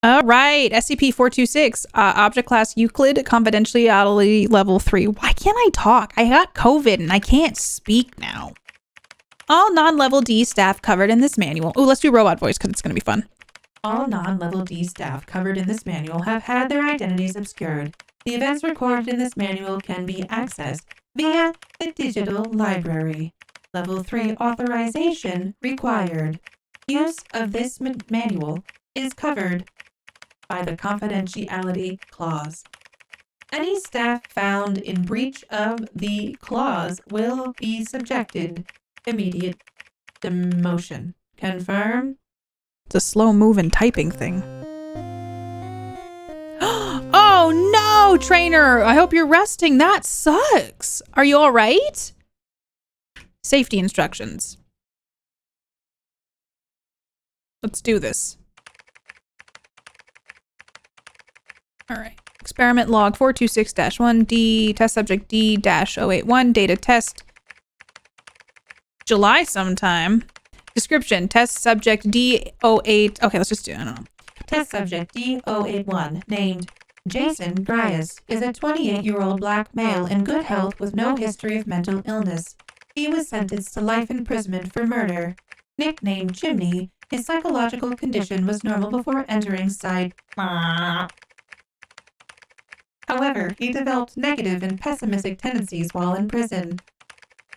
All right, SCP-426, object class Euclid, confidentiality level 3. Why can't I talk? I got COVID and I can't speak now. All non-level D staff covered in this manual. Oh, let's do robot voice because it's going to be fun. All non-level D staff covered in this manual have had their identities obscured. The events recorded in this manual can be accessed via the digital library. Level 3 authorization required. Use of this manual is covered by the confidentiality clause. Any staff found in breach of the clause will be subjected immediate demotion. Confirm? It's a slow moving typing thing. Oh no, trainer! I hope you're resting. That sucks. Are you all right? Safety instructions. Let's do this. All right. Experiment log 426-1D, test subject D-081, data test. July sometime. Description, test subject D08. Okay, let's just do it. I don't know. Test subject D081, named Jason Grias, is a 28-year-old black male in good health with no history of mental illness. He was sentenced to life imprisonment for murder. Nicknamed Chimney, his psychological condition was normal before entering site. However, he developed negative and pessimistic tendencies while in prison,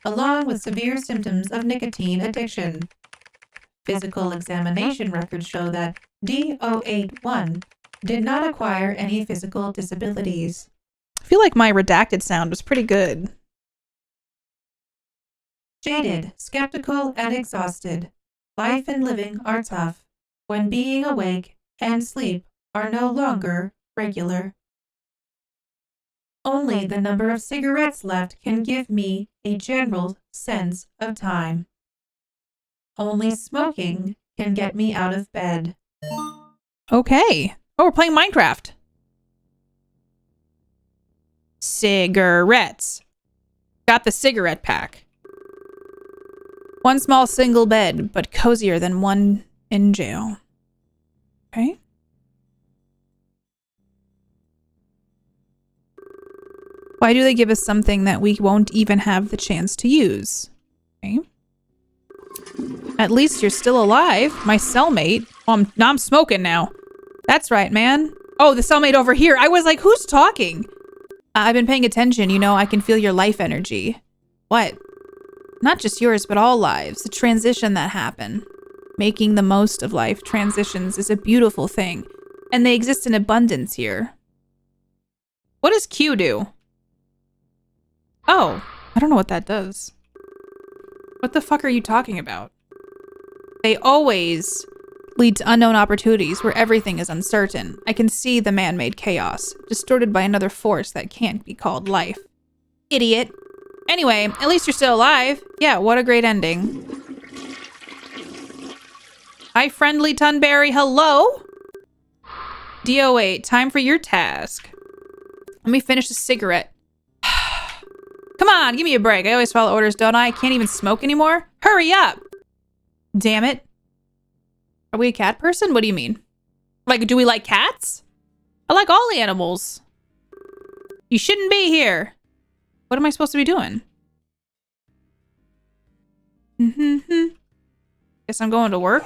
along with severe symptoms of nicotine addiction. Physical examination records show that D081 did not acquire any physical disabilities. I feel like my redacted sound was pretty good. Jaded, skeptical, and exhausted. Life and living are tough when being awake and sleep are no longer regular. Only the number of cigarettes left can give me a general sense of time. Only smoking can get me out of bed. Okay. Oh, we're playing Minecraft. Cigarettes. Got the cigarette pack. One small single bed, but cozier than one in jail. Okay. Why do they give us something that we won't even have the chance to use? Okay. At least you're still alive. My cellmate. Oh, I'm smoking now. That's right, man. Oh, the cellmate over here. I was like, who's talking? I've been paying attention. You know, I can feel your life energy. What? Not just yours, but all lives. The transition that happened. Making the most of life transitions is a beautiful thing. And they exist in abundance here. What does Q do? Oh, I don't know what that does. What the fuck are you talking about? They always lead to unknown opportunities where everything is uncertain. I can see the man-made chaos, distorted by another force that can't be called life. Idiot. Anyway, at least you're still alive. Yeah, what a great ending. Hi, friendly Tunberry. Hello? DO8, time for your task. Let me finish the cigarette. Come on, give me a break. I always follow orders, don't I? I can't even smoke anymore. Hurry up. Damn it. Are we a cat person? What do you mean? Like, do we like cats? I like all animals. You shouldn't be here. What am I supposed to be doing? Guess I'm going to work.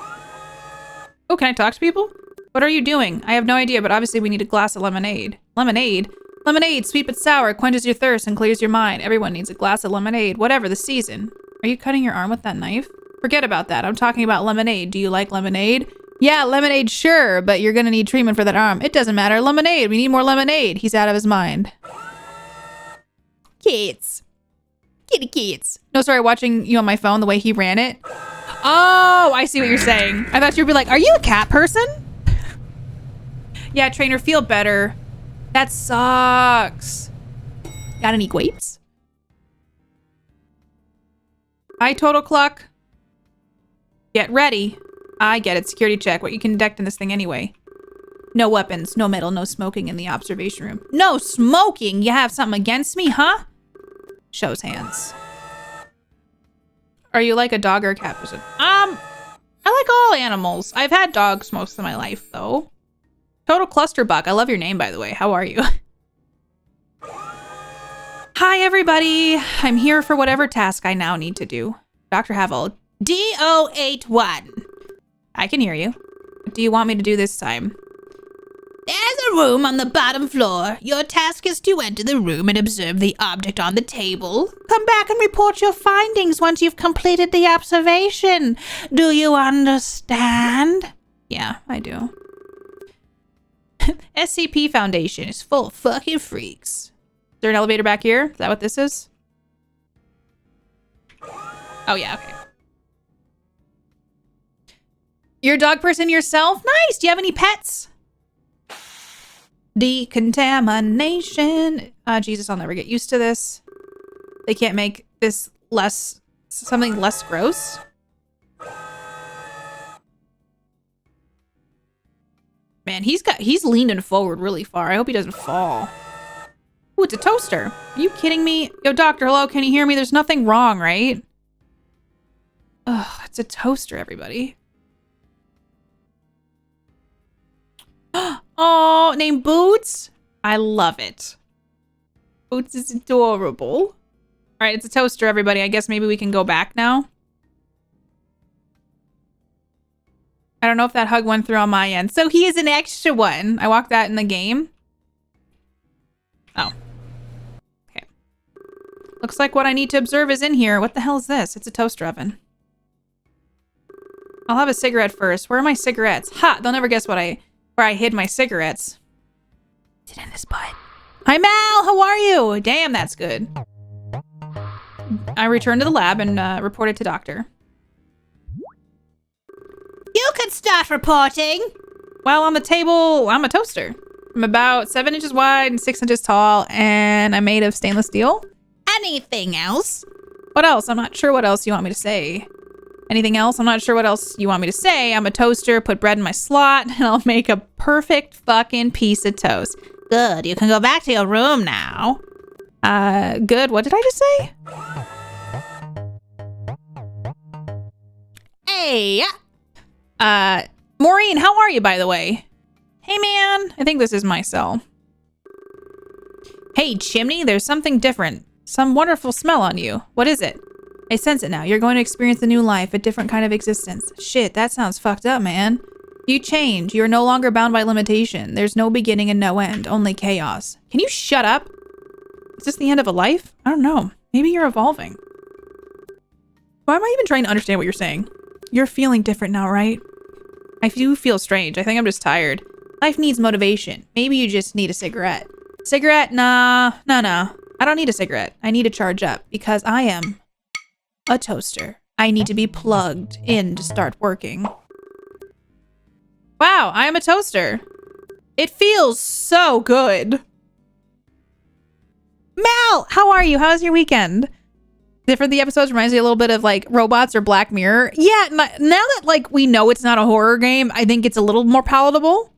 Oh, can I talk to people? What are you doing? I have no idea, but obviously we need a glass of lemonade. Lemonade? Lemonade, sweet but sour, quenches your thirst and clears your mind. Everyone needs a glass of lemonade, whatever the season. Are you cutting your arm with that knife? Forget about that. I'm talking about lemonade. Do you like lemonade? Yeah, lemonade, sure, but you're gonna need treatment for that arm. It doesn't matter. Lemonade. We need more lemonade. He's out of his mind. Kids. Kitty kids. No, sorry, watching you on my phone, the way he ran it. Oh, I see what you're saying. I thought you'd be like, are you a cat person? Yeah, trainer, feel better. That sucks. Got any grapes? Hi, Total Cluck. Get ready. I get it. Security check. What you conduct in this thing anyway? No weapons, no metal, no smoking in the observation room. No smoking? You have something against me, huh? Shows hands. Are you like a dog or a cat person? I like all animals. I've had dogs most of my life, though. Total Clusterbuck. I love your name, by the way. How are you? Hi, everybody. I'm here for whatever task I now need to do. Dr. Havel. DO81. I can hear you. What do you want me to do this time? There's a room on the bottom floor. Your task is to enter the room and observe the object on the table. Come back and report your findings once you've completed the observation. Do you understand? Yeah, I do. SCP Foundation is full of fucking freaks. Is there an elevator back here? Is that what this is? Oh, yeah, okay. You're a dog person yourself? Nice! Do you have any pets? Decontamination. Jesus, I'll never get used to this. They can't make this something less gross. Man, he's leaning forward really far. I hope he doesn't fall. Ooh, it's a toaster. Are you kidding me? Yo, doctor, hello, can you hear me? There's nothing wrong, right? Ugh, it's a toaster, everybody. Oh, named Boots? I love it. Boots is adorable. All right, it's a toaster, everybody. I guess maybe we can go back now. I don't know if that hug went through on my end. So he is an extra one. I walked that in the game. Oh. Okay. Looks like what I need to observe is in here. What the hell is this? It's a toaster oven. I'll have a cigarette first. Where are my cigarettes? Ha! They'll never guess where I hid my cigarettes. Is it in this butt? Hi, Mal! How are you? Damn, that's good. I returned to the lab and reported to doctor. You can start reporting! Well, on the table, I'm a toaster. I'm about 7 inches wide and 6 inches tall, and I'm made of stainless steel. Anything else? What else? I'm not sure what else you want me to say. Anything else? I'm not sure what else you want me to say. I'm a toaster, put bread in my slot, and I'll make a perfect fucking piece of toast. Good, you can go back to your room now. Good, what did I just say? Hey! Maureen, how are you, by the way? Hey, man. I think this is my cell. Hey, Chimney, there's something different. Some wonderful smell on you. What is it? I sense it now. You're going to experience a new life, a different kind of existence. Shit, that sounds fucked up, man. You change. You are no longer bound by limitation. There's no beginning and no end, only chaos. Can you shut up? Is this the end of a life? I don't know. Maybe you're evolving. Why am I even trying to understand what you're saying? You're feeling different now, right? I do feel strange. I think I'm just tired. Life needs motivation. Maybe you just need a cigarette. Cigarette? Nah. No. I don't need a cigarette. I need to charge up because I am a toaster. I need to be plugged in to start working. Wow, I am a toaster. It feels so good. Mal, how are you? How's your weekend? Different the episodes reminds me a little bit of like Robots or Black Mirror. Yeah, now that like we know it's not a horror game, I think it's a little more palatable.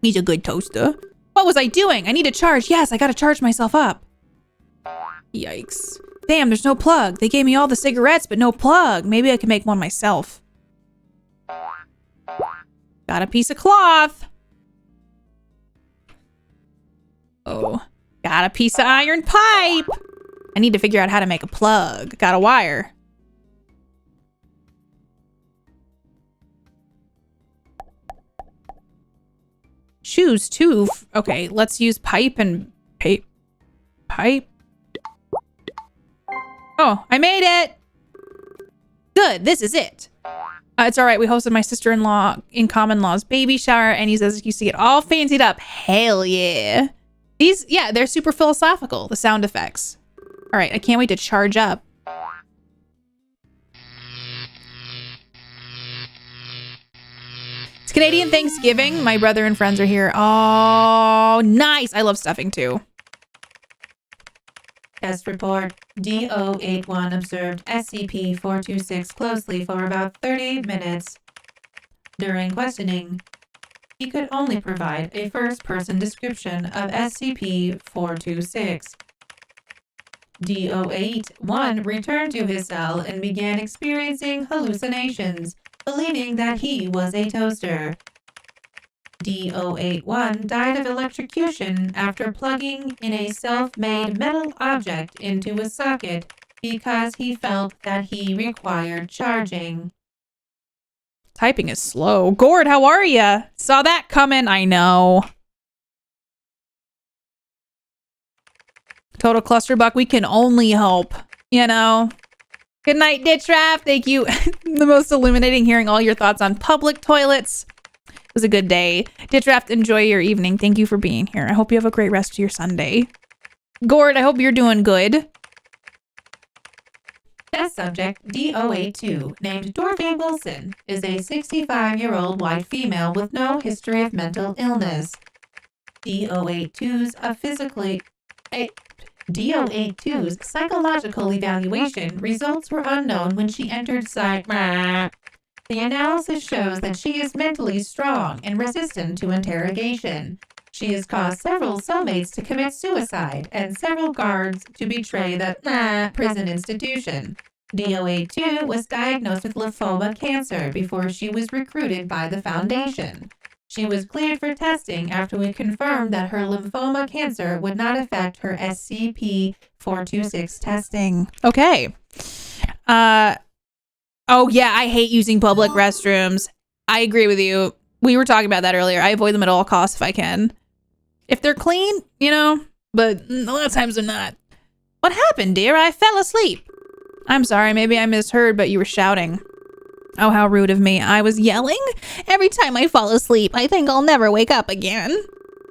He's a good toaster. What was I doing? I need to charge. Yes, I gotta charge myself up. Yikes. Damn, there's no plug. They gave me all the cigarettes, but no plug. Maybe I can make one myself. Got a piece of cloth. Oh, got a piece of iron pipe. I need to figure out how to make a plug. Got a wire. Shoes too. Okay, let's use pipe and pipe. Oh, I made it. Good, this is it. It's all right. We hosted my sister-in-law in common law's baby shower, and he says you see it all fancied up. Hell yeah. These, yeah, they're super philosophical, the sound effects. All right, I can't wait to charge up. It's Canadian Thanksgiving. My brother and friends are here. Oh, nice. I love stuffing too. Test report. DO81 observed SCP-426 closely for about 30 minutes. During questioning, he could only provide a first-person description of SCP-426. DO81 returned to his cell and began experiencing hallucinations, believing that he was a toaster. DO81 died of electrocution after plugging in a self-made metal object into a socket because he felt that he required charging. Typing is slow. Gord, how are ya? Saw that coming, I know. Total clusterbuck, we can only hope, you know. Good night, Ditchraft. Thank you. The most illuminating hearing all your thoughts on public toilets. It was a good day. Ditchraft, enjoy your evening. Thank you for being here. I hope you have a great rest of your Sunday. Gord, I hope you're doing good. Test subject DO82, named Dorothy Wilson, is a 65-year-old white female with no history of mental illness. DO82's psychological evaluation results were unknown when she entered psych. The analysis shows that she is mentally strong and resistant to interrogation. She has caused several cellmates to commit suicide and several guards to betray the prison institution. DOA2 was diagnosed with lymphoma cancer before she was recruited by the Foundation. She was cleared for testing after we confirmed that her lymphoma cancer would not affect her SCP-426 testing. Okay. Oh yeah, I hate using public restrooms. I agree with you. We were talking about that earlier. I avoid them at all costs if I can. If they're clean, you know, but a lot of times they're not. What happened, dear? I fell asleep. I'm sorry, maybe I misheard, but you were shouting. Oh, how rude of me. I was yelling? Every time I fall asleep, I think I'll never wake up again.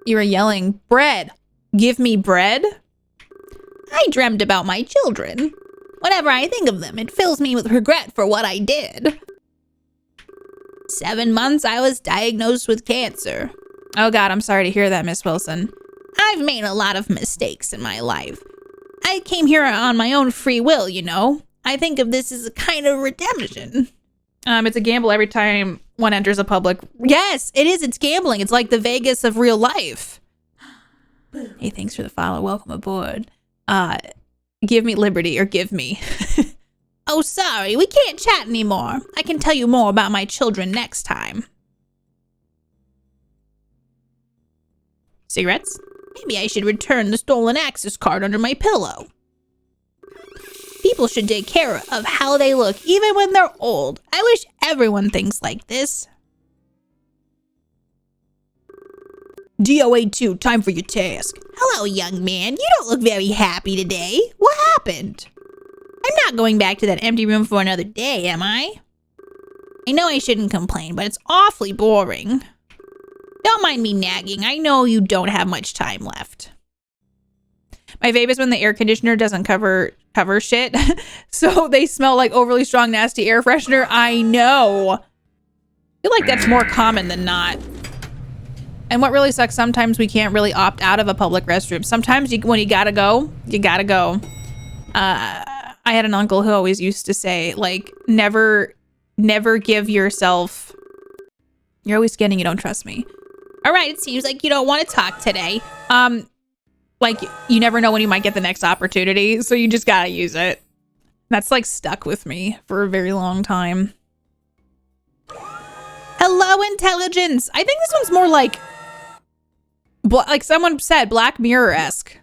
You were yelling, bread. Give me bread? I dreamt about my children. Whenever I think of them, it fills me with regret for what I did. 7 months, I was diagnosed with cancer. Oh God, I'm sorry to hear that, Miss Wilson. I've made a lot of mistakes in my life. I came here on my own free will, you know. I think of this as a kind of redemption. It's a gamble every time one enters a public... Yes, it is. It's gambling. It's like the Vegas of real life. Hey, thanks for the follow. Welcome aboard. Give me liberty, or give me. Oh, sorry. We can't chat anymore. I can tell you more about my children next time. Cigarettes? Maybe I should return the stolen access card under my pillow. People should take care of how they look even when they're old. I wish everyone thinks like this. DOA2, time for your task. Hello, young man. You don't look very happy today. What happened? I'm not going back to that empty room for another day, am I? I know I shouldn't complain, but it's awfully boring. Don't mind me nagging. I know you don't have much time left. My fave is when the air conditioner doesn't cover shit. So they smell like overly strong, nasty air freshener. I know. I feel like that's more common than not. And what really sucks, sometimes we can't really opt out of a public restroom. Sometimes when you gotta go, you gotta go. I had an uncle who always used to say, like, never give yourself... You're always scanning, you don't trust me. All right, it seems like you don't want to talk today. Like, you never know when you might get the next opportunity, so you just gotta use it. That's, like, stuck with me for a very long time. Hello, intelligence! I think this one's more like someone said, Black Mirror-esque.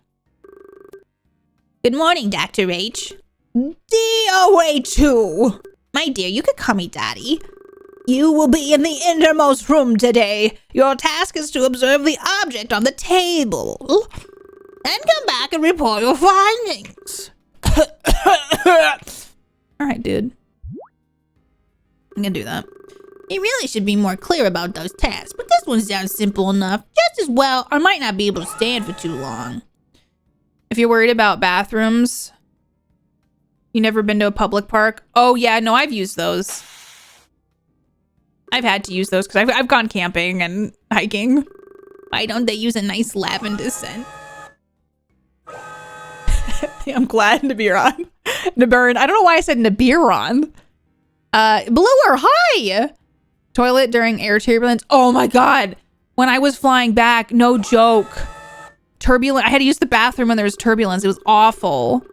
Good morning, Dr. H. DOA2! My dear, you could call me Daddy. You will be in the innermost room today. Your task is to observe the object on the table. Then come back and report your findings. Alright, dude. I'm gonna do that. You really should be more clear about those tasks, but this one sounds simple enough. Just as well, I might not be able to stand for too long. If you're worried about bathrooms, you never been to a public park? Oh yeah, no, I've used those. I've had to use those because I've gone camping and hiking. Why don't they use a nice lavender scent? I'm glad Nibiron. Nibiron. I don't know why I said Nibiron. Below or high? Toilet during air turbulence. Oh my God. When I was flying back, no joke. Turbulent. I had to use the bathroom when there was turbulence. It was awful.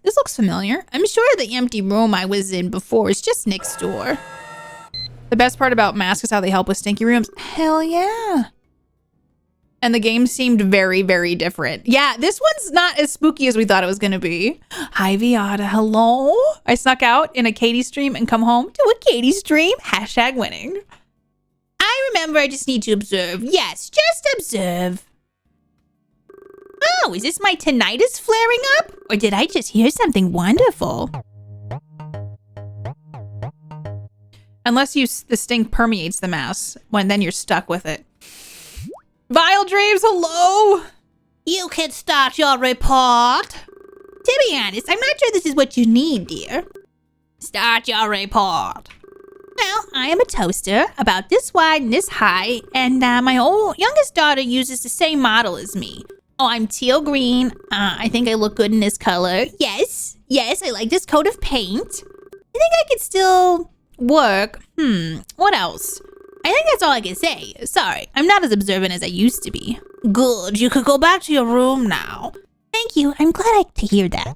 This looks familiar. I'm sure the empty room I was in before is just next door. The best part about masks is how they help with stinky rooms. Hell yeah. And the game seemed very, very different. Yeah, this one's not as spooky as we thought it was going to be. Hi, Viata. Hello? I snuck out in a Katie stream and come home to a Katie stream. Hashtag winning. I remember I just need to observe. Yes, just observe. Oh, is this my tinnitus flaring up? Or did I just hear something wonderful? Unless the stink permeates the mass, then you're stuck with it. Vile Dreams, hello? You can start your report. To be honest, I'm not sure this is what you need, dear. Start your report. Well, I am a toaster, about this wide and this high, and my youngest daughter uses the same model as me. Oh, I'm teal green. I think I look good in this color. Yes, I like this coat of paint. I think I could still work. What else? I think that's all I can say. Sorry, I'm not as observant as I used to be. Good, you could go back to your room now. Thank you, I'm glad to hear that.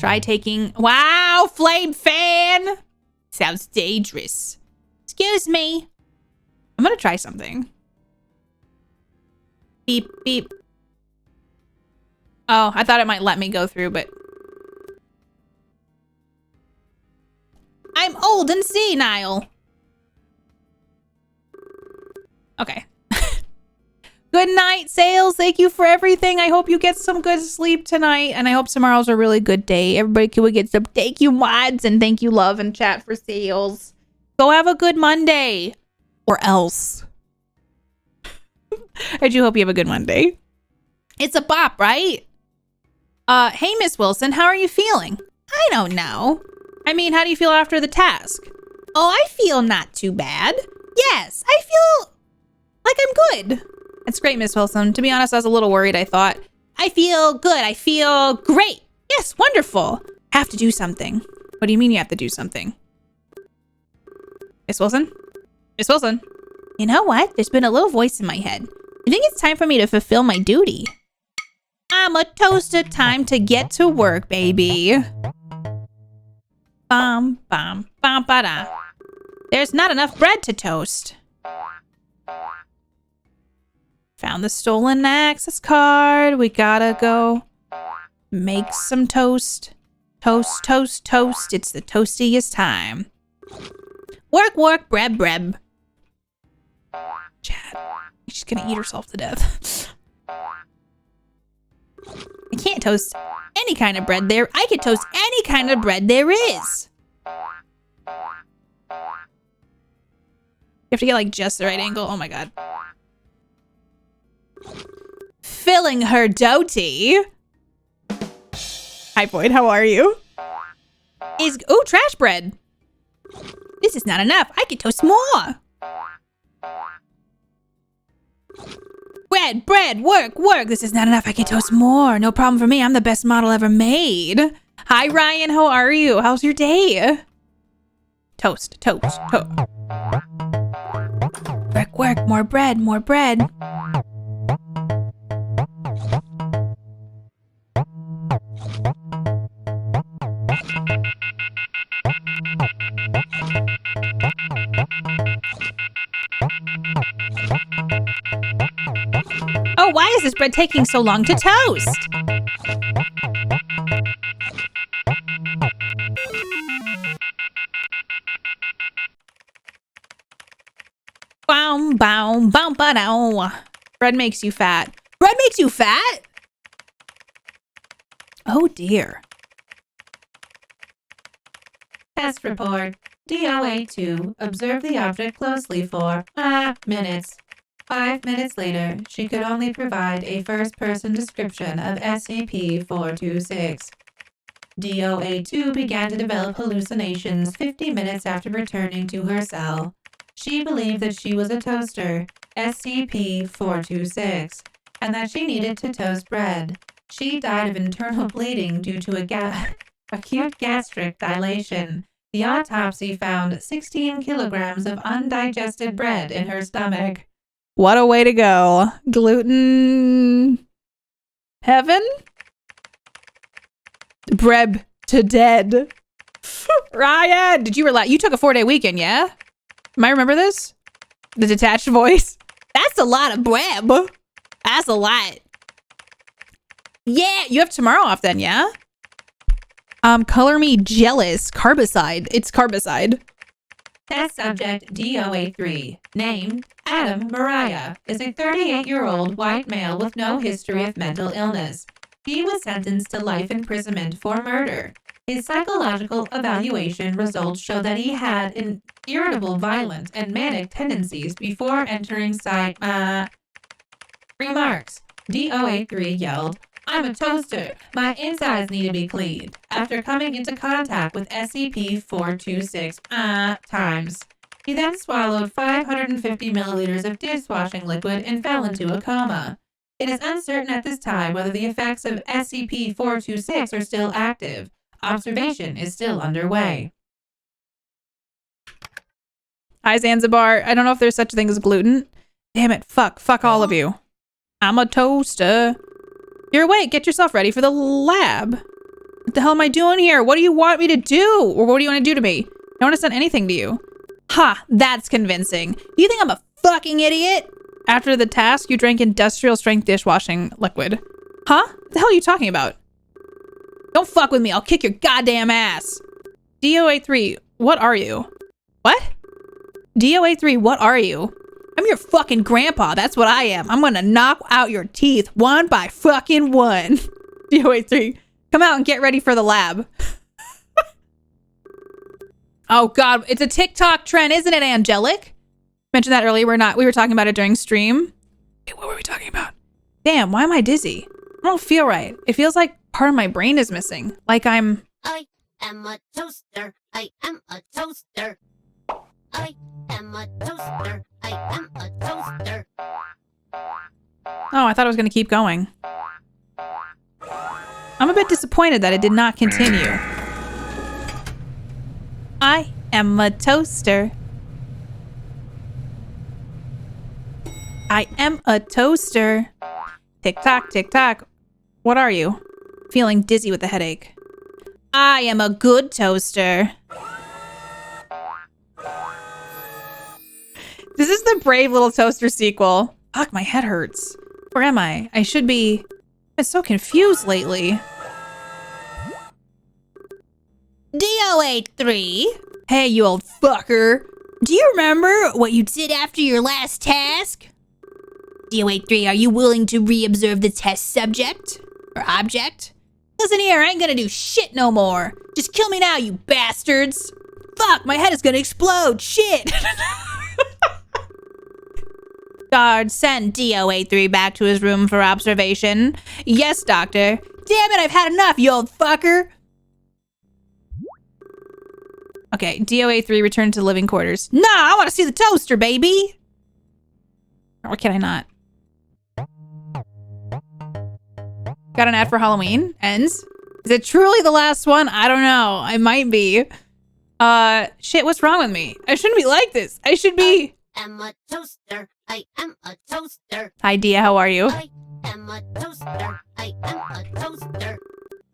Try taking... Wow, flame fan! Sounds dangerous. Excuse me. I'm gonna try something. Beep, beep. Oh, I thought it might let me go through, but... I'm old and senile. Okay. Good night, Sales. Thank you for everything. I hope you get some good sleep tonight, and I hope tomorrow's a really good day. Everybody can get some thank you mods and thank you love and chat for Sales. Go have a good Monday. Or else. I do hope you have a good Monday. It's a bop, right? Hey, Miss Wilson, how are you feeling? I don't know. I mean, how do you feel after the task? Oh, I feel not too bad. Yes, I feel like I'm good. That's great, Miss Wilson. To be honest, I was a little worried. I thought, I feel good. I feel great. Yes, wonderful. Have to do something. What do you mean you have to do something? Miss Wilson? Miss Wilson? You know what? There's been a little voice in my head. I think it's time for me to fulfill my duty. I'm a toaster. Time to get to work, baby. Bum, bum, bum, ba-da. There's not enough bread to toast. Found the stolen access card. We gotta go make some toast. Toast, toast, toast. It's the toastiest time. Work, work, bread, bread. Chad, she's gonna eat herself to death. I can't toast any kind of bread there. I can toast any kind of bread there is. You have to get like just the right angle. Oh my god. Filling her doty. Hi Boyd, how are you? Ooh, trash bread. This is not enough. I can toast more. Bread, bread, work, work. This is not enough. I can toast more. No problem for me. I'm the best model ever made. Hi, Ryan. How are you? How's your day? Toast, toast, toast. Work, work. More bread, more bread. Oh, why is this bread taking so long to toast? Bow, bow, bow, ba-dow. Bread makes you fat. Bread makes you fat? Oh dear. Test report. DOA2 observed the object closely for minutes. 5 minutes later, she could only provide a first-person description of SCP-426. DOA2 began to develop hallucinations 50 minutes after returning to her cell. She believed that she was a toaster, SCP-426, and that she needed to toast bread. She died of internal bleeding due to acute gastric dilation. The autopsy found 16 kilograms of undigested bread in her stomach. What a way to go. Gluten heaven? Bread to dead. Ryan, did you relax? You took a 4-day weekend, yeah? Am I remember this? The detached voice. That's a lot of bread. That's a lot. Yeah, you have tomorrow off then, yeah? Color me jealous. Carbicide. It's carbicide. Test subject DOA3, name Adam Mariah, is a 38-year-old white male with no history of mental illness. He was sentenced to life imprisonment for murder. His psychological evaluation results show that he had an irritable, violent, and manic tendencies before entering site. Remarks. DOA3 yelled, "I'm a toaster. My insides need to be cleaned," after coming into contact with SCP-426 times. He then swallowed 550 milliliters of dishwashing liquid and fell into a coma. It is uncertain at this time whether the effects of SCP-426 are still active. Observation is still underway. Hi, Zanzibar. I don't know if there's such a thing as gluten. Damn it. Fuck all of you. I'm a toaster. You're awake. Get yourself ready for the lab. What the hell am I doing here? What do you want me to do? Or what do you want to do to me? I don't want to send anything to you. Ha, that's convincing. You think I'm a fucking idiot? After the task, you drank industrial strength dishwashing liquid. Huh? What the hell are you talking about? Don't fuck with me. I'll kick your goddamn ass. DOA3, what are you? What? DOA3, what are you? I'm your fucking grandpa. That's what I am. I'm gonna knock out your teeth one by fucking one. DOA3, come out and get ready for the lab. Oh God, it's a TikTok trend, isn't it, Angelic? Mentioned that earlier. We were talking about it during stream. Wait, what were we talking about? Damn, why am I dizzy? I don't feel right. It feels like part of my brain is missing. Like I am a toaster. I am a toaster. I am a toaster. I am a toaster. Oh, I thought it was gonna keep going. I'm a bit disappointed that it did not continue. I am a toaster. I am a toaster. Tick tock, tick tock. What are you? Feeling dizzy with a headache. I am a good toaster. This is the Brave Little Toaster sequel. Fuck, my head hurts. Where am I? I should be... I'm so confused lately. DOA3. Hey, you old fucker. Do you remember what you did after your last task? DOA3, are you willing to re-observe the test subject? Or object? Listen here, I ain't gonna do shit no more. Just kill me now, you bastards. Fuck, my head is gonna explode. Shit. Guard, send DOA3 back to his room for observation. Yes, doctor. Damn it, I've had enough, you old fucker. Okay, DOA3 returned to living quarters. Nah, I want to see the toaster, baby. Or can I not? Got an ad for Halloween. Ends. Is it truly the last one? I don't know. I might be. Shit, what's wrong with me? I shouldn't be like this. I should be... I am a toaster. I am a toaster. Hi, Dia. How are you? I am a toaster. I am a toaster.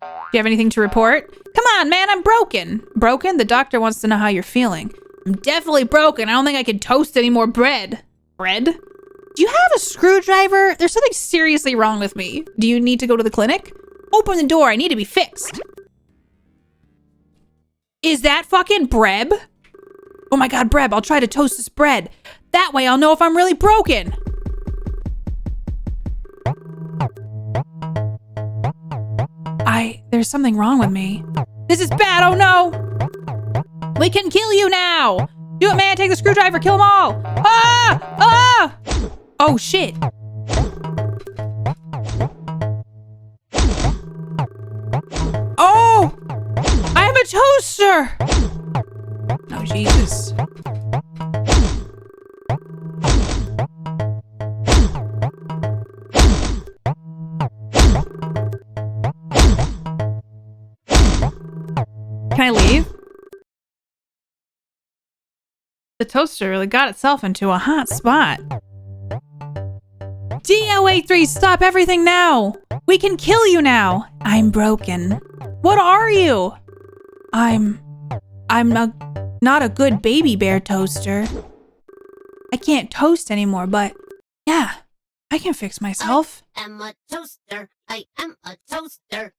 Do you have anything to report? Come on, man, I'm broken. Broken? The doctor wants to know how you're feeling. I'm definitely broken. I don't think I can toast any more bread. Bread? Do you have a screwdriver? There's something seriously wrong with me. Do you need to go to the clinic? Open the door. I need to be fixed. Is that fucking Breb? Oh my God, Breb, I'll try to toast this bread. That way I'll know if I'm really broken. There's something wrong with me. This is bad, oh no! We can kill you now! Do it, man, take the screwdriver, kill them all! Ah! Ah! Oh shit. Oh! I am a toaster! Oh, Jesus. Can I leave? The toaster really got itself into a hot spot. DOA3, stop everything now! We can kill you now! I'm broken. What are you? I'm not a good baby bear toaster. I can't toast anymore, but yeah, I can fix myself. I am a toaster. I am a toaster.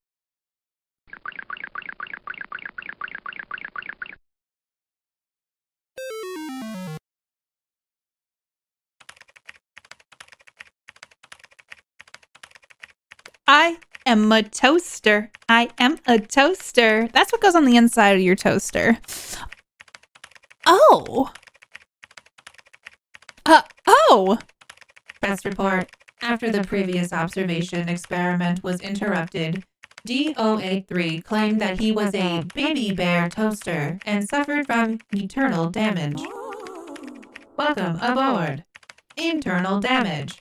I am a toaster. I am a toaster. That's what goes on the inside of your toaster. Oh. Oh. Press report. After the previous observation experiment was interrupted, DOA3 claimed that he was a baby bear toaster and suffered from eternal damage. Welcome aboard. Internal damage.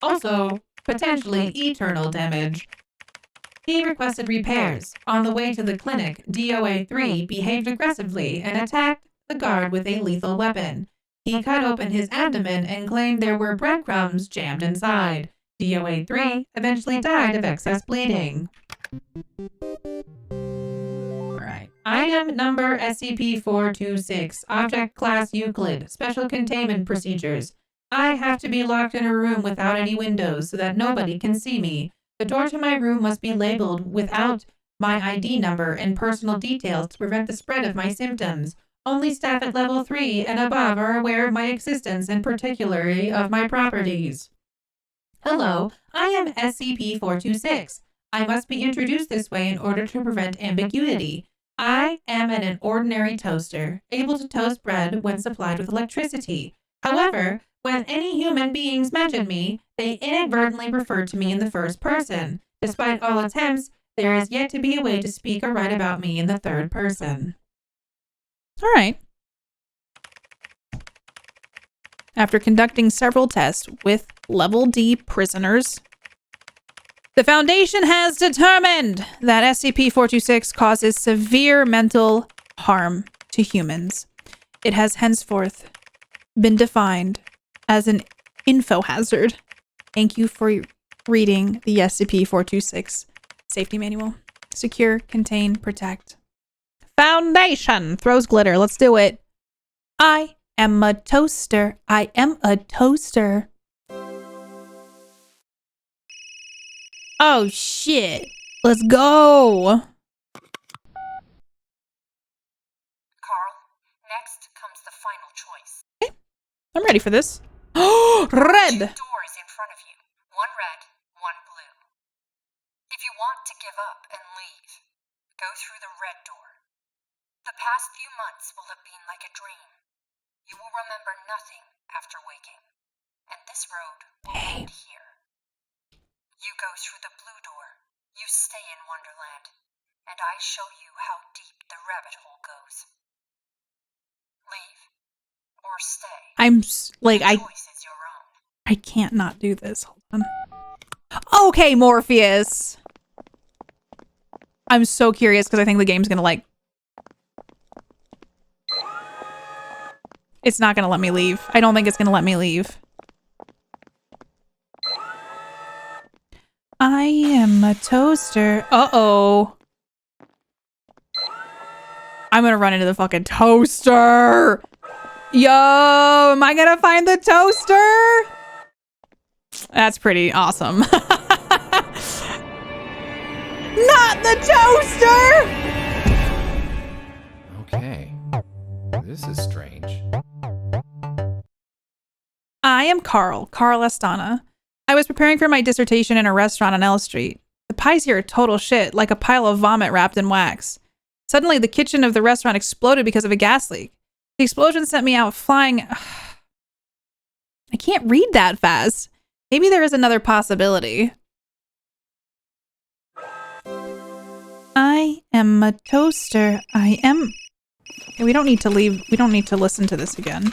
Also, potentially eternal damage. He requested repairs. On the way to the clinic, DOA3 behaved aggressively and attacked the guard with a lethal weapon. He cut open his abdomen and claimed there were breadcrumbs jammed inside. DOA3 eventually died of excess bleeding. Item number SCP-426, Object Class Euclid, Special Containment Procedures. I have to be locked in a room without any windows so that nobody can see me. The door to my room must be labeled without my ID number and personal details to prevent the spread of my symptoms. Only staff at level 3 and above are aware of my existence and particularly of my properties. Hello, I am SCP-426. I must be introduced this way in order to prevent ambiguity. I am an ordinary toaster, able to toast bread when supplied with electricity. However, when any human beings mention me, they inadvertently refer to me in the first person. Despite all attempts, there is yet to be a way to speak or write about me in the third person. All right. After conducting several tests with level D prisoners, the Foundation has determined that SCP-426 causes severe mental harm to humans. It has henceforth been defined as an info hazard. Thank you for reading the SCP-426 Safety Manual. Secure, contain, protect. Foundation throws glitter. Let's do it. I am a toaster. I am a toaster. Oh shit. Let's go. Carl, next comes the final choice. Okay. I'm ready for this. Oh, red. Two doors in front of you. One red, one blue. If you want to give up and leave, go through the red door. The past few months will have been like a dream. You will remember nothing after waking. And this road will end here. You go through the blue door. You stay in Wonderland. And I show you how deep the rabbit hole goes. Leave. Or stay. I'm like, The choice is your own. I can't not do this. Hold on. Okay, Morpheus. I'm so curious because I think the game's gonna like. It's not gonna let me leave. I don't think it's gonna let me leave. I am a toaster. Uh-oh. I'm gonna run into the fucking toaster. Yo, am I gonna find the toaster? That's pretty awesome. Not the toaster! Okay. This is strange. I am Carl Astana. I was preparing for my dissertation in a restaurant on L Street. The pies here are total shit, like a pile of vomit wrapped in wax. Suddenly, the kitchen of the restaurant exploded because of a gas leak. The explosion sent me out flying. I can't read that fast. Maybe there is another possibility. I am a toaster. I am. Okay, we don't need to leave. We don't need to listen to this again.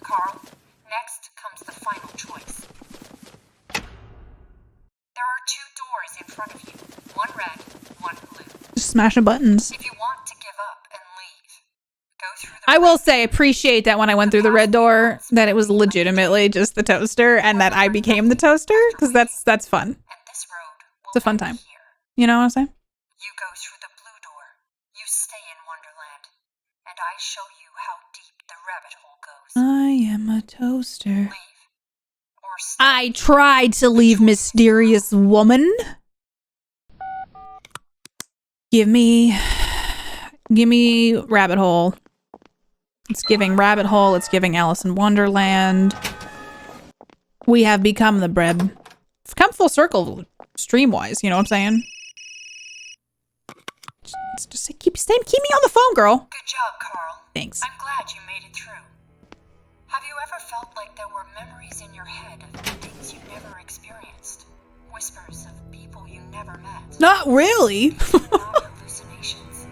Carl, next comes the final choice. There are two doors in front of you. One red, one blue. Just smashing buttons. If you want to give up and leave, go through the I will say, appreciate that when I went through the red door, that it was legitimately just the toaster, and that I became the toaster, because that's fun. and this road will It's a fun end time. here. You know what I'm saying? You go through the blue door. You stay in Wonderland. And I show you how deep the rabbit hole goes. I am a toaster. Or stay. I tried to leave, mysterious woman. Give me rabbit hole. It's giving rabbit hole. It's giving Alice in Wonderland. We have become the bread. We've come full circle, stream wise. You know what I'm saying? Just keep me on the phone, girl. Good job, Carl. Thanks. I'm glad you made it through. Have you ever felt like there were memories in your head of things you never experienced? Whispers of people you never met? Not really. These are not hallucinations.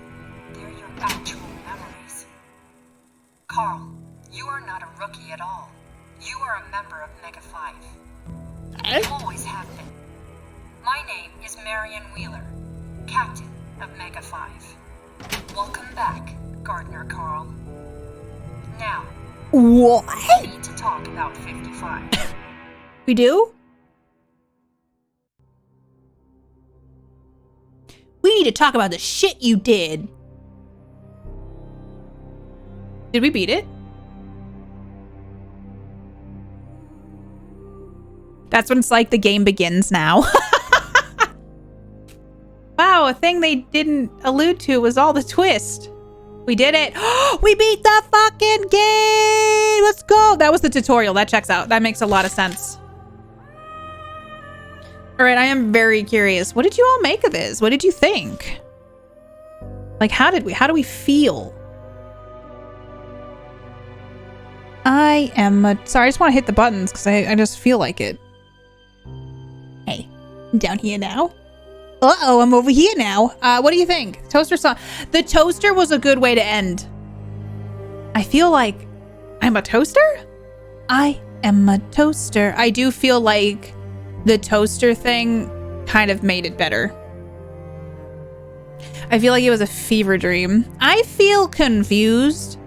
They're your actual memories. Carl, you are not a rookie at all. You are a member of Mega 5. You always have been. My name is Marion Wheeler, Captain of Mega 5. Welcome back, Gardener Carl. Now, What? we need to talk about 55. We do? We need to talk about the shit you did. Did we beat it? That's when it's like the game begins now. Wow, a thing they didn't allude to was all the twist. We did it. We beat the fucking game. Let's go. That was the tutorial. That checks out. That makes a lot of sense. All right, I am very curious. What did you all make of this? What did you think? Like, how do we feel? Sorry, I just want to hit the buttons because I just feel like it. Hey, I'm down here now. Uh-oh, I'm over here now. What do you think? Toaster song. The toaster was a good way to end. I feel like I'm a toaster? I am a toaster. I do feel like the toaster thing kind of made it better. I feel like it was a fever dream. I feel confused.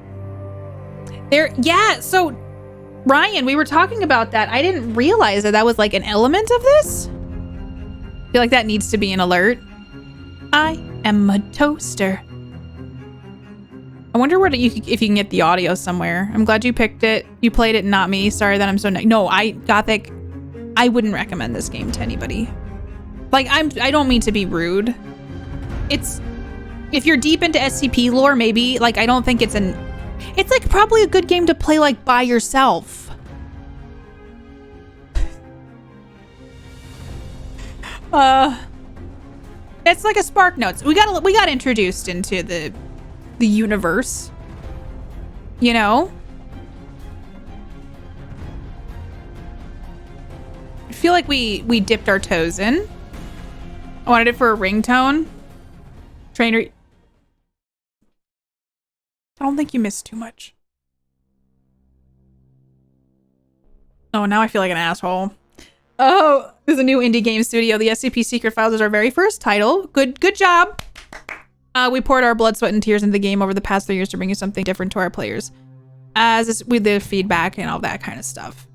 Yeah, so Ryan, we were talking about that. I didn't realize that was like an element of this. I feel like that needs to be an alert. I am a toaster. I wonder if you can get the audio somewhere. I'm glad you picked it. You played it, not me. Sorry that I'm so no. Gothic. I wouldn't recommend this game to anybody. Like I don't mean to be rude. If you're deep into SCP lore, maybe. Like I don't think it's like probably a good game to play like by yourself. It's like a Spark Notes. We got introduced into the universe. You know? I feel like we dipped our toes in. I wanted it for a ringtone. Trainer. I don't think you missed too much. Oh, now I feel like an asshole. Oh, there's a new indie game studio. The SCP Secret Files is our very first title. Good job. We poured our blood, sweat, and tears into the game over the past 3 years to bring you something different to our players. With the feedback and all that kind of stuff.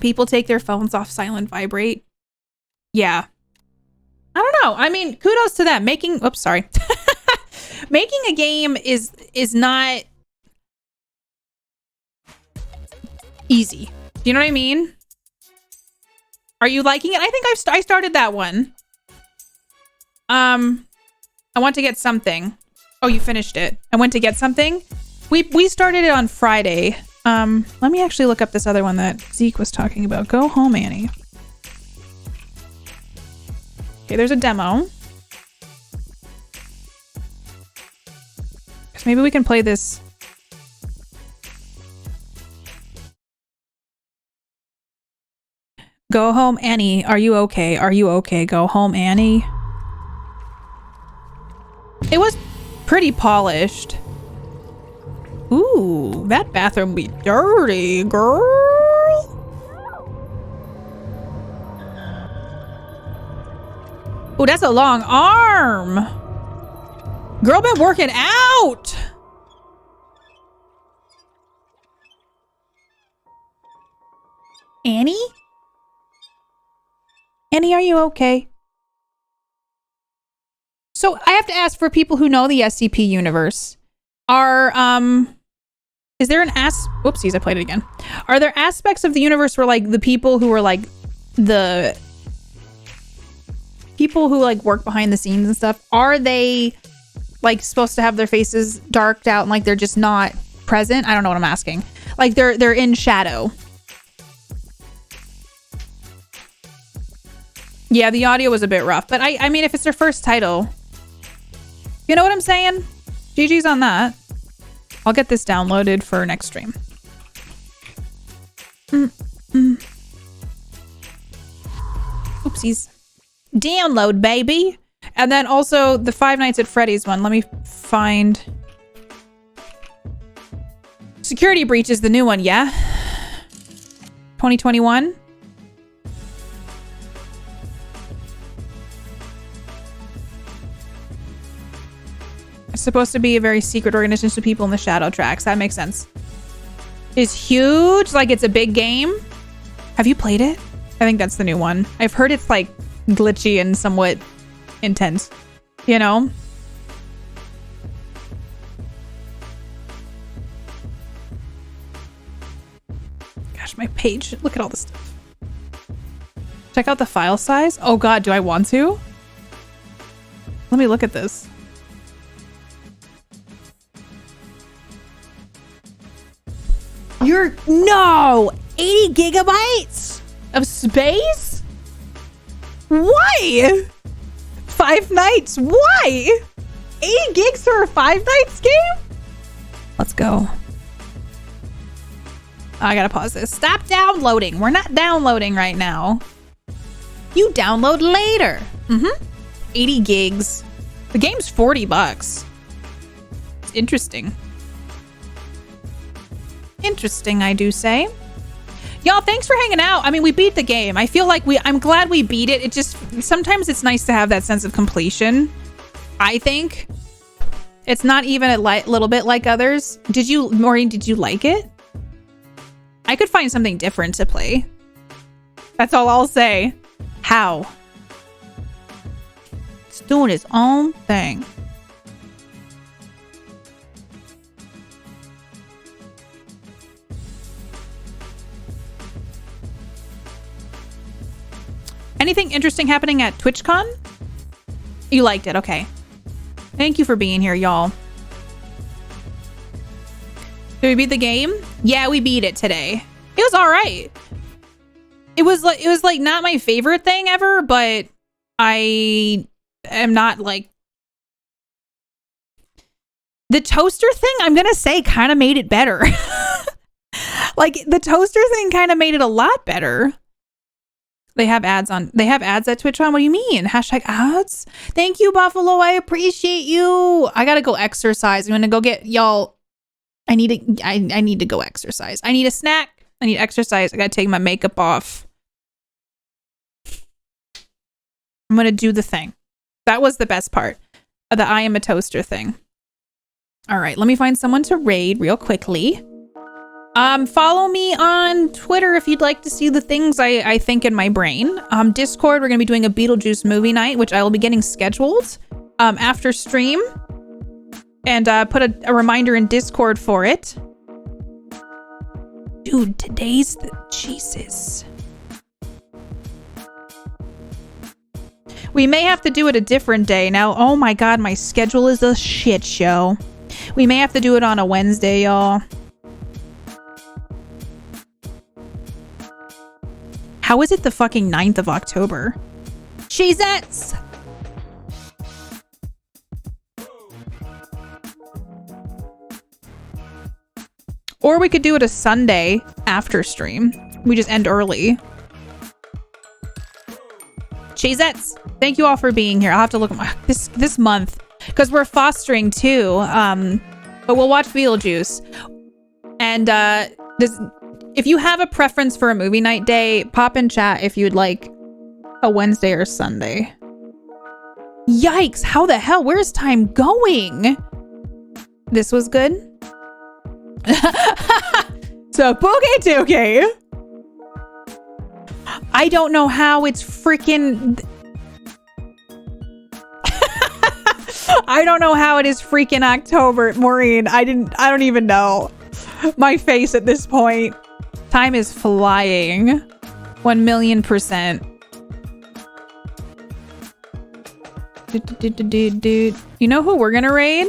People take their phones off silent vibrate. Yeah. I don't know. I mean, kudos to them. Making a game is not easy. Do you know what I mean? Are you liking it? I think I started that one. I want to get something. Oh, you finished it. I went to get something. We started it on Friday. Let me actually look up this other one that Zeke was talking about. Go Home, Annie. Okay, there's a demo. Guess maybe we can play this. Go home, Annie. Are you okay? Are you okay? Go home, Annie. It was pretty polished. Ooh, that bathroom be dirty, girl. Ooh, that's a long arm. Girl been working out. Annie? Annie, are you okay? So I have to ask for people who know the SCP universe. Is there whoopsies, I played it again. Are there aspects of the universe where like the people who are like the people who like work behind the scenes and stuff, are they like supposed to have their faces darked out and like they're just not present? I don't know what I'm asking. Like they're in shadow. Yeah, the audio was a bit rough, but I mean, if it's their first title, you know what I'm saying? GG's on that. I'll get this downloaded for next stream. Oopsies. Download, baby. And then also the Five Nights at Freddy's one. Let me find. Security Breach is the new one, yeah? 2021. It's supposed to be a very secret organization of people in the shadow tracks. That makes sense. It's huge. Like it's a big game. Have you played it? I think that's the new one. I've heard it's like glitchy and somewhat intense. You know? Gosh, my page. Look at all this stuff. Check out the file size. Oh god, do I want to? Let me look at this. No! 80 gigabytes of space? Why? 5 nights? Why? 80 gigs for a 5 nights game? Let's go. I gotta pause this. Stop downloading. We're not downloading right now. You download later. 80 gigs. The game's $40. It's interesting. Interesting, I do say. Y'all, thanks for hanging out. I mean, we beat the game. I feel like I'm glad we beat it. It just, sometimes it's nice to have that sense of completion. I think. It's not even a little bit like others. Maureen, did you like it? I could find something different to play. That's all I'll say. How? It's doing its own thing. Anything interesting happening at TwitchCon? You liked it, okay. Thank you for being here, y'all. Did we beat the game? Yeah, we beat it today. It was all right. It was like not my favorite thing ever, but I am not like the toaster thing. I'm gonna say kind of made it better. Like the toaster thing kind of made it a lot better. They have ads at TwitchCon. What do you mean? Hashtag ads? Thank you, Buffalo. I appreciate you. I gotta go exercise. I'm gonna go get y'all. I need to go exercise. I need a snack. I need exercise. I gotta take my makeup off. I'm gonna do the thing. That was the best part of the I am a toaster thing. All right, let me find someone to raid real quickly. Follow me on Twitter if you'd like to see the things I think in my brain. Discord, we're going to be doing a Beetlejuice movie night, which I will be getting scheduled after stream. And put a reminder in Discord for it. Dude, today's the... Jesus. We may have to do it a different day. Now, oh my god, my schedule is a shit show. We may have to do it on a Wednesday, y'all. How is it the fucking 9th of October? Cheesettes! Or we could do it a Sunday after stream. We just end early. Cheesettes! Thank you all for being here. I'll have to look at this month. Because we're fostering too. But we'll watch Beetlejuice. And if you have a preference for a movie night day, pop in chat if you'd like a Wednesday or Sunday. Yikes, how the hell? Where's time going? This was good. So, Pookie Tookie. I don't know how it's freaking... I don't know how it is freaking October, Maureen. I don't even know. My face at this point. Time is flying. 1,000,000%. Dude. You know who we're gonna raid?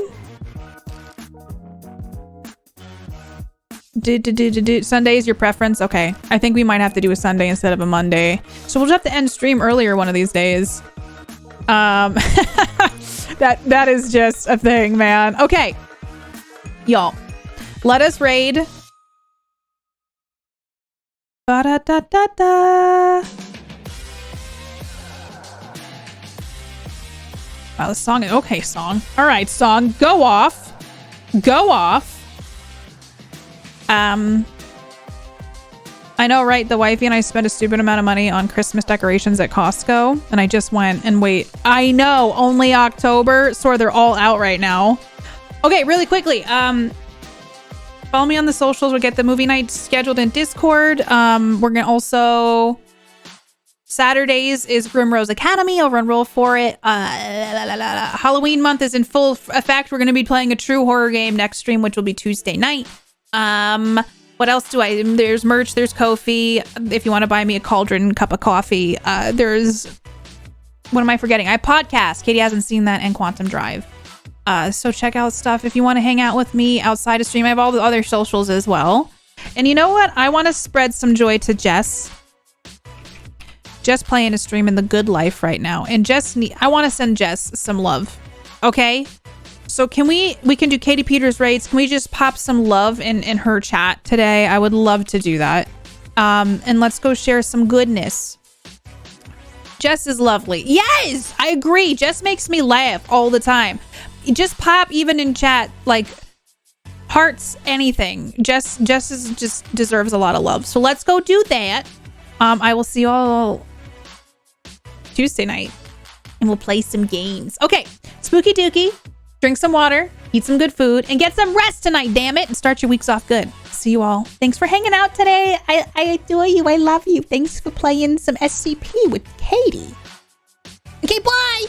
Sunday is your preference? Okay. I think we might have to do a Sunday instead of a Monday. So we'll just have to end stream earlier one of these days. That is just a thing, man. Okay. Y'all. Let us raid. Ba-da-da-da-da. Wow, the song is okay, song. All right, song. Go off. Go off. I know, right? The wifey and I spent a stupid amount of money on Christmas decorations at Costco. And I just went and wait. I know, only October. So they're all out right now. Okay, really quickly. Follow me on the socials. We'll get the movie night scheduled in Discord. We're gonna also Saturdays is Grimrose Academy. I'll enroll for it. Halloween month is in full effect. We're going to be playing a true horror game next stream, which will be Tuesday night. What else do I... There's merch. There's Ko-fi. If you want to buy me a cauldron cup of coffee. There's... What am I forgetting? I podcast. Katie hasn't seen that, and Quantum Drive. So check out stuff. If you want to hang out with me outside of stream, I have all the other socials as well. And you know what? I want to spread some joy to Jess. Jess playing a stream in the good life right now. And I want to send Jess some love. Okay? So can we can do Katie Peters raids. Can we just pop some love in her chat today? I would love to do that. And let's go share some goodness. Jess is lovely. Yes, I agree. Jess makes me laugh all the time. Just pop even in chat, like hearts, anything. Jess just deserves a lot of love. So let's go do that. I will see you all Tuesday night, and we'll play some games. Okay, spooky dookie. Drink some water, eat some good food, and get some rest tonight, damn it, and start your weeks off good. See you all. Thanks for hanging out today. I adore you. I love you. Thanks for playing some SCP with Katie. Okay, bye!